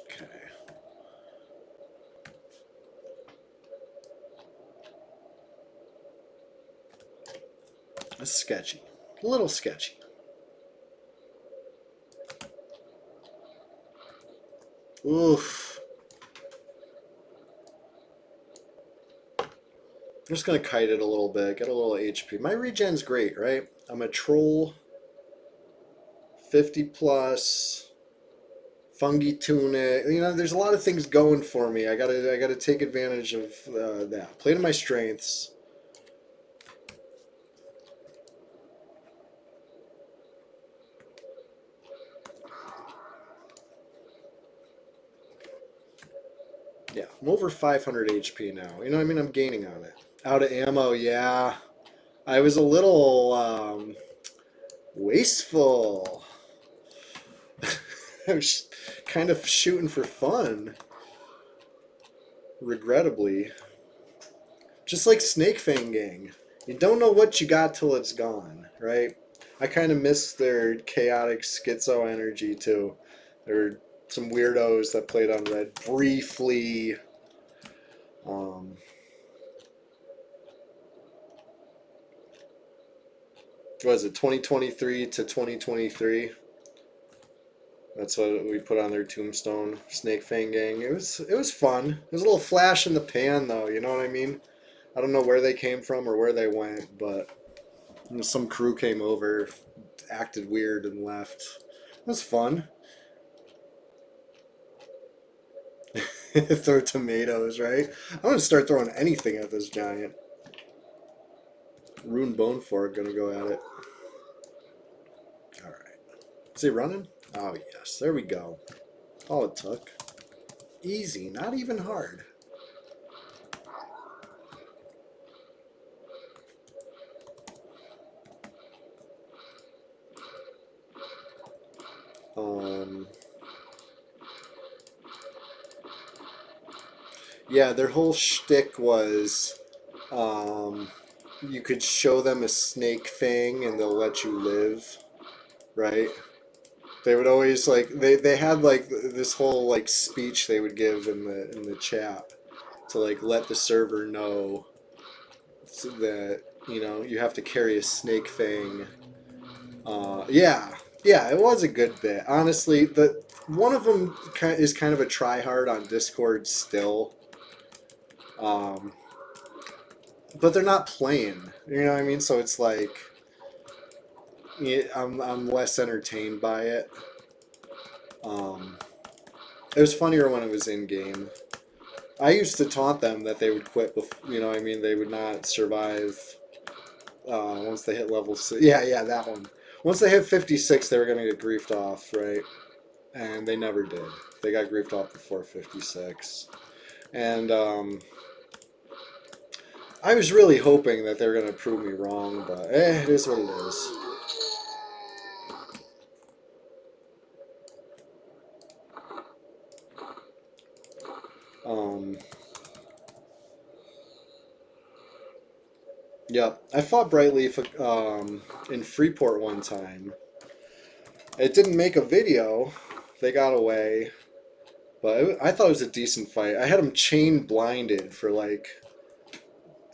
Okay. That's sketchy. A little sketchy. Oof. I'm just gonna kite it a little bit, get a little HP. My regen's great, right? I'm a troll, 50 plus, fungi tunic. You know, there's a lot of things going for me. I gotta take advantage of that. Play to my strengths. Yeah, I'm over 500 HP now. You know what I mean? I'm gaining on it. Out of ammo, yeah. I was a little wasteful. I was kind of shooting for fun. Regrettably. Just like Snake Fang Gang. You don't know what you got till it's gone, right? I kind of miss their chaotic schizo energy too. There were some weirdos that played on red briefly. Um, what was it, 2023 to 2023? That's what we put on their tombstone. Snake Fang Gang. It was fun. It was a little flash in the pan though. You know what I mean? I don't know where they came from or where they went, but some crew came over, acted weird, and left. It was fun. Throw tomatoes, right? I'm gonna start throwing anything at this giant. Rune Bone Fork gonna go at it. All right. Is he running? Oh yes, there we go. All it took. Easy, not even hard. Um. Yeah, their whole shtick was, you could show them a snake thing and they'll let you live, right? They would always like they had like this whole like speech they would give in the chat to like let the server know that you have to carry a snake thing. Yeah, yeah, it was a good bit. Honestly, the one of them is kind of a tryhard on Discord still. Um, but they're not playing. You know what I mean? So it's like I'm less entertained by it. Um, it was funnier when it was in game. I used to taunt them that they would quit. You know what I mean? They would not survive once they hit level 6. Yeah, yeah, that one. Once they hit 56, they were gonna get griefed off, right? And they never did. They got griefed off before 56. And I was really hoping that they were gonna prove me wrong, but it is what it is. Um, yeah, I fought Brightleaf in Freeport one time. It didn't make a video. They got away. But I thought it was a decent fight. I had him chain blinded for like...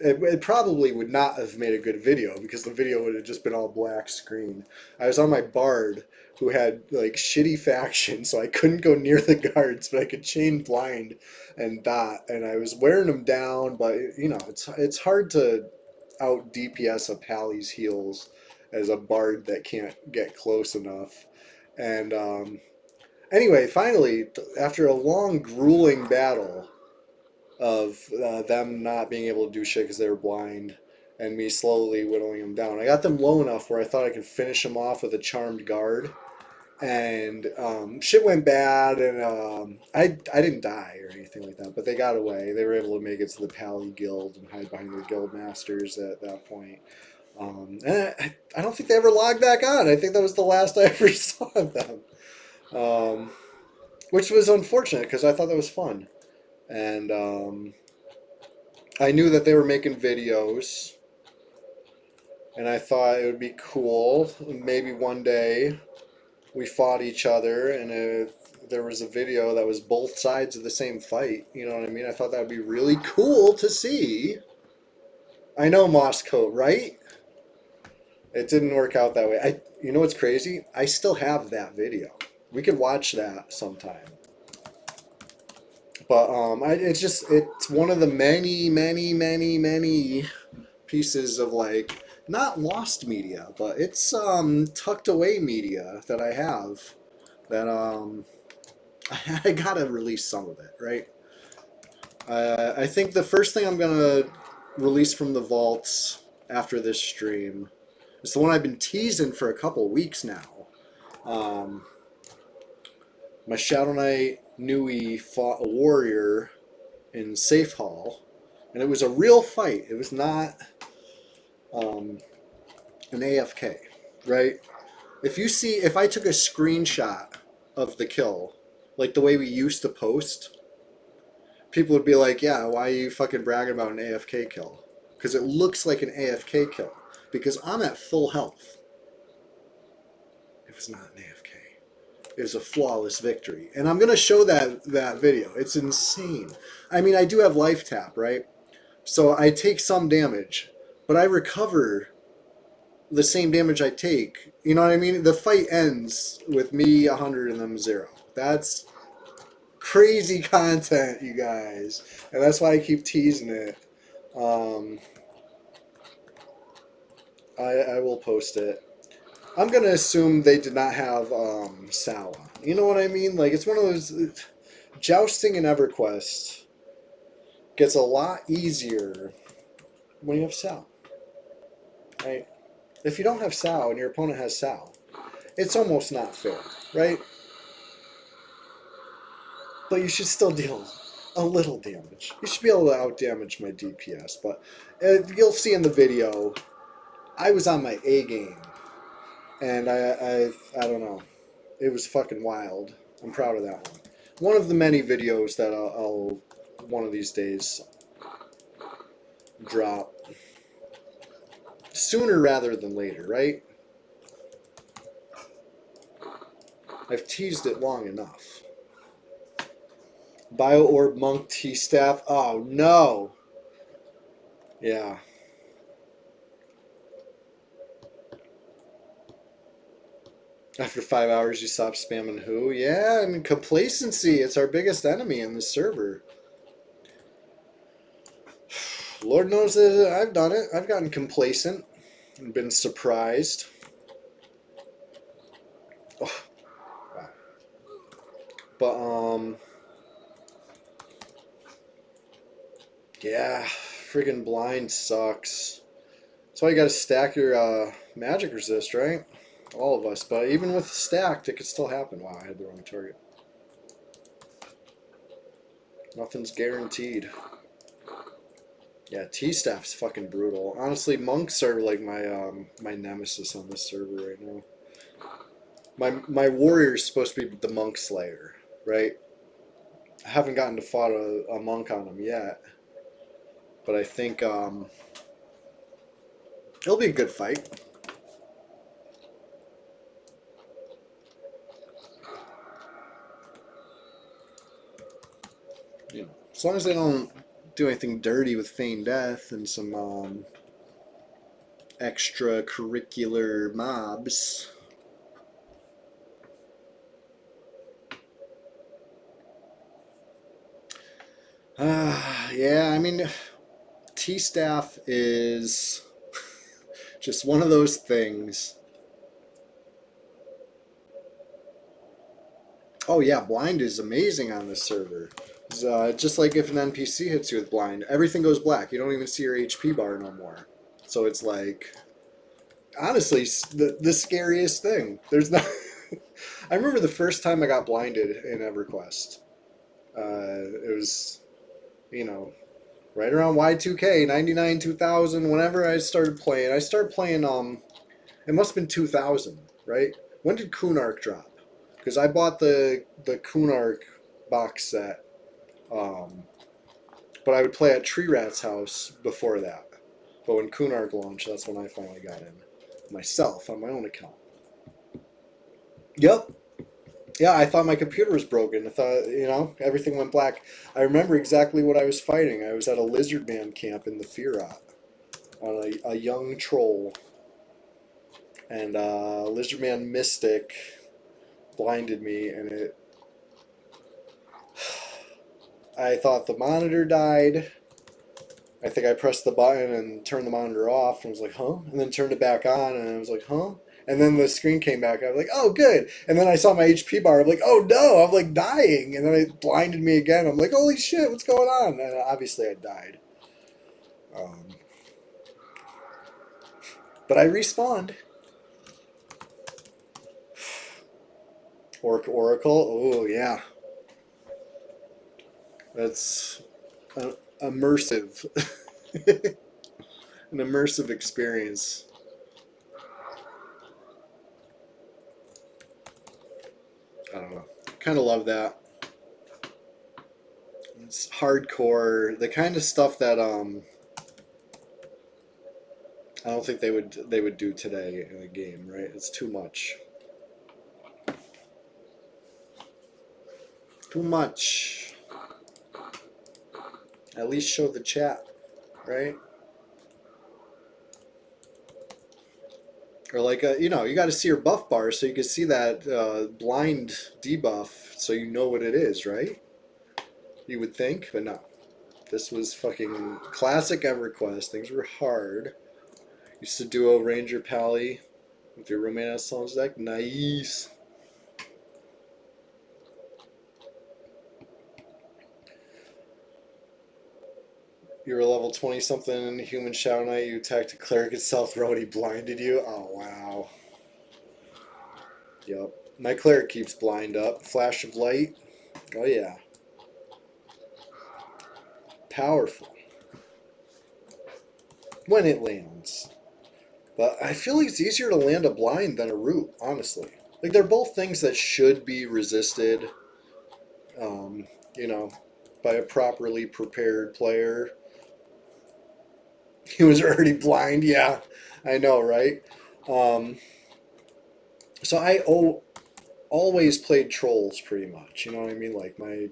It probably would not have made a good video because the video would have just been all black screen. I was on my Bard who had like shitty faction, so I couldn't go near the guards, but I could chain blind and dot, and I was wearing them down. But it's hard to out DPS a Pally's heals as a Bard that can't get close enough. And anyway, finally, after a long, grueling battle of them not being able to do shit because they were blind and me slowly whittling them down, I got them low enough where I thought I could finish them off with a charmed guard. And shit went bad, and I didn't die or anything like that, but they got away. They were able to make it to the Pally Guild and hide behind their guild masters at that point. And I don't think they ever logged back on. I think that was the last I ever saw of them. Which was unfortunate because I thought that was fun. And I knew that they were making videos. And I thought it would be cool. Maybe one day we fought each other and if there was a video that was both sides of the same fight. You know what I mean? I thought that would be really cool to see. I know, Moscow, right? It didn't work out that way. You know what's crazy? I still have that video. We could watch that sometime. But it's one of the many pieces of like not lost media, but it's tucked away media that I have that I gotta release some of it, right? I think the first thing I'm gonna release from the vaults after this stream is the one I've been teasing for a couple weeks now. My Shadow Knight Nui fought a warrior in Safe Hall, and it was a real fight. It was not an AFK, right? If I took a screenshot of the kill, like the way we used to post, people would be like, yeah, why are you fucking bragging about an AFK kill? because it looks like an AFK kill because I'm at full health. It was not an AFK. It was a flawless victory. And I'm going to show that video. It's insane. I mean, I do have life tap, right? So I take some damage, but I recover the same damage I take. You know what I mean? The fight ends with me 100 and them 0. That's crazy content, you guys. And that's why I keep teasing it. I will post it. I'm going to assume they did not have Sal on. You know what I mean? Like, it's one of those... Jousting in EverQuest gets a lot easier when you have Sal. Right? If you don't have Sal and your opponent has Sal, it's almost not fair, right? But you should still deal a little damage. You should be able to out-damage my DPS, but you'll see in the video, I was on my A game, and I don't know. It was fucking wild. I'm proud of that one. One of the many videos that I'll one of these days drop sooner rather than later, right? I've teased it long enough. Bio Orb Monk T-Staff. Oh, no. Yeah. After 5 hours, you stop spamming who? Yeah, I mean, complacency. It's our biggest enemy in this server. Lord knows that I've done it. I've gotten complacent and been surprised. Oh, wow. But, yeah, friggin' blind sucks. That's why you gotta stack your magic resist, right? All of us. But even with stacked, it could still happen. Wow, I had the wrong target. Nothing's guaranteed. Yeah, T-Staff's fucking brutal. Honestly, monks are like my nemesis on this server right now. My warrior is supposed to be the monk slayer, right? I haven't gotten to fight a monk on him yet, but I think it'll be a good fight. You know, as long as they don't do anything dirty with feign death and some extracurricular mobs. Yeah, I mean, T-Staff is just one of those things. Oh yeah, blind is amazing on this server. Just like if an NPC hits you with blind, everything goes black. You don't even see your HP bar no more. So it's like, honestly, the scariest thing. There's not. I remember the first time I got blinded in EverQuest. It was, you know, right around Y2K, 99, 2000, whenever I started playing. I started playing, it must have been 2000, right? When did Kunark drop? Because I bought the Kunark box set, but I would play at Tree Rat's house before that. But when Kunark launched, that's when I finally got in myself on my own account. Yep. Yeah, I thought my computer was broken. I thought, you know, everything went black. I remember exactly what I was fighting. I was at a lizard man camp in the Firat on a young troll. And lizard man mystic blinded me, and it... I thought the monitor died. I think I pressed the button and turned the monitor off, and was like, huh? And then turned it back on, and I was like, huh? And then the screen came back. I was like, oh, good. And then I saw my HP bar. I'm like, oh, no. I'm like dying. And then it blinded me again. I'm like, holy shit, what's going on? And obviously I died. But I respawned. Oracle. Oh, yeah. That's immersive. An immersive experience. I don't know. Kind of love that. It's hardcore. The kind of stuff that I don't think they would do today in a game, right? It's too much. Too much. At least show the chat, right? Or like you got to see your buff bar so you can see that blind debuff, so you know what it is, right? You would think, but no. This was fucking classic EverQuest. Things were hard. Used to duo Ranger Pally with your roommate on Son's deck. Nice. You were level 20 something, human Shadow Knight, you attacked a cleric at South Road, he blinded you. Oh, wow. Yep. My cleric keeps blind up. Flash of light. Oh, yeah. Powerful. When it lands. But I feel like it's easier to land a blind than a root, honestly. Like, they're both things that should be resisted, um, you know, by a properly prepared player. He was already blind, yeah. I know, right? Um, so always played trolls pretty much. You know what I mean? Like my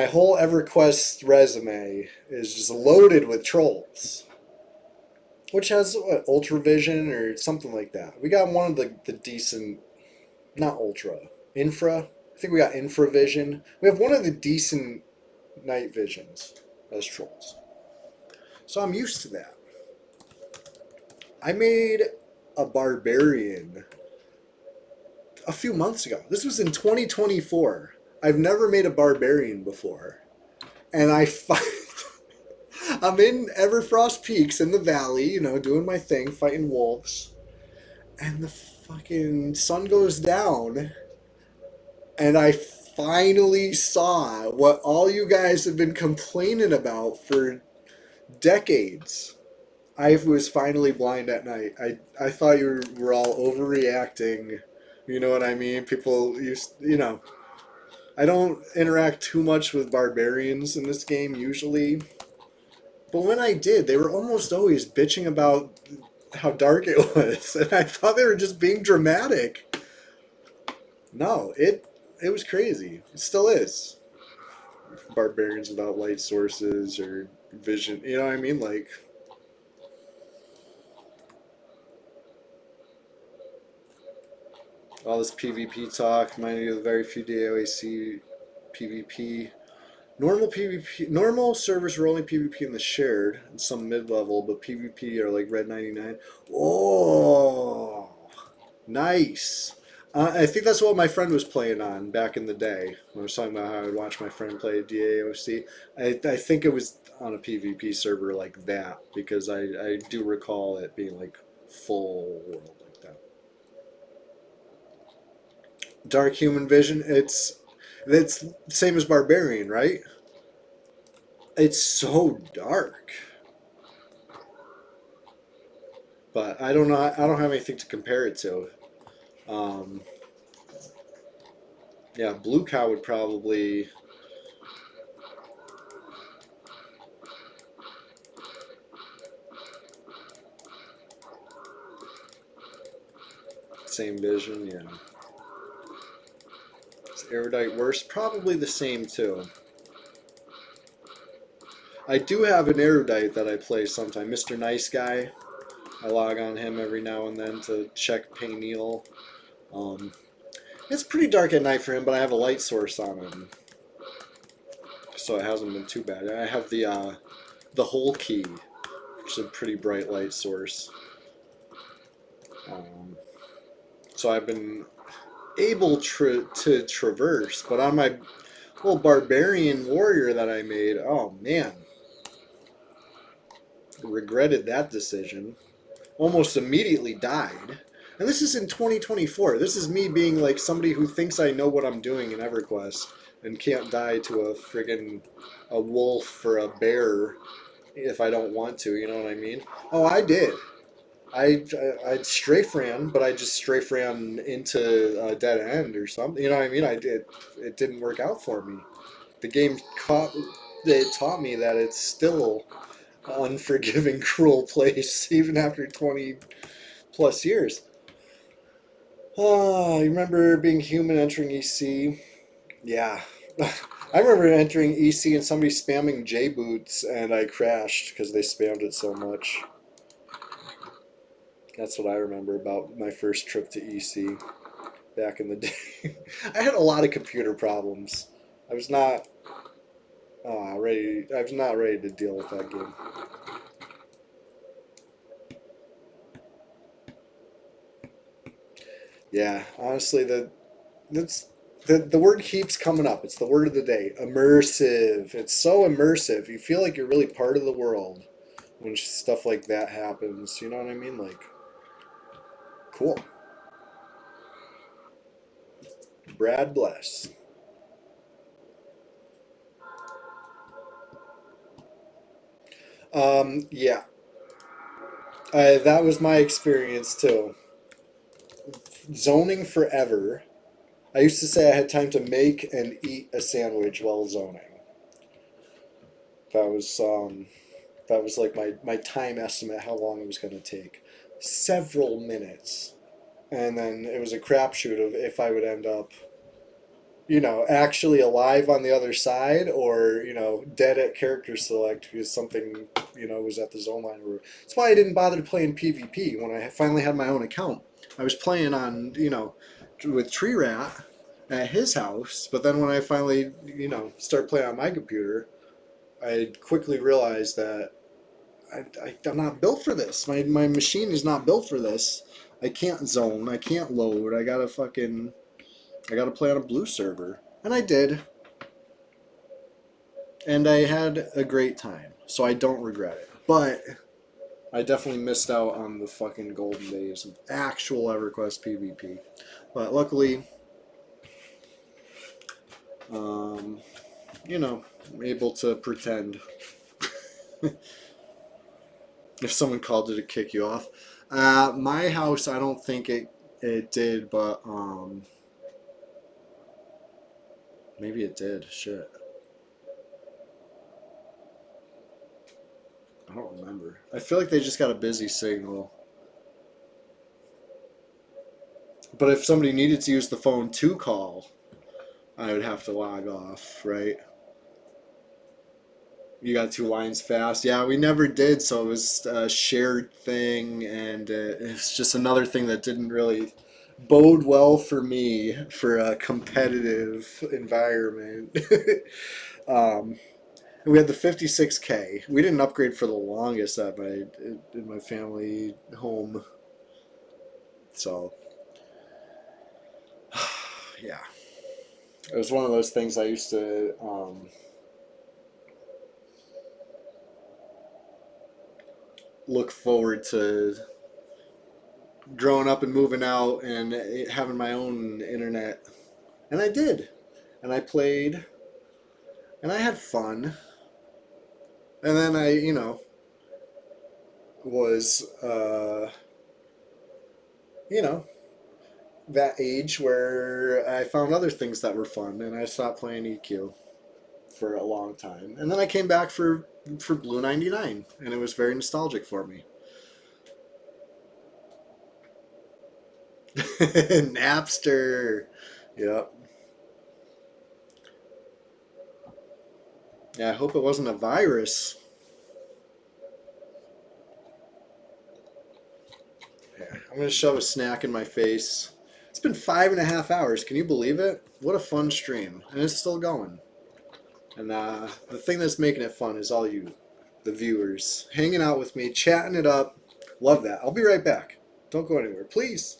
whole EverQuest resume is just loaded with trolls, which has what, Ultra Vision or something like that. We got one of the decent, not Ultra, Infra. I think we got Infra Vision. We have one of the decent night visions as trolls. So I'm used to that. I made a barbarian a few months ago. This was in 2024. I've never made a barbarian before. And I fight. I'm in Everfrost Peaks in the valley, doing my thing, fighting wolves. And the fucking sun goes down. And I finally saw what all you guys have been complaining about for decades. I was finally blind at night. I thought you were all overreacting. You know what I mean? People used. I don't interact too much with barbarians in this game usually. But when I did, they were almost always bitching about how dark it was. And I thought they were just being dramatic. No, it was crazy. It still is. Barbarians without light sources or vision. You know what I mean? Like, all this PvP talk reminded me of the very few DOAC PvP. Normal servers are only PvP in the shared and some mid-level, but PvP are like Red 99. Oh, nice. I think that's what my friend was playing on back in the day. When I was talking about how I would watch my friend play DAOC. I think it was on a PvP server like that, because I do recall it being like full world like that. Dark Human Vision, it's same as Barbarian, right? It's so dark. But I don't know. I don't have anything to compare it to. Um, yeah, Blue Cow would probably. Same vision, yeah. Is Erudite worse? Probably the same too. I do have an Erudite that I play sometime. Mr. Nice Guy. I log on him every now and then to check Payneal. Um, it's pretty dark at night for him, but I have a light source on him, so it hasn't been too bad. I have the Whole Key, which is a pretty bright light source. Um, so I've been able to traverse, but on my little barbarian warrior that I made, oh man, regretted that decision. Almost immediately died. And this is in 2024. This is me being like somebody who thinks I know what I'm doing in EverQuest and can't die to a wolf or a bear if I don't want to. You know what I mean? Oh, I did. I strafe ran, but I just strafe ran into a dead end or something. You know what I mean? I did. It didn't work out for me. The game it taught me that it's still unforgiving, cruel place, even after 20 plus years. Oh, you remember being human entering EC? Yeah. I remember entering EC and somebody spamming J boots, and I crashed because they spammed it so much. That's what I remember about my first trip to EC back in the day. I had a lot of computer problems. I was not ready. I was not ready to deal with that game. Yeah, honestly, that's the word keeps coming up. It's the word of the day. Immersive. It's so immersive. You feel like you're really part of the world when stuff like that happens. You know what I mean? Like, cool. Brad bless. Yeah, that was my experience too. Zoning forever. I used to say I had time to make and eat a sandwich while zoning. That was that was like my time estimate how long it was going to take. Several minutes. And then it was a crapshoot of if I would end up, actually alive on the other side or, dead at character select because something, was at the zone line. That's why I didn't bother to play in PvP when I finally had my own account. I was playing on, with Tree Rat at his house, but then when I finally, start playing on my computer, I quickly realized that I'm not built for this. My machine is not built for this. I can't zone. I can't load. I gotta play on a blue server. And I did. And I had a great time. So I don't regret it. But I definitely missed out on the fucking golden days of actual EverQuest PvP. But luckily, um, I'm able to pretend if someone called it to kick you off. My house, I don't think it did, but maybe it did. Shit. I don't remember. I feel like they just got a busy signal. But if somebody needed to use the phone to call, I would have to log off, right? You got two lines fast. Yeah, we never did, so it was a shared thing, and it's just another thing that didn't really bode well for me for a competitive environment. um, we had the 56K. We didn't upgrade for the longest at in my family home, so yeah, it was one of those things I used to look forward to growing up and moving out and having my own internet. And I did. And I played and I had fun. And then I, was, you know, that age where I found other things that were fun and I stopped playing EQ for a long time. And then I came back for Blue 99 and it was very nostalgic for me. Napster. Yep. Yeah, I hope it wasn't a virus. Yeah, I'm gonna shove a snack in my face. It's been 5.5 hours. Can you believe it? What a fun stream, and it's still going. And the thing that's making it fun is all you, the viewers, hanging out with me, chatting it up. Love that. I'll be right back. Don't go anywhere, please.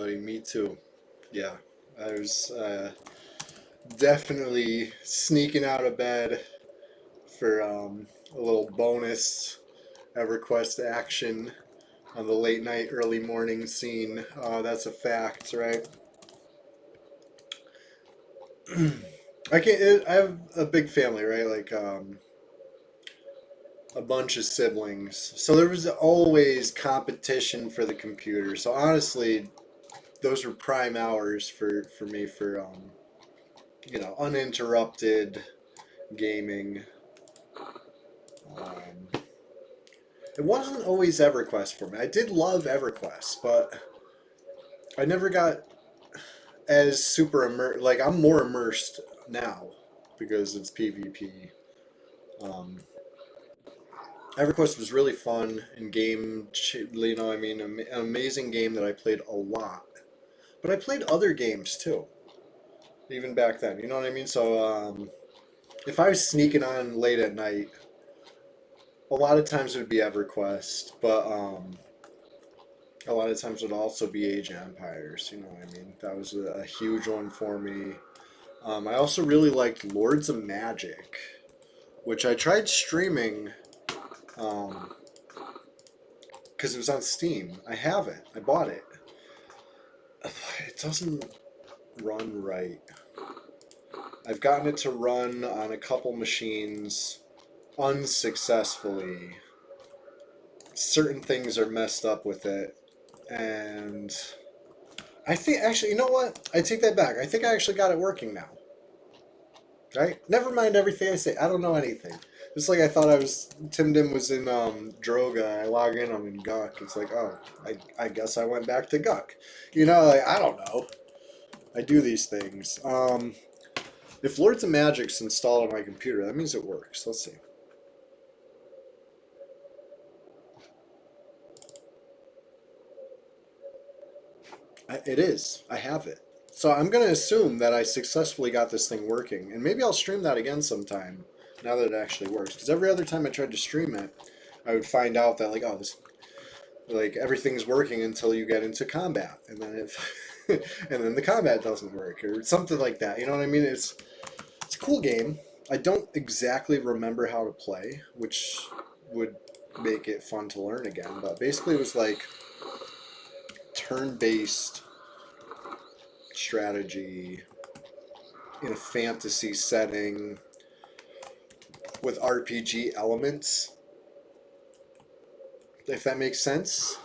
buddy. Me too. Yeah, I was definitely sneaking out of bed for a little bonus EverQuest action on the late night, early morning scene. That's a fact, right? I can't. I have a big family, right? Like a bunch of siblings, so there was always competition for the computer. So honestly, those were prime hours for me for uninterrupted gaming. Um, it wasn't always EverQuest for me. I did love EverQuest, but I never got as super immersed. Like I'm more immersed now because it's PvP. Um, EverQuest was really fun and I mean, an amazing game that I played a lot. But I played other games too, even back then. You know what I mean? So if I was sneaking on late at night, a lot of times it would be EverQuest, but a lot of times it would also be Age of Empires. You know what I mean? That was a huge one for me. I also really liked Lords of Magic, which I tried streaming um, because it was on Steam. I have it. I bought it. It doesn't run right. I've gotten it to run on a couple machines unsuccessfully. Certain things are messed up with it, and I think actually, you know what? I take that back. I think I actually got it working now. Right? Never mind everything I say. I don't know anything. Just like I thought I was, Timdimm was in Droga. I log in, I'm in Guck. It's like, oh, I guess I went back to Guck. Like, I don't know. I do these things. If Lords of Magic's installed on my computer, that means it works. Let's see. It is. I have it. So I'm going to assume that I successfully got this thing working. And maybe I'll stream that again sometime now that it actually works. Because every other time I tried to stream it, I would find out that, like, oh, this, like, everything's working until you get into combat. And then and then the combat doesn't work or something like that. You know what I mean? It's a cool game. I don't exactly remember how to play, which would make it fun to learn again. But basically, it was like turn-based strategy in a fantasy setting with RPG elements, if that makes sense.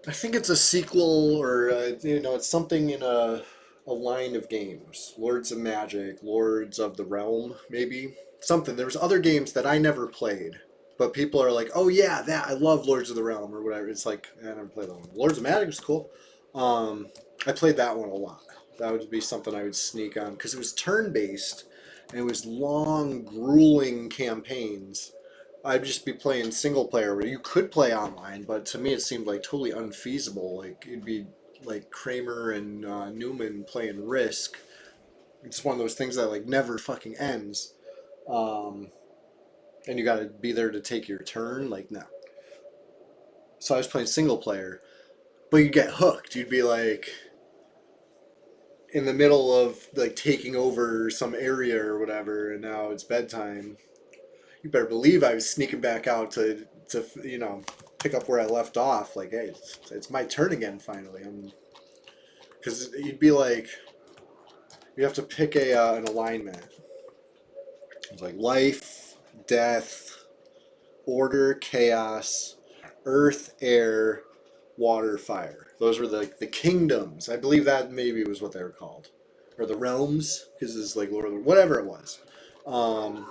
I think it's a sequel or, it's something in a line of games. Lords of Magic, Lords of the Realm, maybe. Something. There was other games that I never played. But people are like, oh yeah, that I love Lords of the Realm or whatever. It's like, I never played that one. Lords of Magic is cool. I played that one a lot. That would be something I would sneak on because it was turn based and it was long, grueling campaigns. I'd just be playing single player where you could play online, but to me it seemed like totally unfeasible. Like it'd be like Kramer and Newman playing Risk. It's one of those things that like never fucking ends. Um, and you got to be there to take your turn. Like no. So I was playing single player, but you'd get hooked. You'd be like in the middle of like taking over some area or whatever, and now it's bedtime. You better believe I was sneaking back out to pick up where I left off. Like, hey, it's my turn again finally. Because you'd be like, you have to pick an alignment. It's like life, death, order, chaos, earth, air, water, fire. Those were the kingdoms. I believe that maybe was what they were called, or the realms, because it's like Lord of the, whatever it was. Um,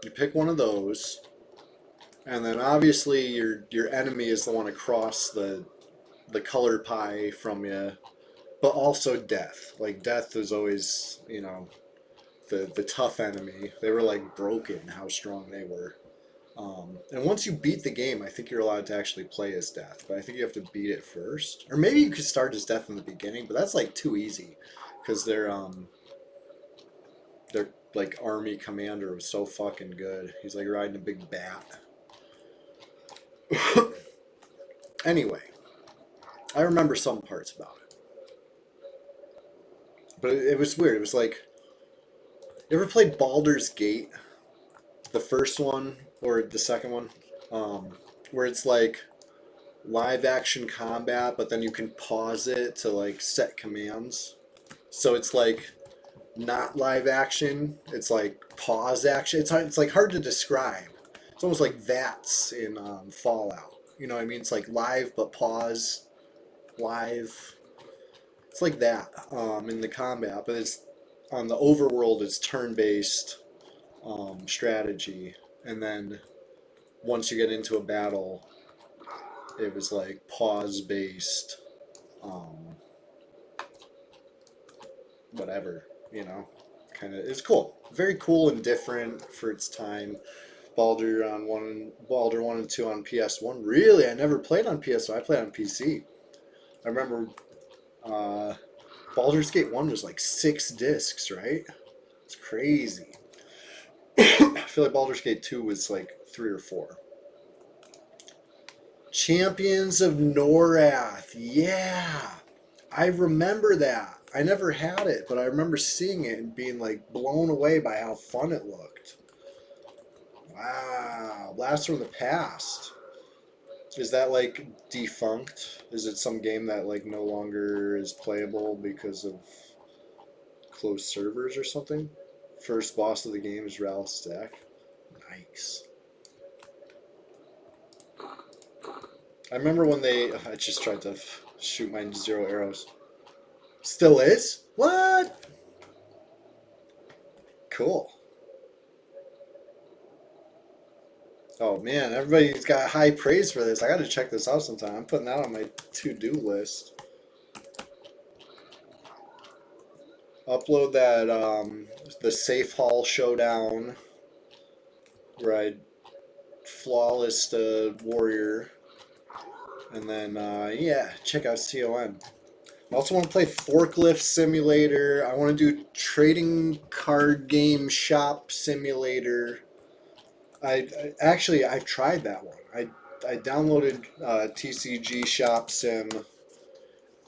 you pick one of those, and then obviously your enemy is the one across the color pie from you, but also death. Like death is always the tough enemy. They were like broken how strong they were. And once you beat the game, I think you're allowed to actually play as Death, but I think you have to beat it first. Or maybe you could start as Death in the beginning, but that's like too easy because their like army commander was so fucking good. He's like riding a big bat. Anyway, I remember some parts about it, but it was weird. It was like, you ever played Baldur's Gate, the first one or the second one, um, where it's like live action combat, but then you can pause it to like set commands. So it's like not live action. It's like pause action. It's like hard to describe. It's almost like VATS in Fallout. You know what I mean? It's like live but pause, live. It's like that in the combat, but it's on the overworld. It's turn-based strategy, and then once you get into a battle, it was like pause-based, um, whatever. You know, kind of. It's cool. Very cool and different for its time. Baldur 1 and 2 on PS1. Really, I never played on PS1. I played on PC. I remember uh, Baldur's Gate 1 was like 6 discs, right? It's crazy. I feel like Baldur's Gate 2 was like 3 or 4. Champions of Norath. Yeah. I remember that. I never had it, but I remember seeing it and being like blown away by how fun it looked. Wow. Blast from the Past. Is that like defunct? Is it some game that like no longer is playable because of closed servers or something? First boss of the game is Ralph Stack. Nice. I remember when they. I just tried to shoot my 0 arrows. Still is? What? Cool. Oh man, everybody's got high praise for this. I gotta check this out sometime. I'm putting that on my to-do list. Upload that the Safe Hall Showdown where I flawless warrior, and then yeah, check out CON. I also want to play Forklift Simulator. I want to do Trading Card Game Shop Simulator. Actually I've tried that one. I downloaded TCG Shop Sim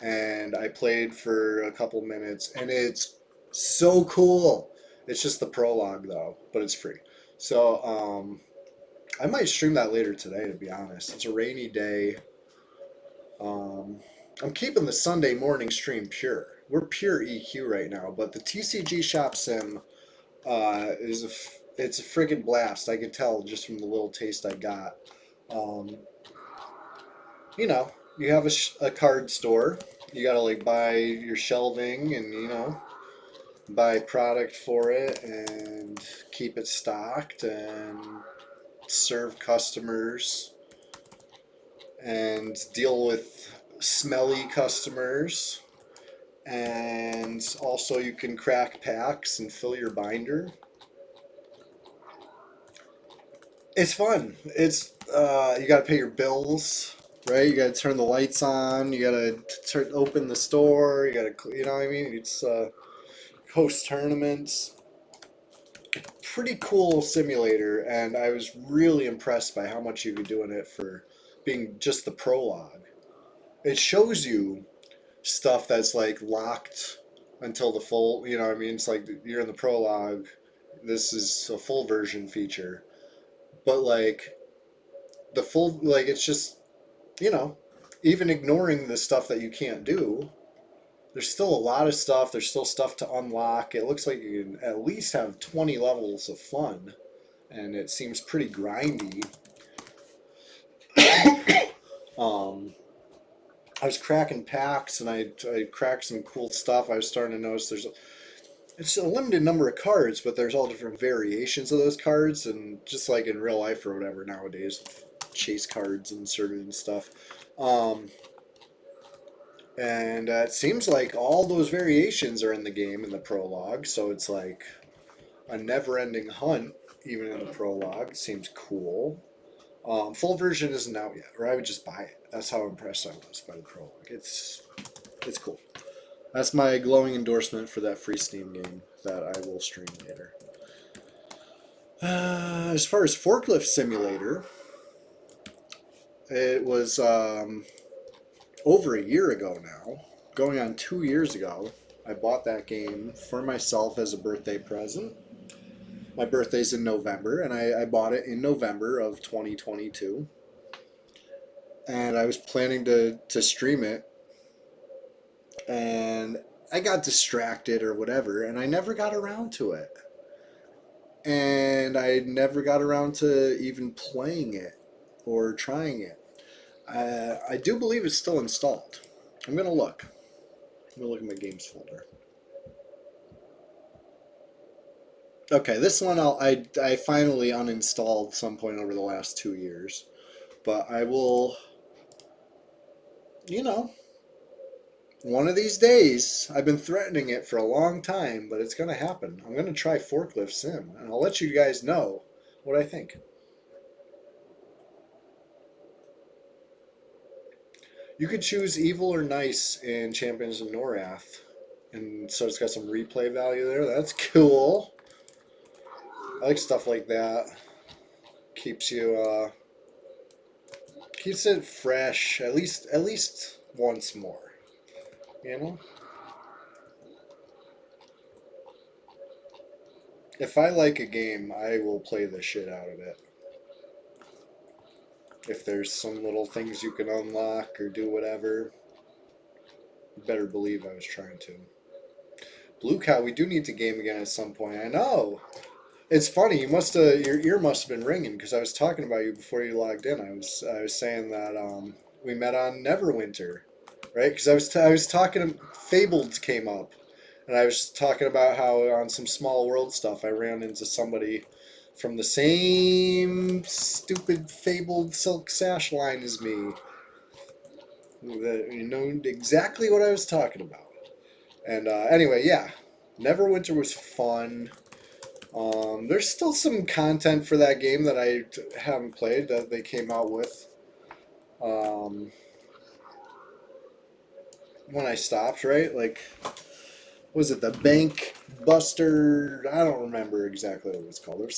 and I played for a couple minutes and it's so cool. It's just the prologue though, but it's free. So I might stream that later today, to be honest. It's a rainy day. Um, I'm keeping the Sunday morning stream pure. We're pure EQ right now, but the TCG Shop Sim it's a friggin' blast. I could tell just from the little taste I got. Um, you know, you have a card store. You gotta like buy your shelving and buy product for it and keep it stocked and serve customers and deal with smelly customers. And also, you can crack packs and fill your binder. It's fun. It's you got to pay your bills, right? You got to turn the lights on. You got to open the store. You got to, you know what I mean? It's host tournaments. Pretty cool simulator, and I was really impressed by how much you could do in it for being just the prologue. It shows you stuff that's like locked until the full, you know what I mean? It's like you're in the prologue. This is a full version feature. But like the full, like it's just, you know, even ignoring the stuff that you can't do, there's still a lot of stuff. There's still stuff to unlock. It looks like you can at least have 20 levels of fun, and it seems pretty grindy. um, I was cracking packs and I cracked some cool stuff. I was starting to notice it's a limited number of cards, but there's all different variations of those cards, and just like in real life or whatever nowadays, chase cards inserted and stuff. Um, and it seems like all those variations are in the game in the prologue, so it's like a never-ending hunt, even in the prologue. Seems cool. Full version isn't out yet, or I would just buy it. That's how impressed I was by the prologue. It's cool. That's my glowing endorsement for that free Steam game that I will stream later. As far as Forklift Simulator, It was over a year ago now, going on 2 years ago. I bought that game for myself as a birthday present. My birthday's in November, and I bought it in November of 2022. And I was planning to stream it, and I got distracted or whatever, and I never got around to it. And I never got around to even playing it or trying it. I do believe it's still installed. I'm gonna look. I'm gonna look at my games folder. Okay, this one I finally uninstalled some point over the last 2 years, but I will, you know, one of these days. I've been threatening it for a long time, but it's gonna happen. I'm gonna try Forklift Sim, and I'll let you guys know what I think. You could choose evil or nice in Champions of Norath, and so it's got some replay value there. That's cool. I like stuff like that. Keeps you keeps it fresh at least once more. You know, if I like a game, I will play the shit out of it. If there's some little things you can unlock or do whatever, you better believe I was trying to. Blue Cow, we do need to game again at some point. I know. It's funny. You must have your ear must have been ringing because I was talking about you before you logged in. I was saying that we met on Neverwinter, right? Because I was talking. Fabled came up, and I was talking about how on some small world stuff I ran into somebody from the same stupid Fabled Silk Sash line as me. That you know exactly what I was talking about. And anyway, yeah, Neverwinter was fun. There's still some content for that game that I haven't played that they came out with um, when I stopped, right? Like, was it the Bank Buster? I don't remember exactly what it was called. There was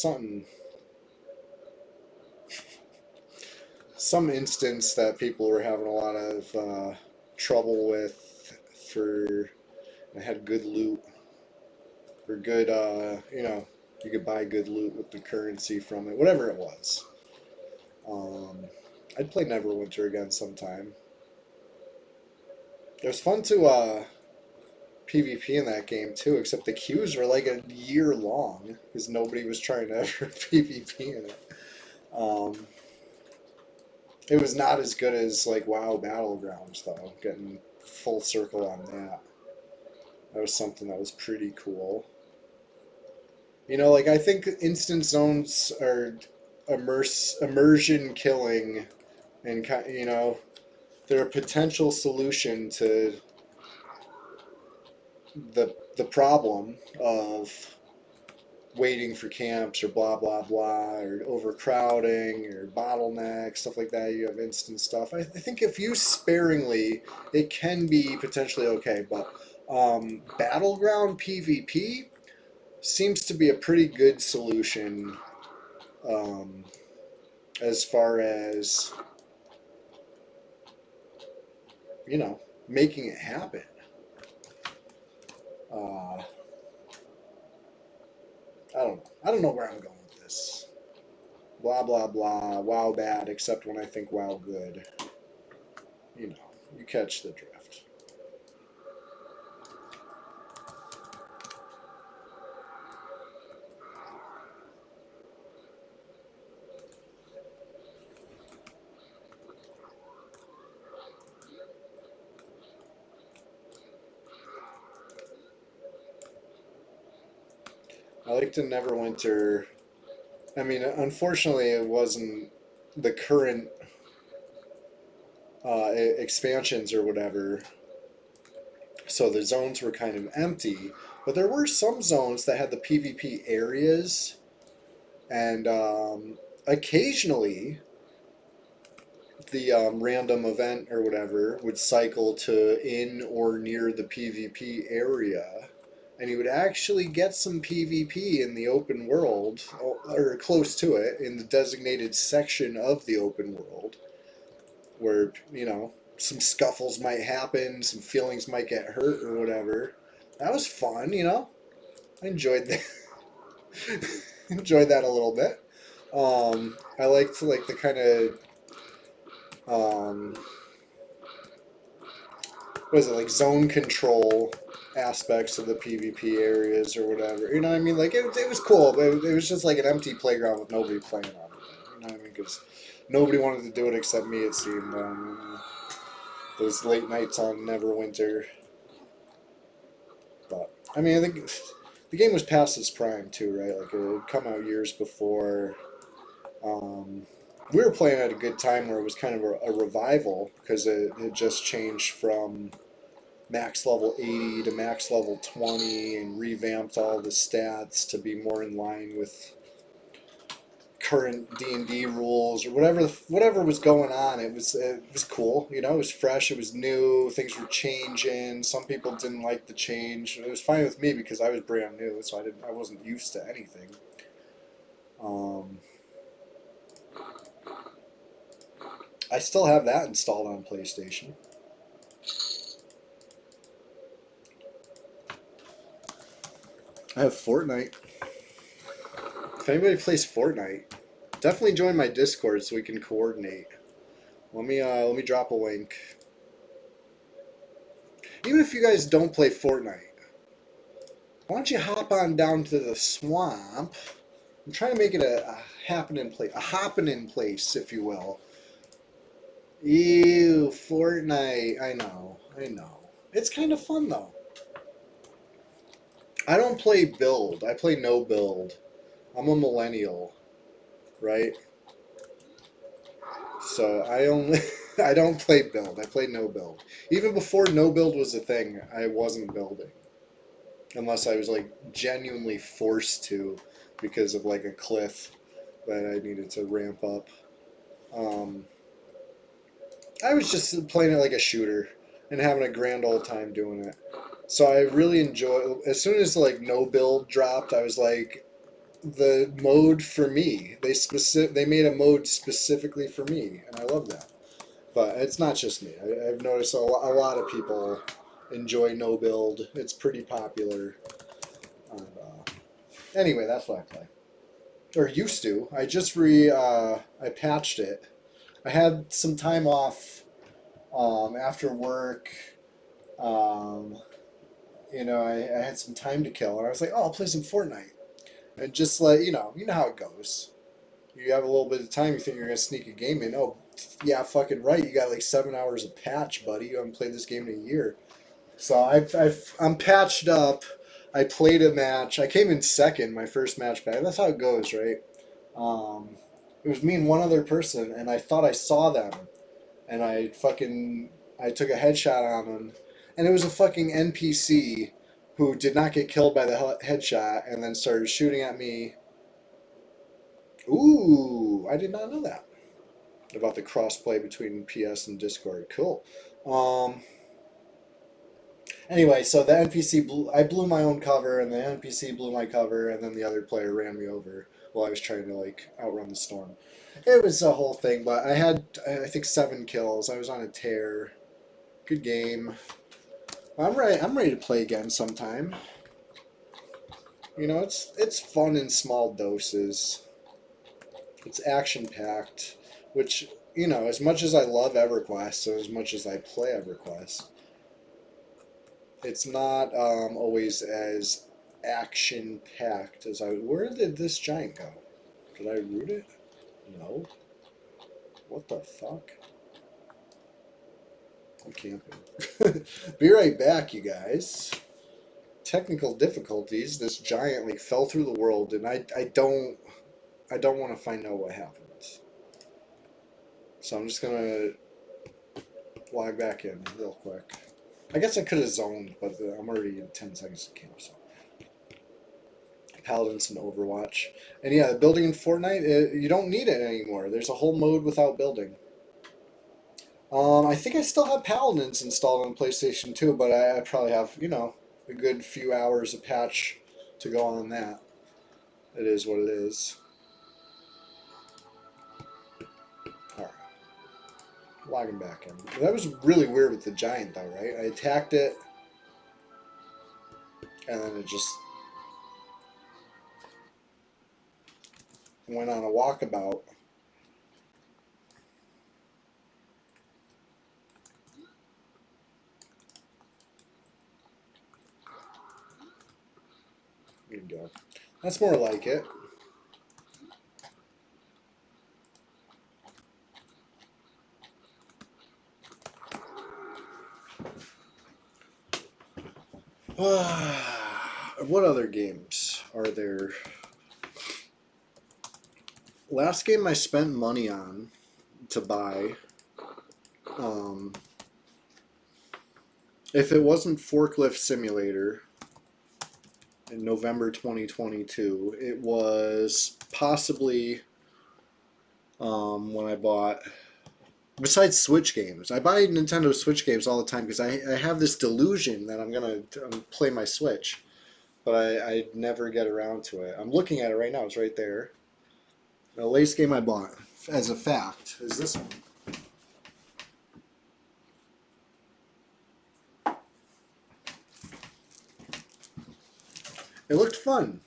some instance that people were having a lot of trouble with for, I had good loot or good, you could buy good loot with the currency from it, whatever it was. Um, I'd play Neverwinter again sometime. It was fun to PvP in that game too, except the queues were like a year long because nobody was trying to ever PvP in it. Um, it was not as good as like WoW Battlegrounds though. Getting full circle on that. That was something that was pretty cool. You know, like I think instant zones are immersion killing, and they're a potential solution to the problem of waiting for camps or blah blah blah or overcrowding or bottlenecks, stuff like that. You have instant stuff. I think if used sparingly, it can be potentially okay. But battleground PvP seems to be a pretty good solution um, as far as making it happen. Uh, I don't know where I'm going with this. Blah blah blah. WoW bad, except when I think WoW good. You know, you catch the drift. I like to Neverwinter. I mean, unfortunately, it wasn't the current expansions or whatever, so the zones were kind of empty. But there were some zones that had the PvP areas, and occasionally the random event or whatever would cycle to in or near the PvP area, and you would actually get some PvP in the open world or close to it in the designated section of the open world. where, some scuffles might happen, some feelings might get hurt or whatever. That was fun, I enjoyed that. Enjoyed that a little bit. I liked like the kind of what is it, like zone control aspects of the PvP areas or whatever. You know what I mean? Like it was cool, but it was just like an empty playground with nobody playing on it. You know what I mean? Because nobody wanted to do it except me. It seemed those late nights on Neverwinter. But I mean, I think the game was past its prime too, right? Like it had come out years before. Um, we were playing at a good time where it was kind of a revival because it had just changed from max level 80 to max level 20 and revamped all the stats to be more in line with current D&D rules or whatever was going on. It was cool, it was fresh, it was new, things were changing. Some people didn't like the change. It was fine with me because I was brand new, so I wasn't used to anything. I still have that installed on PlayStation. I have Fortnite. If anybody plays Fortnite, definitely join my Discord so we can coordinate. Let me drop a link. Even if you guys don't play Fortnite, why don't you hop on down to the swamp? I'm trying to make it a happening place, if you will. Ew, Fortnite. I know. It's kind of fun though. I don't play build. I play no build. I'm a millennial, right? So I only I don't play build. I play no build. Even before no build was a thing, I wasn't building. Unless I was like genuinely forced to because of like a cliff that I needed to ramp up. Um, I was just playing it like a shooter and having a grand old time doing it. So I really enjoy. As soon as like no build dropped, I was like, the mode for me. They made a mode specifically for me, and I love that. But it's not just me. I've noticed a lot of people enjoy no build. It's pretty popular. And, anyway, that's what I play, or used to. I patched it. I had some time off after work. Um, I had some time to kill, and I was like, oh, I'll play some Fortnite. And just like you know how it goes. You have a little bit of time. You think you're gonna sneak a game in. Oh, yeah, fucking right. You got like 7 hours of patch, buddy. You haven't played this game in a year. So I'm patched up. I played a match. I came in second, my first match back. That's how it goes, right? Um, it was me and one other person, and I thought I saw them, and I took a headshot on them, and it was a fucking NPC who did not get killed by the headshot, and then started shooting at me. Ooh, I did not know that about the crossplay between PS and Discord. Cool. Um, Anyway, so the I blew my own cover, and the NPC blew my cover, and then the other player ran me over while I was trying to like outrun the storm. It was a whole thing, but I had I think 7 kills. I was on a tear. Good game. I'm ready. I'm ready to play again sometime. It's fun in small doses. It's action packed, which as much as I love EverQuest, and as much as I play EverQuest, it's not always as action packed as I. Where did this giant go? Did I root it? No. What the fuck? I'm camping. Be right back, you guys. Technical difficulties. This giant like fell through the world, and I don't want to find out what happens. So I'm just gonna log back in real quick. I guess I could have zoned, but I'm already in 10 seconds to camp, so. Paladins in Overwatch. And yeah, the building in Fortnite, you don't need it anymore. There's a whole mode without building. I think I still have Paladins installed on PlayStation 2, but I probably have, a good few hours of patch to go on that. It is what it is. Alright. logging back in. That was really weird with the giant, though, right? I attacked it, and then it just went on a walkabout. There you go. That's more like it. What other games are there? Last game I spent money on to buy, um, if it wasn't Forklift Simulator in November 2022, it was possibly when I bought. Besides Switch games, I buy Nintendo Switch games all the time because I have this delusion that I'm gonna play my Switch, but I never get around to it. I'm looking at it right now; it's right there. The latest game I bought, as a fact, is this one. It looked fun.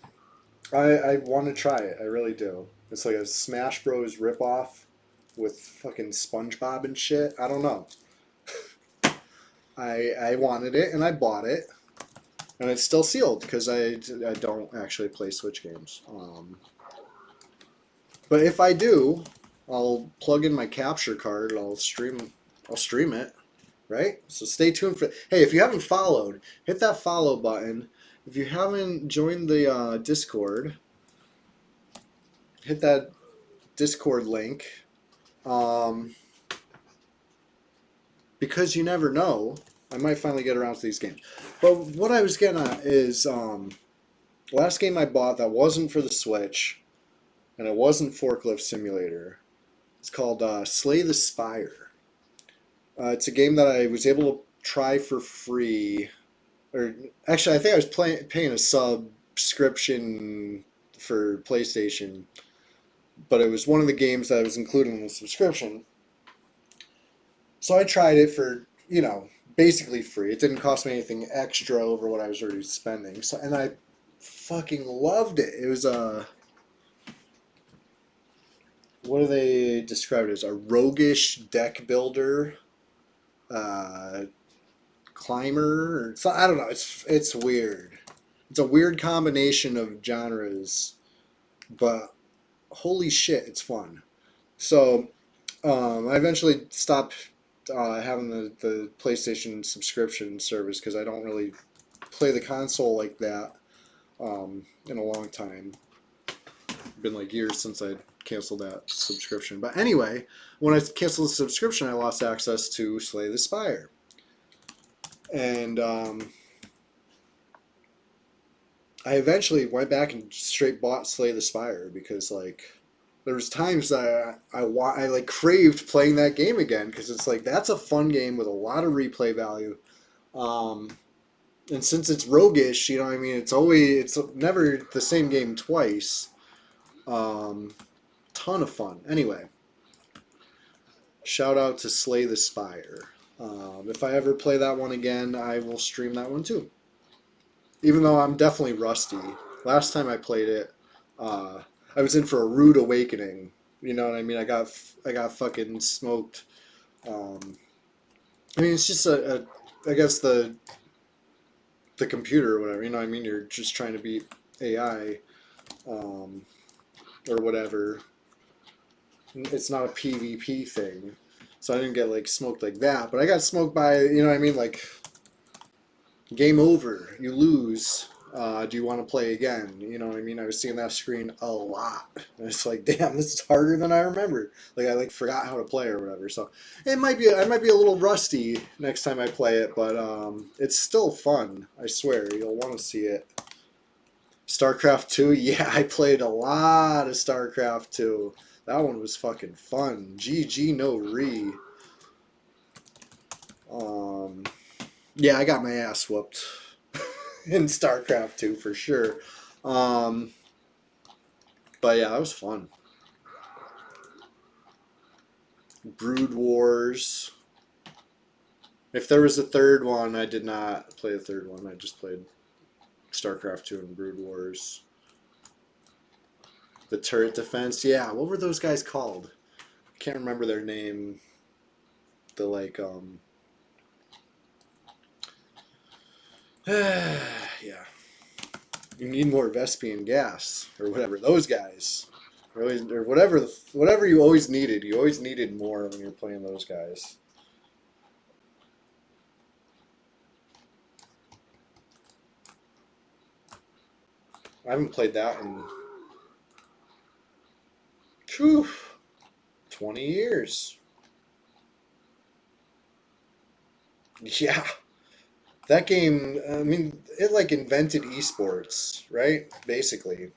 I want to try it. I really do. It's like a Smash Bros. Ripoff with fucking SpongeBob and shit. I don't know. I wanted it and I bought it, and it's still sealed because I don't actually play Switch games. But if I do, I'll plug in my capture card. I'll stream it. Right? So stay tuned for. Hey, if you haven't followed, hit that follow button. If you haven't joined the Discord, hit that Discord link. Because you never know, I might finally get around to these games. But what I was getting at is last game I bought that wasn't for the Switch, and it wasn't Forklift Simulator. It's called Slay the Spire. It's a game that I was able to try for free. Or actually, I think I was paying a subscription for PlayStation, but it was one of the games that was included in the subscription. So I tried it for, basically free. It didn't cost me anything extra over what I was already spending. So, and I fucking loved it. It was what do they describe it as? A roguish deck builder, climber, or so, I don't know. It's weird. It's a weird combination of genres, but holy shit, it's fun. So I eventually stopped having the PlayStation subscription service because I don't really play the console like that in a long time. Been like years since I canceled that subscription. But anyway, when I canceled the subscription, I lost access to Slay the Spire. And I eventually went back and straight bought Slay the Spire because there was times that I like craved playing that game again because it's like that's a fun game with a lot of replay value. And since it's roguish, you know what I mean, it's never the same game twice. Ton of fun. Anyway, shout out to Slay the Spire. If I ever play that one again, I will stream that one too. Even though I'm definitely rusty. Last time I played it, I was in for a rude awakening. You know what I mean? I got fucking smoked. I mean, it's just I guess the computer or whatever. You know what I mean? You're just trying to beat AI, or whatever. It's not a PvP thing, so I didn't get like smoked like that. But I got smoked by, you know what I mean? Like, game over. You lose. Do you want to play again? You know what I mean? I was seeing that screen a lot. And it's like, damn, this is harder than I remember. Like I forgot how to play or whatever. So it might be I might be a little rusty next time I play it, but it's still fun. I swear, you'll want to see it. StarCraft 2, yeah, I played a lot of StarCraft 2. That one was fucking fun. GG no re. Yeah, I got my ass whooped in StarCraft 2 for sure. But yeah, that was fun. Brood Wars. If there was a third one, I did not play the third one. I just played StarCraft 2 and Brood Wars. The Turret Defense. Yeah, what were those guys called? I can't remember their name. The like yeah. You need more Vespian gas or whatever. Those guys. Or whatever you always needed. You always needed more when you're playing those guys. I haven't played that in whew, 20 years. Yeah. That game, I mean, it like invented esports, right? Basically.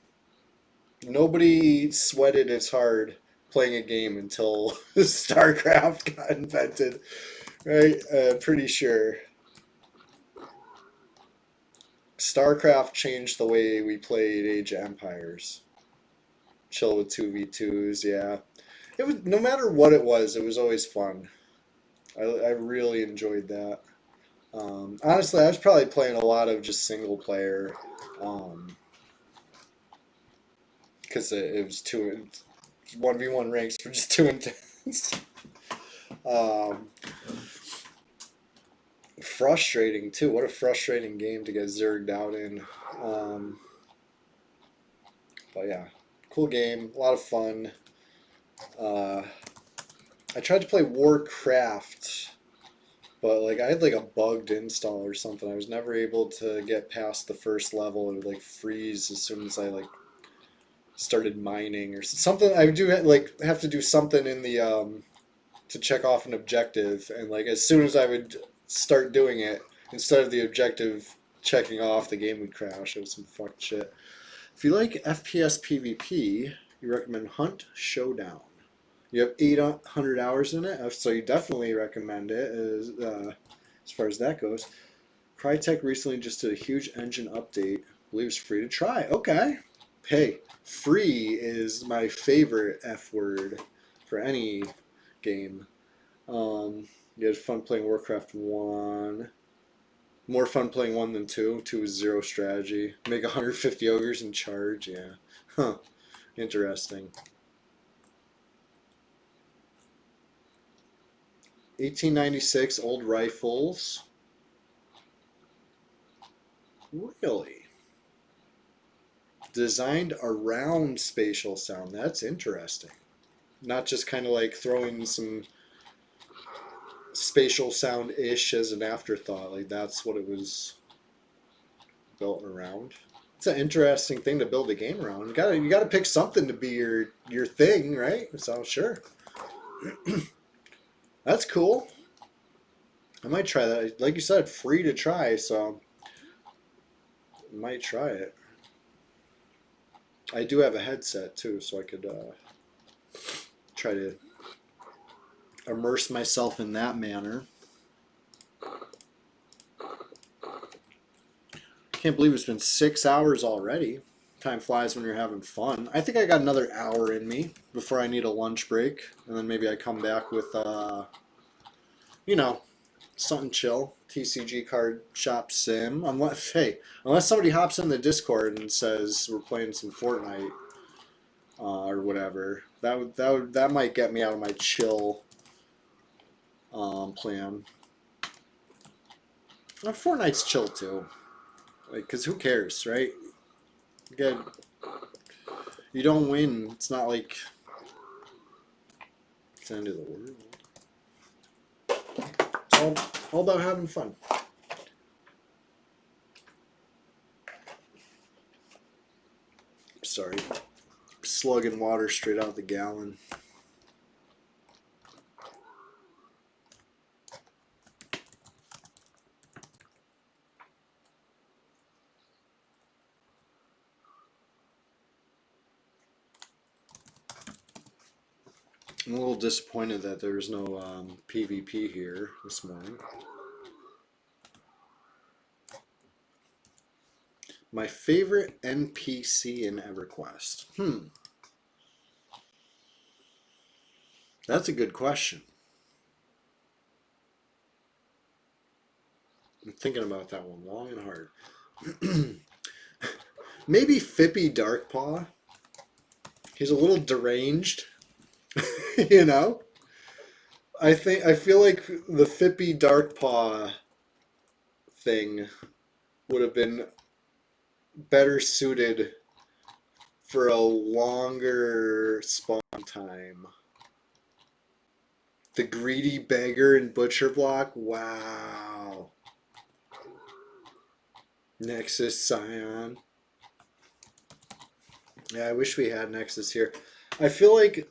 Nobody sweated as hard playing a game until StarCraft got invented, right? Pretty sure. StarCraft changed the way we played Age of Empires. Chill with 2v2s, yeah. It was no matter what it was always fun. I really enjoyed that. Honestly, I was probably playing a lot of just single player, because it was too 1v1 ranks were just too intense. um, Frustrating too. What a frustrating game to get zerged out in. Um, but yeah, cool game, a lot of fun. Uh, I tried to play Warcraft, but like I had like a bugged install or something. I was never able to get past the first level. It would like freeze as soon as I like started mining or something. I do like have to do something in the to check off an objective, and like as soon as I would start doing it, instead of the objective checking off, the game would crash. It was some fucked shit. If you like FPS PvP, you recommend Hunt Showdown. You have 800 hours in it, so you definitely recommend it as far as that goes. Crytek recently just did a huge engine update. I believe it's free to try. Okay. Hey, free is my favorite F word for any game. You had fun playing Warcraft 1. More fun playing 1 than 2. 2 is zero strategy. Make 150 ogres and charge. Yeah. Huh. Interesting. 1896 old rifles. Really? Designed around spatial sound. That's interesting. Not just kind of like throwing some spatial sound ish as an afterthought. Like that's what it was built around. It's an interesting thing to build a game around. You gotta pick something to be your thing, right? So sure. That's cool. I might try that. Like you said, free to try, so I might try it. I do have a headset too, so I could try to immerse myself in that manner. Can't believe it's been 6 hours already. Time flies when you're having fun. I think I got another hour in me before I need a lunch break, and then maybe I come back with, you know, something chill. TCG card shop sim. Unless somebody hops in the Discord and says we're playing some Fortnite or whatever, that might get me out of my chill plan. Fortnite's chill too, like, cause who cares, right? Get You don't win. It's not like it's the end of the world. It's all about having fun. Sorry. Slugging water straight out the gallon. I'm a little disappointed that there was no PvP here this morning. My favorite NPC in EverQuest. That's a good question. I'm thinking about that one long and hard. Maybe Fippy Darkpaw. He's a little deranged, you know? I feel like the Fippy Darkpaw thing would have been better suited for a longer spawn time. The Greedy Beggar and Butcher Block. Wow. Nexus Scion. Yeah, I wish we had Nexus here. I feel like...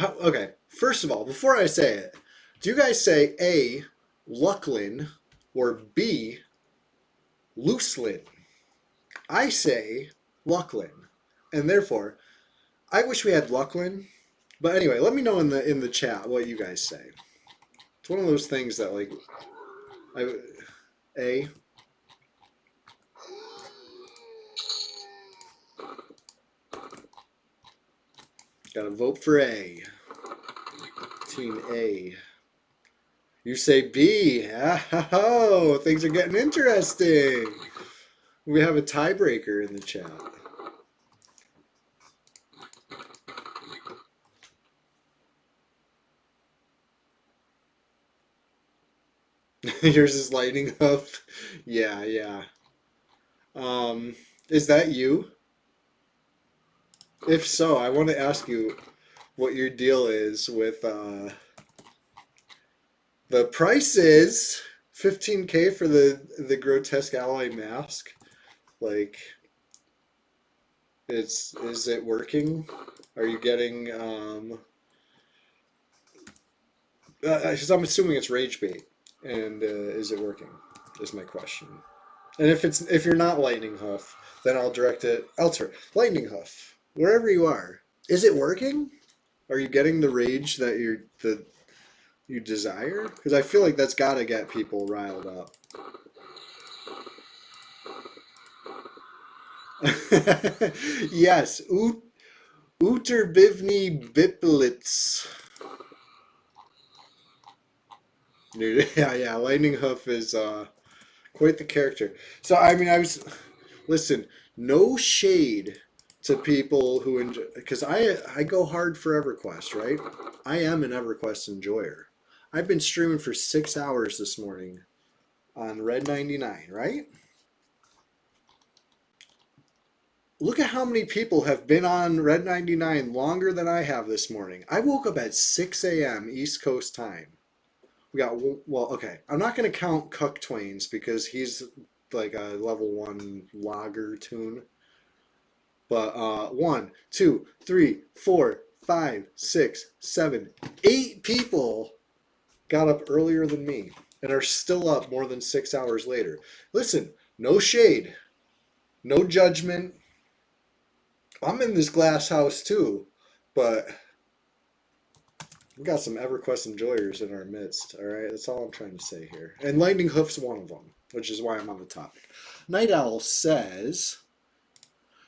Okay, first of all, before I say it, do you guys say A, Lucklin, or B, Looselin? I say Lucklin, and therefore, I wish we had Lucklin. But anyway, let me know in the chat what you guys say. It's one of those things that like, A. Gotta vote for A. Team A. You say B. Oh, things are getting interesting. We have a tiebreaker in the chat. Yours is Lightning Hoof. Yeah, yeah. Is that you? If so, I want to ask you what your deal is with the price is 15K for the grotesque alloy mask. Like, is it working? Are you getting because I'm assuming it's rage bait, and is it working? Is my question. And if you're not Lightning Hoof, then I'll direct it elsewhere. Lightning Hoof, wherever you are, is it working? Are you getting the rage that you desire? Because I feel like that's got to get people riled up. Yes, Uterbivny Biplitz. Dude, yeah, Lightning Hoof is quite the character. So I mean, listen, no shade to people who enjoy, because I go hard for EverQuest, right? I am an EverQuest enjoyer. I've been streaming for 6 hours this morning on Red 99, right? Look at how many people have been on Red 99 longer than I have this morning. I woke up at 6 a.m. East Coast time. We got, well, okay. I'm not going to count Cuck Twain's because he's like a level 1 logger tune. But 1, 2, 3, 4, 5, 6, 7, 8 people got up earlier than me and are still up more than 6 hours later. Listen, no shade, no judgment. I'm in this glass house too, but we got some EverQuest enjoyers in our midst. All right, that's all I'm trying to say here. And Lightning Hoof's one of them, which is why I'm on the topic. Night Owl says,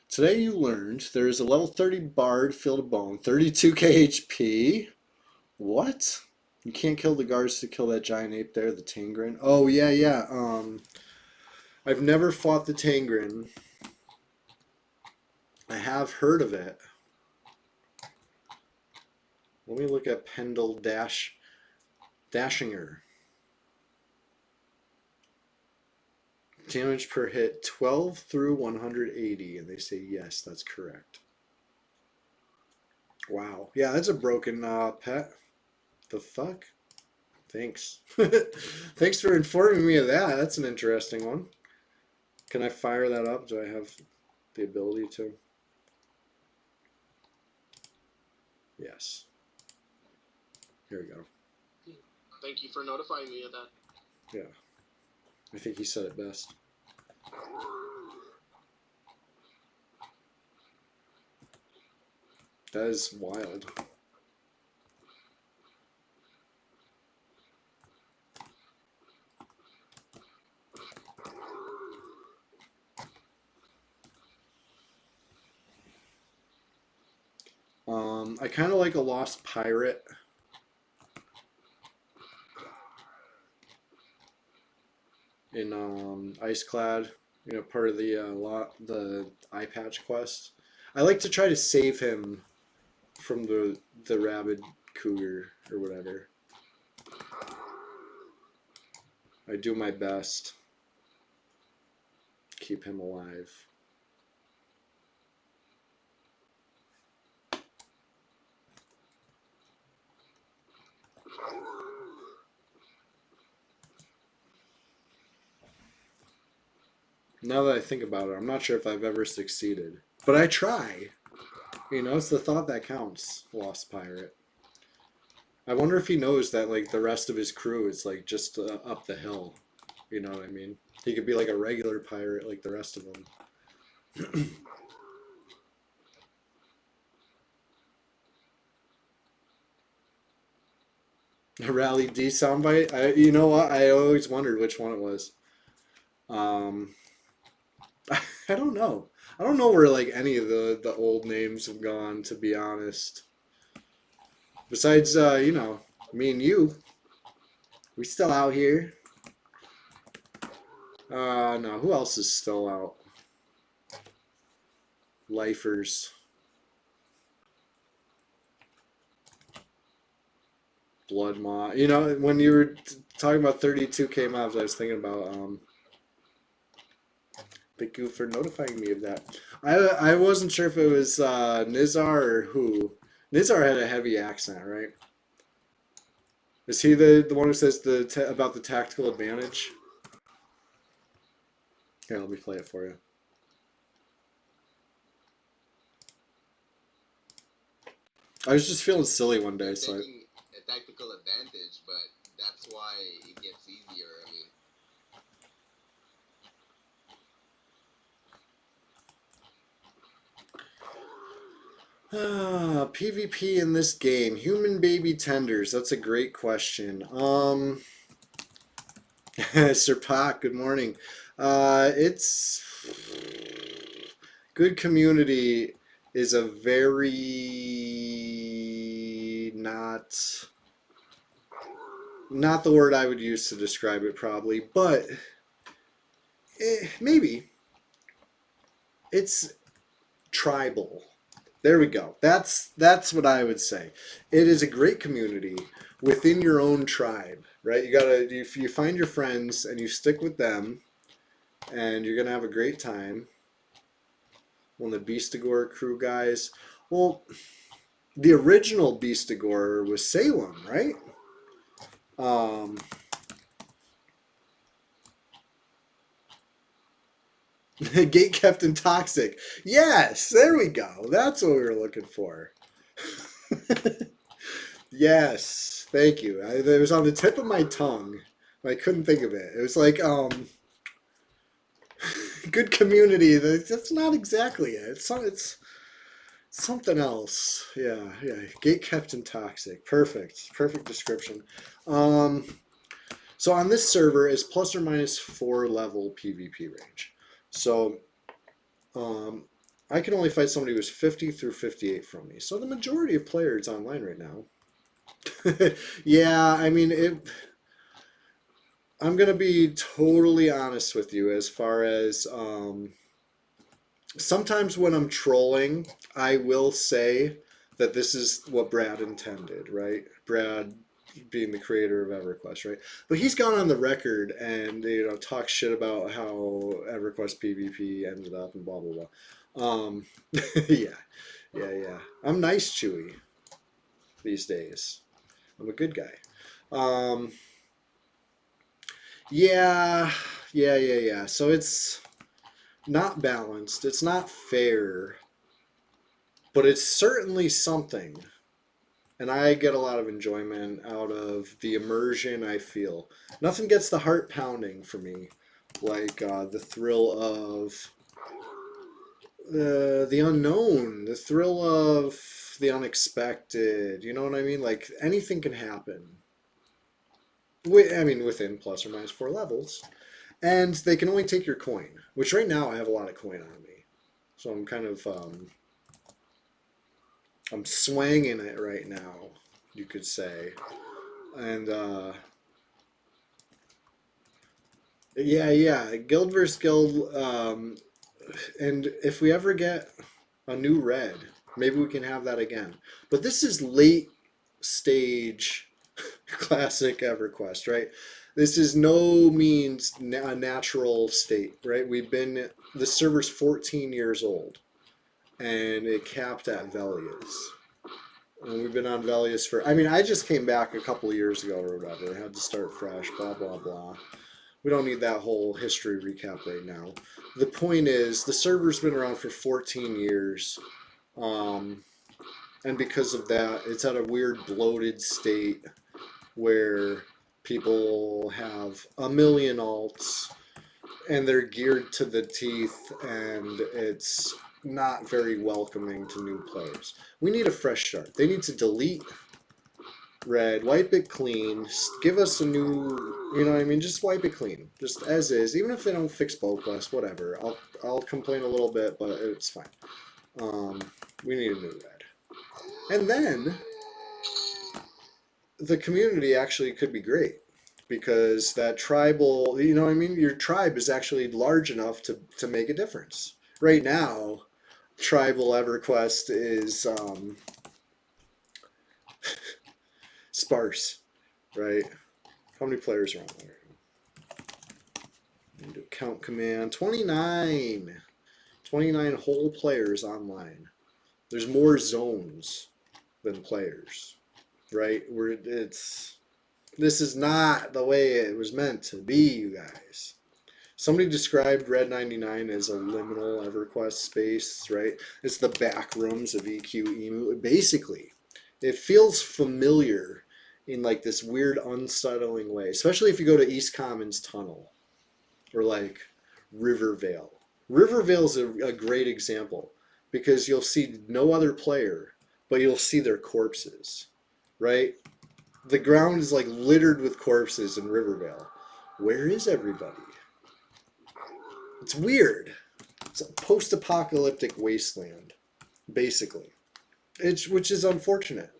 today you learned there is a level 30 bard filled a bone, 32k HP. What? You can't kill the guards to kill that giant ape there, the Tangren. Oh yeah. I've never fought the Tangren. I have heard of it. Let me look at Pendle Dashinger. Damage per hit 12 through 180, and they say yes, that's correct. Wow. Yeah, that's a broken pet. The fuck? Thanks. Thanks for informing me of that. That's an interesting one. Can I fire that up? Do I have the ability to? Yes. Here we go. Thank you for notifying me of that. Yeah. I think he said it best. That is wild. I kind of like a Lost Pirate. In Iceclad, you know, part of the eye patch quest. I like to try to save him from the rabid cougar or whatever. I do my best to keep him alive. Now that I think about it, I'm not sure if I've ever succeeded, but I try. You know, it's the thought that counts. Lost Pirate. I wonder if he knows that like the rest of his crew is like just up the hill. You know what I mean? He could be like a regular pirate like the rest of them. A Rally D soundbite. You know what? I always wondered which one it was. Um, I don't know. I don't know where like any of the old names have gone. To be honest, besides you know, me and you, we still out here. No, who else is still out? Lifers. Blood Maw. You know, when you were talking about 32K mobs, I was thinking about thank you for notifying me of that. I wasn't sure if it was Nizar or who. Nizar had a heavy accent, right? Is he the one who says about the tactical advantage? Here, let me play it for you. I was just feeling silly one day, so taking a tactical advantage, but that's why it gets easier. I mean, PvP in this game, human baby tenders. That's a great question. Sir Pak, good morning. It's good community is a very not the word I would use to describe it probably, but maybe it's tribal. There we go. That's what I would say. It is a great community within your own tribe, right? You gotta if you find your friends and you stick with them, and you're gonna have a great time. One of the Beastigore crew guys. Well, the original Beastigore was Salem, right? Gate Captain Toxic. Yes, there we go. That's what we were looking for. Yes, thank you. It was on the tip of my tongue. I couldn't think of it. It was like good community. That's not exactly it. It's something else. Yeah, yeah. Gate Captain Toxic. Perfect description. So on this server is plus or minus 4 level PvP range. So I can only fight somebody who's 50 through 58 from me. So the majority of players online right now. Yeah, I mean I'm gonna be totally honest with you as far as sometimes when I'm trolling, I will say that this is what Brad intended, right? Brad being the creator of EverQuest, right? But he's gone on the record and talk shit about how EverQuest PvP ended up and blah blah blah. Yeah. I'm nice, Chewy, these days. I'm a good guy. Yeah. So it's not balanced. It's not fair, but it's certainly something. And I get a lot of enjoyment out of the immersion I feel. Nothing gets the heart pounding for me like the thrill of the unknown, the thrill of the unexpected. You know what I mean? Like anything can happen. I mean, within plus or minus 4 levels. And they can only take your coin, which right now I have a lot of coin on me. So I'm kind of I'm swanging it right now, you could say. And yeah, guild versus guild. And if we ever get a new red, maybe we can have that again. But this is late stage classic EverQuest, right? This is no means a natural state, right? The server's 14 years old, and it capped at Velias. And we've been on Velias for, I mean, I just came back a couple of years ago or whatever, had to start fresh, blah, blah, blah. We don't need that whole history recap right now. The point is, the server's been around for 14 years. And because of that, it's at a weird bloated state where people have a million alts and they're geared to the teeth, and it's not very welcoming to new players. We need a fresh start. They need to delete red, wipe it clean, give us a new, you know what I mean, just wipe it clean, just as is. Even if they don't fix bow quest, whatever. I'll complain a little bit, but it's fine. We need a new red. And then the community actually could be great, because that tribal, you know what I mean, your tribe is actually large enough to make a difference. Right now, tribal EverQuest is sparse, right? How many players are on there? Do count command. 29 whole players online. There's more zones than players, right? This is not the way it was meant to be, you guys. Somebody described Red 99 as a liminal EverQuest space, right? It's the back rooms of EQ Emu. Basically, it feels familiar in like this weird, unsettling way, especially if you go to East Commons Tunnel or like Rivervale. Rivervale's a great example, because you'll see no other player, but you'll see their corpses, right? The ground is like littered with corpses in Rivervale. Where is everybody? It's weird. It's a post-apocalyptic wasteland, basically. Which is unfortunate.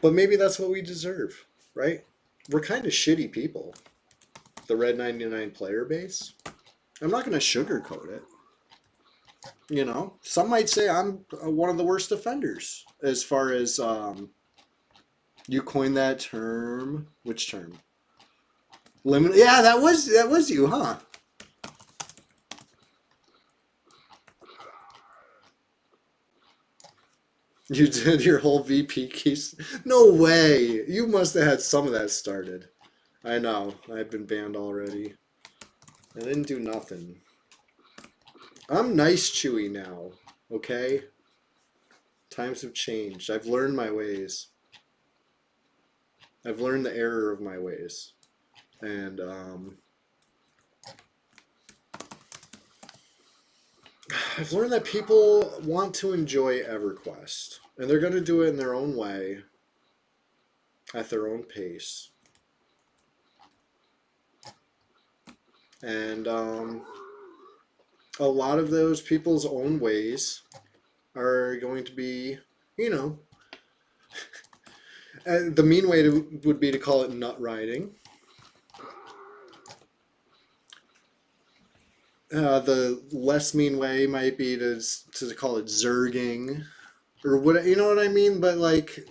But maybe that's what we deserve, right? We're kind of shitty people. The Red 99 player base. I'm not going to sugarcoat it. You know, some might say I'm one of the worst offenders as far as you coined that term. Which term? Limit. Yeah, that was you, huh? You did your whole VP keys? No way. You must have had some of that started. I know. I've been banned already. I didn't do nothing. I'm nice Chewy now, okay? Times have changed. I've learned my ways. I've learned the error of my ways. And I've learned that people want to enjoy EverQuest, and they're going to do it in their own way, at their own pace. And a lot of those people's own ways are going to be, you know, the mean way would be to call it nut riding. The less mean way might be to call it zerging, or what, you know what I mean? But like,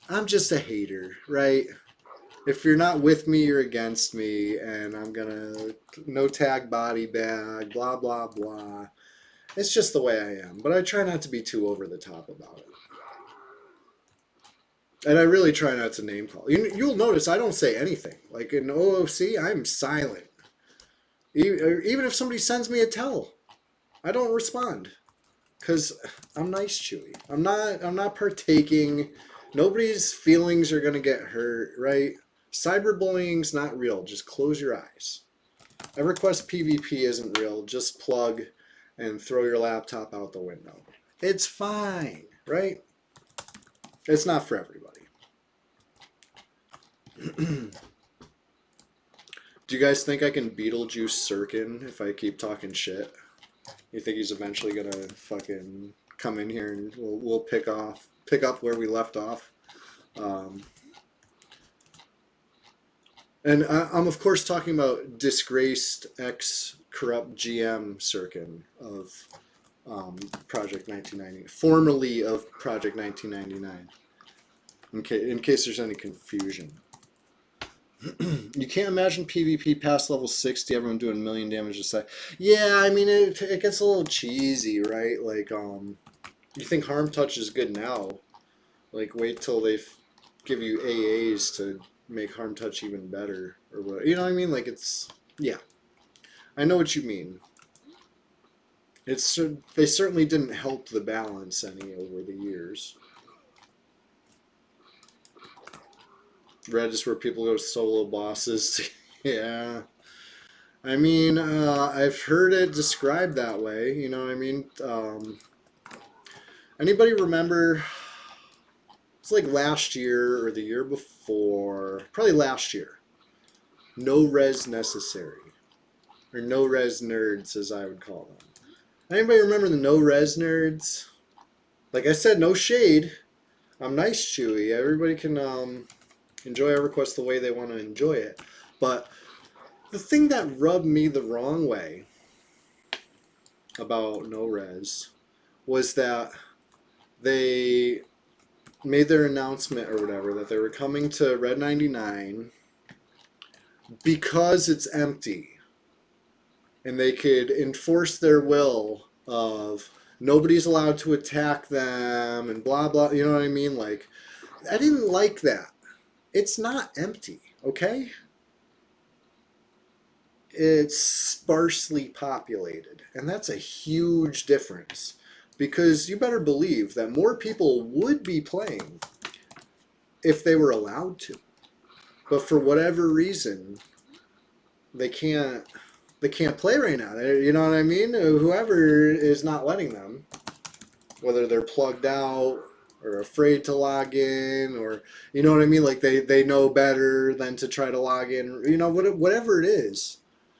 I'm just a hater, right? If you're not with me, you're against me, and I'm gonna no tag body bag, blah blah blah. It's just the way I am, but I try not to be too over the top about it. And I really try not to name call. You'll notice I don't say anything. Like in OOC, I'm silent. Even if somebody sends me a tell, I don't respond, because I'm nice, Chewy. I'm not partaking. Nobody's feelings are gonna get hurt, right? Cyberbullying's not real. Just close your eyes. EverQuest PvP isn't real. Just plug and throw your laptop out the window. It's fine, right? It's not for everybody. Do you guys think I can Beetlejuice Sirkin if I keep talking shit? You think he's eventually gonna fucking come in here and we'll pick up where we left off. And I'm of course talking about disgraced ex-corrupt GM Sirkin of Project 1990, formerly of Project 1999. In case there's any confusion. You can't imagine PvP past level 60, everyone doing 1,000,000 damage a sec. Yeah, I mean, it gets a little cheesy, right? Like, you think Harm Touch is good now. Like, wait till they give you AAs to make Harm Touch even better. Or what? You know what I mean? Like, it's... Yeah. I know what you mean. They certainly didn't help the balance any over the years. Red is where people go solo bosses. Yeah. I mean, I've heard it described that way. You know what I mean? Anybody remember? It's like last year or the year before. Probably last year. No res necessary. Or no res nerds, as I would call them. Anybody remember the no res nerds? Like I said, no shade. I'm nice, Chewy. Everybody can enjoy EverQuest the way they want to enjoy it. But the thing that rubbed me the wrong way about no res was that they made their announcement or whatever that they were coming to Red 99 because it's empty. And they could enforce their will of nobody's allowed to attack them and blah, blah. You know what I mean? Like, I didn't like that. It's not empty, okay? It's sparsely populated. And that's a huge difference. Because you better believe that more people would be playing if they were allowed to. But for whatever reason, they can't play right now. You know what I mean? Whoever is not letting them, whether they're plugged out or afraid to log in, or you know what I mean, like they know better than to try to log in. You know, whatever it is,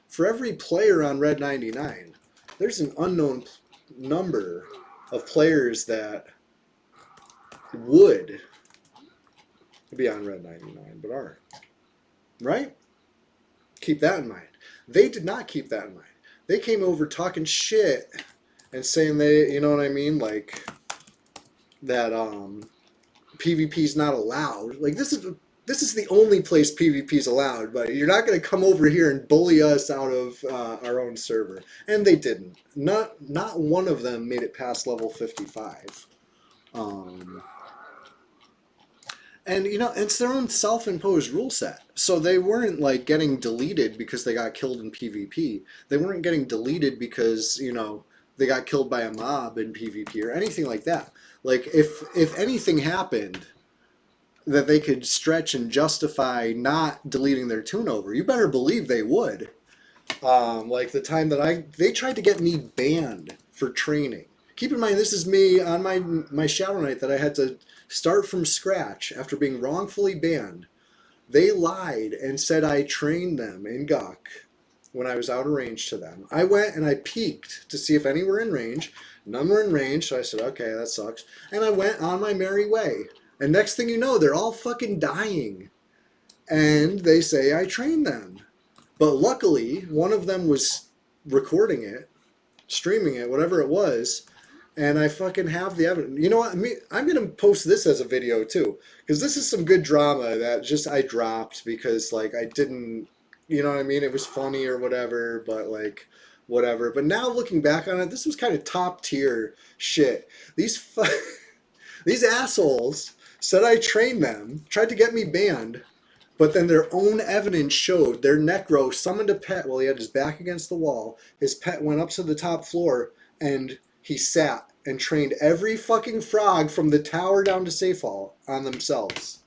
for every player on Red 99, there's an unknown number of players that would be on Red 99 but aren't. Right? Keep that in mind. They did not keep that in mind. They came over talking shit and saying they, you know what I mean, like that PvP's not allowed. Like this is the only place PvP's allowed, but you're not going to come over here and bully us out of our own server. And they didn't. Not one of them made it past level 55. And, you know, it's their own self-imposed rule set. So they weren't, like, getting deleted because they got killed in PvP. They weren't getting deleted because, you know, they got killed by a mob in PvP or anything like that. Like, if anything happened that they could stretch and justify not deleting their tune over, you better believe they would. Like, the time that they tried to get me banned for training. Keep in mind, this is me on my Shadow Knight that I had to start from scratch after being wrongfully banned. They lied and said I trained them in Gok when I was out of range to them. I went and I peeked to see if any were in range. None were in range, so I said, okay, that sucks. And I went on my merry way. And next thing you know, they're all fucking dying. And they say I trained them. But luckily, one of them was recording it, streaming it, whatever it was, and I fucking have the evidence. You know what? I'm going to post this as a video too, because this is some good drama that just I dropped because, like, I didn't, you know what I mean? It was funny or whatever, but, like, whatever. But now looking back on it, this was kind of top tier shit. These assholes said I trained them, tried to get me banned, but then their own evidence showed their Necro summoned a pet while he had his back against the wall. His pet went up to the top floor, and he sat and trained every fucking frog from the tower down to Safeall on themselves.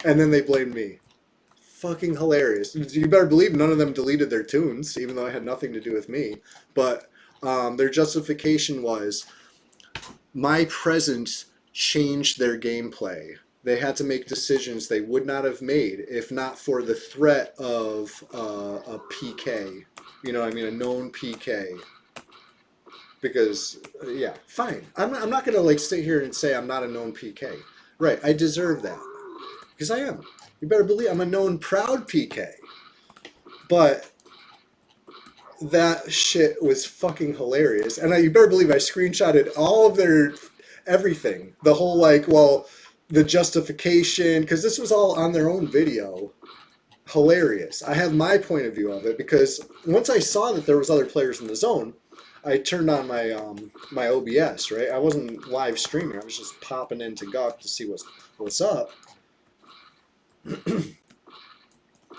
And then they blamed me. Fucking hilarious. You better believe none of them deleted their tunes, even though it had nothing to do with me. But their justification was my presence changed their gameplay. They had to make decisions they would not have made if not for the threat of a PK. You know what I mean? A known PK. because yeah, fine. I'm not gonna like sit here and say I'm not a known PK. Right, I deserve that because I am. You better believe I'm a known proud PK. But that shit was fucking hilarious, and you better believe I screenshotted all of their everything. The whole like, well, the justification because this was all on their own video. Hilarious. I have my point of view of it because once I saw that there was other players in the zone, I turned on my my OBS. Right, I wasn't live streaming. I was just popping into GUP to see what's up.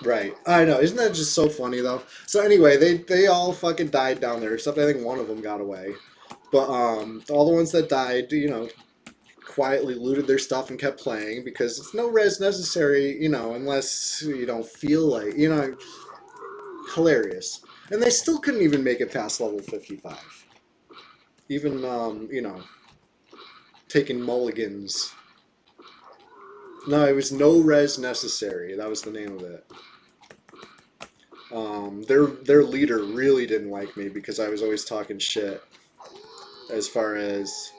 Right, I know. Isn't that just so funny though? So anyway, they all fucking died down there, except I think one of them got away. But all the ones that died, you know, quietly looted their stuff and kept playing because it's no res necessary, you know, unless you don't feel like, you know, hilarious. And they still couldn't even make it past level 55. Even, you know, taking mulligans. No, it was no res necessary. That was the name of it. Their leader really didn't like me because I was always talking shit as far as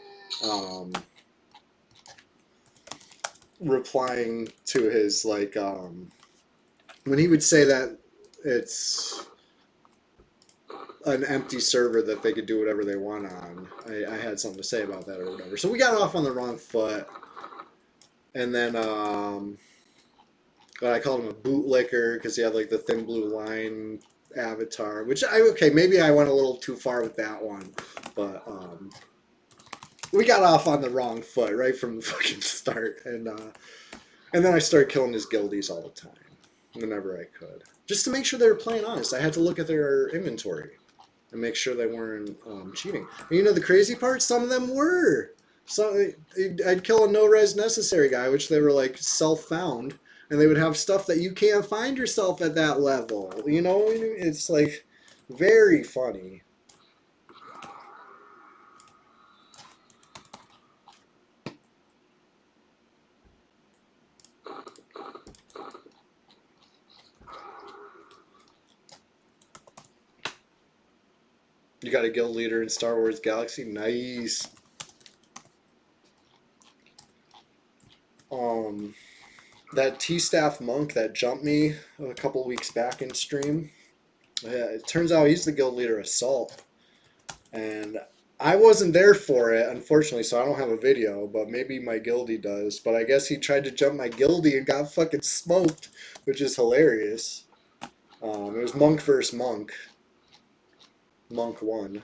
replying to his like when he would say that it's an empty server that they could do whatever they want on. I had something to say about that or whatever. So we got off on the wrong foot, and then I called him a bootlicker because he had like the thin blue line avatar, which okay, maybe I went a little too far with that one, but we got off on the wrong foot right from the fucking start, and then I started killing his guildies all the time, whenever I could, just to make sure they were playing honest. I had to look at their inventory and make sure they weren't cheating. And you know the crazy part? Some of them were. So I'd kill a no res necessary guy, which they were like self found, and they would have stuff that you can't find yourself at that level. You know, it's like very funny. You got a guild leader in Star Wars Galaxy? Nice. That T-Staff monk that jumped me a couple weeks back in stream, yeah, it turns out he's the guild leader Assault. And I wasn't there for it, unfortunately, so I don't have a video, but maybe my guildie does. But I guess he tried to jump my guildie and got fucking smoked, which is hilarious. It was monk versus monk. Monk won.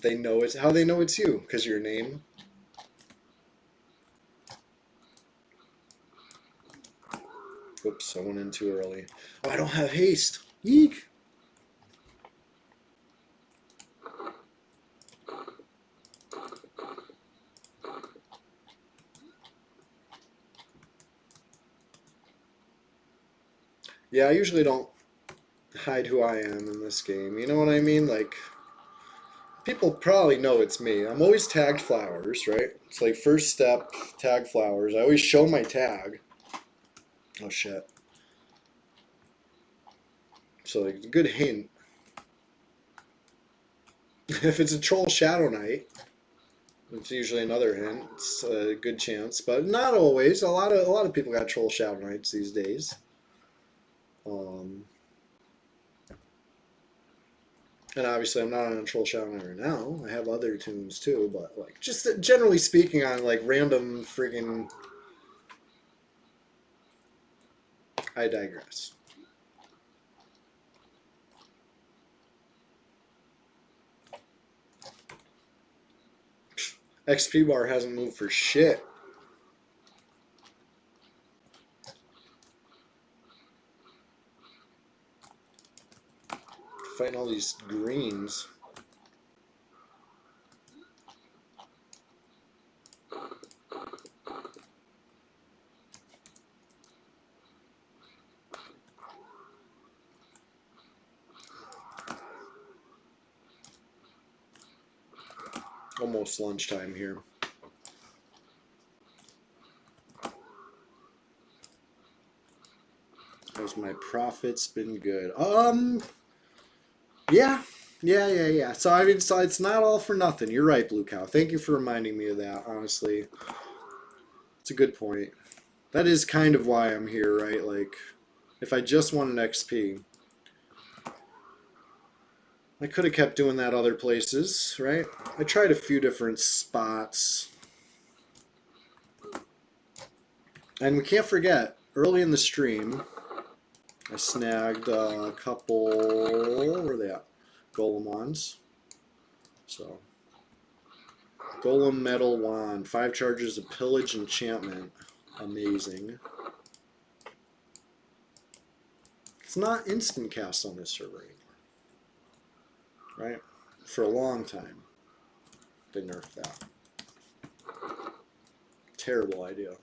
They know it's how they know it's you, because your name. Oops, I went in too early. Oh, I don't have haste. Yeek. Yeah, I usually don't hide who I am in this game. You know what I mean? Like, people probably know it's me. I'm always tagged flowers, right? It's like first step, tag flowers. I always show my tag. Oh shit. So like a good hint. If it's a troll shadow knight, it's usually another hint. It's a good chance, but not always. A lot of people got troll shadow knights these days. And obviously, I'm not on a troll shadow knight right now. I have other tunes too, but like just generally speaking, on like random friggin'. I digress. XP bar hasn't moved for shit. Fighting all these greens. Almost lunchtime here. Has my profits been good? Yeah. So I mean, so it's not all for nothing. You're right, Blue Cow. Thank you for reminding me of that. Honestly, it's a good point. That is kind of why I'm here, right? Like, if I just won an XP, I could have kept doing that other places, right? I tried a few different spots. And we can't forget, early in the stream, I snagged a couple, where are they at? Golem wands. So, Golem Metal Wand, 5 charges of Pillage Enchantment. Amazing. It's not instant cast on this server anymore. Right? For a long time. They nerfed that. Terrible idea.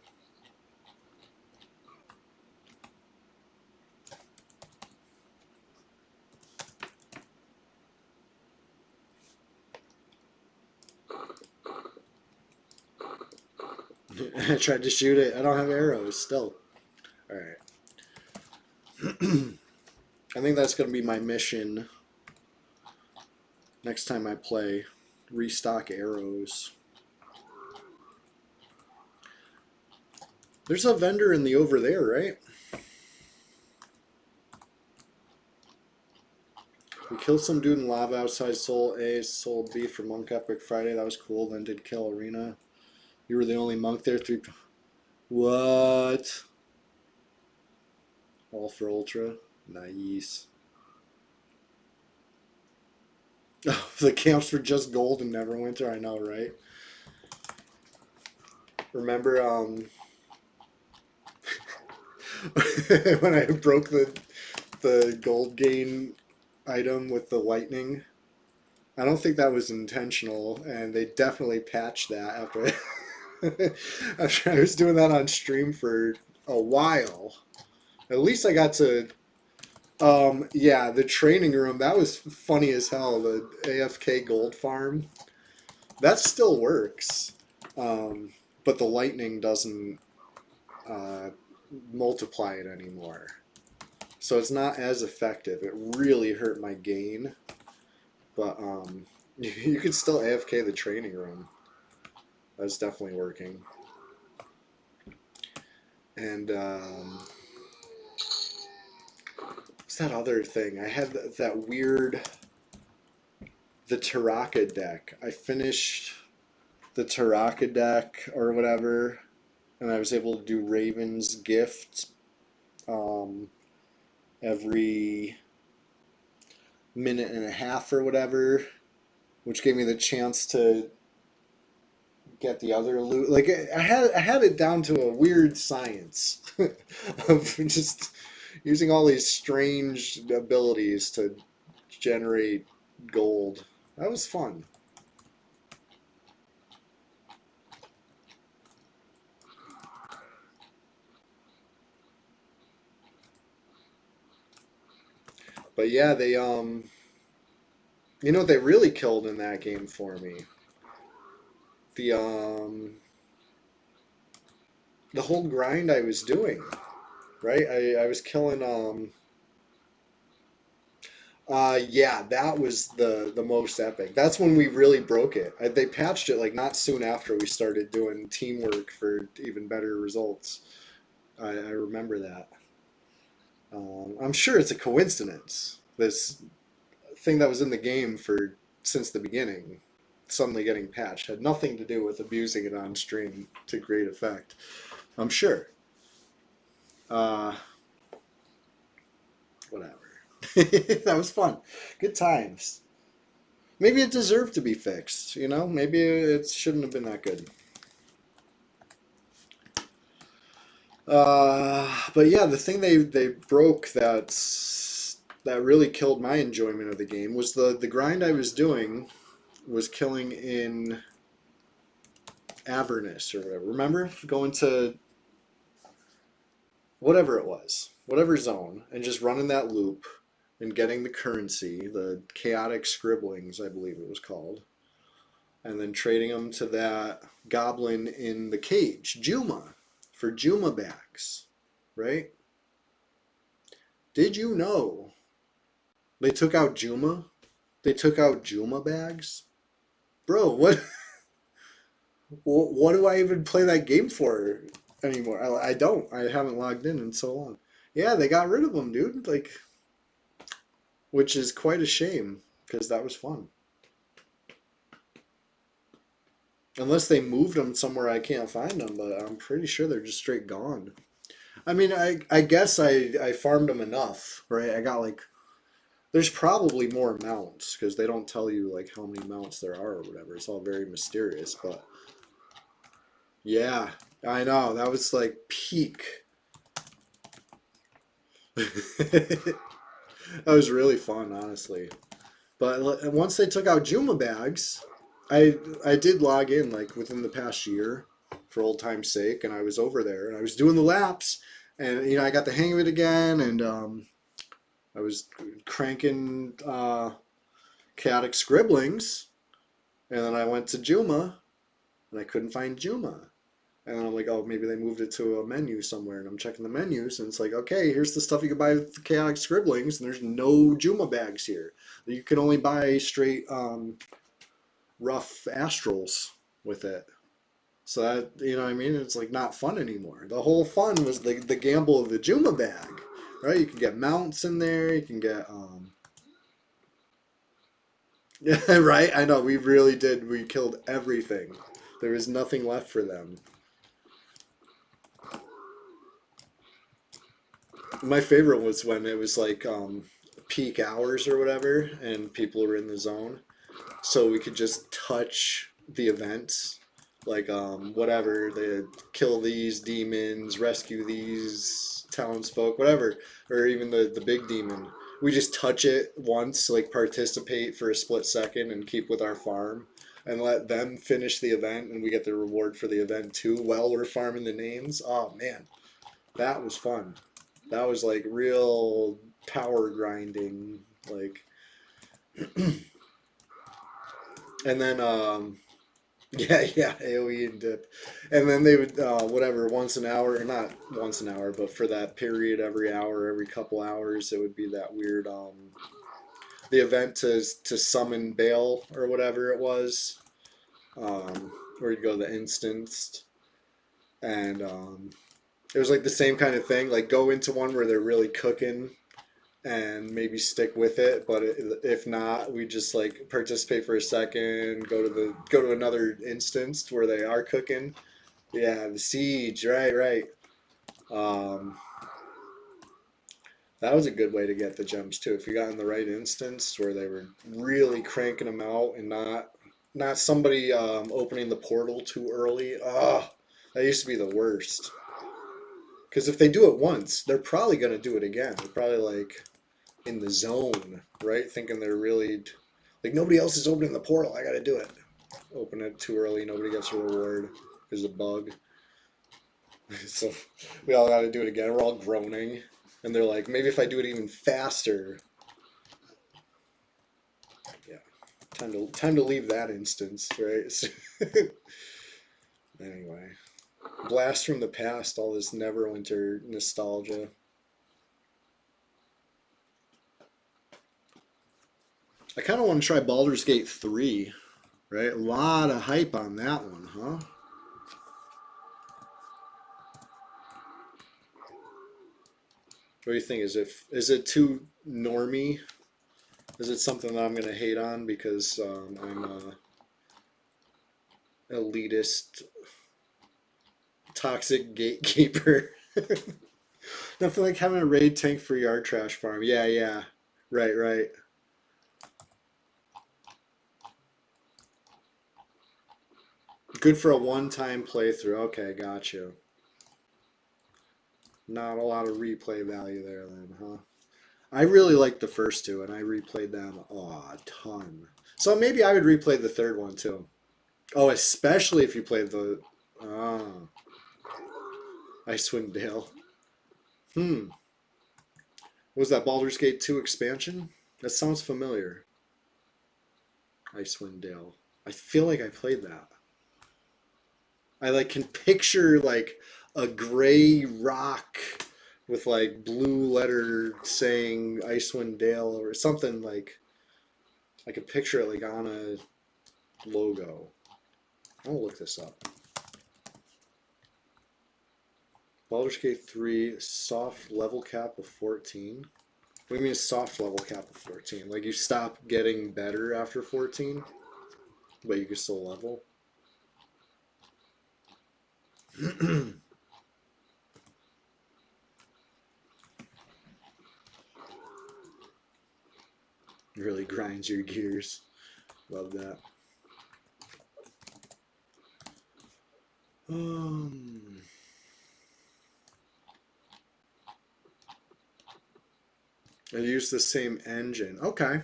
I tried to shoot it. I don't have arrows still. Alright. I think that's going to be my mission next time I play. Restock arrows. There's a vendor in the over there, right? We killed some dude in lava outside Soul A, sold B for Monk Epic Friday. That was cool. Then did kill Arena. You were the only monk there. 3. What? All for Ultra. Nice. Oh, the camps were just gold and Neverwinter. I know, right? Remember when I broke the gold gain item with the lightning? I don't think that was intentional, and they definitely patched that after after I was doing that on stream for a while. At least I got to yeah, the training room, that was funny as hell. The AFK gold farm, that still works, but the lightning doesn't multiply it anymore, so it's not as effective. It really hurt my gain, but you could still AFK the training room. That's definitely working. And what's that other thing? I had that weird, the Taraka deck. I finished the Taraka deck or whatever, and I was able to do Raven's Gift every minute and a half or whatever, which gave me the chance to get the other loot. Like, I had it down to a weird science of just using all these strange abilities to generate gold. That was fun. But yeah, they you know what they really killed in that game for me? The whole grind I was doing, right? I was killing yeah, that was the most epic. That's when we really broke it. They patched it like not soon after we started doing teamwork for even better results. I remember that. I'm sure it's a coincidence. This thing that was in the game for since the beginning, suddenly getting patched, had nothing to do with abusing it on stream to great effect. I'm sure. Whatever. That was fun. Good times. Maybe it deserved to be fixed, you know? Maybe it shouldn't have been that good. But yeah, the thing they broke that really killed my enjoyment of the game was the grind I was doing was killing in Avernus or whatever. Remember? Going to whatever it was, whatever zone, and just running that loop and getting the currency, the chaotic scribblings, I believe it was called, and then trading them to that goblin in the cage, Juma, for Juma bags, right? Did you know they took out Juma? They took out Juma bags? Bro, what? What do I even play that game for anymore? I don't. I haven't logged in so long. Yeah, they got rid of them, dude. Like, which is quite a shame because that was fun. Unless they moved them somewhere I can't find them, but I'm pretty sure they're just straight gone. I mean, I guess I farmed them enough, right? I got like, there's probably more mounts because they don't tell you like how many mounts there are or whatever. It's all very mysterious, but yeah, I know that was like peak. That was really fun, honestly. But once they took out Juma bags, I did log in like within the past year for old time's sake, and I was over there and I was doing the laps, and I got the hang of it again, and I was cranking chaotic scribblings, and then I went to Juma, and I couldn't find Juma. And then I'm like, oh, maybe they moved it to a menu somewhere. And I'm checking the menus, and it's like, okay, here's the stuff you can buy with the chaotic scribblings, and there's no Juma bags here. You can only buy straight rough astrals with it. So that, you know what I mean? It's like not fun anymore. The whole fun was the gamble of the Juma bag, right? You can get mounts in there. You can get yeah, right. I know we really did. We killed everything. There was nothing left for them. My favorite was when it was like peak hours or whatever, and people were in the zone, so we could just touch the events, like whatever, they kill these demons, rescue these townsfolk, whatever, or even the big demon. We just touch it once, like participate for a split second, and keep with our farm, and let them finish the event, and we get the reward for the event too while we're farming the names. Oh man, that was fun. That was like real power grinding, like, and then yeah, AOE and dip, and then they would whatever, once an hour, or not once an hour, but for that period, every hour, every couple hours, it would be that weird the event to summon Baal or whatever it was, where you go to the instanced, and it was like the same kind of thing, like go into one where they're really cooking and maybe stick with it, but if not, we just like participate for a second, go to another instance where they are cooking. Yeah, the siege, right. um that was a good way to get the gems too, if you got in the right instance where they were really cranking them out, and not somebody opening the portal too early. That used to be the worst, because if they do it once, they're probably going to do it again. They're probably like in the zone, right? Thinking they're really like, nobody else is opening the portal, I gotta do it. Open it too early, nobody gets a reward. There's a bug. So we all gotta do it again. We're all groaning. And they're like, maybe if I do it even faster. Yeah. Time to leave that instance, right? Anyway. Blast from the past, all this Neverwinter nostalgia. I kind of want to try Baldur's Gate 3, right? A lot of hype on that one, huh? What do you think? Is it too normy? Is it something that I'm gonna hate on because I'm a elitist, toxic gatekeeper? Nothing like having a raid tank for yard trash farm. Yeah. Right. Good for a one-time playthrough. Okay, got you. Not a lot of replay value there then, huh? I really liked the first two, and I replayed them a ton. So maybe I would replay the third one too. Oh, especially if you played the Icewind Dale. Was that Baldur's Gate 2 expansion? That sounds familiar. Icewind Dale. I feel like I played that. I like can picture like a gray rock with like blue letter saying Icewind Dale or something I could picture it like on a logo. I'll look this up. Baldur's Gate 3 soft level cap of 14. What do you mean soft level cap of 14? Like you stop getting better after 14, but you can still level? Really grinds your gears. Love that. I use the same engine. Okay.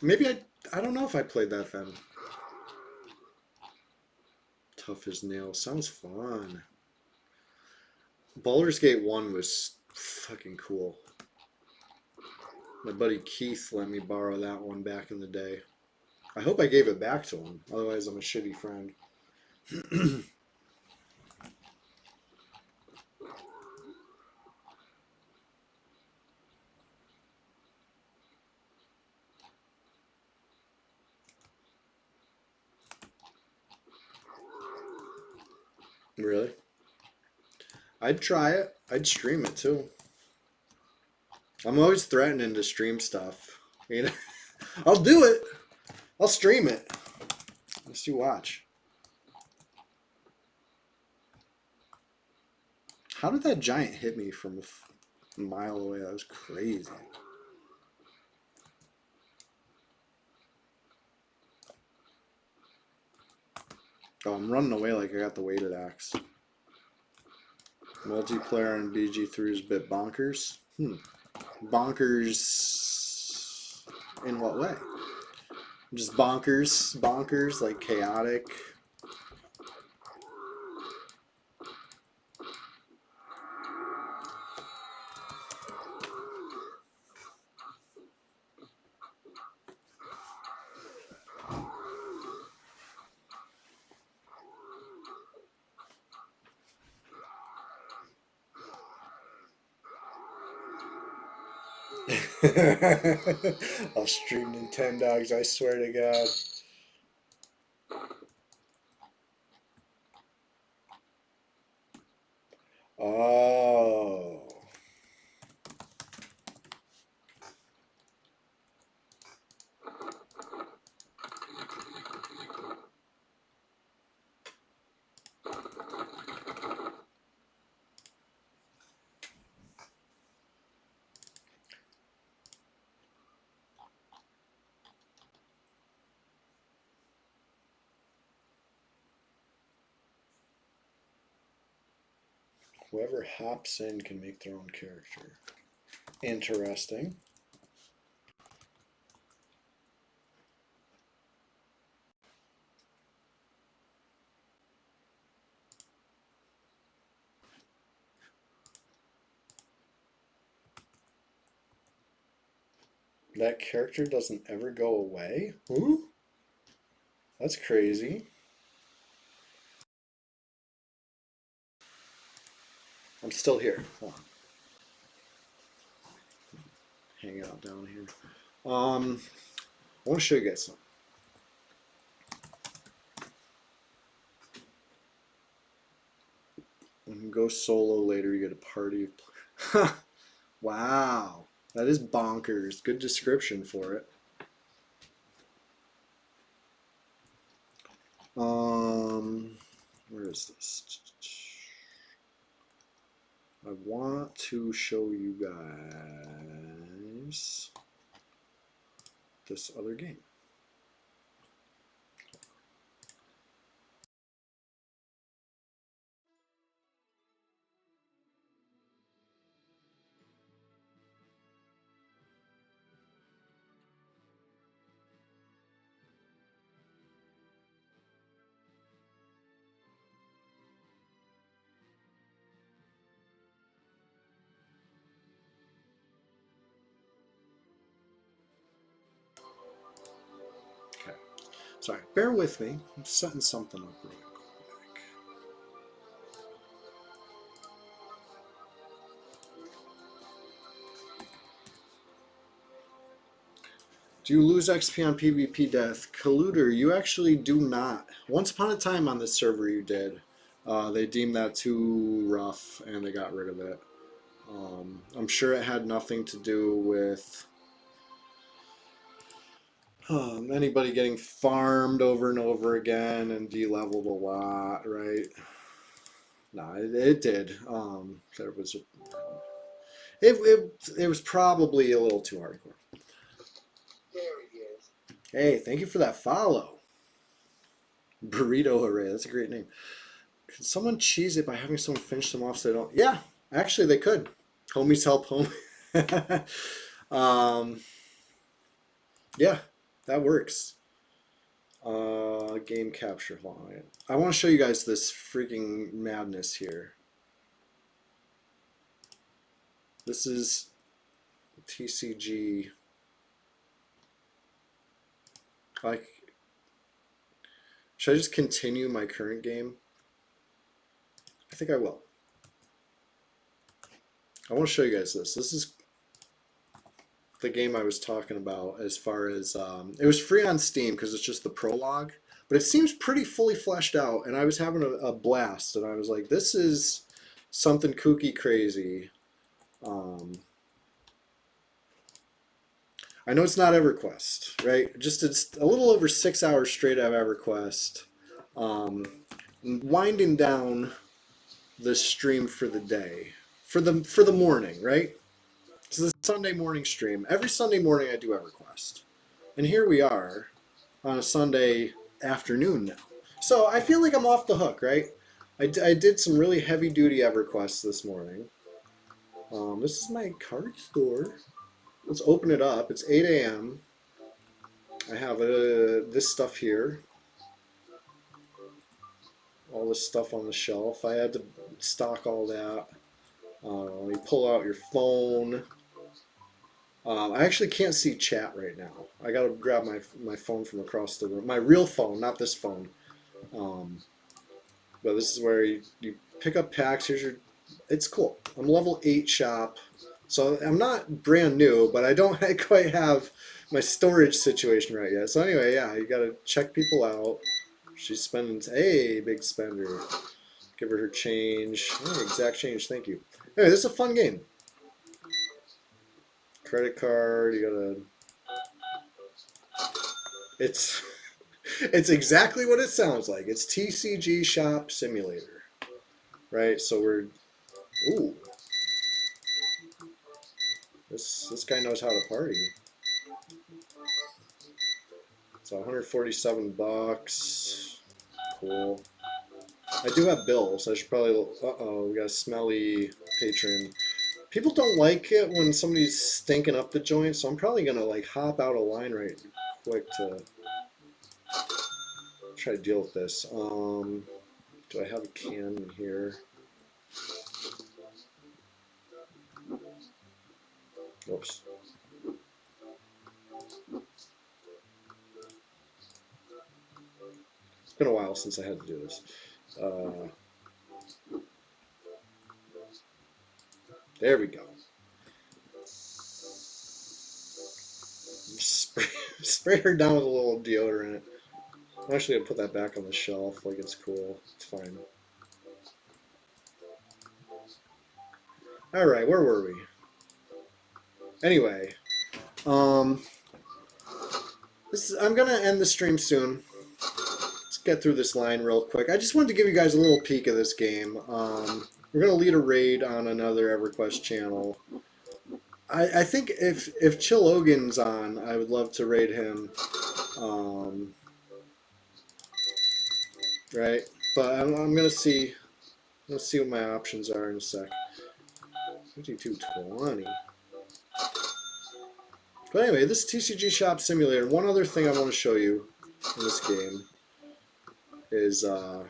Maybe I don't know if I played that then. Tough as nails. Sounds fun. Baldur's Gate 1 was fucking cool. My buddy Keith let me borrow that one back in the day. I hope I gave it back to him. Otherwise, I'm a shitty friend. Really? I'd try it. I'd stream it too. I'm always threatening to stream stuff. You know, I'll do it. I'll stream it. Let's you watch. How did that giant hit me from a mile away? That was crazy. Oh, I'm running away like I got the weighted axe. Multiplayer on BG3 is a bit bonkers. Bonkers in what way? Just bonkers, like chaotic. I'll stream Nintendogs, I swear to God. Oh. Whoever hops in can make their own character. Interesting. That character doesn't ever go away? Who? That's crazy. I'm still here. Hold on. Hang out down here. I want to show you guys something. When you go solo later, you get a party of Wow. That is bonkers. Good description for it. Where is this? I want to show you guys this other game. Okay. Sorry, bear with me. I'm setting something up really quick. Do you lose XP on PvP death? Colluder, you actually do not. Once upon a time on this server you did. They deemed that too rough and they got rid of it. I'm sure it had nothing to do with anybody getting farmed over and over again and de-leveled a lot, right? No, it did. There was it was probably a little too hardcore. There he is. Hey, thank you for that follow. Burrito Hooray, that's a great name. Could someone cheese it by having someone finish them off so they don't? Yeah, actually they could. Homies help home. Yeah, that works. Game capture. Hold on. I want to show you guys this freaking madness here. This is TCG. Like, should I just continue my current game? I think I will. I want to show you guys this. This is the game I was talking about as far as it was free on Steam because it's just the prologue, but it seems pretty fully fleshed out, and I was having a blast, and I was like, this is something kooky crazy. I know it's not EverQuest, right? Just it's a little over 6 hours straight of EverQuest. Winding down the stream for the day, for the morning, right? So the Sunday morning stream. Every Sunday morning I do EverQuest. And here we are on a Sunday afternoon now. So I feel like I'm off the hook, right? I did some really heavy duty EverQuests this morning. This is my card store. Let's open it up. It's 8 a.m. I have this stuff here. All this stuff on the shelf. I had to stock all that. You pull out your phone. I actually can't see chat right now. I gotta grab my phone from across the room. My real phone, not this phone. But this is where you pick up packs. Here's your. It's cool. I'm level 8 shop. So I'm not brand new, but I don't quite have my storage situation right yet. So anyway, yeah, you gotta check people out. She's spending, hey, big spender. Give her change. Hey, exact change, thank you. Anyway, this is a fun game. Credit card, you gotta... It's exactly what it sounds like. It's TCG Shop Simulator. Right, so we're... Ooh. This guy knows how to party. So 147 bucks. Cool. I do have bills. I should probably. Uh-oh, we got a smelly patron. People don't like it when somebody's stinking up the joint, so I'm probably gonna like hop out of line right quick to try to deal with this. Do I have a can in here? Oops. It's been a while since I had to do this. There we go. Spray her down with a little deodorant. I'm actually gonna put that back on the shelf. Like it's cool. It's fine. All right, where were we? Anyway, I'm gonna end the stream soon. Let's get through this line real quick. I just wanted to give you guys a little peek of this game. We're gonna lead a raid on another EverQuest channel. I think if Chill Ogan's on, I would love to raid him. Right, but I'm gonna see. Let's see what my options are in a sec. 5220. But anyway, this TCG Shop Simulator. One other thing I want to show you in this game is I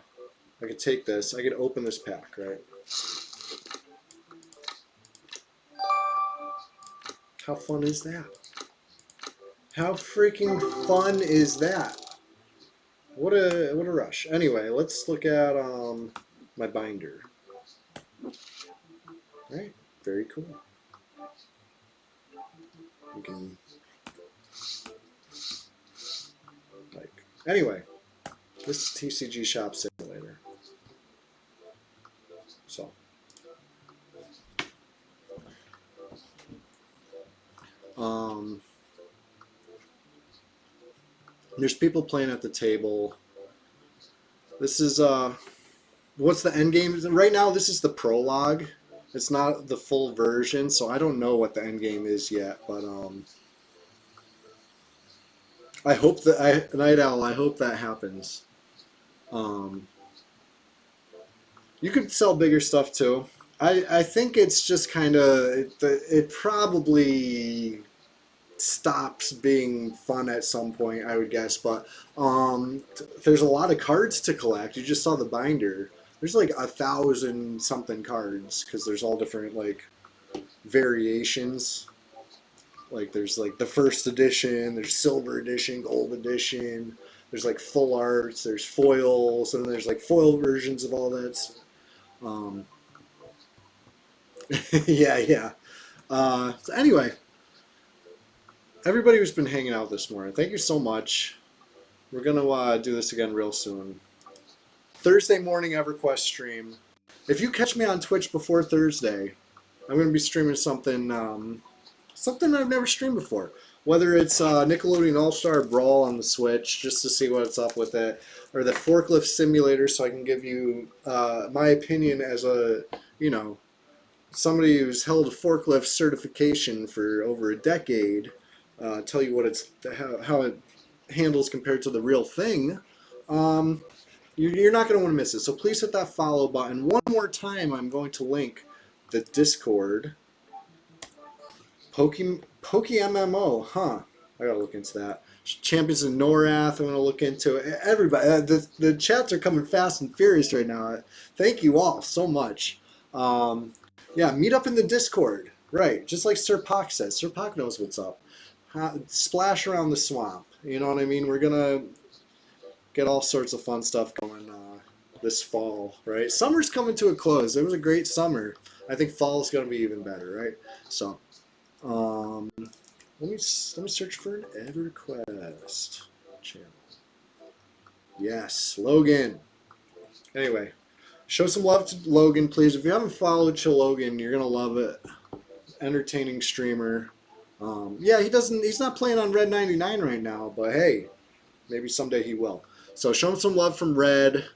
could take this. I could open this pack, right? How fun is that? How freaking fun is that? What a rush. Anyway, let's look at my binder. Right, very cool. You can Anyway, this is TCG Shop Simulator. So. There's people playing at the table. This is what's the end game? Right now this is the prologue. It's not the full version, so I don't know what the end game is yet, but I hope that Night Owl, I hope that happens. You could sell bigger stuff too. I think it's just kind of it probably stops being fun at some point, I would guess. But there's a lot of cards to collect. You just saw the binder. There's like 1,000 something cards because there's all different like variations. Like there's like the first edition, there's silver edition, gold edition. There's like full arts, there's foils, and there's like foil versions of all that. Um, yeah, yeah. So anyway, everybody who's been hanging out this morning, thank you so much. We're gonna do this again real soon. Thursday morning EverQuest stream. If you catch me on Twitch before Thursday, I'm gonna be streaming something something I've never streamed before. Whether it's Nickelodeon All Star Brawl on the Switch, just to see what's up with it, or the forklift simulator, so I can give you my opinion as a somebody who's held a forklift certification for over a decade. Tell you what how it handles compared to the real thing. Um, you're not going to want to miss it. So please hit that follow button. One more time, I'm going to link the Discord. PokeMMO, huh? I gotta look into that. Champions of Norath, I'm gonna look into it. Everybody, the chats are coming fast and furious right now. Thank you all so much. Yeah, meet up in the Discord. Right, just like Sir Pock says. Sir Pock knows what's up. Splash around the swamp. You know what I mean? We're gonna get all sorts of fun stuff going this fall, right? Summer's coming to a close. It was a great summer. I think fall's gonna be even better, right? So. Let me search for an EverQuest channel. Yes, Logan. Anyway, show some love to Logan, please. If you haven't followed Chill Logan, you're gonna love it. Entertaining streamer. Yeah, he's not playing on Red 99 right now, but hey, maybe someday he will. So show him some love from Red,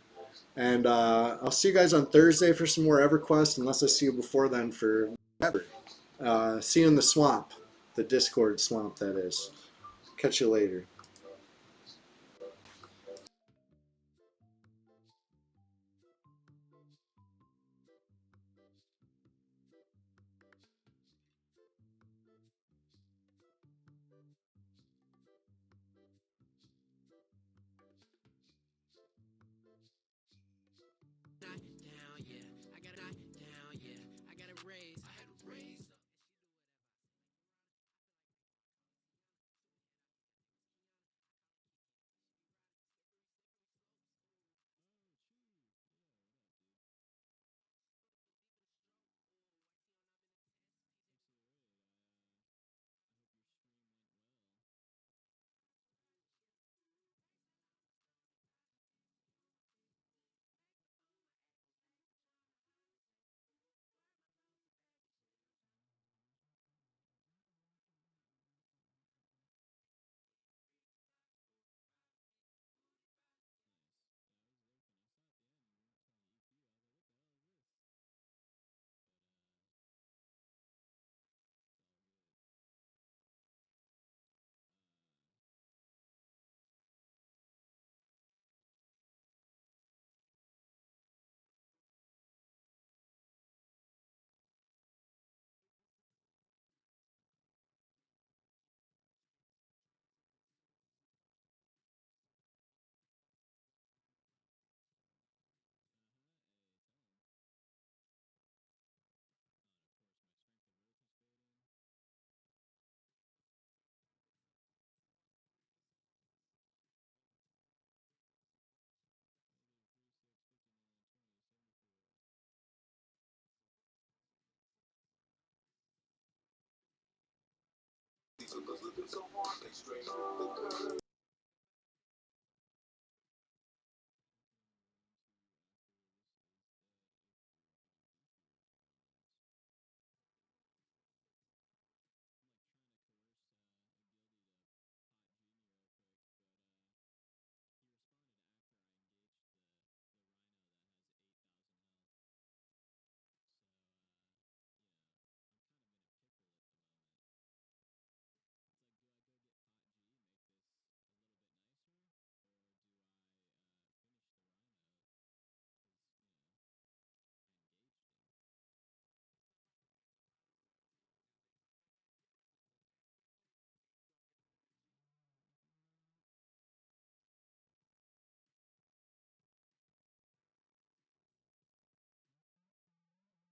and I'll see you guys on Thursday for some more EverQuest. Unless I see you before then for Ever. See you in the swamp. The Discord swamp, that is. Catch you later. Looking so hard, they straight off the curve.